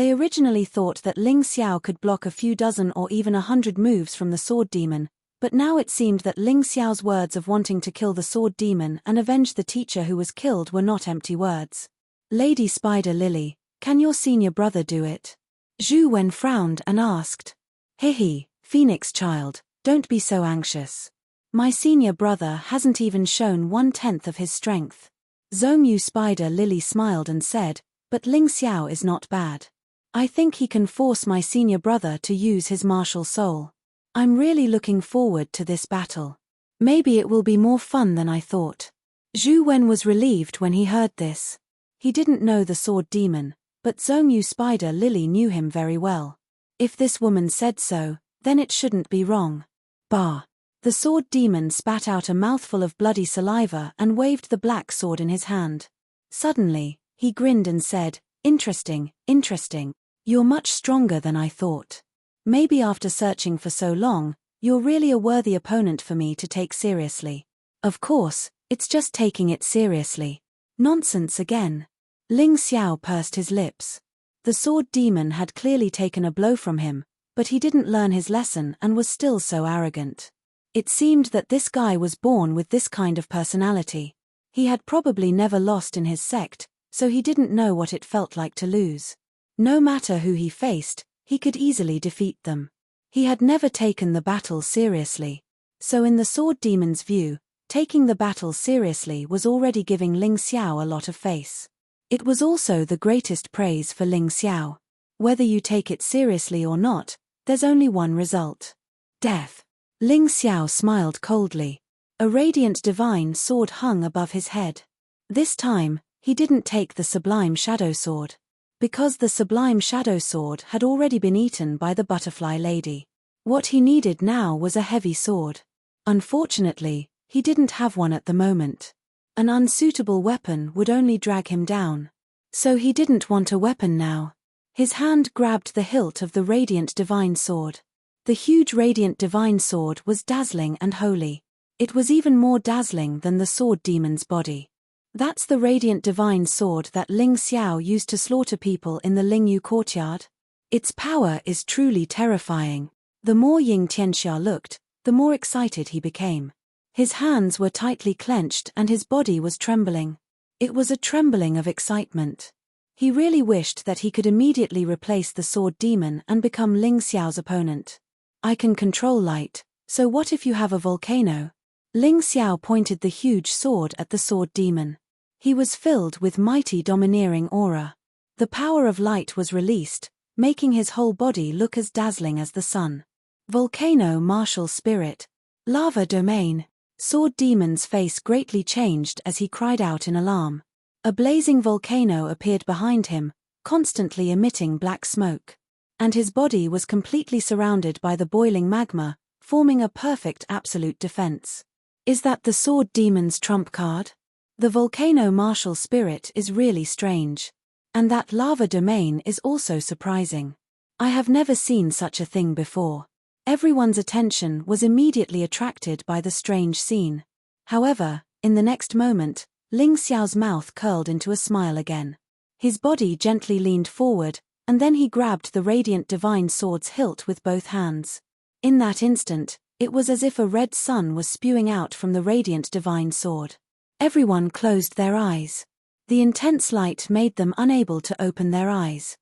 They originally thought that Ling Xiao could block a few dozen or even 100 moves from the sword demon, but now it seemed that Ling Xiao's words of wanting to kill the sword demon and avenge the teacher who was killed were not empty words. Lady Spider Lily, can your senior brother do it? Zhu Wen frowned and asked. Hihi, Phoenix child, don't be so anxious. My senior brother hasn't even shown 1/10 of his strength. Zhongyu Spider Lily smiled and said, but Ling Xiao is not bad. I think he can force my senior brother to use his martial soul. I'm really looking forward to this battle. Maybe it will be more fun than I thought. Zhu Wen was relieved when he heard this. He didn't know the sword demon, but Zhongyu Spider Lily knew him very well. If this woman said so, then it shouldn't be wrong. Bah! The sword demon spat out a mouthful of bloody saliva and waved the black sword in his hand. Suddenly, he grinned and said, interesting, interesting. You're much stronger than I thought. Maybe after searching for so long, you're really a worthy opponent for me to take seriously. Of course, it's just taking it seriously. Nonsense again. Ling Xiao pursed his lips. The sword demon had clearly taken a blow from him, but he didn't learn his lesson and was still so arrogant. It seemed that this guy was born with this kind of personality. He had probably never lost in his sect, so he didn't know what it felt like to lose. No matter who he faced, he could easily defeat them. He had never taken the battle seriously. So in the sword demon's view, taking the battle seriously was already giving Ling Xiao a lot of face. It was also the greatest praise for Ling Xiao. Whether you take it seriously or not, there's only one result. Death. Ling Xiao smiled coldly. A radiant divine sword hung above his head. This time, he didn't take the sublime shadow sword. Because the sublime shadow sword had already been eaten by the butterfly lady. What he needed now was a heavy sword. Unfortunately, he didn't have one at the moment. An unsuitable weapon would only drag him down. So he didn't want a weapon now. His hand grabbed the hilt of the radiant divine sword. The huge radiant divine sword was dazzling and holy. It was even more dazzling than the sword demon's body. That's the radiant divine sword that Ling Xiao used to slaughter people in the Lingyu courtyard. Its power is truly terrifying. The more Ying Tianxia looked, the more excited he became. His hands were tightly clenched and his body was trembling. It was a trembling of excitement. He really wished that he could immediately replace the sword demon and become Ling Xiao's opponent. I can control light, so what if you have a volcano? Ling Xiao pointed the huge sword at the sword demon. He was filled with mighty domineering aura. The power of light was released, making his whole body look as dazzling as the sun. Volcano martial spirit. Lava domain. Sword demon's face greatly changed as he cried out in alarm. A blazing volcano appeared behind him, constantly emitting black smoke. And his body was completely surrounded by the boiling magma, forming a perfect absolute defense. Is that the sword demon's trump card? The volcano martial spirit is really strange. And that lava domain is also surprising. I have never seen such a thing before. Everyone's attention was immediately attracted by the strange scene. However, in the next moment, Ling Xiao's mouth curled into a smile again. His body gently leaned forward, and then he grabbed the radiant divine sword's hilt with both hands. In that instant, it was as if a red sun was spewing out from the radiant divine sword. Everyone closed their eyes. The intense light made them unable to open their eyes.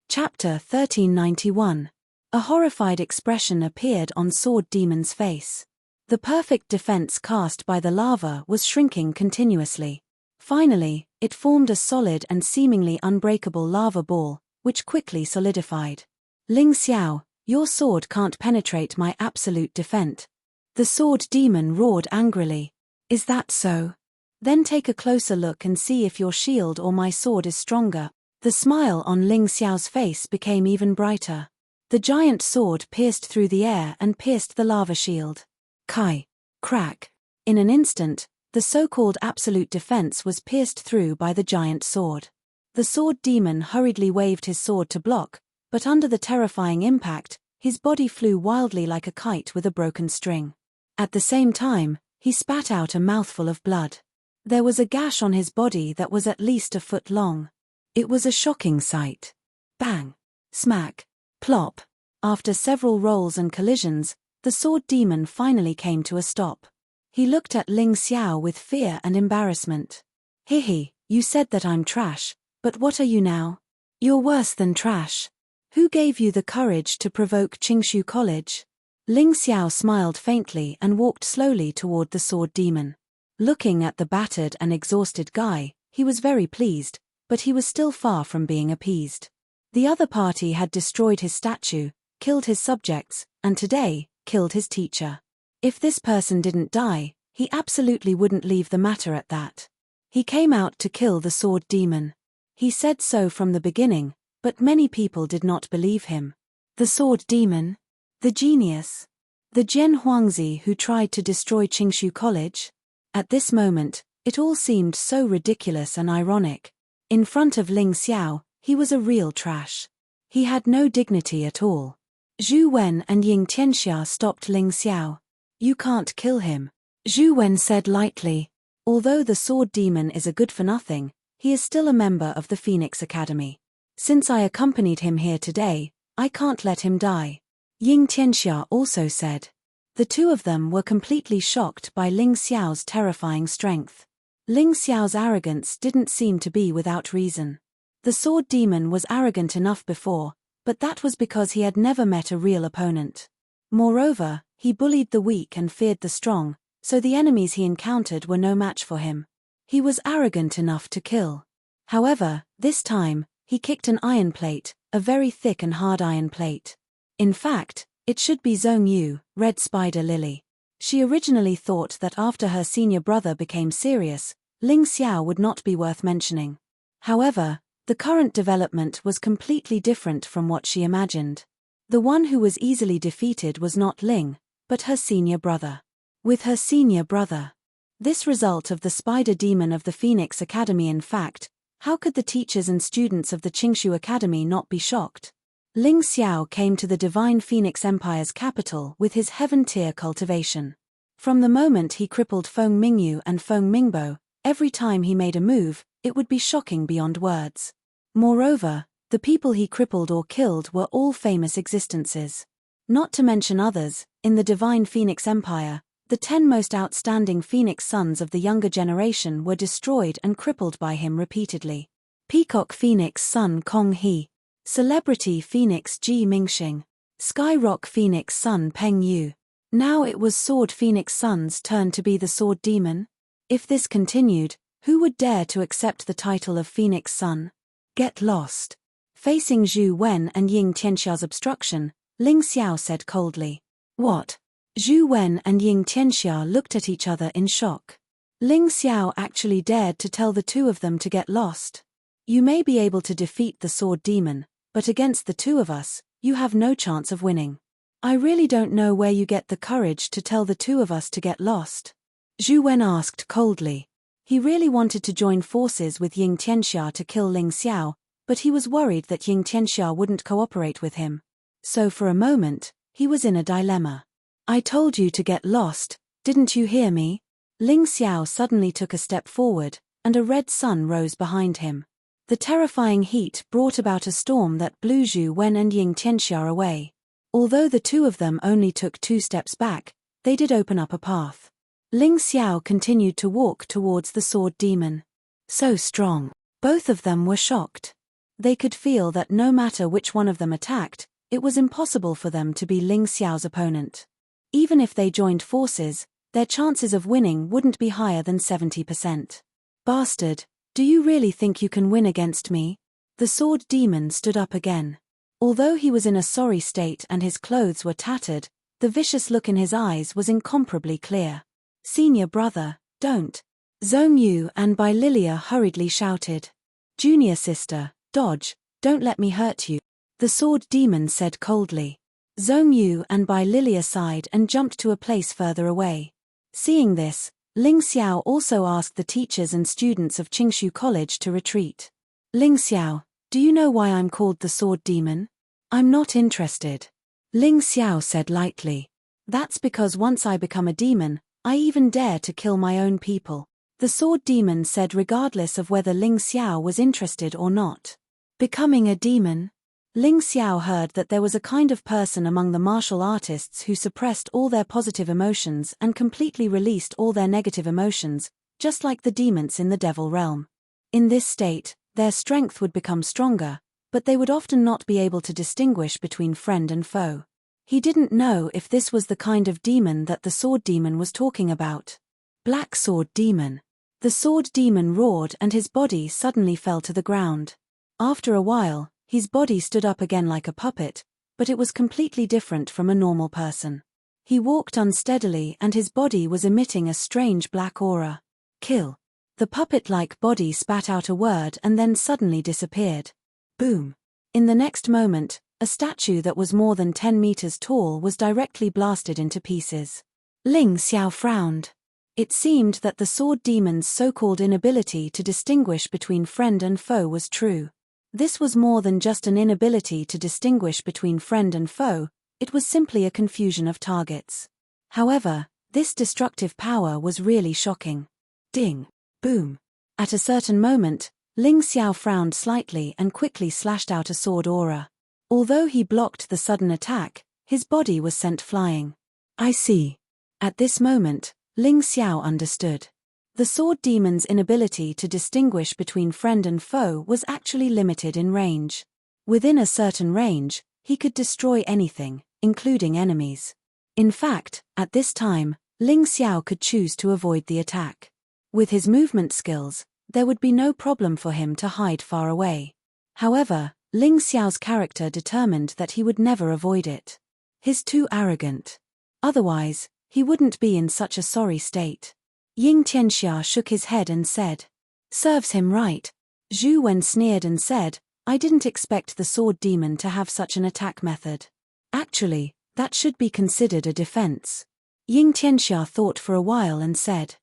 Chapter 1391. A horrified expression appeared on Sword Demon's face. The perfect defense cast by the lava was shrinking continuously. Finally, it formed a solid and seemingly unbreakable lava ball, which quickly solidified. Ling Xiao, your sword can't penetrate my absolute defense. The sword demon roared angrily. Is that so? Then take a closer look and see if your shield or my sword is stronger. The smile on Ling Xiao's face became even brighter. The giant sword pierced through the air and pierced the lava shield. Kai. Crack. In an instant, the so-called absolute defense was pierced through by the giant sword. The sword demon hurriedly waved his sword to block, but under the terrifying impact, his body flew wildly like a kite with a broken string. At the same time, he spat out a mouthful of blood. There was a gash on his body that was at least a foot long. It was a shocking sight. Bang! Smack. Plop. After several rolls and collisions, the sword demon finally came to a stop. He looked at Ling Xiao with fear and embarrassment. Hihi, you said that I'm trash, but what are you now? You're worse than trash. Who gave you the courage to provoke Qingshu College? Ling Xiao smiled faintly and walked slowly toward the sword demon. Looking at the battered and exhausted guy, he was very pleased, but he was still far from being appeased. The other party had destroyed his statue, killed his subjects, and today, killed his teacher. If this person didn't die, he absolutely wouldn't leave the matter at that. He came out to kill the sword demon. He said so from the beginning, but many people did not believe him. The sword demon? The genius? The Jian Huangzi who tried to destroy Qingshu College? At this moment, it all seemed so ridiculous and ironic. In front of Ling Xiao, he was a real trash. He had no dignity at all. Zhu Wen and Ying Tianxia stopped Ling Xiao. You can't kill him, Zhu Wen said lightly. Although the sword demon is a good-for-nothing, he is still a member of the Phoenix Academy. Since I accompanied him here today, I can't let him die. Ying Tianxia also said. The two of them were completely shocked by Ling Xiao's terrifying strength. Ling Xiao's arrogance didn't seem to be without reason. The sword demon was arrogant enough before, but that was because he had never met a real opponent. Moreover, he bullied the weak and feared the strong, so the enemies he encountered were no match for him. He was arrogant enough to kill. However, this time, he kicked an iron plate, a very thick and hard iron plate. In fact, it should be Zhongyu, Red Spider Lily. She originally thought that after her senior brother became serious, Ling Xiao would not be worth mentioning. However, the current development was completely different from what she imagined. The one who was easily defeated was not Ling, but her senior brother. With her senior brother. This result of the spider demon of the Phoenix Academy. In fact, how could the teachers and students of the Qingshu Academy not be shocked? Ling Xiao came to the Divine Phoenix Empire's capital with his heaven-tier cultivation. From the moment he crippled Feng Mingyu and Feng Mingbo, every time he made a move, it would be shocking beyond words. Moreover, the people he crippled or killed were all famous existences. Not to mention others, in the Divine Phoenix Empire, the 10 most outstanding Phoenix sons of the younger generation were destroyed and crippled by him repeatedly. Peacock Phoenix son Kong He. Celebrity Phoenix Ji Mingxing. Skyrock Phoenix son Peng Yu. Now it was Sword Phoenix son's turn to be the sword demon? If this continued, who would dare to accept the title of Phoenix son? Get lost. Facing Zhu Wen and Ying Tianxia's obstruction, Ling Xiao said coldly. What? Zhu Wen and Ying Tianxia looked at each other in shock. Ling Xiao actually dared to tell the two of them to get lost. You may be able to defeat the sword demon, but against the two of us, you have no chance of winning. I really don't know where you get the courage to tell the two of us to get lost. Zhu Wen asked coldly. He really wanted to join forces with Ying Tianxia to kill Ling Xiao, but he was worried that Ying Tianxia wouldn't cooperate with him. So for a moment, he was in a dilemma. I told you to get lost, didn't you hear me? Ling Xiao suddenly took a step forward, and a red sun rose behind him. The terrifying heat brought about a storm that blew Zhu Wen and Ying Tianxia away. Although the two of them only took 2 steps back, they did open up a path. Ling Xiao continued to walk towards the sword demon. So strong. Both of them were shocked. They could feel that no matter which one of them attacked, it was impossible for them to be Ling Xiao's opponent. Even if they joined forces, their chances of winning wouldn't be higher than 70%. Bastard, do you really think you can win against me? The sword demon stood up again. Although he was in a sorry state and his clothes were tattered, the vicious look in his eyes was incomparably clear. Senior brother, don't. Zhongyu and Bai Lilia hurriedly shouted. Junior sister, dodge, don't let me hurt you. The sword demon said coldly. Zhongyu and Bai Lilia sighed and jumped to a place further away. Seeing this, Ling Xiao also asked the teachers and students of Qingshu College to retreat. Ling Xiao, do you know why I'm called the sword demon? I'm not interested. Ling Xiao said lightly. That's because once I become a demon, I even dare to kill my own people. The sword demon said regardless of whether Ling Xiao was interested or not. Becoming a demon? Ling Xiao heard that there was a kind of person among the martial artists who suppressed all their positive emotions and completely released all their negative emotions, just like the demons in the devil realm. In this state, their strength would become stronger, but they would often not be able to distinguish between friend and foe. He didn't know if this was the kind of demon that the sword demon was talking about. Black Sword Demon. The sword demon roared and his body suddenly fell to the ground. After a while, his body stood up again like a puppet, but it was completely different from a normal person. He walked unsteadily and his body was emitting a strange black aura. Kill. The puppet-like body spat out a word and then suddenly disappeared. Boom. In the next moment, a statue that was more than 10 meters tall was directly blasted into pieces. Ling Xiao frowned. It seemed that the sword demon's so-called inability to distinguish between friend and foe was true. This was more than just an inability to distinguish between friend and foe, it was simply a confusion of targets. However, this destructive power was really shocking. Ding. Boom. At a certain moment, Ling Xiao frowned slightly and quickly slashed out a sword aura. Although he blocked the sudden attack, his body was sent flying. I see. At this moment, Ling Xiao understood. The sword demon's inability to distinguish between friend and foe was actually limited in range. Within a certain range, he could destroy anything, including enemies. In fact, at this time, Ling Xiao could choose to avoid the attack. With his movement skills, there would be no problem for him to hide far away. However, Ling Xiao's character determined that he would never avoid it. He's too arrogant. Otherwise, he wouldn't be in such a sorry state. Ying Tianxia shook his head and said, "Serves him right." Zhu Wen sneered and said, "I didn't expect the sword demon to have such an attack method. Actually, that should be considered a defense." Ying Tianxia thought for a while and said.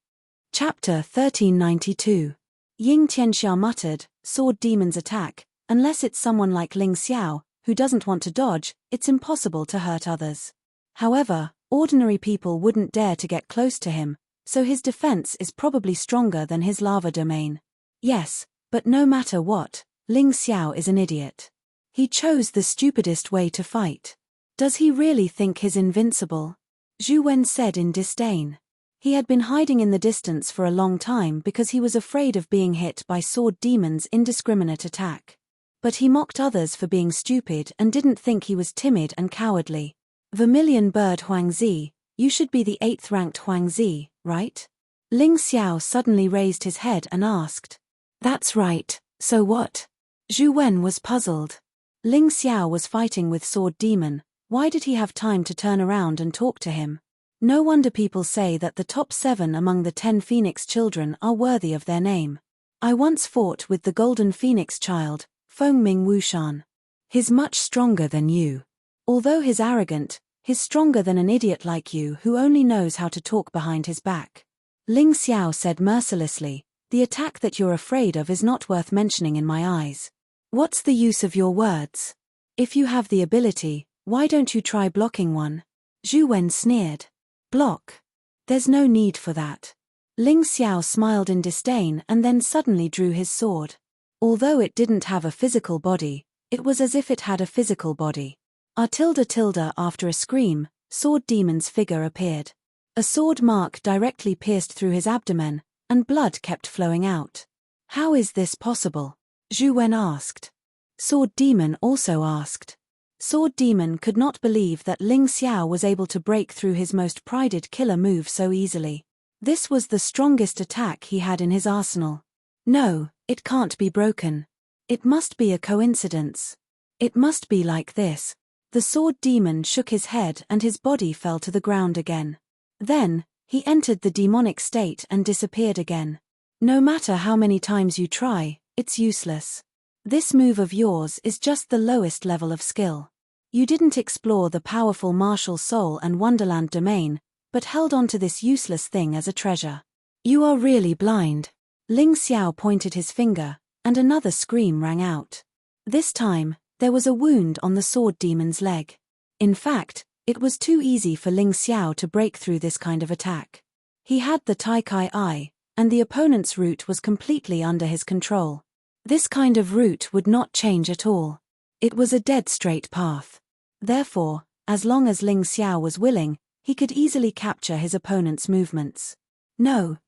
Chapter 1392. Ying Tianxia muttered, "Sword demon's attack, unless it's someone like Ling Xiao, who doesn't want to dodge, it's impossible to hurt others. However, ordinary people wouldn't dare to get close to him, so his defense is probably stronger than his lava domain. Yes, but no matter what, Ling Xiao is an idiot. He chose the stupidest way to fight. Does he really think he's invincible?" Zhu Wen said in disdain. He had been hiding in the distance for a long time because he was afraid of being hit by sword demon's indiscriminate attack. But he mocked others for being stupid and didn't think he was timid and cowardly. Vermilion Bird Huangzi, you should be the 8th ranked Huangzi, right? Ling Xiao suddenly raised his head and asked. That's right, so what? Zhu Wen was puzzled. Ling Xiao was fighting with Sword Demon, why did he have time to turn around and talk to him? No wonder people say that the top 7 among the 10 Phoenix children are worthy of their name. I once fought with the Golden Phoenix child, Fengming Wushan. He's much stronger than you. Although he's arrogant, he's stronger than an idiot like you who only knows how to talk behind his back. Ling Xiao said mercilessly, the attack that you're afraid of is not worth mentioning in my eyes. What's the use of your words? If you have the ability, why don't you try blocking one? Zhu Wen sneered. Block? There's no need for that. Ling Xiao smiled in disdain and then suddenly drew his sword. Although it didn't have a physical body, it was as if it had a physical body. After a scream, Sword Demon's figure appeared. A sword mark directly pierced through his abdomen, and blood kept flowing out. How is this possible? Zhu Wen asked. Sword Demon also asked. Sword Demon could not believe that Ling Xiao was able to break through his most prided killer move so easily. This was the strongest attack he had in his arsenal. No, it can't be broken. It must be a coincidence. It must be like this. The Sword Demon shook his head and his body fell to the ground again. Then, he entered the demonic state and disappeared again. No matter how many times you try, it's useless. This move of yours is just the lowest level of skill. You didn't explore the powerful martial soul and wonderland domain, but held on to this useless thing as a treasure. You are really blind. Ling Xiao pointed his finger, and another scream rang out. This time, there was a wound on the Sword Demon's leg. In fact, it was too easy for Ling Xiao to break through this kind of attack. He had the Tai Kai Eye, and the opponent's route was completely under his control. This kind of route would not change at all. It was a dead straight path. Therefore, as long as Ling Xiao was willing, he could easily capture his opponent's movements. No,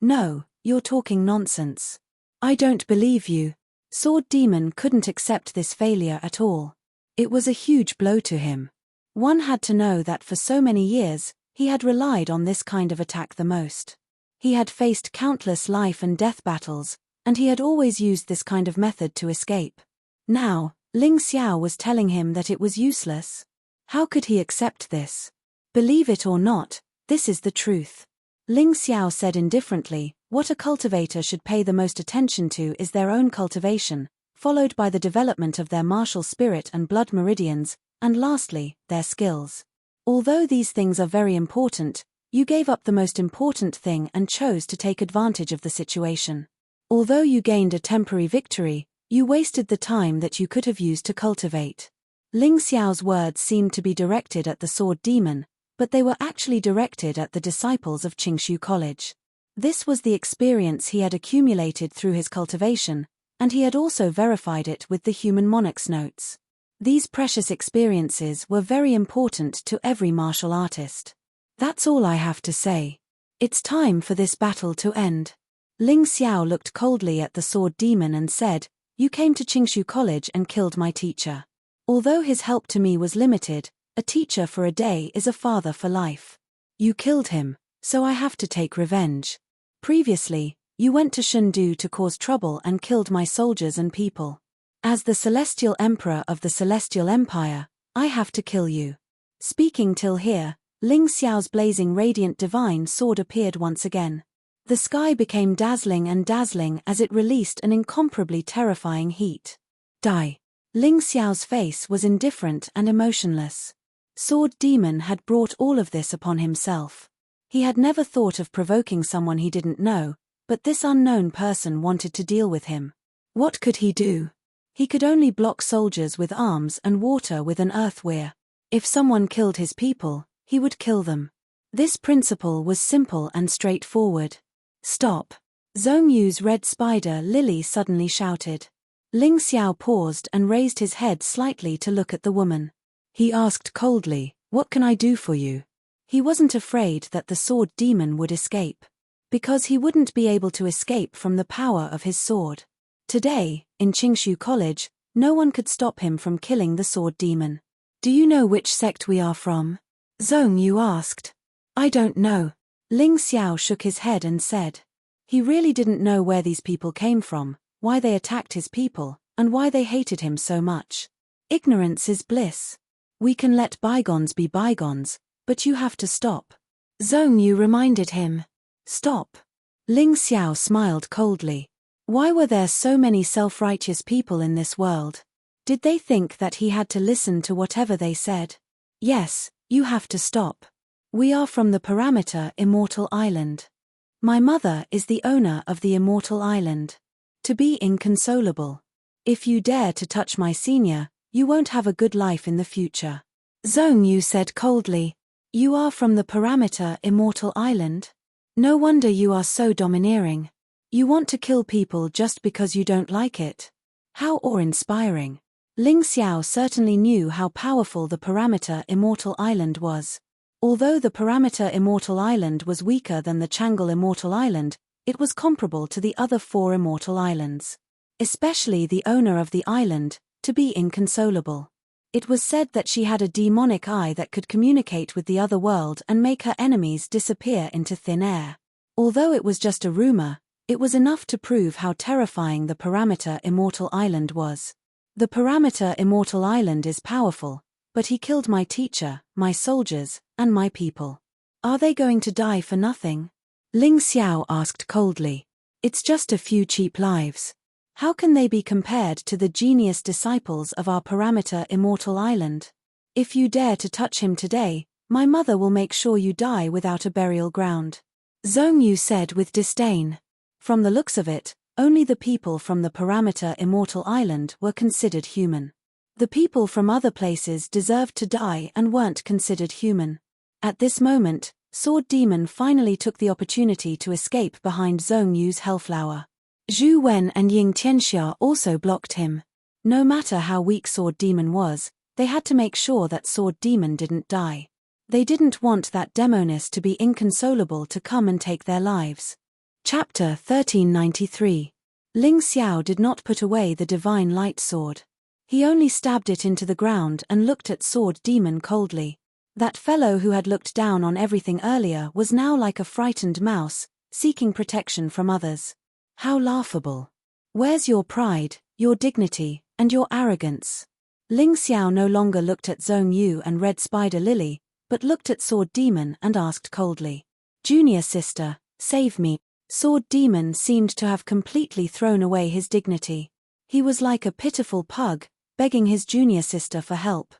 you're talking nonsense. I don't believe you. Sword Demon couldn't accept this failure at all. It was a huge blow to him. One had to know that for so many years, he had relied on this kind of attack the most. He had faced countless life and death battles, and he had always used this kind of method to escape. Now, Ling Xiao was telling him that it was useless. How could he accept this? Believe it or not, this is the truth. Ling Xiao said indifferently, what a cultivator should pay the most attention to is their own cultivation, followed by the development of their martial spirit and blood meridians, and lastly, their skills. Although these things are very important, you gave up the most important thing and chose to take advantage of the situation. Although you gained a temporary victory, you wasted the time that you could have used to cultivate. Ling Xiao's words seemed to be directed at the Sword Demon, but they were actually directed at the disciples of Qingshu College. This was the experience he had accumulated through his cultivation, and he had also verified it with the human monarch's notes. These precious experiences were very important to every martial artist. That's all I have to say. It's time for this battle to end. Ling Xiao looked coldly at the Sword Demon and said, "You came to Qingshu College and killed my teacher. Although his help to me was limited, a teacher for a day is a father for life. You killed him, so I have to take revenge. Previously, you went to Shendu to cause trouble and killed my soldiers and people. As the Celestial Emperor of the Celestial Empire, I have to kill you." Speaking till here, Ling Xiao's blazing radiant divine sword appeared once again. The sky became dazzling as it released an incomparably terrifying heat. Die. Ling Xiao's face was indifferent and emotionless. Sword Demon had brought all of this upon himself. He had never thought of provoking someone he didn't know, but this unknown person wanted to deal with him. What could he do? He could only block soldiers with arms and water with an earth weir. If someone killed his people, he would kill them. This principle was simple and straightforward. Stop. Zhong Yu's red spider Lily suddenly shouted. Ling Xiao paused and raised his head slightly to look at the woman. He asked coldly, "What can I do for you?" He wasn't afraid that the Sword Demon would escape. Because he wouldn't be able to escape from the power of his sword. Today, in Qingshu College, no one could stop him from killing the Sword Demon. "Do you know which sect we are from?" Zhong Yu asked. "I don't know." Ling Xiao shook his head and said. He really didn't know where these people came from, why they attacked his people, and why they hated him so much. Ignorance is bliss. We can let bygones be bygones, but you have to stop. Zhong Yu reminded him. Stop. Ling Xiao smiled coldly. Why were there so many self-righteous people in this world? Did they think that he had to listen to whatever they said? Yes, you have to stop. We are from the Parameter Immortal Island. My mother is the owner of the Immortal Island. To be inconsolable. If you dare to touch my senior, you won't have a good life in the future. Zhong Yu said coldly. You are from the Parameter Immortal Island? No wonder you are so domineering. You want to kill people just because you don't like it. How awe-inspiring. Ling Xiao certainly knew how powerful the Parameter Immortal Island was. Although the Parameter Immortal Island was weaker than the Tranquil Immortal Island, it was comparable to the other 4 Immortal Islands. Especially the owner of the island, to be inconsolable. It was said that she had a demonic eye that could communicate with the other world and make her enemies disappear into thin air. Although it was just a rumor, it was enough to prove how terrifying the Parameter Immortal Island was. The Parameter Immortal Island is powerful, but he killed my teacher, my soldiers, and my people. Are they going to die for nothing? Ling Xiao asked coldly. It's just a few cheap lives. How can they be compared to the genius disciples of our Parameter Immortal Island? If you dare to touch him today, my mother will make sure you die without a burial ground. Zhong Yu said with disdain. From the looks of it, only the people from the Parameter Immortal Island were considered human. The people from other places deserved to die and weren't considered human. At this moment, Sword Demon finally took the opportunity to escape behind Zhong Yu's Hellflower. Zhu Wen and Ying Tianxia also blocked him. No matter how weak Sword Demon was, they had to make sure that Sword Demon didn't die. They didn't want that demoness to be inconsolable to come and take their lives. Chapter 1393. Ling Xiao did not put away the divine light sword. He only stabbed it into the ground and looked at Sword Demon coldly. That fellow who had looked down on everything earlier was now like a frightened mouse, seeking protection from others. How laughable. Where's your pride, your dignity, and your arrogance? Ling Xiao no longer looked at Zhong Yu and Red Spider Lily, but looked at Sword Demon and asked coldly, "Junior sister, save me." Sword Demon seemed to have completely thrown away his dignity. He was like a pitiful pug, begging his junior sister for help.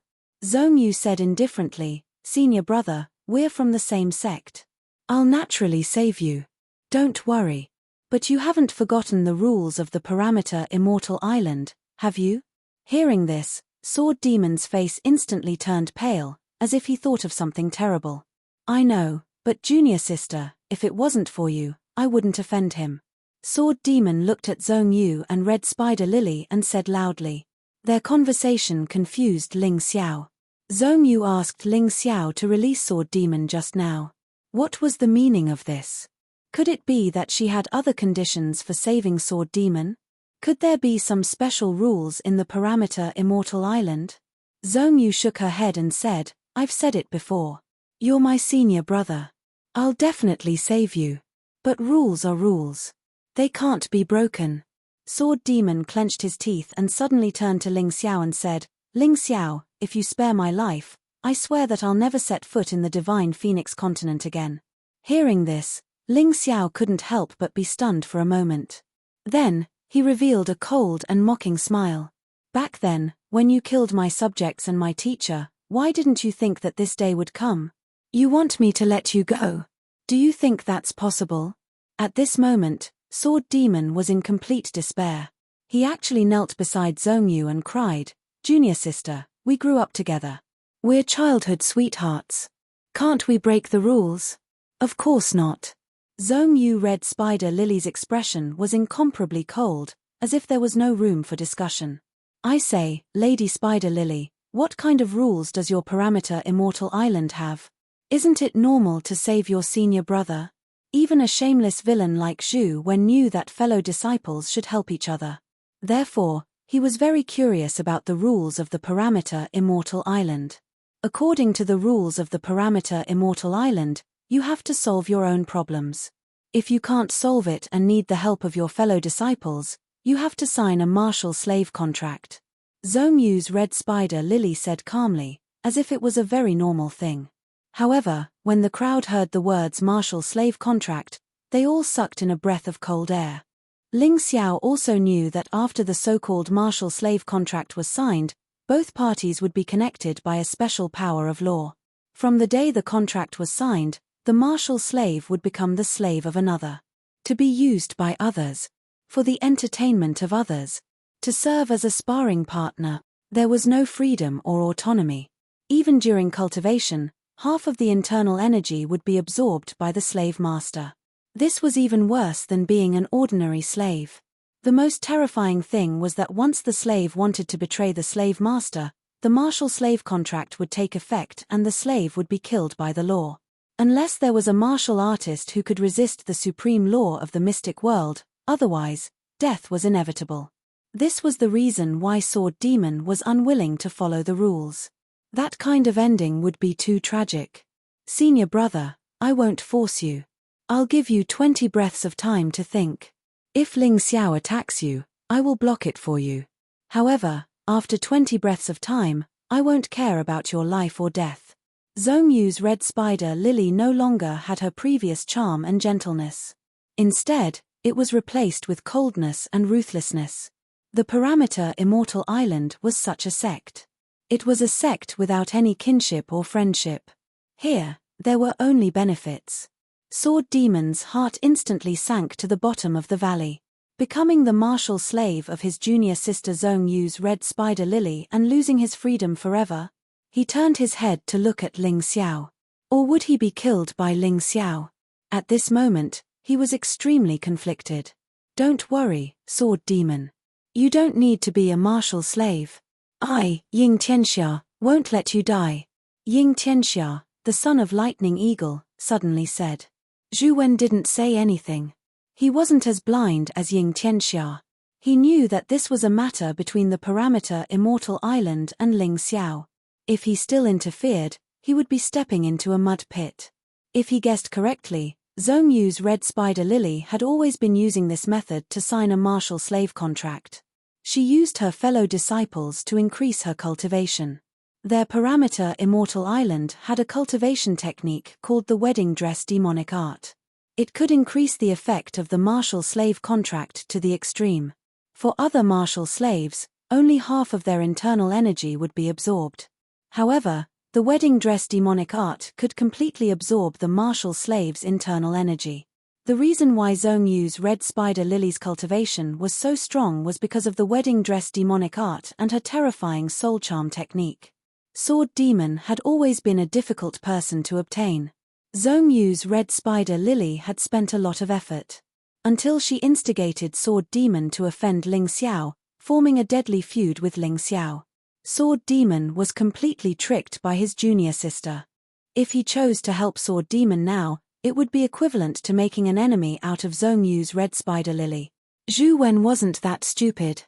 Zhong Yu said indifferently, "Senior brother, we're from the same sect. I'll naturally save you. Don't worry. But you haven't forgotten the rules of the Parameter Immortal Island, have you?" Hearing this, Sword Demon's face instantly turned pale, as if he thought of something terrible. "I know, but junior sister, if it wasn't for you, I wouldn't offend him." Sword Demon looked at Zhong Yu and Red Spider Lily and said loudly. Their conversation confused Ling Xiao. Zhong Yu asked Ling Xiao to release Sword Demon just now. What was the meaning of this? Could it be that she had other conditions for saving Sword Demon? Could there be some special rules in the Parameter Immortal Island? Zhong Yu shook her head and said, "I've said it before. You're my senior brother. I'll definitely save you. But rules are rules. They can't be broken." Sword Demon clenched his teeth and suddenly turned to Ling Xiao and said, "Ling Xiao, if you spare my life, I swear that I'll never set foot in the Divine Phoenix continent again." Hearing this, Ling Xiao couldn't help but be stunned for a moment. Then, he revealed a cold and mocking smile. "Back then, when you killed my subjects and my teacher, why didn't you think that this day would come? You want me to let you go? Do you think that's possible?" At this moment, Sword Demon was in complete despair. He actually knelt beside Zhong Yu and cried, "Junior sister, we grew up together. We're childhood sweethearts. Can't we break the rules?" "Of course not." Zhong Yu Red Spider Lily's expression was incomparably cold, as if there was no room for discussion. "I say, Lady Spider Lily, what kind of rules does your Parameter Immortal Island have? Isn't it normal to save your senior brother? Even a shameless villain like Zhu Wen knew that fellow disciples should help each other. Therefore, he was very curious about the rules of the Parameter Immortal Island. According to the rules of the Parameter Immortal Island, you have to solve your own problems. If you can't solve it and need the help of your fellow disciples, you have to sign a martial slave contract." Zhong Yu's Red Spider Lily said calmly, as if it was a very normal thing. However, when the crowd heard the words martial slave contract, they all sucked in a breath of cold air. Ling Xiao also knew that after the so-called martial slave contract was signed, both parties would be connected by a special power of law. From the day the contract was signed, the martial slave would become the slave of another. To be used by others. For the entertainment of others. To serve as a sparring partner. There was no freedom or autonomy. Even during cultivation, half of the internal energy would be absorbed by the slave master. This was even worse than being an ordinary slave. The most terrifying thing was that once the slave wanted to betray the slave master, the martial slave contract would take effect and the slave would be killed by the law. Unless there was a martial artist who could resist the supreme law of the mystic world, otherwise, death was inevitable. This was the reason why Sword Demon was unwilling to follow the rules. That kind of ending would be too tragic. "Senior brother, I won't force you. I'll give you 20 breaths of time to think. If Ling Xiao attacks you, I will block it for you. However, after 20 breaths of time, I won't care about your life or death." Zhong Yu's Red Spider Lily no longer had her previous charm and gentleness. Instead, it was replaced with coldness and ruthlessness. The Parameter Immortal Island was such a sect. It was a sect without any kinship or friendship. Here, there were only benefits. Sword Demon's heart instantly sank to the bottom of the valley. Becoming the martial slave of his junior sister Zhong Yu's Red Spider Lily and losing his freedom forever, he turned his head to look at Ling Xiao. Or would he be killed by Ling Xiao? At this moment, he was extremely conflicted. "Don't worry, Sword Demon. You don't need to be a martial slave. I, Ying Tianxia, won't let you die. Ying Tianxia, the son of Lightning Eagle, suddenly said. Zhu Wen didn't say anything. He wasn't as blind as Ying Tianxia. He knew that this was a matter between the parameter Immortal Island and Ling Xiao. If he still interfered, he would be stepping into a mud pit. If he guessed correctly, Zhong Yu's red spider lily had always been using this method to sign a martial slave contract. She used her fellow disciples to increase her cultivation. Their parameter Immortal Island had a cultivation technique called the wedding dress demonic art. It could increase the effect of the martial slave contract to the extreme. For other martial slaves, only half of their internal energy would be absorbed. However, the wedding dress demonic art could completely absorb the martial slave's internal energy. The reason why Zhong Yu's red spider lily's cultivation was so strong was because of the wedding dress demonic art and her terrifying soul charm technique. Sword Demon had always been a difficult person to obtain. Zhong Yu's red spider lily had spent a lot of effort. Until she instigated Sword Demon to offend Ling Xiao, forming a deadly feud with Ling Xiao. Sword Demon was completely tricked by his junior sister. If he chose to help Sword Demon now, it would be equivalent to making an enemy out of Zhong Yu's red spider lily. Zhu Wen wasn't that stupid.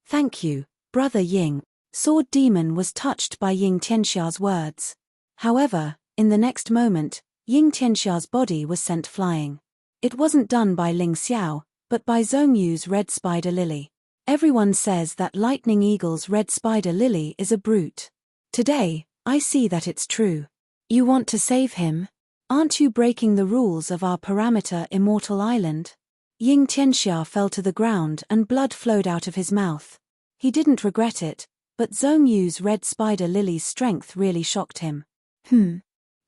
Thank you, Brother Ying. Sword Demon was touched by Ying Tianxia's words. However, in the next moment, Ying Tianxia's body was sent flying. It wasn't done by Ling Xiao, but by Zhong Yu's red spider lily. Everyone says that Lightning Eagle's red spider lily is a brute. Today, I see that it's true. You want to save him? Aren't you breaking the rules of our parameter Immortal Island? Ying Tianxia fell to the ground and blood flowed out of his mouth. He didn't regret it, but Zhong Yu's red spider lily's strength really shocked him.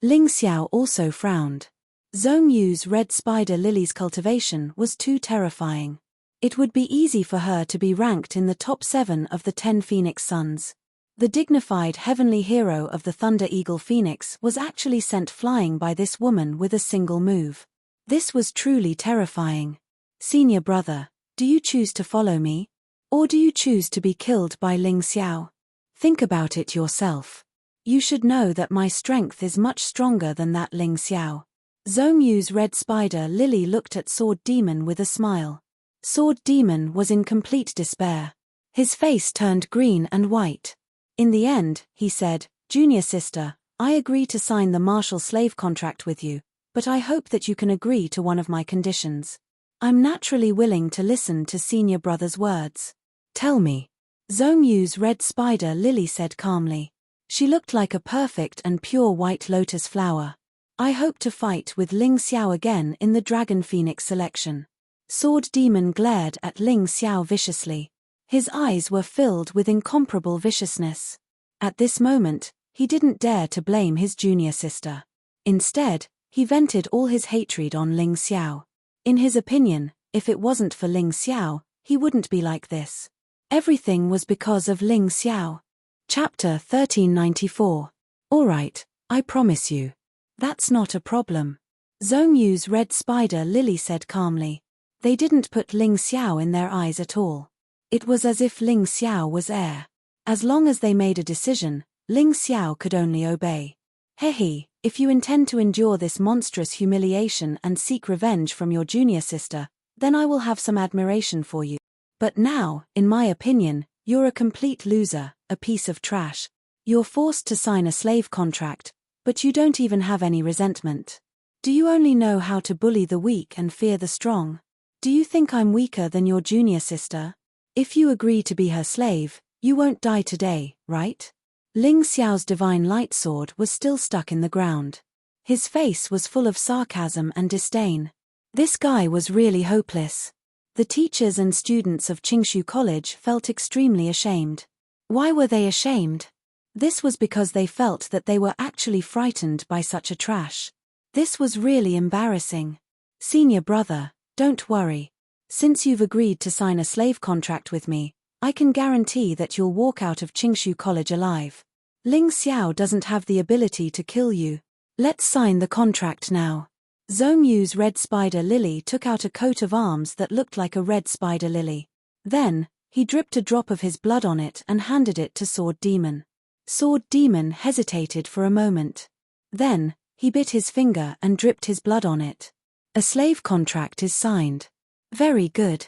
Ling Xiao also frowned. Zhong Yu's red spider lily's cultivation was too terrifying. It would be easy for her to be ranked in the top 7 of the 10 Phoenix Sons. The dignified heavenly hero of the Thunder Eagle Phoenix was actually sent flying by this woman with a single move. This was truly terrifying. Senior brother, do you choose to follow me? Or do you choose to be killed by Ling Xiao? Think about it yourself. You should know that my strength is much stronger than that Ling Xiao. Zhong Yu's red spider lily looked at Sword Demon with a smile. Sword Demon was in complete despair. His face turned green and white. In the end, he said, Junior sister, I agree to sign the martial slave contract with you, but I hope that you can agree to one of my conditions. I'm naturally willing to listen to senior brother's words. Tell me. Zhong Yu's red spider lily said calmly. She looked like a perfect and pure white lotus flower. I hope to fight with Ling Xiao again in the Dragon Phoenix selection. Sword Demon glared at Ling Xiao viciously. His eyes were filled with incomparable viciousness. At this moment, he didn't dare to blame his junior sister. Instead, he vented all his hatred on Ling Xiao. In his opinion, if it wasn't for Ling Xiao, he wouldn't be like this. Everything was because of Ling Xiao. Chapter 1394. Alright, I promise you. That's not a problem. Zhong Yu's red spider lily said calmly. They didn't put Ling Xiao in their eyes at all. It was as if Ling Xiao was air. As long as they made a decision, Ling Xiao could only obey. Hehe, if you intend to endure this monstrous humiliation and seek revenge from your junior sister, then I will have some admiration for you. But now, in my opinion, you're a complete loser, a piece of trash. You're forced to sign a slave contract, but you don't even have any resentment. Do you only know how to bully the weak and fear the strong? Do you think I'm weaker than your junior sister? If you agree to be her slave, you won't die today, right? Ling Xiao's divine light sword was still stuck in the ground. His face was full of sarcasm and disdain. This guy was really hopeless. The teachers and students of Qingshu College felt extremely ashamed. Why were they ashamed? This was because they felt that they were actually frightened by such a trash. This was really embarrassing. Senior brother, don't worry. Since you've agreed to sign a slave contract with me, I can guarantee that you'll walk out of Qingshu College alive. Ling Xiao doesn't have the ability to kill you. Let's sign the contract now. Zhong Yu's red spider lily took out a coat of arms that looked like a red spider lily. Then, He dripped a drop of his blood on it and handed it to Sword Demon. Sword Demon hesitated for a moment. Then, he bit his finger and dripped his blood on it. A slave contract is signed. Very good.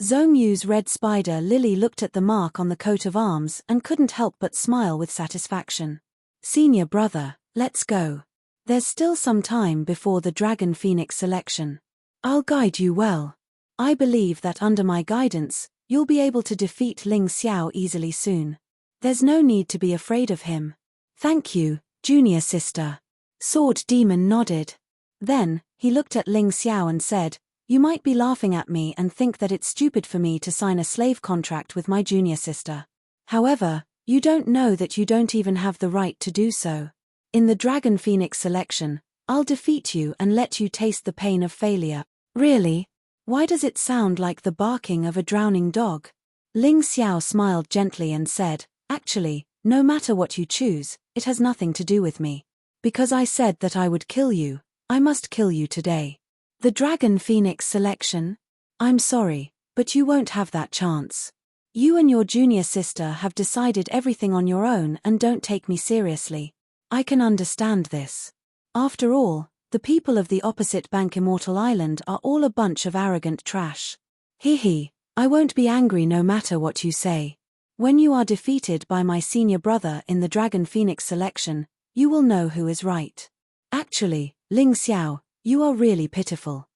Zhongyu's red spider Lily looked at the mark on the coat of arms and couldn't help but smile with satisfaction. Senior brother, let's go. There's still some time before the Dragon Phoenix selection. I'll guide you well. I believe that under my guidance, you'll be able to defeat Ling Xiao easily soon. There's no need to be afraid of him. Thank you, junior sister. Sword Demon nodded. Then, he looked at Ling Xiao and said, you might be laughing at me and think that it's stupid for me to sign a slave contract with my junior sister. However, you don't know that you don't even have the right to do so. In the Dragon Phoenix selection, I'll defeat you and let you taste the pain of failure. Really? Why does it sound like the barking of a drowning dog? Ling Xiao smiled gently and said, actually, no matter what you choose, it has nothing to do with me. Because I said that I would kill you, I must kill you today. The Dragon Phoenix selection? I'm sorry, but you won't have that chance. You and your junior sister have decided everything on your own and don't take me seriously. I can understand this. After all, the people of the opposite bank Immortal Island are all a bunch of arrogant trash. Hee, I won't be angry no matter what you say. When you are defeated by my senior brother in the Dragon Phoenix selection, you will know who is right. Actually, Ling Xiao, you are really pitiful.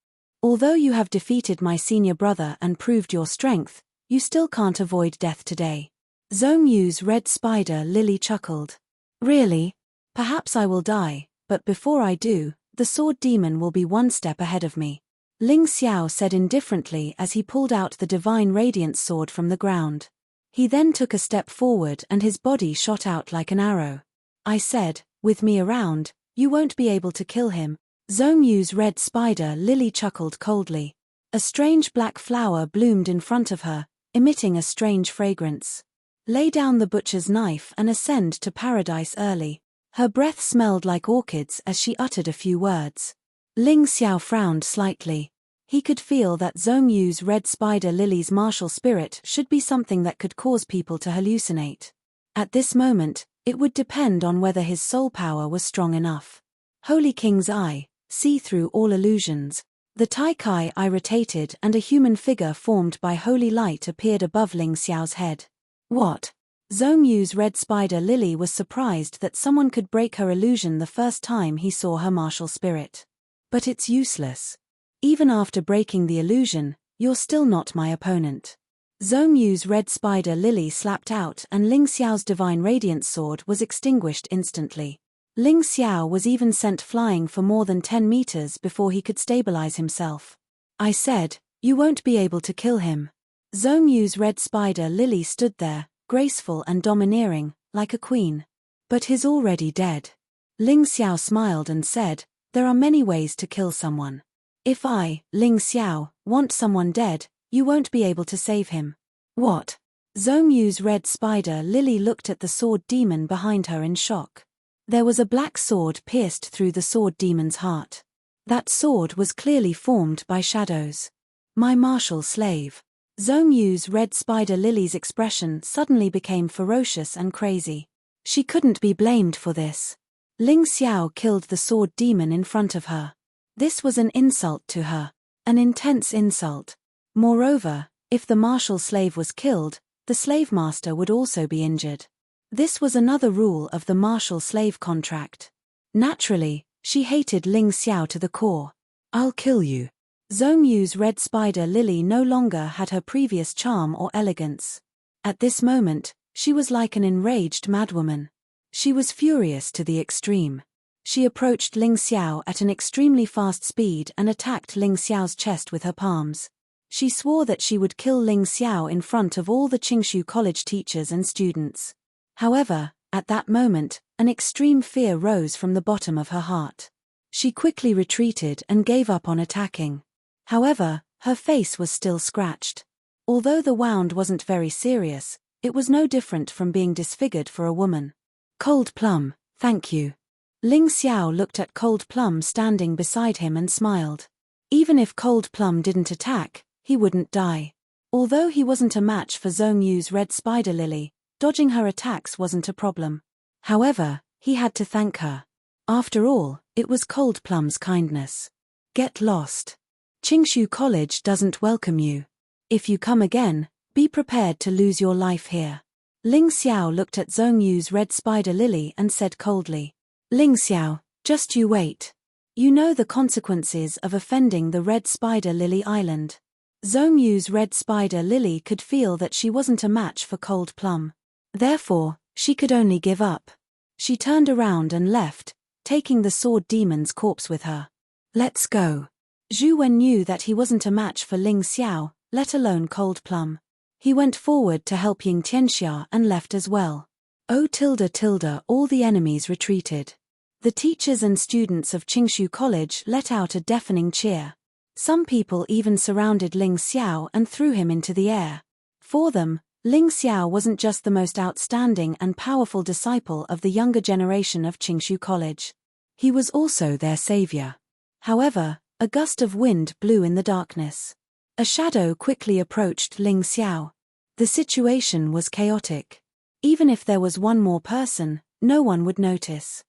Although you have defeated my senior brother and proved your strength, you still can't avoid death today. Zhongyu's red spider Lily chuckled. Really? Perhaps I will die, but before I do, the Sword Demon will be one step ahead of me. Ling Xiao said indifferently as he pulled out the Divine Radiance sword from the ground. He then took a step forward and his body shot out like an arrow. I said, with me around, you won't be able to kill him. Zhongyu's red spider Lily chuckled coldly. A strange black flower bloomed in front of her, emitting a strange fragrance. Lay down the butcher's knife and ascend to paradise early. Her breath smelled like orchids as she uttered a few words. Ling Xiao frowned slightly. He could feel that Zhongyu's red spider Lily's martial spirit should be something that could cause people to hallucinate. At this moment, it would depend on whether his soul power was strong enough. Holy King's Eye, see through all illusions. The Taikai eye rotated and a human figure formed by holy light appeared above Ling Xiao's head. What? Zhongyu's red spider Lily was surprised that someone could break her illusion the first time he saw her martial spirit. But it's useless. Even after breaking the illusion, you're still not my opponent. Zhongyu's red spider Lily slapped out and Ling Xiao's divine radiance sword was extinguished instantly. Ling Xiao was even sent flying for more than 10 meters before he could stabilize himself. I said, you won't be able to kill him. Zhongyu's red spider Lily stood there, graceful and domineering, like a queen. But he's already dead. Ling Xiao smiled and said, there are many ways to kill someone. If I, Ling Xiao, want someone dead, you won't be able to save him. What? Zhongyu's red spider Lily looked at the sword demon behind her in shock. There was a black sword pierced through the sword demon's heart. That sword was clearly formed by shadows. My martial slave. Zhongyu's red spider Lily's expression suddenly became ferocious and crazy. She couldn't be blamed for this. Ling Xiao killed the sword demon in front of her. This was an insult to her. An intense insult. Moreover, if the martial slave was killed, the slave master would also be injured. This was another rule of the martial slave contract. Naturally, she hated Ling Xiao to the core. I'll kill you. Zhongyu's red spider Lily no longer had her previous charm or elegance. At this moment, she was like an enraged madwoman. She was furious to the extreme. She approached Ling Xiao at an extremely fast speed and attacked Ling Xiao's chest with her palms. She swore that she would kill Ling Xiao in front of all the Qingshu College teachers and students. However, at that moment, an extreme fear rose from the bottom of her heart. She quickly retreated and gave up on attacking. However, her face was still scratched. Although the wound wasn't very serious, it was no different from being disfigured for a woman. Cold Plum, thank you. Ling Xiao looked at Cold Plum standing beside him and smiled. Even if Cold Plum didn't attack, he wouldn't die. Although he wasn't a match for Zhong Yu's red spider lily, dodging her attacks wasn't a problem. However, he had to thank her. After all, it was Cold Plum's kindness. Get lost. Qingshu College doesn't welcome you. If you come again, be prepared to lose your life here. Ling Xiao looked at Zhong Yu's red spider lily and said coldly, Ling Xiao, just you wait. You know the consequences of offending the red spider lily island. Zhong Yu's red spider lily could feel that she wasn't a match for Cold Plum. Therefore, she could only give up. She turned around and left, taking the sword demon's corpse with her. Let's go. Zhu Wen knew that he wasn't a match for Ling Xiao, let alone Cold Plum. He went forward to help Ying Tianxia and left as well. Oh tilde, all the enemies retreated. The teachers and students of Qingshu College let out a deafening cheer. Some people even surrounded Ling Xiao and threw him into the air. For them, Ling Xiao wasn't just the most outstanding and powerful disciple of the younger generation of Qingshu College. He was also their savior. However, a gust of wind blew in the darkness. A shadow quickly approached Ling Xiao. The situation was chaotic. Even if there was one more person, no one would notice.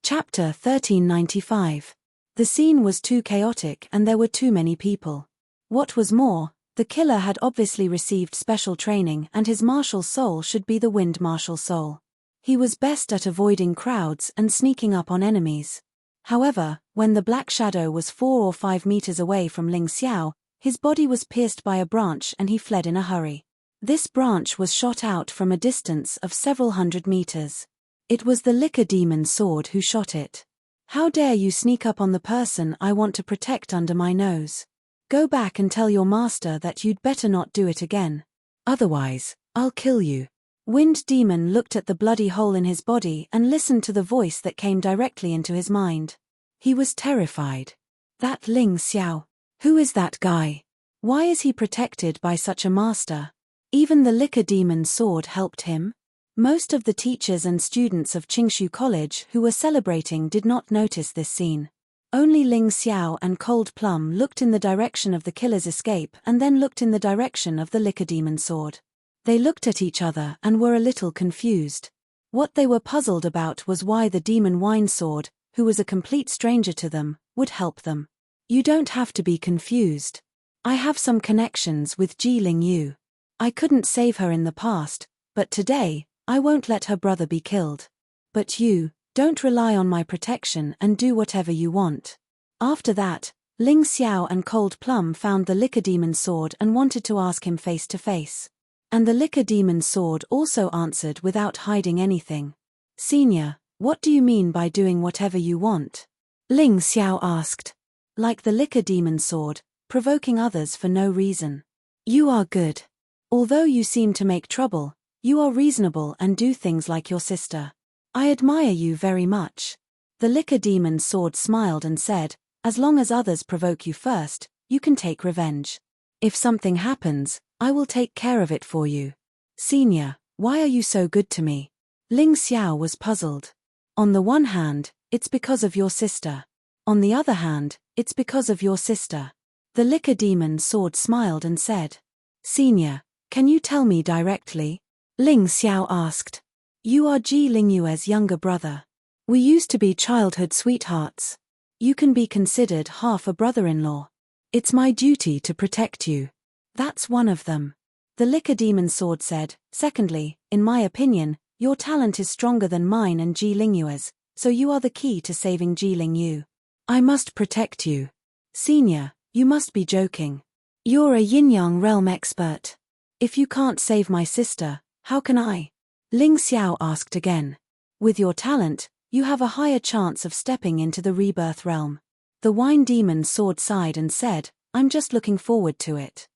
Chapter 1395. The scene was too chaotic and there were too many people. What was more, the killer had obviously received special training and his martial soul should be the wind martial soul. He was best at avoiding crowds and sneaking up on enemies. However, when the black shadow was 4 or 5 meters away from Ling Xiao, his body was pierced by a branch and he fled in a hurry. This branch was shot out from a distance of several hundred meters. It was the liquor demon's sword who shot it. How dare you sneak up on the person I want to protect under my nose? Go back and tell your master that you'd better not do it again. Otherwise, I'll kill you. Wind Demon looked at the bloody hole in his body and listened to the voice that came directly into his mind. He was terrified. That Ling Xiao. Who is that guy? Why is he protected by such a master? Even the liquor demon's sword helped him? Most of the teachers and students of Qingshu College who were celebrating did not notice this scene. Only Ling Xiao and Cold Plum looked in the direction of the killer's escape and then looked in the direction of the liquor demon's sword. They looked at each other and were a little confused. What they were puzzled about was why the demon wine sword, who was a complete stranger to them, would help them. You don't have to be confused. I have some connections with Ji Ling Yu. I couldn't save her in the past, but today, I won't let her brother be killed. But you, don't rely on my protection and do whatever you want. After that, Ling Xiao and Cold Plum found the liquor demon's sword and wanted to ask him face to face. And the liquor demon's sword also answered without hiding anything. Senior, what do you mean by doing whatever you want? Ling Xiao asked. Like the liquor demon's sword, provoking others for no reason. You are good. Although you seem to make trouble, you are reasonable and do things like your sister. I admire you very much. The liquor demon's sword smiled and said, as long as others provoke you first, you can take revenge. If something happens, I will take care of it for you. Senior, why are you so good to me? Ling Xiao was puzzled. On the one hand, it's because of your sister. On the other hand, it's because of your sister. The liquor demon's sword smiled and said, Senior, can you tell me directly? Ling Xiao asked. You are Ji Lingyue's younger brother. We used to be childhood sweethearts. You can be considered half a brother-in-law. It's my duty to protect you. That's one of them. The liquor demon's sword said, secondly, in my opinion, your talent is stronger than mine and Ji Lingyue's, so you are the key to saving Ji Lingyu. I must protect you. Senior, you must be joking. You're a yin-yang realm expert. If you can't save my sister, how can I? Ling Xiao asked again. With your talent, you have a higher chance of stepping into the rebirth realm. The wine demon's sword sighed and said, I'm just looking forward to it.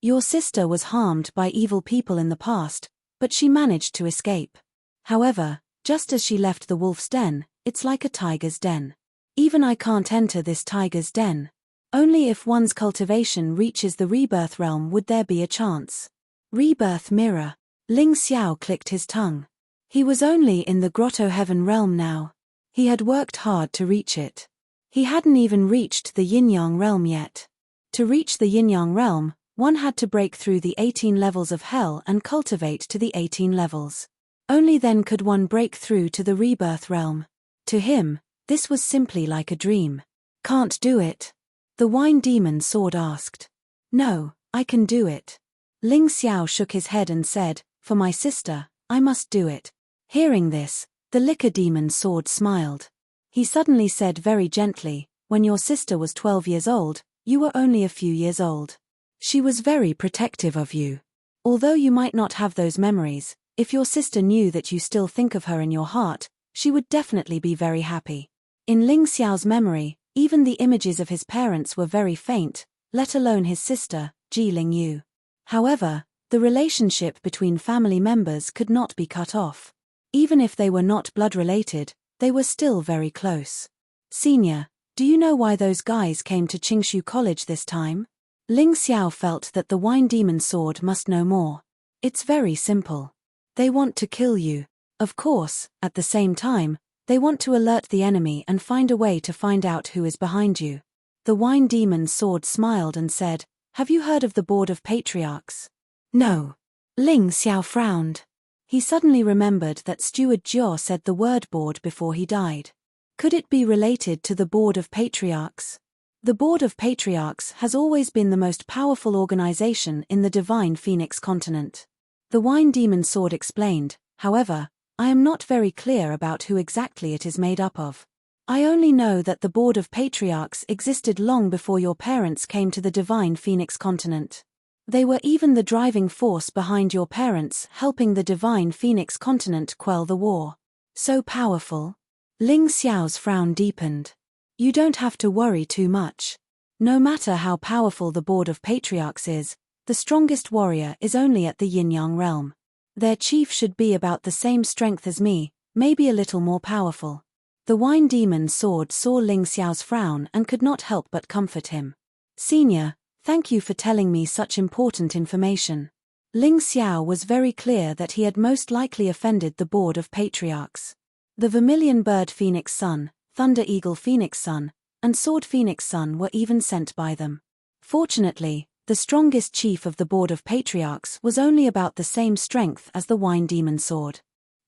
Your sister was harmed by evil people in the past, but she managed to escape. However, just as she left the wolf's den, it's like a tiger's den. Even I can't enter this tiger's den. Only if one's cultivation reaches the rebirth realm would there be a chance. Rebirth mirror. Ling Xiao clicked his tongue. He was only in the grotto heaven realm now. He had worked hard to reach it. He hadn't even reached the yin-yang realm yet. To reach the yin-yang realm, One had to break through the 18 levels of hell and cultivate to the 18 levels. Only then could one break through to the rebirth realm. To him, this was simply like a dream. Can't do it? The wine demon sword asked. No, I can do it. Ling Xiao shook his head and said, for my sister, I must do it. Hearing this, the liquor demon sword smiled. He suddenly said very gently, when your sister was 12 years old, you were only a few years old. She was very protective of you. Although you might not have those memories, if your sister knew that you still think of her in your heart, she would definitely be very happy. In Ling Xiao's memory, even the images of his parents were very faint, let alone his sister, Ji Lingyu. However, the relationship between family members could not be cut off. Even if they were not blood-related, they were still very close. Senior, do you know why those guys came to Qingshu College this time? Ling Xiao felt that the wine demon sword must know more. It's very simple. They want to kill you. Of course, at the same time, they want to alert the enemy and find a way to find out who is behind you. The wine demon sword smiled and said, have you heard of the Board of Patriarchs? No. Ling Xiao frowned. He suddenly remembered that Steward Jiao said the word board before he died. Could it be related to the Board of Patriarchs? The Board of Patriarchs has always been the most powerful organization in the Divine Phoenix continent. The wine demon sword explained, however, I am not very clear about who exactly it is made up of. I only know that the Board of Patriarchs existed long before your parents came to the Divine Phoenix continent. They were even the driving force behind your parents helping the Divine Phoenix continent quell the war. So powerful. Ling Xiao's frown deepened. You don't have to worry too much. No matter how powerful the Board of Patriarchs is, the strongest warrior is only at the yin-yang realm. Their chief should be about the same strength as me, maybe a little more powerful. The wine demon sword saw Ling Xiao's frown and could not help but comfort him. Senior, thank you for telling me such important information. Ling Xiao was very clear that he had most likely offended the Board of Patriarchs. The Vermilion Bird Phoenix Sun, Thunder Eagle Phoenix Sun, and Sword Phoenix Sun were even sent by them. Fortunately, the strongest chief of the Board of Patriarchs was only about the same strength as the Wine Demon Sword.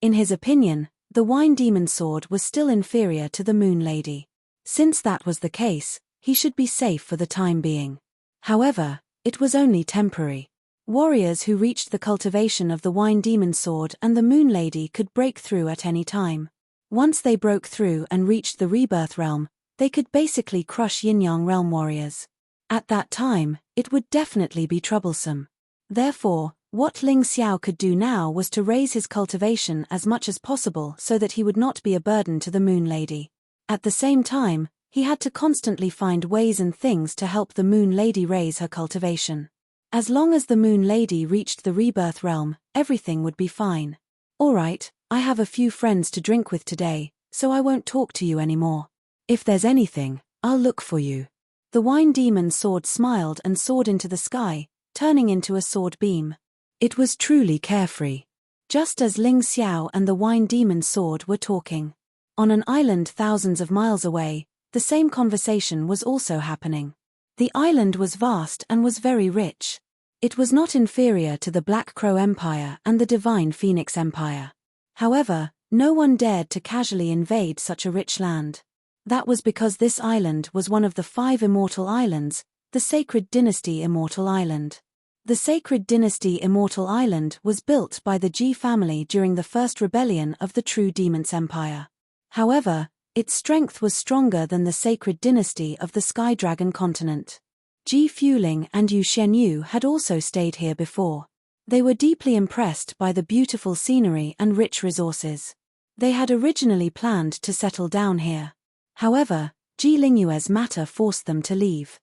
In his opinion, the Wine Demon Sword was still inferior to the Moon Lady. Since that was the case, he should be safe for the time being. However, it was only temporary. Warriors who reached the cultivation of the Wine Demon Sword and the Moon Lady could break through at any time. Once they broke through and reached the Rebirth Realm, they could basically crush Yin-Yang Realm warriors. At that time, it would definitely be troublesome. Therefore, what Ling Xiao could do now was to raise his cultivation as much as possible so that he would not be a burden to the Moon Lady. At the same time, he had to constantly find ways and things to help the Moon Lady raise her cultivation. As long as the Moon Lady reached the Rebirth Realm, everything would be fine. Alright, I have a few friends to drink with today, so I won't talk to you anymore. If there's anything, I'll look for you. The Wine Demon Sword smiled and soared into the sky, turning into a sword beam. It was truly carefree. Just as Ling Xiao and the Wine Demon Sword were talking. On an island thousands of miles away, the same conversation was also happening. The island was vast and was very rich. It was not inferior to the Black Crow Empire and the Divine Phoenix Empire. However, no one dared to casually invade such a rich land. That was because this island was one of the 5 immortal islands, the Sacred Dynasty Immortal Island. The Sacred Dynasty Immortal Island was built by the Ji family during the first rebellion of the True Demons Empire. However, its strength was stronger than the Sacred Dynasty of the Sky Dragon continent. Ji Fuling and Yu Xianyu had also stayed here before. They were deeply impressed by the beautiful scenery and rich resources. They had originally planned to settle down here. However, Ji Lingyue's matter forced them to leave.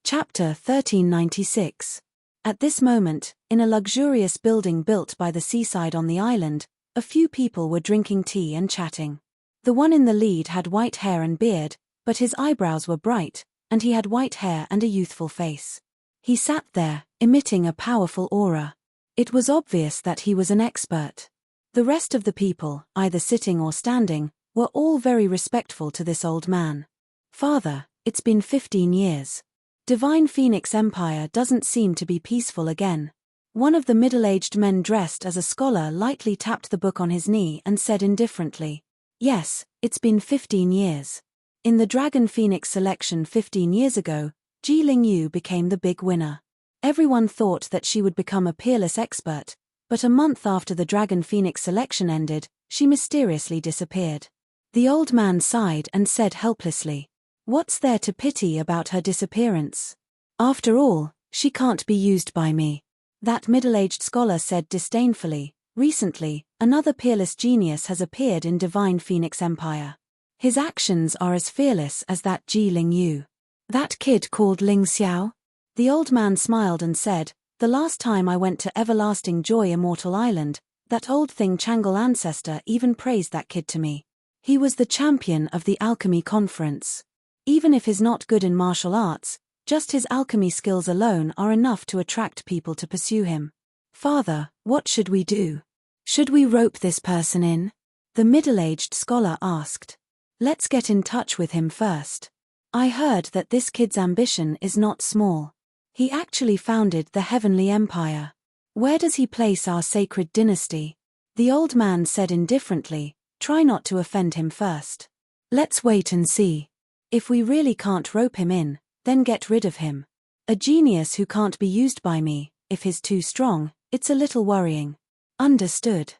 Chapter 1396. At this moment, in a luxurious building built by the seaside on the island, a few people were drinking tea and chatting. The one in the lead had white hair and beard, but his eyebrows were bright, and he had white hair and a youthful face. He sat there, emitting a powerful aura. It was obvious that he was an expert. The rest of the people, either sitting or standing, were all very respectful to this old man. Father, it's been 15 years. Divine Phoenix Empire doesn't seem to be peaceful again. One of the middle-aged men dressed as a scholar lightly tapped the book on his knee and said indifferently, "Yes, it's been 15 years. In the Dragon Phoenix selection 15 years ago, Ji Lingyu became the big winner. Everyone thought that she would become a peerless expert, but a month after the Dragon Phoenix selection ended, she mysteriously disappeared." The old man sighed and said helplessly, "What's there to pity about her disappearance? After all, she can't be used by me." That middle-aged scholar said disdainfully, "Recently, another peerless genius has appeared in Divine Phoenix Empire. His actions are as fearless as that Ji Lingyu." "That kid called Ling Xiao?" The old man smiled and said, "The last time I went to Everlasting Joy Immortal Island, that old thing Changle ancestor even praised that kid to me. He was the champion of the alchemy conference. Even if he's not good in martial arts, just his alchemy skills alone are enough to attract people to pursue him. Father, what should we do? Should we rope this person in?" The middle-aged scholar asked. "Let's get in touch with him first. I heard that this kid's ambition is not small. He actually founded the Heavenly Empire. Where does he place our sacred dynasty?" The old man said indifferently, "Try not to offend him first. Let's wait and see. If we really can't rope him in, then get rid of him. A genius who can't be used by me, if he's too strong, it's a little worrying." "Understood."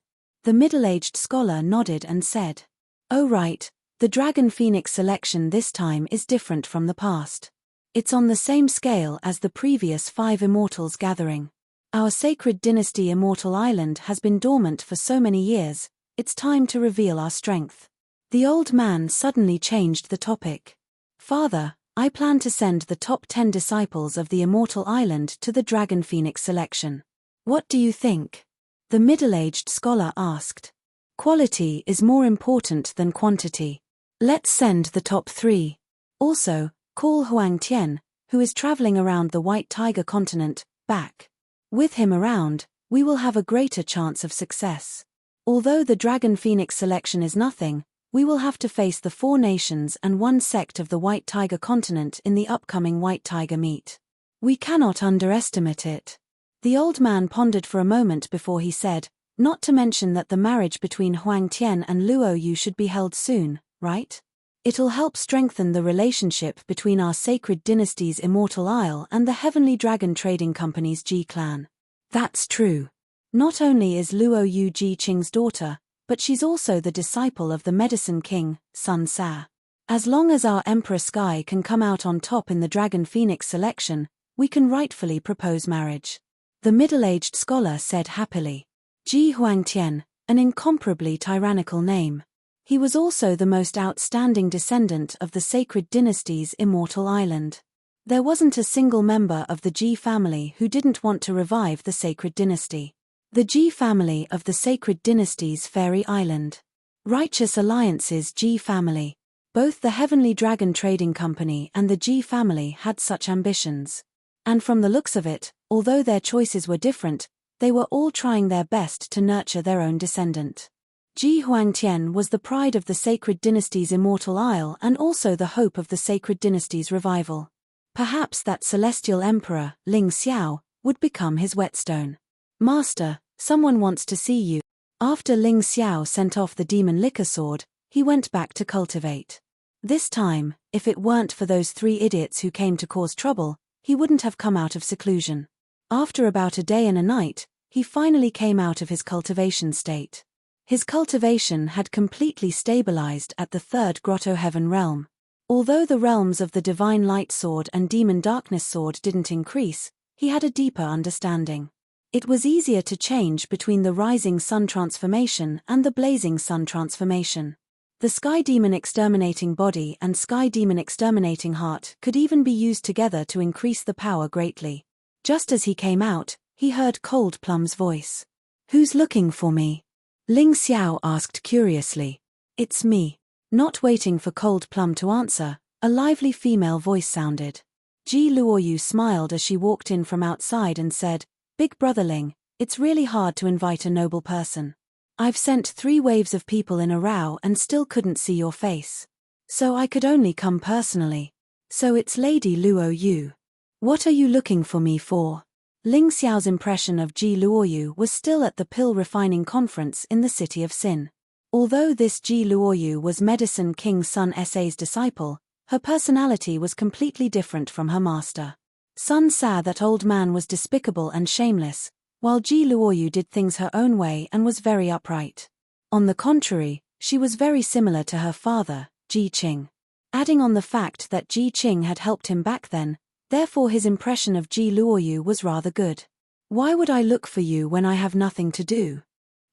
The middle-aged scholar nodded and said, "Oh right, the Dragon Phoenix selection this time is different from the past. It's on the same scale as the previous 5 Immortals gathering. Our sacred dynasty Immortal Island has been dormant for so many years, it's time to reveal our strength." The old man suddenly changed the topic. "Father, I plan to send the top 10 disciples of the Immortal Island to the Dragon Phoenix selection. What do you think?" The middle-aged scholar asked. "Quality is more important than quantity. Let's send the top 3. Also, call Huang Tian, who is traveling around the White Tiger continent, back. With him around, we will have a greater chance of success. Although the Dragon Phoenix selection is nothing, we will have to face the 4 nations and 1 sect of the White Tiger continent in the upcoming White Tiger meet. We cannot underestimate it." The old man pondered for a moment before he said, "Not to mention that the marriage between Huang Tian and Luo Yu should be held soon, right? It'll help strengthen the relationship between our sacred dynasty's Immortal Isle and the Heavenly Dragon Trading Company's Ji clan." "That's true. Not only is Luo Yu Ji Qing's daughter, but she's also the disciple of the Medicine King, Sun Sa. As long as our Emperor Sky can come out on top in the Dragon Phoenix selection, we can rightfully propose marriage." The middle-aged scholar said happily. Ji Huangtian, an incomparably tyrannical name. He was also the most outstanding descendant of the sacred dynasty's Immortal Island. There wasn't a single member of the Ji family who didn't want to revive the sacred dynasty. The Ji family of the sacred dynasty's Fairy Island. Righteous Alliance's Ji family. Both the Heavenly Dragon Trading Company and the Ji family had such ambitions. And from the looks of it, although their choices were different, they were all trying their best to nurture their own descendant. Ji Huangtian was the pride of the sacred dynasty's Immortal Isle and also the hope of the sacred dynasty's revival. Perhaps that celestial emperor, Ling Xiao, would become his whetstone. "Master, someone wants to see you." After Ling Xiao sent off the demon liquor sword, he went back to cultivate. This time, if it weren't for those 3 idiots who came to cause trouble, he wouldn't have come out of seclusion. After about a day and a night, he finally came out of his cultivation state. His cultivation had completely stabilized at the 3rd Grotto Heaven realm. Although the realms of the Divine Light Sword and Demon Darkness Sword didn't increase, he had a deeper understanding. It was easier to change between the Rising Sun transformation and the Blazing Sun transformation. The Sky Demon Exterminating Body and Sky Demon Exterminating Heart could even be used together to increase the power greatly. Just as he came out, he heard Cold Plum's voice. "Who's looking for me?" Ling Xiao asked curiously. "It's me." Not waiting for Cold Plum to answer, a lively female voice sounded. Ji Luoyu smiled as she walked in from outside and said, "Big Brother Ling, it's really hard to invite a noble person. I've sent 3 waves of people in a row and still couldn't see your face. So I could only come personally. So it's Lady Luo Yu." What are you looking for me for? Ling Xiao's impression of Ji Luoyu was still at the pill refining conference in the city of Xin. Although this Ji Luoyu was Medicine King Sun Sa's disciple, her personality was completely different from her master. Sun Sa, that old man, was despicable and shameless, while Ji Luoyu did things her own way and was very upright. On the contrary, she was very similar to her father, Ji Qing. Adding on the fact that Ji Qing had helped him back then, therefore his impression of Ji Luoyu was rather good. Why would I look for you when I have nothing to do?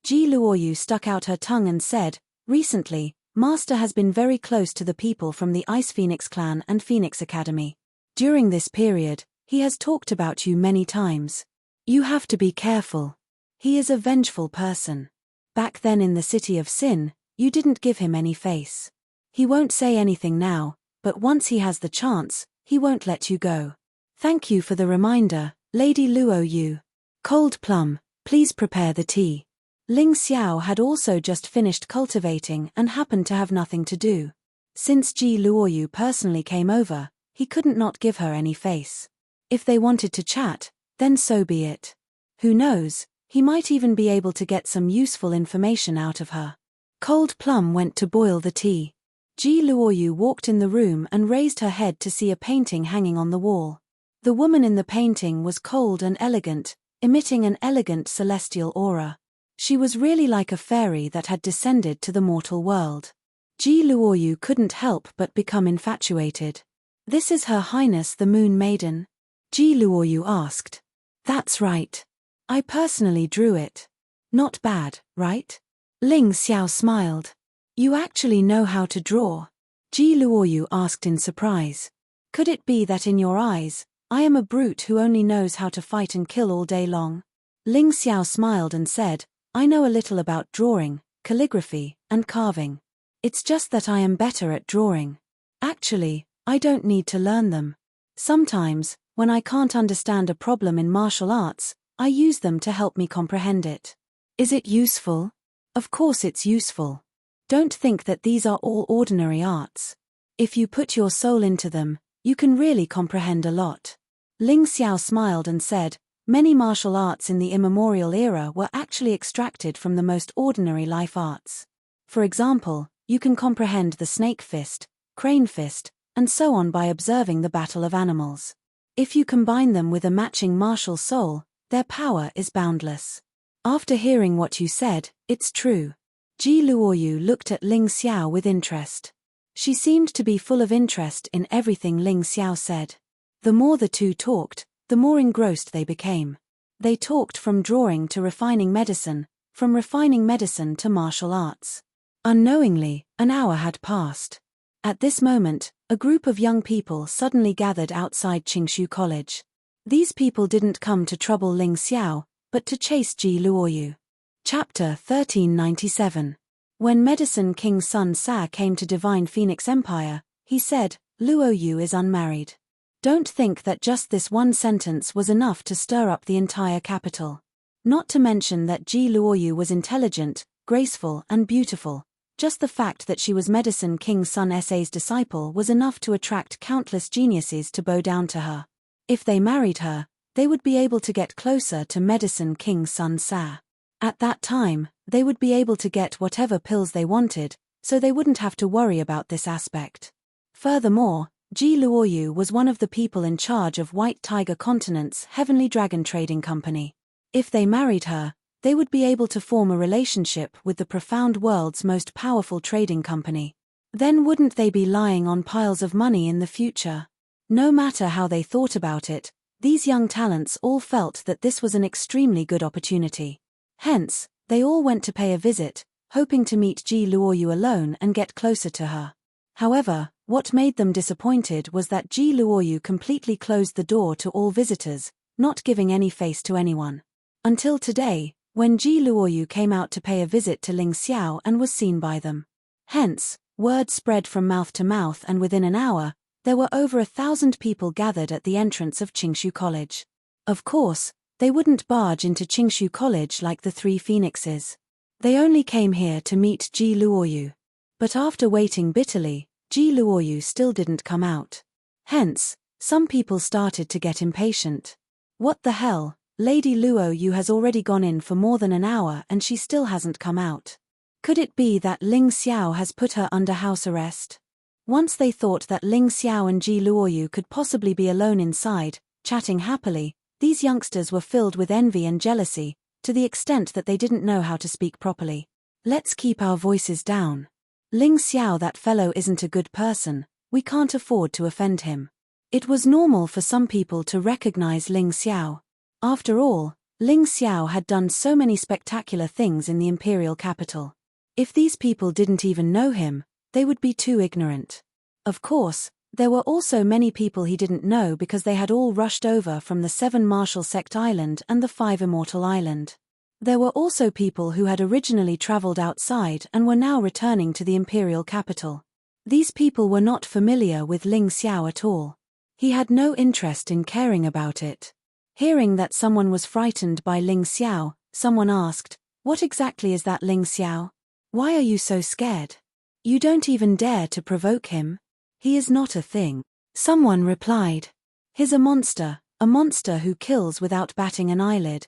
Ji Luoyu stuck out her tongue and said, recently, Master has been very close to the people from the Ice Phoenix clan and Phoenix Academy. During this period, he has talked about you many times. You have to be careful. He is a vengeful person. Back then in the city of Xin, you didn't give him any face. He won't say anything now, but once he has the chance, he won't let you go. Thank you for the reminder, Lady Luoyu. Cold plum, please prepare the tea. Ling Xiao had also just finished cultivating and happened to have nothing to do. Since Ji Luoyu personally came over, he couldn't not give her any face. If they wanted to chat, then so be it. Who knows, he might even be able to get some useful information out of her. Cold plum went to boil the tea. Ji Luoyu walked in the room and raised her head to see a painting hanging on the wall. The woman in the painting was cold and elegant, emitting an elegant celestial aura. She was really like a fairy that had descended to the mortal world. Ji Luoyu couldn't help but become infatuated. This is Her Highness the Moon Maiden? Ji Luoyu asked. That's right. I personally drew it. Not bad, right? Ling Xiao smiled. You actually know how to draw? Ji Luoyu asked in surprise. Could it be that in your eyes, I am a brute who only knows how to fight and kill all day long? Ling Xiao smiled and said, I know a little about drawing, calligraphy, and carving. It's just that I am better at drawing. Actually, I don't need to learn them. Sometimes, when I can't understand a problem in martial arts, I use them to help me comprehend it. Is it useful? Of course it's useful. Don't think that these are all ordinary arts. If you put your soul into them, you can really comprehend a lot. Ling Xiao smiled and said, many martial arts in the immemorial era were actually extracted from the most ordinary life arts. For example, you can comprehend the snake fist, crane fist, and so on by observing the battle of animals. If you combine them with a matching martial soul, their power is boundless. After hearing what you said, it's true. Ji Luoyu looked at Ling Xiao with interest. She seemed to be full of interest in everything Ling Xiao said. The more the two talked, the more engrossed they became. They talked from drawing to refining medicine, from refining medicine to martial arts. Unknowingly, an hour had passed. At this moment, a group of young people suddenly gathered outside Qingshu College. These people didn't come to trouble Ling Xiao, but to chase Ji Luoyu. Chapter 1397. When Medicine King Sun Sa came to Divine Phoenix Empire, he said, Luoyu is unmarried. Don't think that just this one sentence was enough to stir up the entire capital. Not to mention that Ji Luoyu was intelligent, graceful and beautiful. Just the fact that she was Medicine King Sun Sa's disciple was enough to attract countless geniuses to bow down to her. If they married her, they would be able to get closer to Medicine King Sun Sa. At that time, they would be able to get whatever pills they wanted, so they wouldn't have to worry about this aspect. Furthermore, Ji Luoyu was one of the people in charge of White Tiger Continent's Heavenly Dragon Trading Company. If they married her, they would be able to form a relationship with the profound world's most powerful trading company. Then wouldn't they be lying on piles of money in the future? No matter how they thought about it, these young talents all felt that this was an extremely good opportunity. Hence, they all went to pay a visit, hoping to meet Ji Luoyu alone and get closer to her. However, what made them disappointed was that Ji Luoyu completely closed the door to all visitors, not giving any face to anyone. Until today, when Ji Luoyu came out to pay a visit to Ling Xiao and was seen by them. Hence, word spread from mouth to mouth, and within an hour, there were over 1,000 people gathered at the entrance of Qingshu College. Of course, they wouldn't barge into Qingshu College like the three phoenixes. They only came here to meet Ji Luoyu. But after waiting bitterly, Ji Luoyu still didn't come out. Hence, Some people started to get impatient. What the hell? Lady Luo Yu has already gone in for more than an hour and she still hasn't come out. Could it be that Ling Xiao has put her under house arrest? Once they thought that Ling Xiao and Ji Luoyu could possibly be alone inside, chatting happily, these youngsters were filled with envy and jealousy, to the extent that they didn't know how to speak properly. Let's keep our voices down. Ling Xiao, that fellow isn't a good person, we can't afford to offend him. It was normal for some people to recognize Ling Xiao. After all, Ling Xiao had done so many spectacular things in the imperial capital. If these people didn't even know him, they would be too ignorant. Of course, there were also many people he didn't know because they had all rushed over from the 7 Martial Sect Island and the 5 Immortal Island. There were also people who had originally traveled outside and were now returning to the imperial capital. These people were not familiar with Ling Xiao at all. He had no interest in caring about it. Hearing that someone was frightened by Ling Xiao, someone asked, "What exactly is that, Ling Xiao? Why are you so scared? You don't even dare to provoke him? He is not a thing." Someone replied, "He's a monster who kills without batting an eyelid."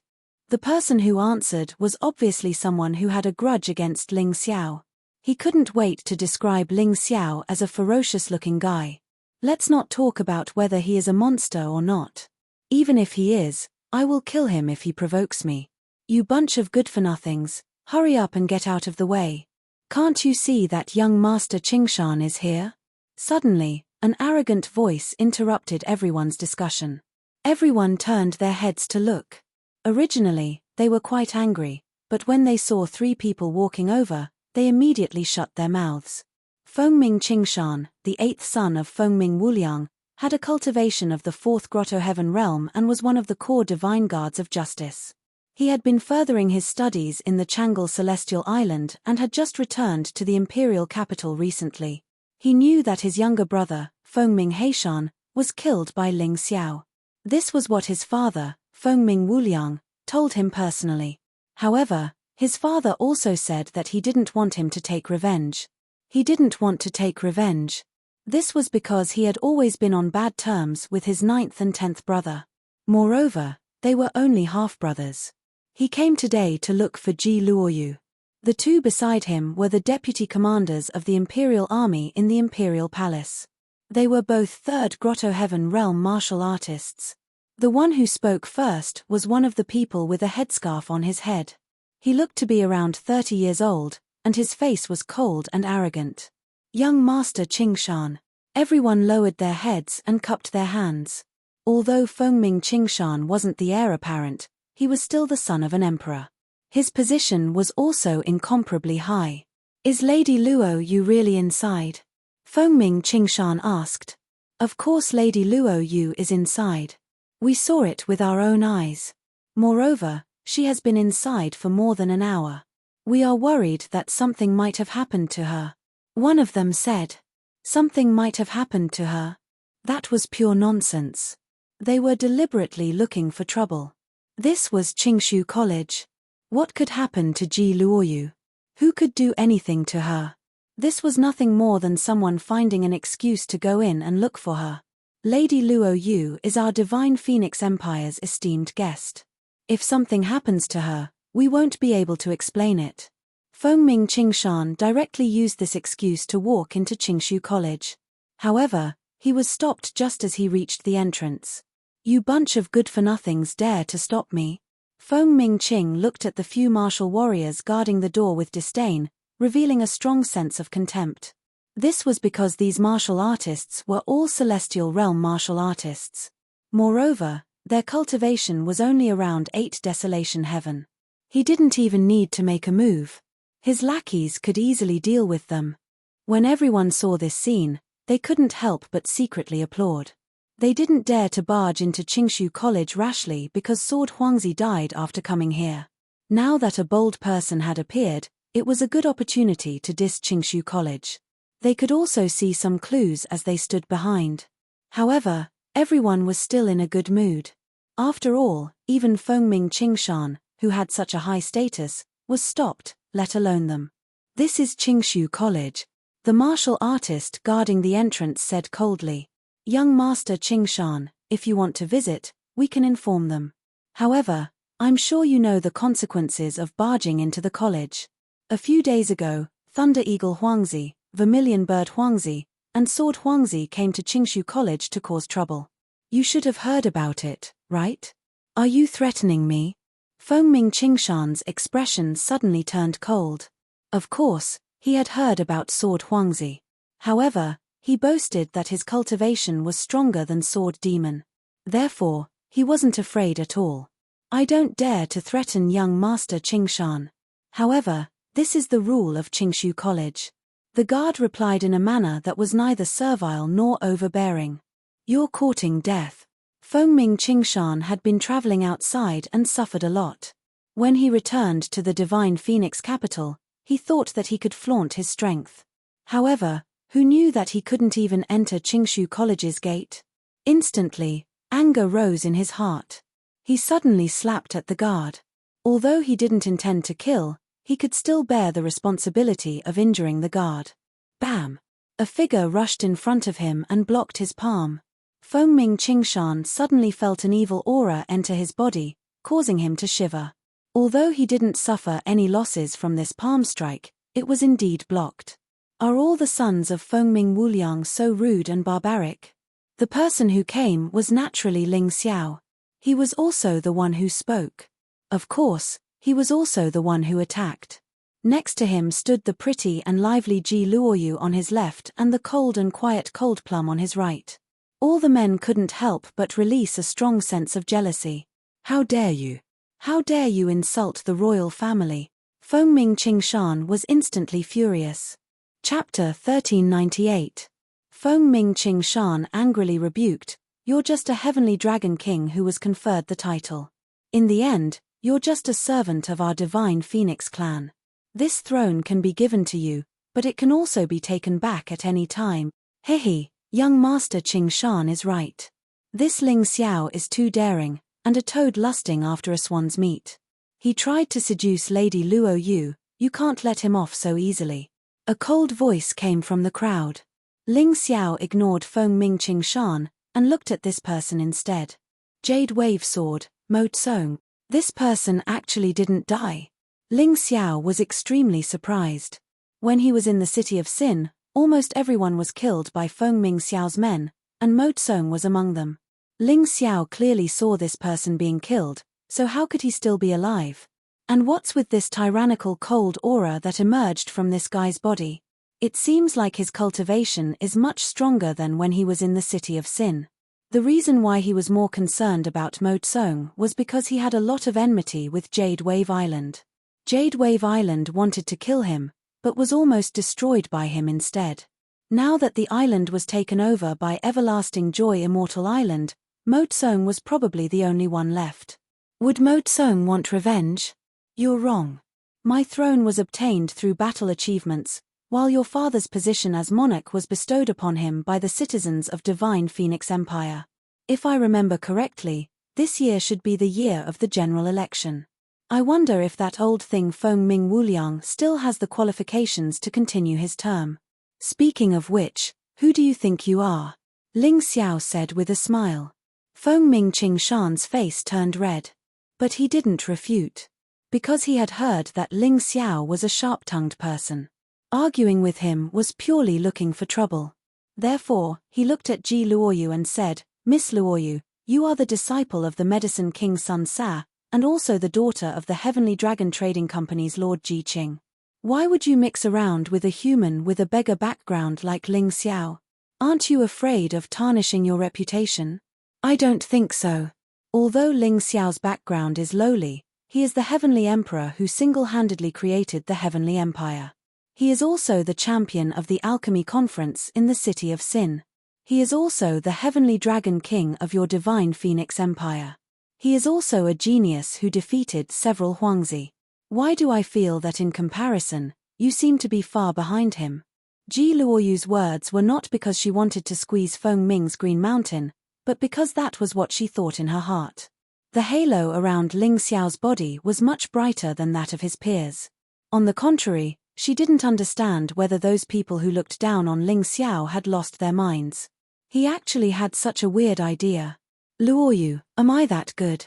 The person who answered was obviously someone who had a grudge against Ling Xiao. He couldn't wait to describe Ling Xiao as a ferocious-looking guy. "Let's not talk about whether he is a monster or not. Even if he is, I will kill him if he provokes me. You bunch of good-for-nothings, hurry up and get out of the way. Can't you see that young Master Qingshan is here?" Suddenly, an arrogant voice interrupted everyone's discussion. Everyone turned their heads to look. Originally, they were quite angry, but when they saw 3 people walking over, they immediately shut their mouths. Fengming Qingshan, the 8th son of Fengming Wuliang, had a cultivation of the 4th Grotto Heaven realm and was one of the core divine guards of justice. He had been furthering his studies in the Tranquil Celestial Island and had just returned to the imperial capital recently. He knew that his younger brother, Fengming Heishan, was killed by Ling Xiao. This was what his father, Fengming Wuliang, told him personally. However, his father also said that he didn't want him to take revenge. He didn't want to take revenge. This was because he had always been on bad terms with his 9th and 10th brother. Moreover, they were only half-brothers. He came today to look for Ji Luoyu. The 2 beside him were the deputy commanders of the Imperial Army in the Imperial Palace. They were both 3rd Grotto Heaven realm martial artists. The one who spoke first was one of the people with a headscarf on his head. He looked to be around 30 years old, and his face was cold and arrogant. "Young Master Qingshan." Everyone lowered their heads and cupped their hands. Although Fengming Qingshan wasn't the heir apparent, he was still the son of an emperor. His position was also incomparably high. "Is Lady Luo Yu really inside?" Fengming Qingshan asked. "Of course Lady Luo Yu is inside. We saw it with our own eyes. Moreover, she has been inside for more than an hour. We are worried that something might have happened to her." One of them said. Something might have happened to her? That was pure nonsense. They were deliberately looking for trouble. This was Qingshu College. What could happen to Ji Luoyu? Who could do anything to her? This was nothing more than someone finding an excuse to go in and look for her. Lady Luo Yu is our Divine Phoenix Empire's esteemed guest. If something happens to her, we won't be able to explain it. Fengming Qingshan directly used this excuse to walk into Qingshu College. However, he was stopped just as he reached the entrance. "You bunch of good-for-nothings dare to stop me?" Fengming Qing looked at the few martial warriors guarding the door with disdain, revealing a strong sense of contempt. This was because these martial artists were all Celestial Realm martial artists. Moreover, their cultivation was only around 8 Desolation Heaven. He didn't even need to make a move. His lackeys could easily deal with them. When everyone saw this scene, they couldn't help but secretly applaud. They didn't dare to barge into Qingshu College rashly because Sword Huangzi died after coming here. Now that a bold person had appeared, it was a good opportunity to diss Qingshu College. They could also see some clues as they stood behind. However, everyone was still in a good mood. After all, even Fengming Qingshan, who had such a high status, was stopped, let alone them. "This is Qingshu College," the martial artist guarding the entrance said coldly. Young Master Qingshan, if you want to visit, we can inform them. However, I'm sure you know the consequences of barging into the college. A few days ago, Thunder Eagle Huangzi, Vermilion Bird Huangzi, and Sword Huangzi came to Qingshu College to cause trouble. You should have heard about it, right? Are you threatening me? Fengming Qingshan's expression suddenly turned cold. Of course, he had heard about Sword Huangzi. However, he boasted that his cultivation was stronger than Sword Demon. Therefore, he wasn't afraid at all. I don't dare to threaten young Master Qingshan. However, this is the rule of Qingshu College. The guard replied in a manner that was neither servile nor overbearing. You're courting death. Fengming Qingshan had been traveling outside and suffered a lot. When he returned to the Divine Phoenix capital, he thought that he could flaunt his strength. However, who knew that he couldn't even enter Qingshu College's gate? Instantly, anger rose in his heart. He suddenly slapped at the guard. Although he didn't intend to kill, he could still bear the responsibility of injuring the guard. Bam! A figure rushed in front of him and blocked his palm. Fengming Qingshan suddenly felt an evil aura enter his body, causing him to shiver. Although he didn't suffer any losses from this palm strike, it was indeed blocked. Are all the sons of Fengming Wuliang so rude and barbaric? The person who came was naturally Ling Xiao. He was also the one who spoke. Of course, he was also the one who attacked. Next to him stood the pretty and lively Ji Luoyu on his left and the cold and quiet Cold Plum on his right. All the men couldn't help but release a strong sense of jealousy. How dare you? How dare you insult the royal family? Fengming Qingshan was instantly furious. Chapter 1398. Fengming Qingshan angrily rebuked, "You're just a heavenly dragon king who was conferred the title. In the end, you're just a servant of our Divine Phoenix clan. This throne can be given to you, but it can also be taken back at any time. Hehe, young Master Qingshan is right. This Ling Xiao is too daring, and a toad lusting after a swan's meat. He tried to seduce Lady Luo Yu, you can't let him off so easily." A cold voice came from the crowd. Ling Xiao ignored Fengming Qingshan, and looked at this person instead. Jade Wave Sword, Mo Tsong. This person actually didn't die. Ling Xiao was extremely surprised. When he was in the city of Sin, almost everyone was killed by Fengming Xiao's men, and Mo Tsong was among them. Ling Xiao clearly saw this person being killed, so how could he still be alive? And what's with this tyrannical cold aura that emerged from this guy's body? It seems like his cultivation is much stronger than when he was in the city of Sin. The reason why he was more concerned about Mo Tsong was because he had a lot of enmity with Jade Wave Island. Jade Wave Island wanted to kill him, but was almost destroyed by him instead. Now that the island was taken over by Everlasting Joy Immortal Island, Mo Tsong was probably the only one left. Would Mo Tsong want revenge? You're wrong. My throne was obtained through battle achievements, while your father's position as monarch was bestowed upon him by the citizens of Divine Phoenix Empire. If I remember correctly, this year should be the year of the general election. I wonder if that old thing Fengming Wuliang still has the qualifications to continue his term. Speaking of which, who do you think you are? Ling Xiao said with a smile. Fengming Qingshan's face turned red. But he didn't refute. Because he had heard that Ling Xiao was a sharp-tongued person. Arguing with him was purely looking for trouble. Therefore, he looked at Ji Luoyu and said, "Miss Luoyu, you are the disciple of the Medicine King Sun Sa, and also the daughter of the Heavenly Dragon Trading Company's Lord Ji Qing. Why would you mix around with a human with a beggar background like Ling Xiao? Aren't you afraid of tarnishing your reputation?" I don't think so. Although Ling Xiao's background is lowly, he is the Heavenly Emperor who single-handedly created the Heavenly Empire. He is also the champion of the Alchemy Conference in the City of Sin. He is also the Heavenly Dragon King of your Divine Phoenix Empire. He is also a genius who defeated several Huangzi. Why do I feel that in comparison, you seem to be far behind him? Ji Luoyu's words were not because she wanted to squeeze Fengming's Green Mountain, but because that was what she thought in her heart. The halo around Ling Xiao's body was much brighter than that of his peers. On the contrary, she didn't understand whether those people who looked down on Ling Xiao had lost their minds. He actually had such a weird idea. Luoyu, am I that good?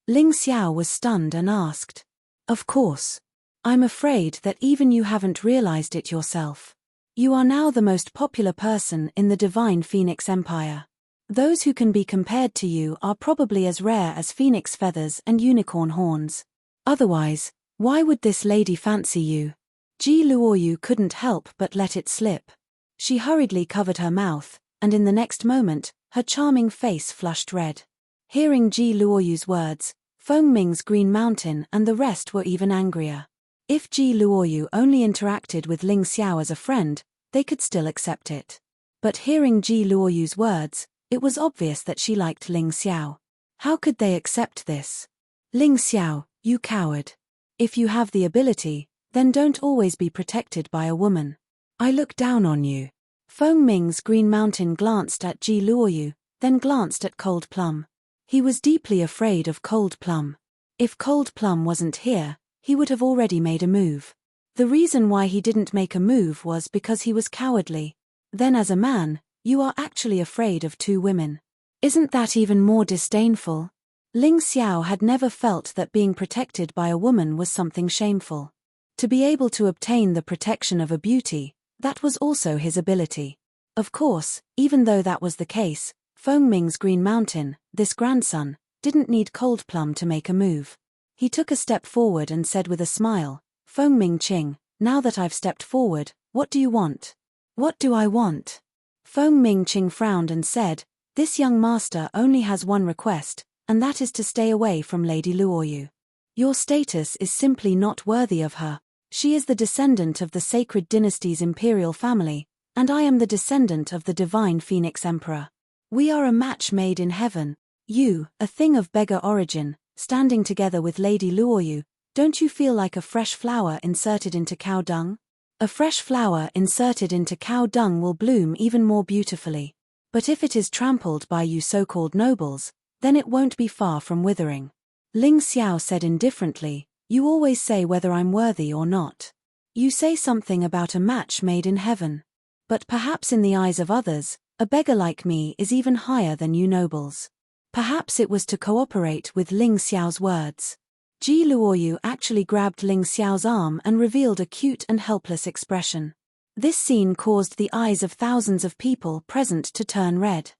Ling Xiao was stunned and asked. Of course. I'm afraid that even you haven't realized it yourself. You are now the most popular person in the Divine Phoenix Empire. Those who can be compared to you are probably as rare as phoenix feathers and unicorn horns. Otherwise, why would this lady fancy you? Ji Luoyu couldn't help but let it slip. She hurriedly covered her mouth, and in the next moment, her charming face flushed red. Hearing Ji Luoyu's words, Feng Ming's Green Mountain and the rest were even angrier. If Ji Luoyu only interacted with Ling Xiao as a friend, they could still accept it. But hearing Ji Luoyu's words, it was obvious that she liked Ling Xiao. How could they accept this? Ling Xiao, you coward. If you have the ability, then don't always be protected by a woman. I look down on you. Feng Ming's Green Mountain glanced at Ji Luoyu, then glanced at Cold Plum. He was deeply afraid of Cold Plum. If Cold Plum wasn't here, he would have already made a move. The reason why he didn't make a move was because he was cowardly. Then as a man, you are actually afraid of two women. Isn't that even more disdainful? Ling Xiao had never felt that being protected by a woman was something shameful. To be able to obtain the protection of a beauty, that was also his ability. Of course, even though that was the case, Feng Ming's Green Mountain, this grandson, didn't need Cold Plum to make a move. He took a step forward and said with a smile, Feng Ming Qing, now that I've stepped forward, what do you want? What do I want? Feng Ming Qing frowned and said, this young master only has one request, and that is to stay away from Lady Luoyu. Your status is simply not worthy of her. She is the descendant of the sacred dynasty's imperial family, and I am the descendant of the divine Phoenix Emperor. We are a match made in heaven. You, a thing of beggar origin, standing together with Lady Luoyu, don't you feel like a fresh flower inserted into cow dung? A fresh flower inserted into cow dung will bloom even more beautifully. But if it is trampled by you so-called nobles, then it won't be far from withering. Ling Xiao said indifferently, you always say whether I'm worthy or not. You say something about a match made in heaven. But perhaps in the eyes of others, a beggar like me is even higher than you nobles. Perhaps it was to cooperate with Ling Xiao's words. Ji Luoyu actually grabbed Ling Xiao's arm and revealed a cute and helpless expression. This scene caused the eyes of thousands of people present to turn red.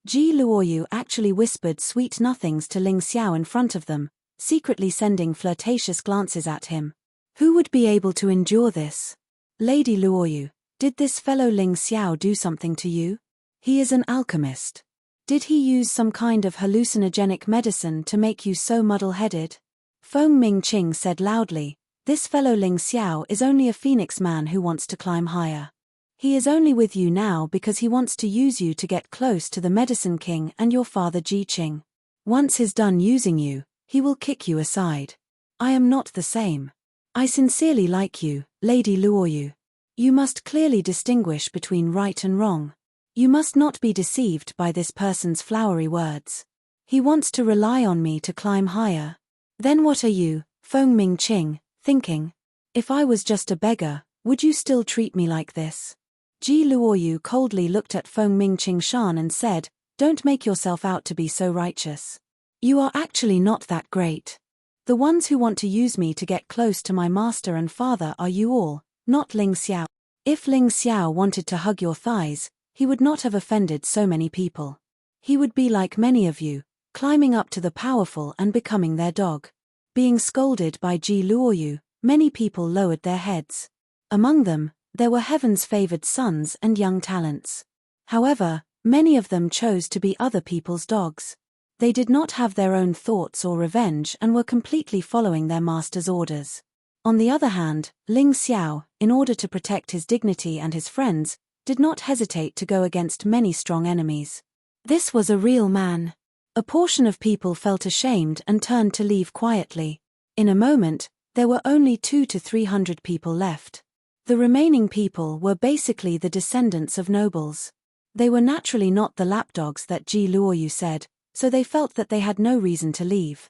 Ji Luoyu actually whispered sweet nothings to Ling Xiao in front of them, secretly sending flirtatious glances at him. Who would be able to endure this? Lady Luoyu, did this fellow Ling Xiao do something to you? He is an alchemist. Did he use some kind of hallucinogenic medicine to make you so muddle-headed? Feng Ming Qing said loudly, this fellow Ling Xiao is only a phoenix man who wants to climb higher. He is only with you now because he wants to use you to get close to the Medicine King and your father Ji Qing. Once he's done using you, he will kick you aside. I am not the same. I sincerely like you, Lady Luoyu. You must clearly distinguish between right and wrong. You must not be deceived by this person's flowery words. He wants to rely on me to climb higher. Then what are you, Feng Ming Qing, thinking? If I was just a beggar, would you still treat me like this? Ji Luoyu coldly looked at Feng Ming Qing Shan and said, don't make yourself out to be so righteous. You are actually not that great. The ones who want to use me to get close to my master and father are you all, not Ling Xiao. If Ling Xiao wanted to hug your thighs, he would not have offended so many people. He would be like many of you, climbing up to the powerful and becoming their dog. Being scolded by Ji Luoyu, many people lowered their heads. Among them, there were heaven's favored sons and young talents. However, many of them chose to be other people's dogs. They did not have their own thoughts or revenge and were completely following their master's orders. On the other hand, Ling Xiao, in order to protect his dignity and his friends, did not hesitate to go against many strong enemies. This was a real man. A portion of people felt ashamed and turned to leave quietly. In a moment, there were only 200 to 300 people left. The remaining people were basically the descendants of nobles. They were naturally not the lapdogs that Ji Luoyu said, so they felt that they had no reason to leave.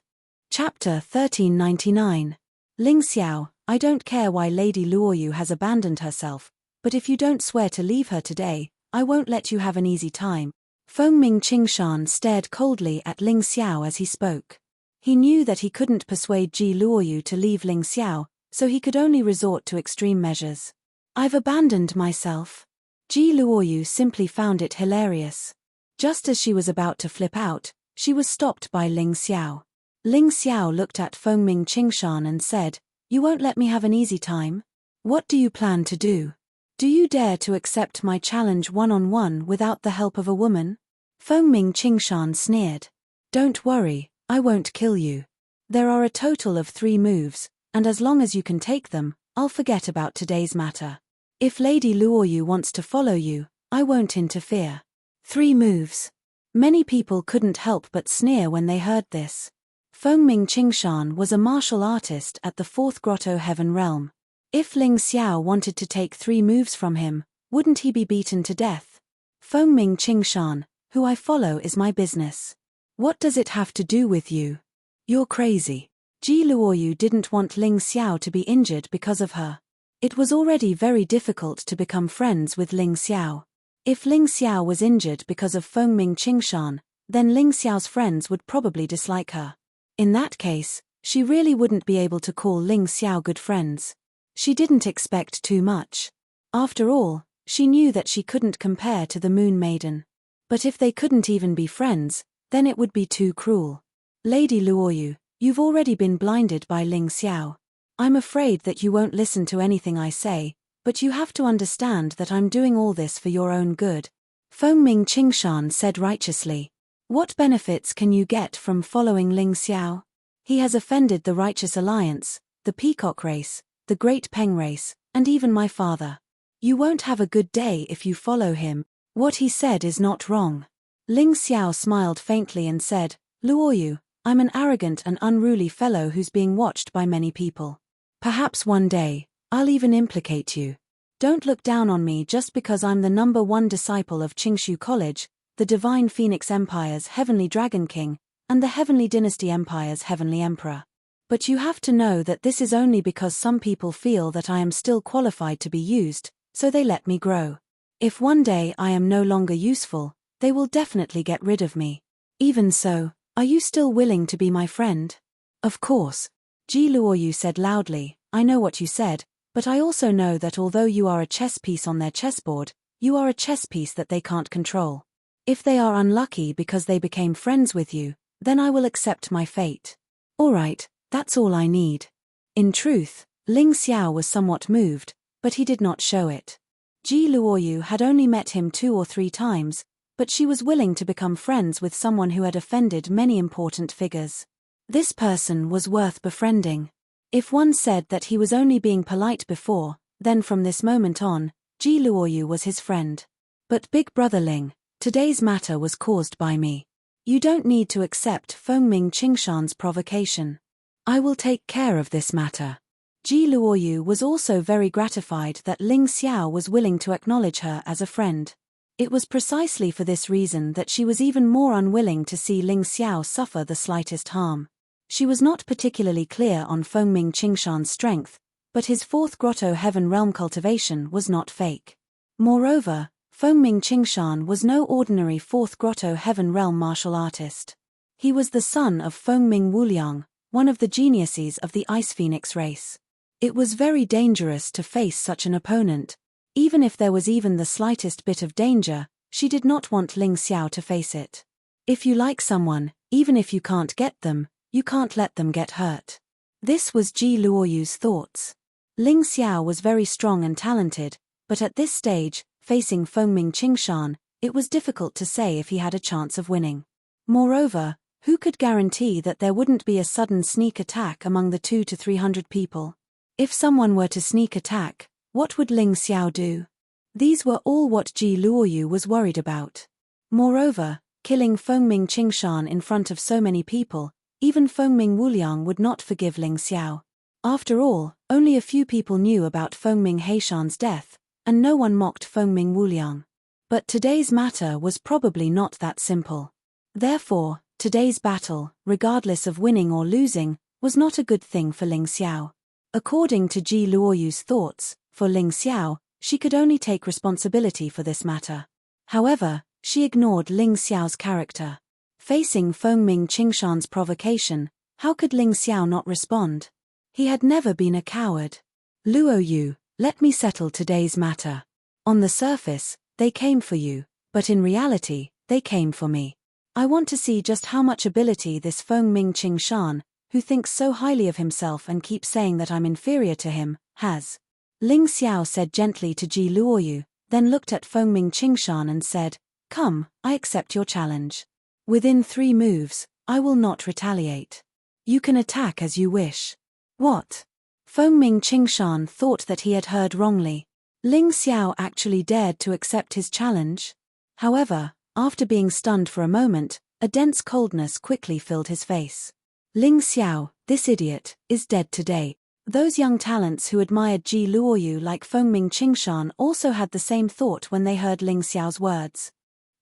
Chapter 1399. Ling Xiao, I don't care why Lady Luoyu has abandoned herself, but if you don't swear to leave her today, I won't let you have an easy time. Fengming Qingshan stared coldly at Ling Xiao as he spoke. He knew that he couldn't persuade Ji Luoyu to leave Ling Xiao, so he could only resort to extreme measures. I've abandoned myself. Ji Luoyu simply found it hilarious. Just as she was about to flip out, she was stopped by Ling Xiao. Ling Xiao looked at Fengming Qingshan and said, "You won't let me have an easy time? What do you plan to do? Do you dare to accept my challenge one-on-one without the help of a woman?" Fengming Qingshan sneered. "Don't worry, I won't kill you. There are a total of 3 moves, and as long as you can take them, I'll forget about today's matter. If Lady Luoyu wants to follow you, I won't interfere." 3 moves. Many people couldn't help but sneer when they heard this. Fengming Qingshan was a martial artist at the 4th Grotto Heaven Realm. If Ling Xiao wanted to take 3 moves from him, wouldn't he be beaten to death? "Fengming Qingshan, who I follow is my business. What does it have to do with you? You're crazy." Ji Luoyu didn't want Ling Xiao to be injured because of her. It was already very difficult to become friends with Ling Xiao. If Ling Xiao was injured because of Fengming Qingshan, then Ling Xiao's friends would probably dislike her. In that case, she really wouldn't be able to call Ling Xiao good friends. She didn't expect too much. After all, she knew that she couldn't compare to the Moon Maiden. But if they couldn't even be friends, then it would be too cruel. "Lady Luoyu, you've already been blinded by Ling Xiao. I'm afraid that you won't listen to anything I say, but you have to understand that I'm doing all this for your own good," Fengming Qingshan said righteously. "What benefits can you get from following Ling Xiao? He has offended the Righteous Alliance, the Peacock Race, the Great Peng Race, and even my father. You won't have a good day if you follow him. What he said is not wrong." Ling Xiao smiled faintly and said, "Luoyu, I'm an arrogant and unruly fellow who's being watched by many people. Perhaps one day, I'll even implicate you. Don't look down on me just because I'm the #1 disciple of Qingshu College, the Divine Phoenix Empire's Heavenly Dragon King, and the Heavenly Dynasty Empire's Heavenly Emperor. But you have to know that this is only because some people feel that I am still qualified to be used, so they let me grow. If one day I am no longer useful, they will definitely get rid of me. Even so, are you still willing to be my friend?" "Of course," Ji Luoyu said loudly, "I know what you said, but I also know that although you are a chess piece on their chessboard, you are a chess piece that they can't control. If they are unlucky because they became friends with you, then I will accept my fate. Alright, that's all I need." In truth, Ling Xiao was somewhat moved, but he did not show it. Ji Luoyu had only met him 2 or 3 times, but she was willing to become friends with someone who had offended many important figures. This person was worth befriending. If one said that he was only being polite before, then from this moment on, Ji Luoyu was his friend. "But Big Brother Ling, today's matter was caused by me. You don't need to accept Fengming Qingshan's provocation. I will take care of this matter." Ji Luoyu was also very gratified that Ling Xiao was willing to acknowledge her as a friend. It was precisely for this reason that she was even more unwilling to see Ling Xiao suffer the slightest harm. She was not particularly clear on Fengming Qingshan's strength, but his 4th Grotto Heaven Realm cultivation was not fake. Moreover, Fengming Qingshan was no ordinary 4th Grotto Heaven Realm martial artist. He was the son of Fengming Wuliang, one of the geniuses of the Ice Phoenix race. It was very dangerous to face such an opponent. Even if there was even the slightest bit of danger, she did not want Ling Xiao to face it. If you like someone, even if you can't get them, you can't let them get hurt. This was Ji Luoyu's thoughts. Ling Xiao was very strong and talented, but at this stage, facing Fengming Qingshan, it was difficult to say if he had a chance of winning. Moreover, who could guarantee that there wouldn't be a sudden sneak attack among the 200 to 300 people? If someone were to sneak attack, what would Ling Xiao do? These were all what Ji Luoyu was worried about. Moreover, killing Fengming Qingshan in front of so many people, even Fengming Wuliang would not forgive Ling Xiao. After all, only a few people knew about Fengming Heishan's death, and no one mocked Fengming Wuliang. But today's matter was probably not that simple. Therefore, today's battle, regardless of winning or losing, was not a good thing for Ling Xiao. According to Ji Luoyu's thoughts, for Ling Xiao, she could only take responsibility for this matter. However, She ignored Ling Xiao's character. Facing Fengming Qingshan's provocation, how could Ling Xiao not respond? He had never been a coward. Luo Yu, let me settle today's matter. On the surface, they came for you, but in reality, they came for me. I want to see just how much ability this Fengming Qingshan, who thinks so highly of himself and keeps saying that I'm inferior to him, has. Ling Xiao said gently to Ji Luoyu, then looked at Fengming Qingshan and said, "Come, I accept your challenge. Within 3 moves, I will not retaliate. You can attack as you wish." What? Fengming Qingshan thought that he had heard wrongly. Ling Xiao actually dared to accept his challenge? However, after being stunned for a moment, a dense coldness quickly filled his face. Ling Xiao, this idiot, is dead today. Those young talents who admired Ji Luoyu like Fengming Qingshan also had the same thought when they heard Ling Xiao's words.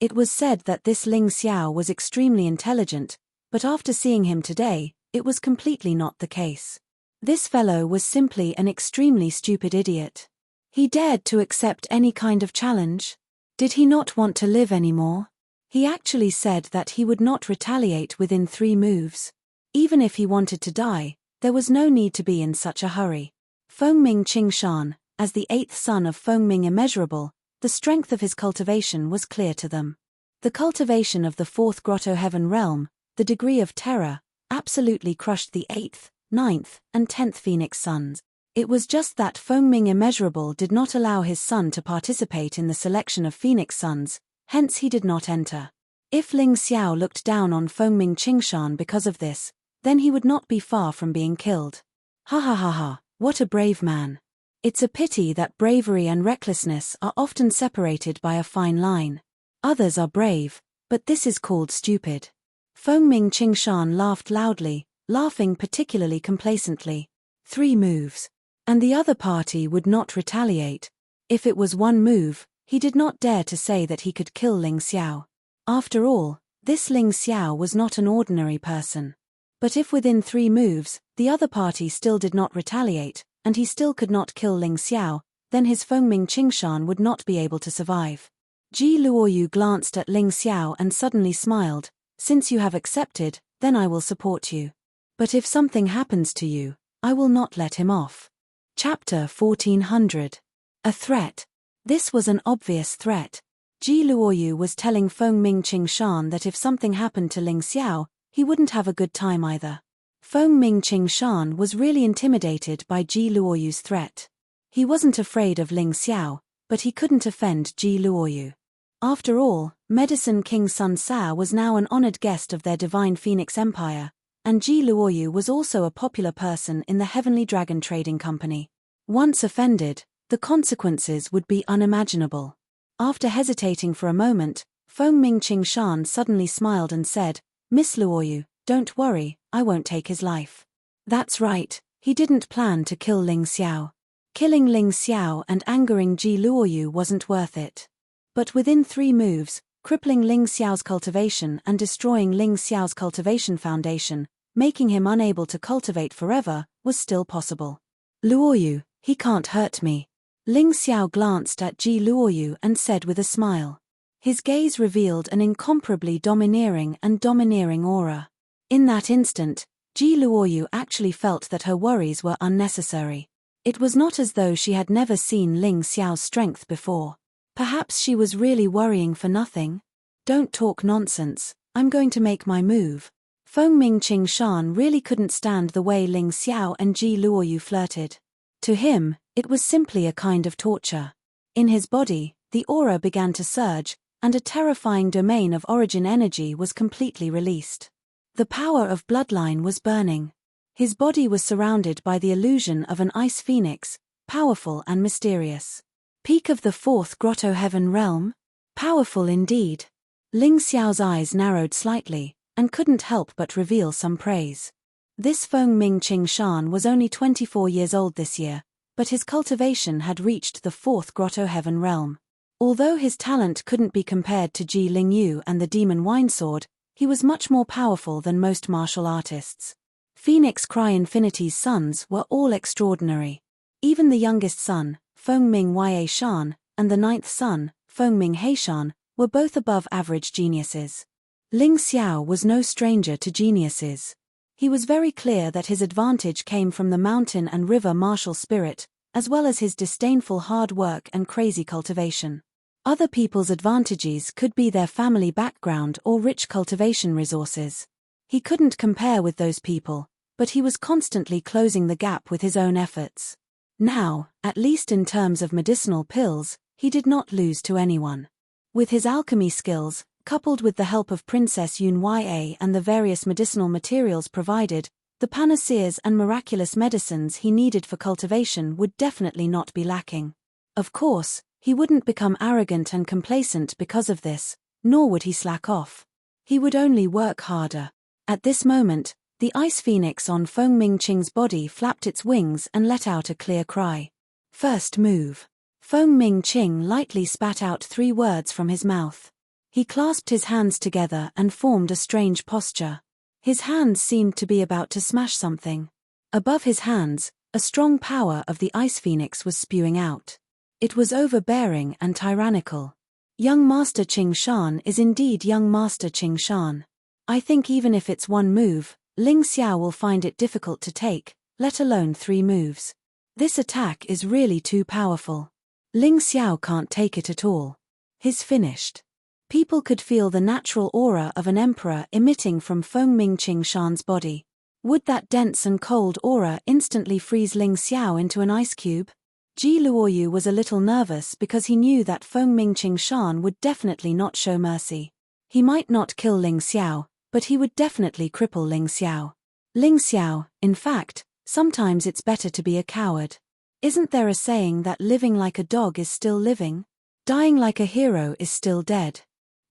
It was said that this Ling Xiao was extremely intelligent, but after seeing him today, it was completely not the case. This fellow was simply an extremely stupid idiot. He dared to accept any kind of challenge. Did he not want to live anymore? He actually said that he would not retaliate within 3 moves. Even if he wanted to die, there was no need to be in such a hurry. Fengming Qingshan, as the 8th son of Fengming Immeasurable, the strength of his cultivation was clear to them. The cultivation of the 4th Grotto Heaven realm, the degree of terror, absolutely crushed the 8th, 9th, and 10th Phoenix sons. It was just that Fengming Immeasurable did not allow his son to participate in the selection of Phoenix sons, hence he did not enter. If Ling Xiao looked down on Fengming Qingshan because of this, then he would not be far from being killed. Ha ha ha ha, what a brave man. It's a pity that bravery and recklessness are often separated by a fine line. Others are brave, but this is called stupid. Fengming Qingshan laughed loudly, laughing particularly complacently. 3 moves. And the other party would not retaliate. If it was 1 move, he did not dare to say that he could kill Ling Xiao. After all, this Ling Xiao was not an ordinary person. But if within 3 moves, the other party still did not retaliate, and he still could not kill Ling Xiao, then his Fengming Qingshan would not be able to survive. Ji Luoyu glanced at Ling Xiao and suddenly smiled. "Since you have accepted, then I will support you. But if something happens to you, I will not let him off." Chapter 1400. A threat. This was an obvious threat. Ji Luoyu was telling Fengming Qingshan that if something happened to Ling Xiao, he wouldn't have a good time either. Fengming Qingshan was really intimidated by Ji Luoyu's threat. He wasn't afraid of Ling Xiao, but he couldn't offend Ji Luoyu. After all, Medicine King Sun Sao was now an honored guest of their divine Phoenix Empire, and Ji Luoyu was also a popular person in the Heavenly Dragon Trading Company. Once offended, the consequences would be unimaginable. After hesitating for a moment, Fengming Qingshan suddenly smiled and said, "Miss Luoyu, don't worry, I won't take his life." That's right, he didn't plan to kill Ling Xiao. Killing Ling Xiao and angering Ji Luoyu wasn't worth it. But within 3 moves, crippling Ling Xiao's cultivation and destroying Ling Xiao's cultivation foundation, making him unable to cultivate forever, was still possible. "Luoyu, he can't hurt me." Ling Xiao glanced at Ji Luoyu and said with a smile. His gaze revealed an incomparably domineering aura. In that instant, Ji Luoyu actually felt that her worries were unnecessary. It was not as though she had never seen Ling Xiao's strength before. Perhaps she was really worrying for nothing? "Don't talk nonsense, I'm going to make my move." Fengming Qingshan really couldn't stand the way Ling Xiao and Ji Luoyu flirted. To him, it was simply a kind of torture. In his body, the aura began to surge, and a terrifying domain of origin energy was completely released. The power of bloodline was burning. His body was surrounded by the illusion of an ice phoenix, powerful and mysterious. Peak of the 4th Grotto Heaven realm? Powerful indeed. Ling Xiao's eyes narrowed slightly, and couldn't help but reveal some praise. This Fengming Qingshan was only 24 years old this year, but his cultivation had reached the 4th Grotto Heaven realm. Although his talent couldn't be compared to Ji Lingyu and the Demon Winesword, he was much more powerful than most martial artists. Phoenix Cry Infinity's sons were all extraordinary. Even the youngest son, Fengming Yashan, and the 9th son, Fengming Heishan, were both above-average geniuses. Ling Xiao was no stranger to geniuses. He was very clear that his advantage came from the mountain and river martial spirit, as well as his disdainful hard work and crazy cultivation. Other people's advantages could be their family background or rich cultivation resources. He couldn't compare with those people, but he was constantly closing the gap with his own efforts. Now, at least in terms of medicinal pills, he did not lose to anyone. With his alchemy skills, coupled with the help of Princess Yun Ya and the various medicinal materials provided, the panaceas and miraculous medicines he needed for cultivation would definitely not be lacking. Of course, he wouldn't become arrogant and complacent because of this, nor would he slack off. He would only work harder. At this moment, the ice phoenix on Feng Mingqing's body flapped its wings and let out a clear cry. First move. Feng Mingqing lightly spat out 3 words from his mouth. He clasped his hands together and formed a strange posture. His hands seemed to be about to smash something. Above his hands, a strong power of the ice phoenix was spewing out. It was overbearing and tyrannical. Young Master Qing Shan is indeed young Master Qing Shan. I think even if it's one move, Ling Xiao will find it difficult to take, let alone 3 moves. This attack is really too powerful. Ling Xiao can't take it at all. He's finished. People could feel the natural aura of an emperor emitting from Feng Mingqing Shan's body. Would that dense and cold aura instantly freeze Ling Xiao into an ice cube? Ji Luoyu was a little nervous because he knew that Feng Mingqing Shan would definitely not show mercy. He might not kill Ling Xiao, but he would definitely cripple Ling Xiao. Ling Xiao, in fact, sometimes it's better to be a coward. Isn't there a saying that living like a dog is still living? Dying like a hero is still dead.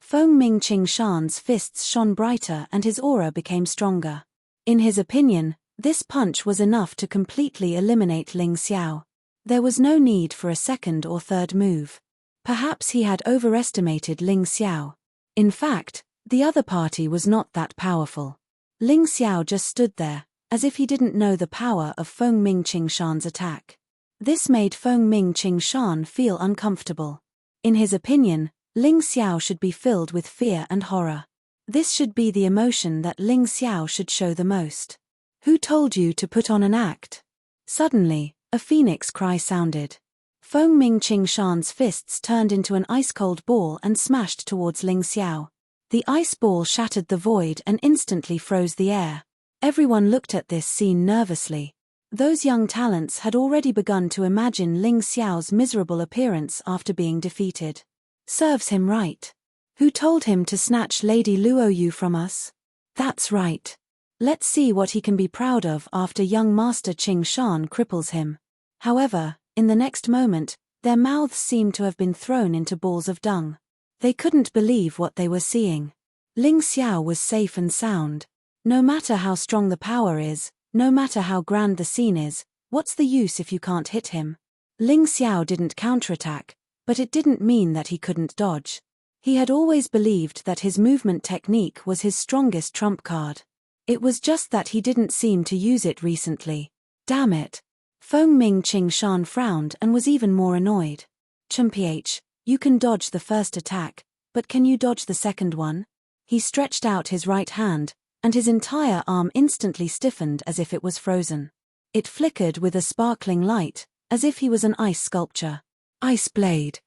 Feng Mingqing Shan's fists shone brighter and his aura became stronger. In his opinion, this punch was enough to completely eliminate Ling Xiao. There was no need for a second or third move. Perhaps he had overestimated Ling Xiao. In fact, the other party was not that powerful. Ling Xiao just stood there, as if he didn't know the power of Feng Mingqing Shan's attack. This made Feng Mingqing Shan feel uncomfortable. In his opinion, Ling Xiao should be filled with fear and horror. This should be the emotion that Ling Xiao should show the most. Who told you to put on an act? Suddenly, a phoenix cry sounded. Feng Mingqing Shan's fists turned into an ice-cold ball and smashed towards Ling Xiao. The ice ball shattered the void and instantly froze the air. Everyone looked at this scene nervously. Those young talents had already begun to imagine Ling Xiao's miserable appearance after being defeated. Serves him right. Who told him to snatch Lady Luoyu from us? That's right. Let's see what he can be proud of after young Master Qing Shan cripples him. However, in the next moment, their mouths seemed to have been thrown into balls of dung. They couldn't believe what they were seeing. Ling Xiao was safe and sound. No matter how strong the power is, no matter how grand the scene is, what's the use if you can't hit him? Ling Xiao didn't counterattack, but it didn't mean that he couldn't dodge. He had always believed that his movement technique was his strongest trump card. It was just that he didn't seem to use it recently. Damn it. Feng Mingqing Shan frowned and was even more annoyed. Chumph, you can dodge the first attack, but can you dodge the second one? He stretched out his right hand, and his entire arm instantly stiffened as if it was frozen. It flickered with a sparkling light, as if he was an ice sculpture. Ice blade.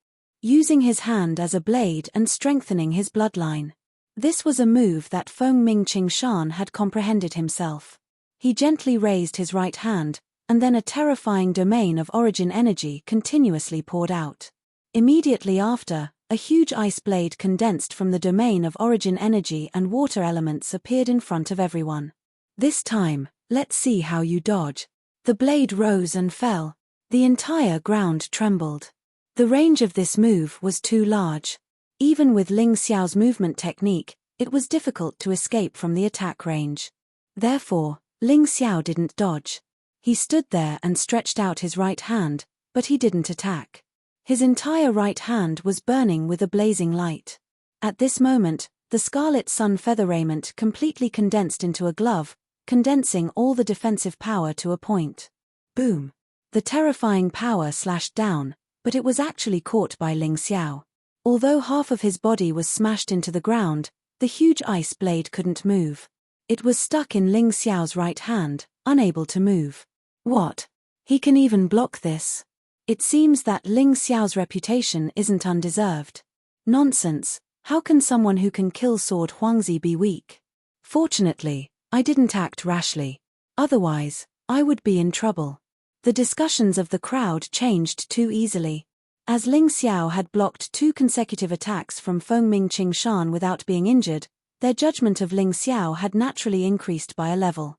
Using his hand as a blade and strengthening his bloodline. This was a move that Feng Mingqing Shan had comprehended himself. He gently raised his right hand, and then a terrifying domain of origin energy continuously poured out. Immediately after, a huge ice blade condensed from the domain of origin energy and water elements appeared in front of everyone. This time, let's see how you dodge. The blade rose and fell. The entire ground trembled. The range of this move was too large. Even with Ling Xiao's movement technique, it was difficult to escape from the attack range. Therefore, Ling Xiao didn't dodge. He stood there and stretched out his right hand, but he didn't attack. His entire right hand was burning with a blazing light. At this moment, the scarlet sun feather raiment completely condensed into a glove, condensing all the defensive power to a point. Boom! The terrifying power slashed down, but it was actually caught by Ling Xiao. Although half of his body was smashed into the ground, the huge ice blade couldn't move. It was stuck in Ling Xiao's right hand, unable to move. What? He can even block this? It seems that Ling Xiao's reputation isn't undeserved. Nonsense, how can someone who can kill Sword Huangzi be weak? Fortunately, I didn't act rashly. Otherwise, I would be in trouble. The discussions of the crowd changed too easily. As Ling Xiao had blocked 2 consecutive attacks from Fengming Qingshan without being injured, their judgment of Ling Xiao had naturally increased by a level.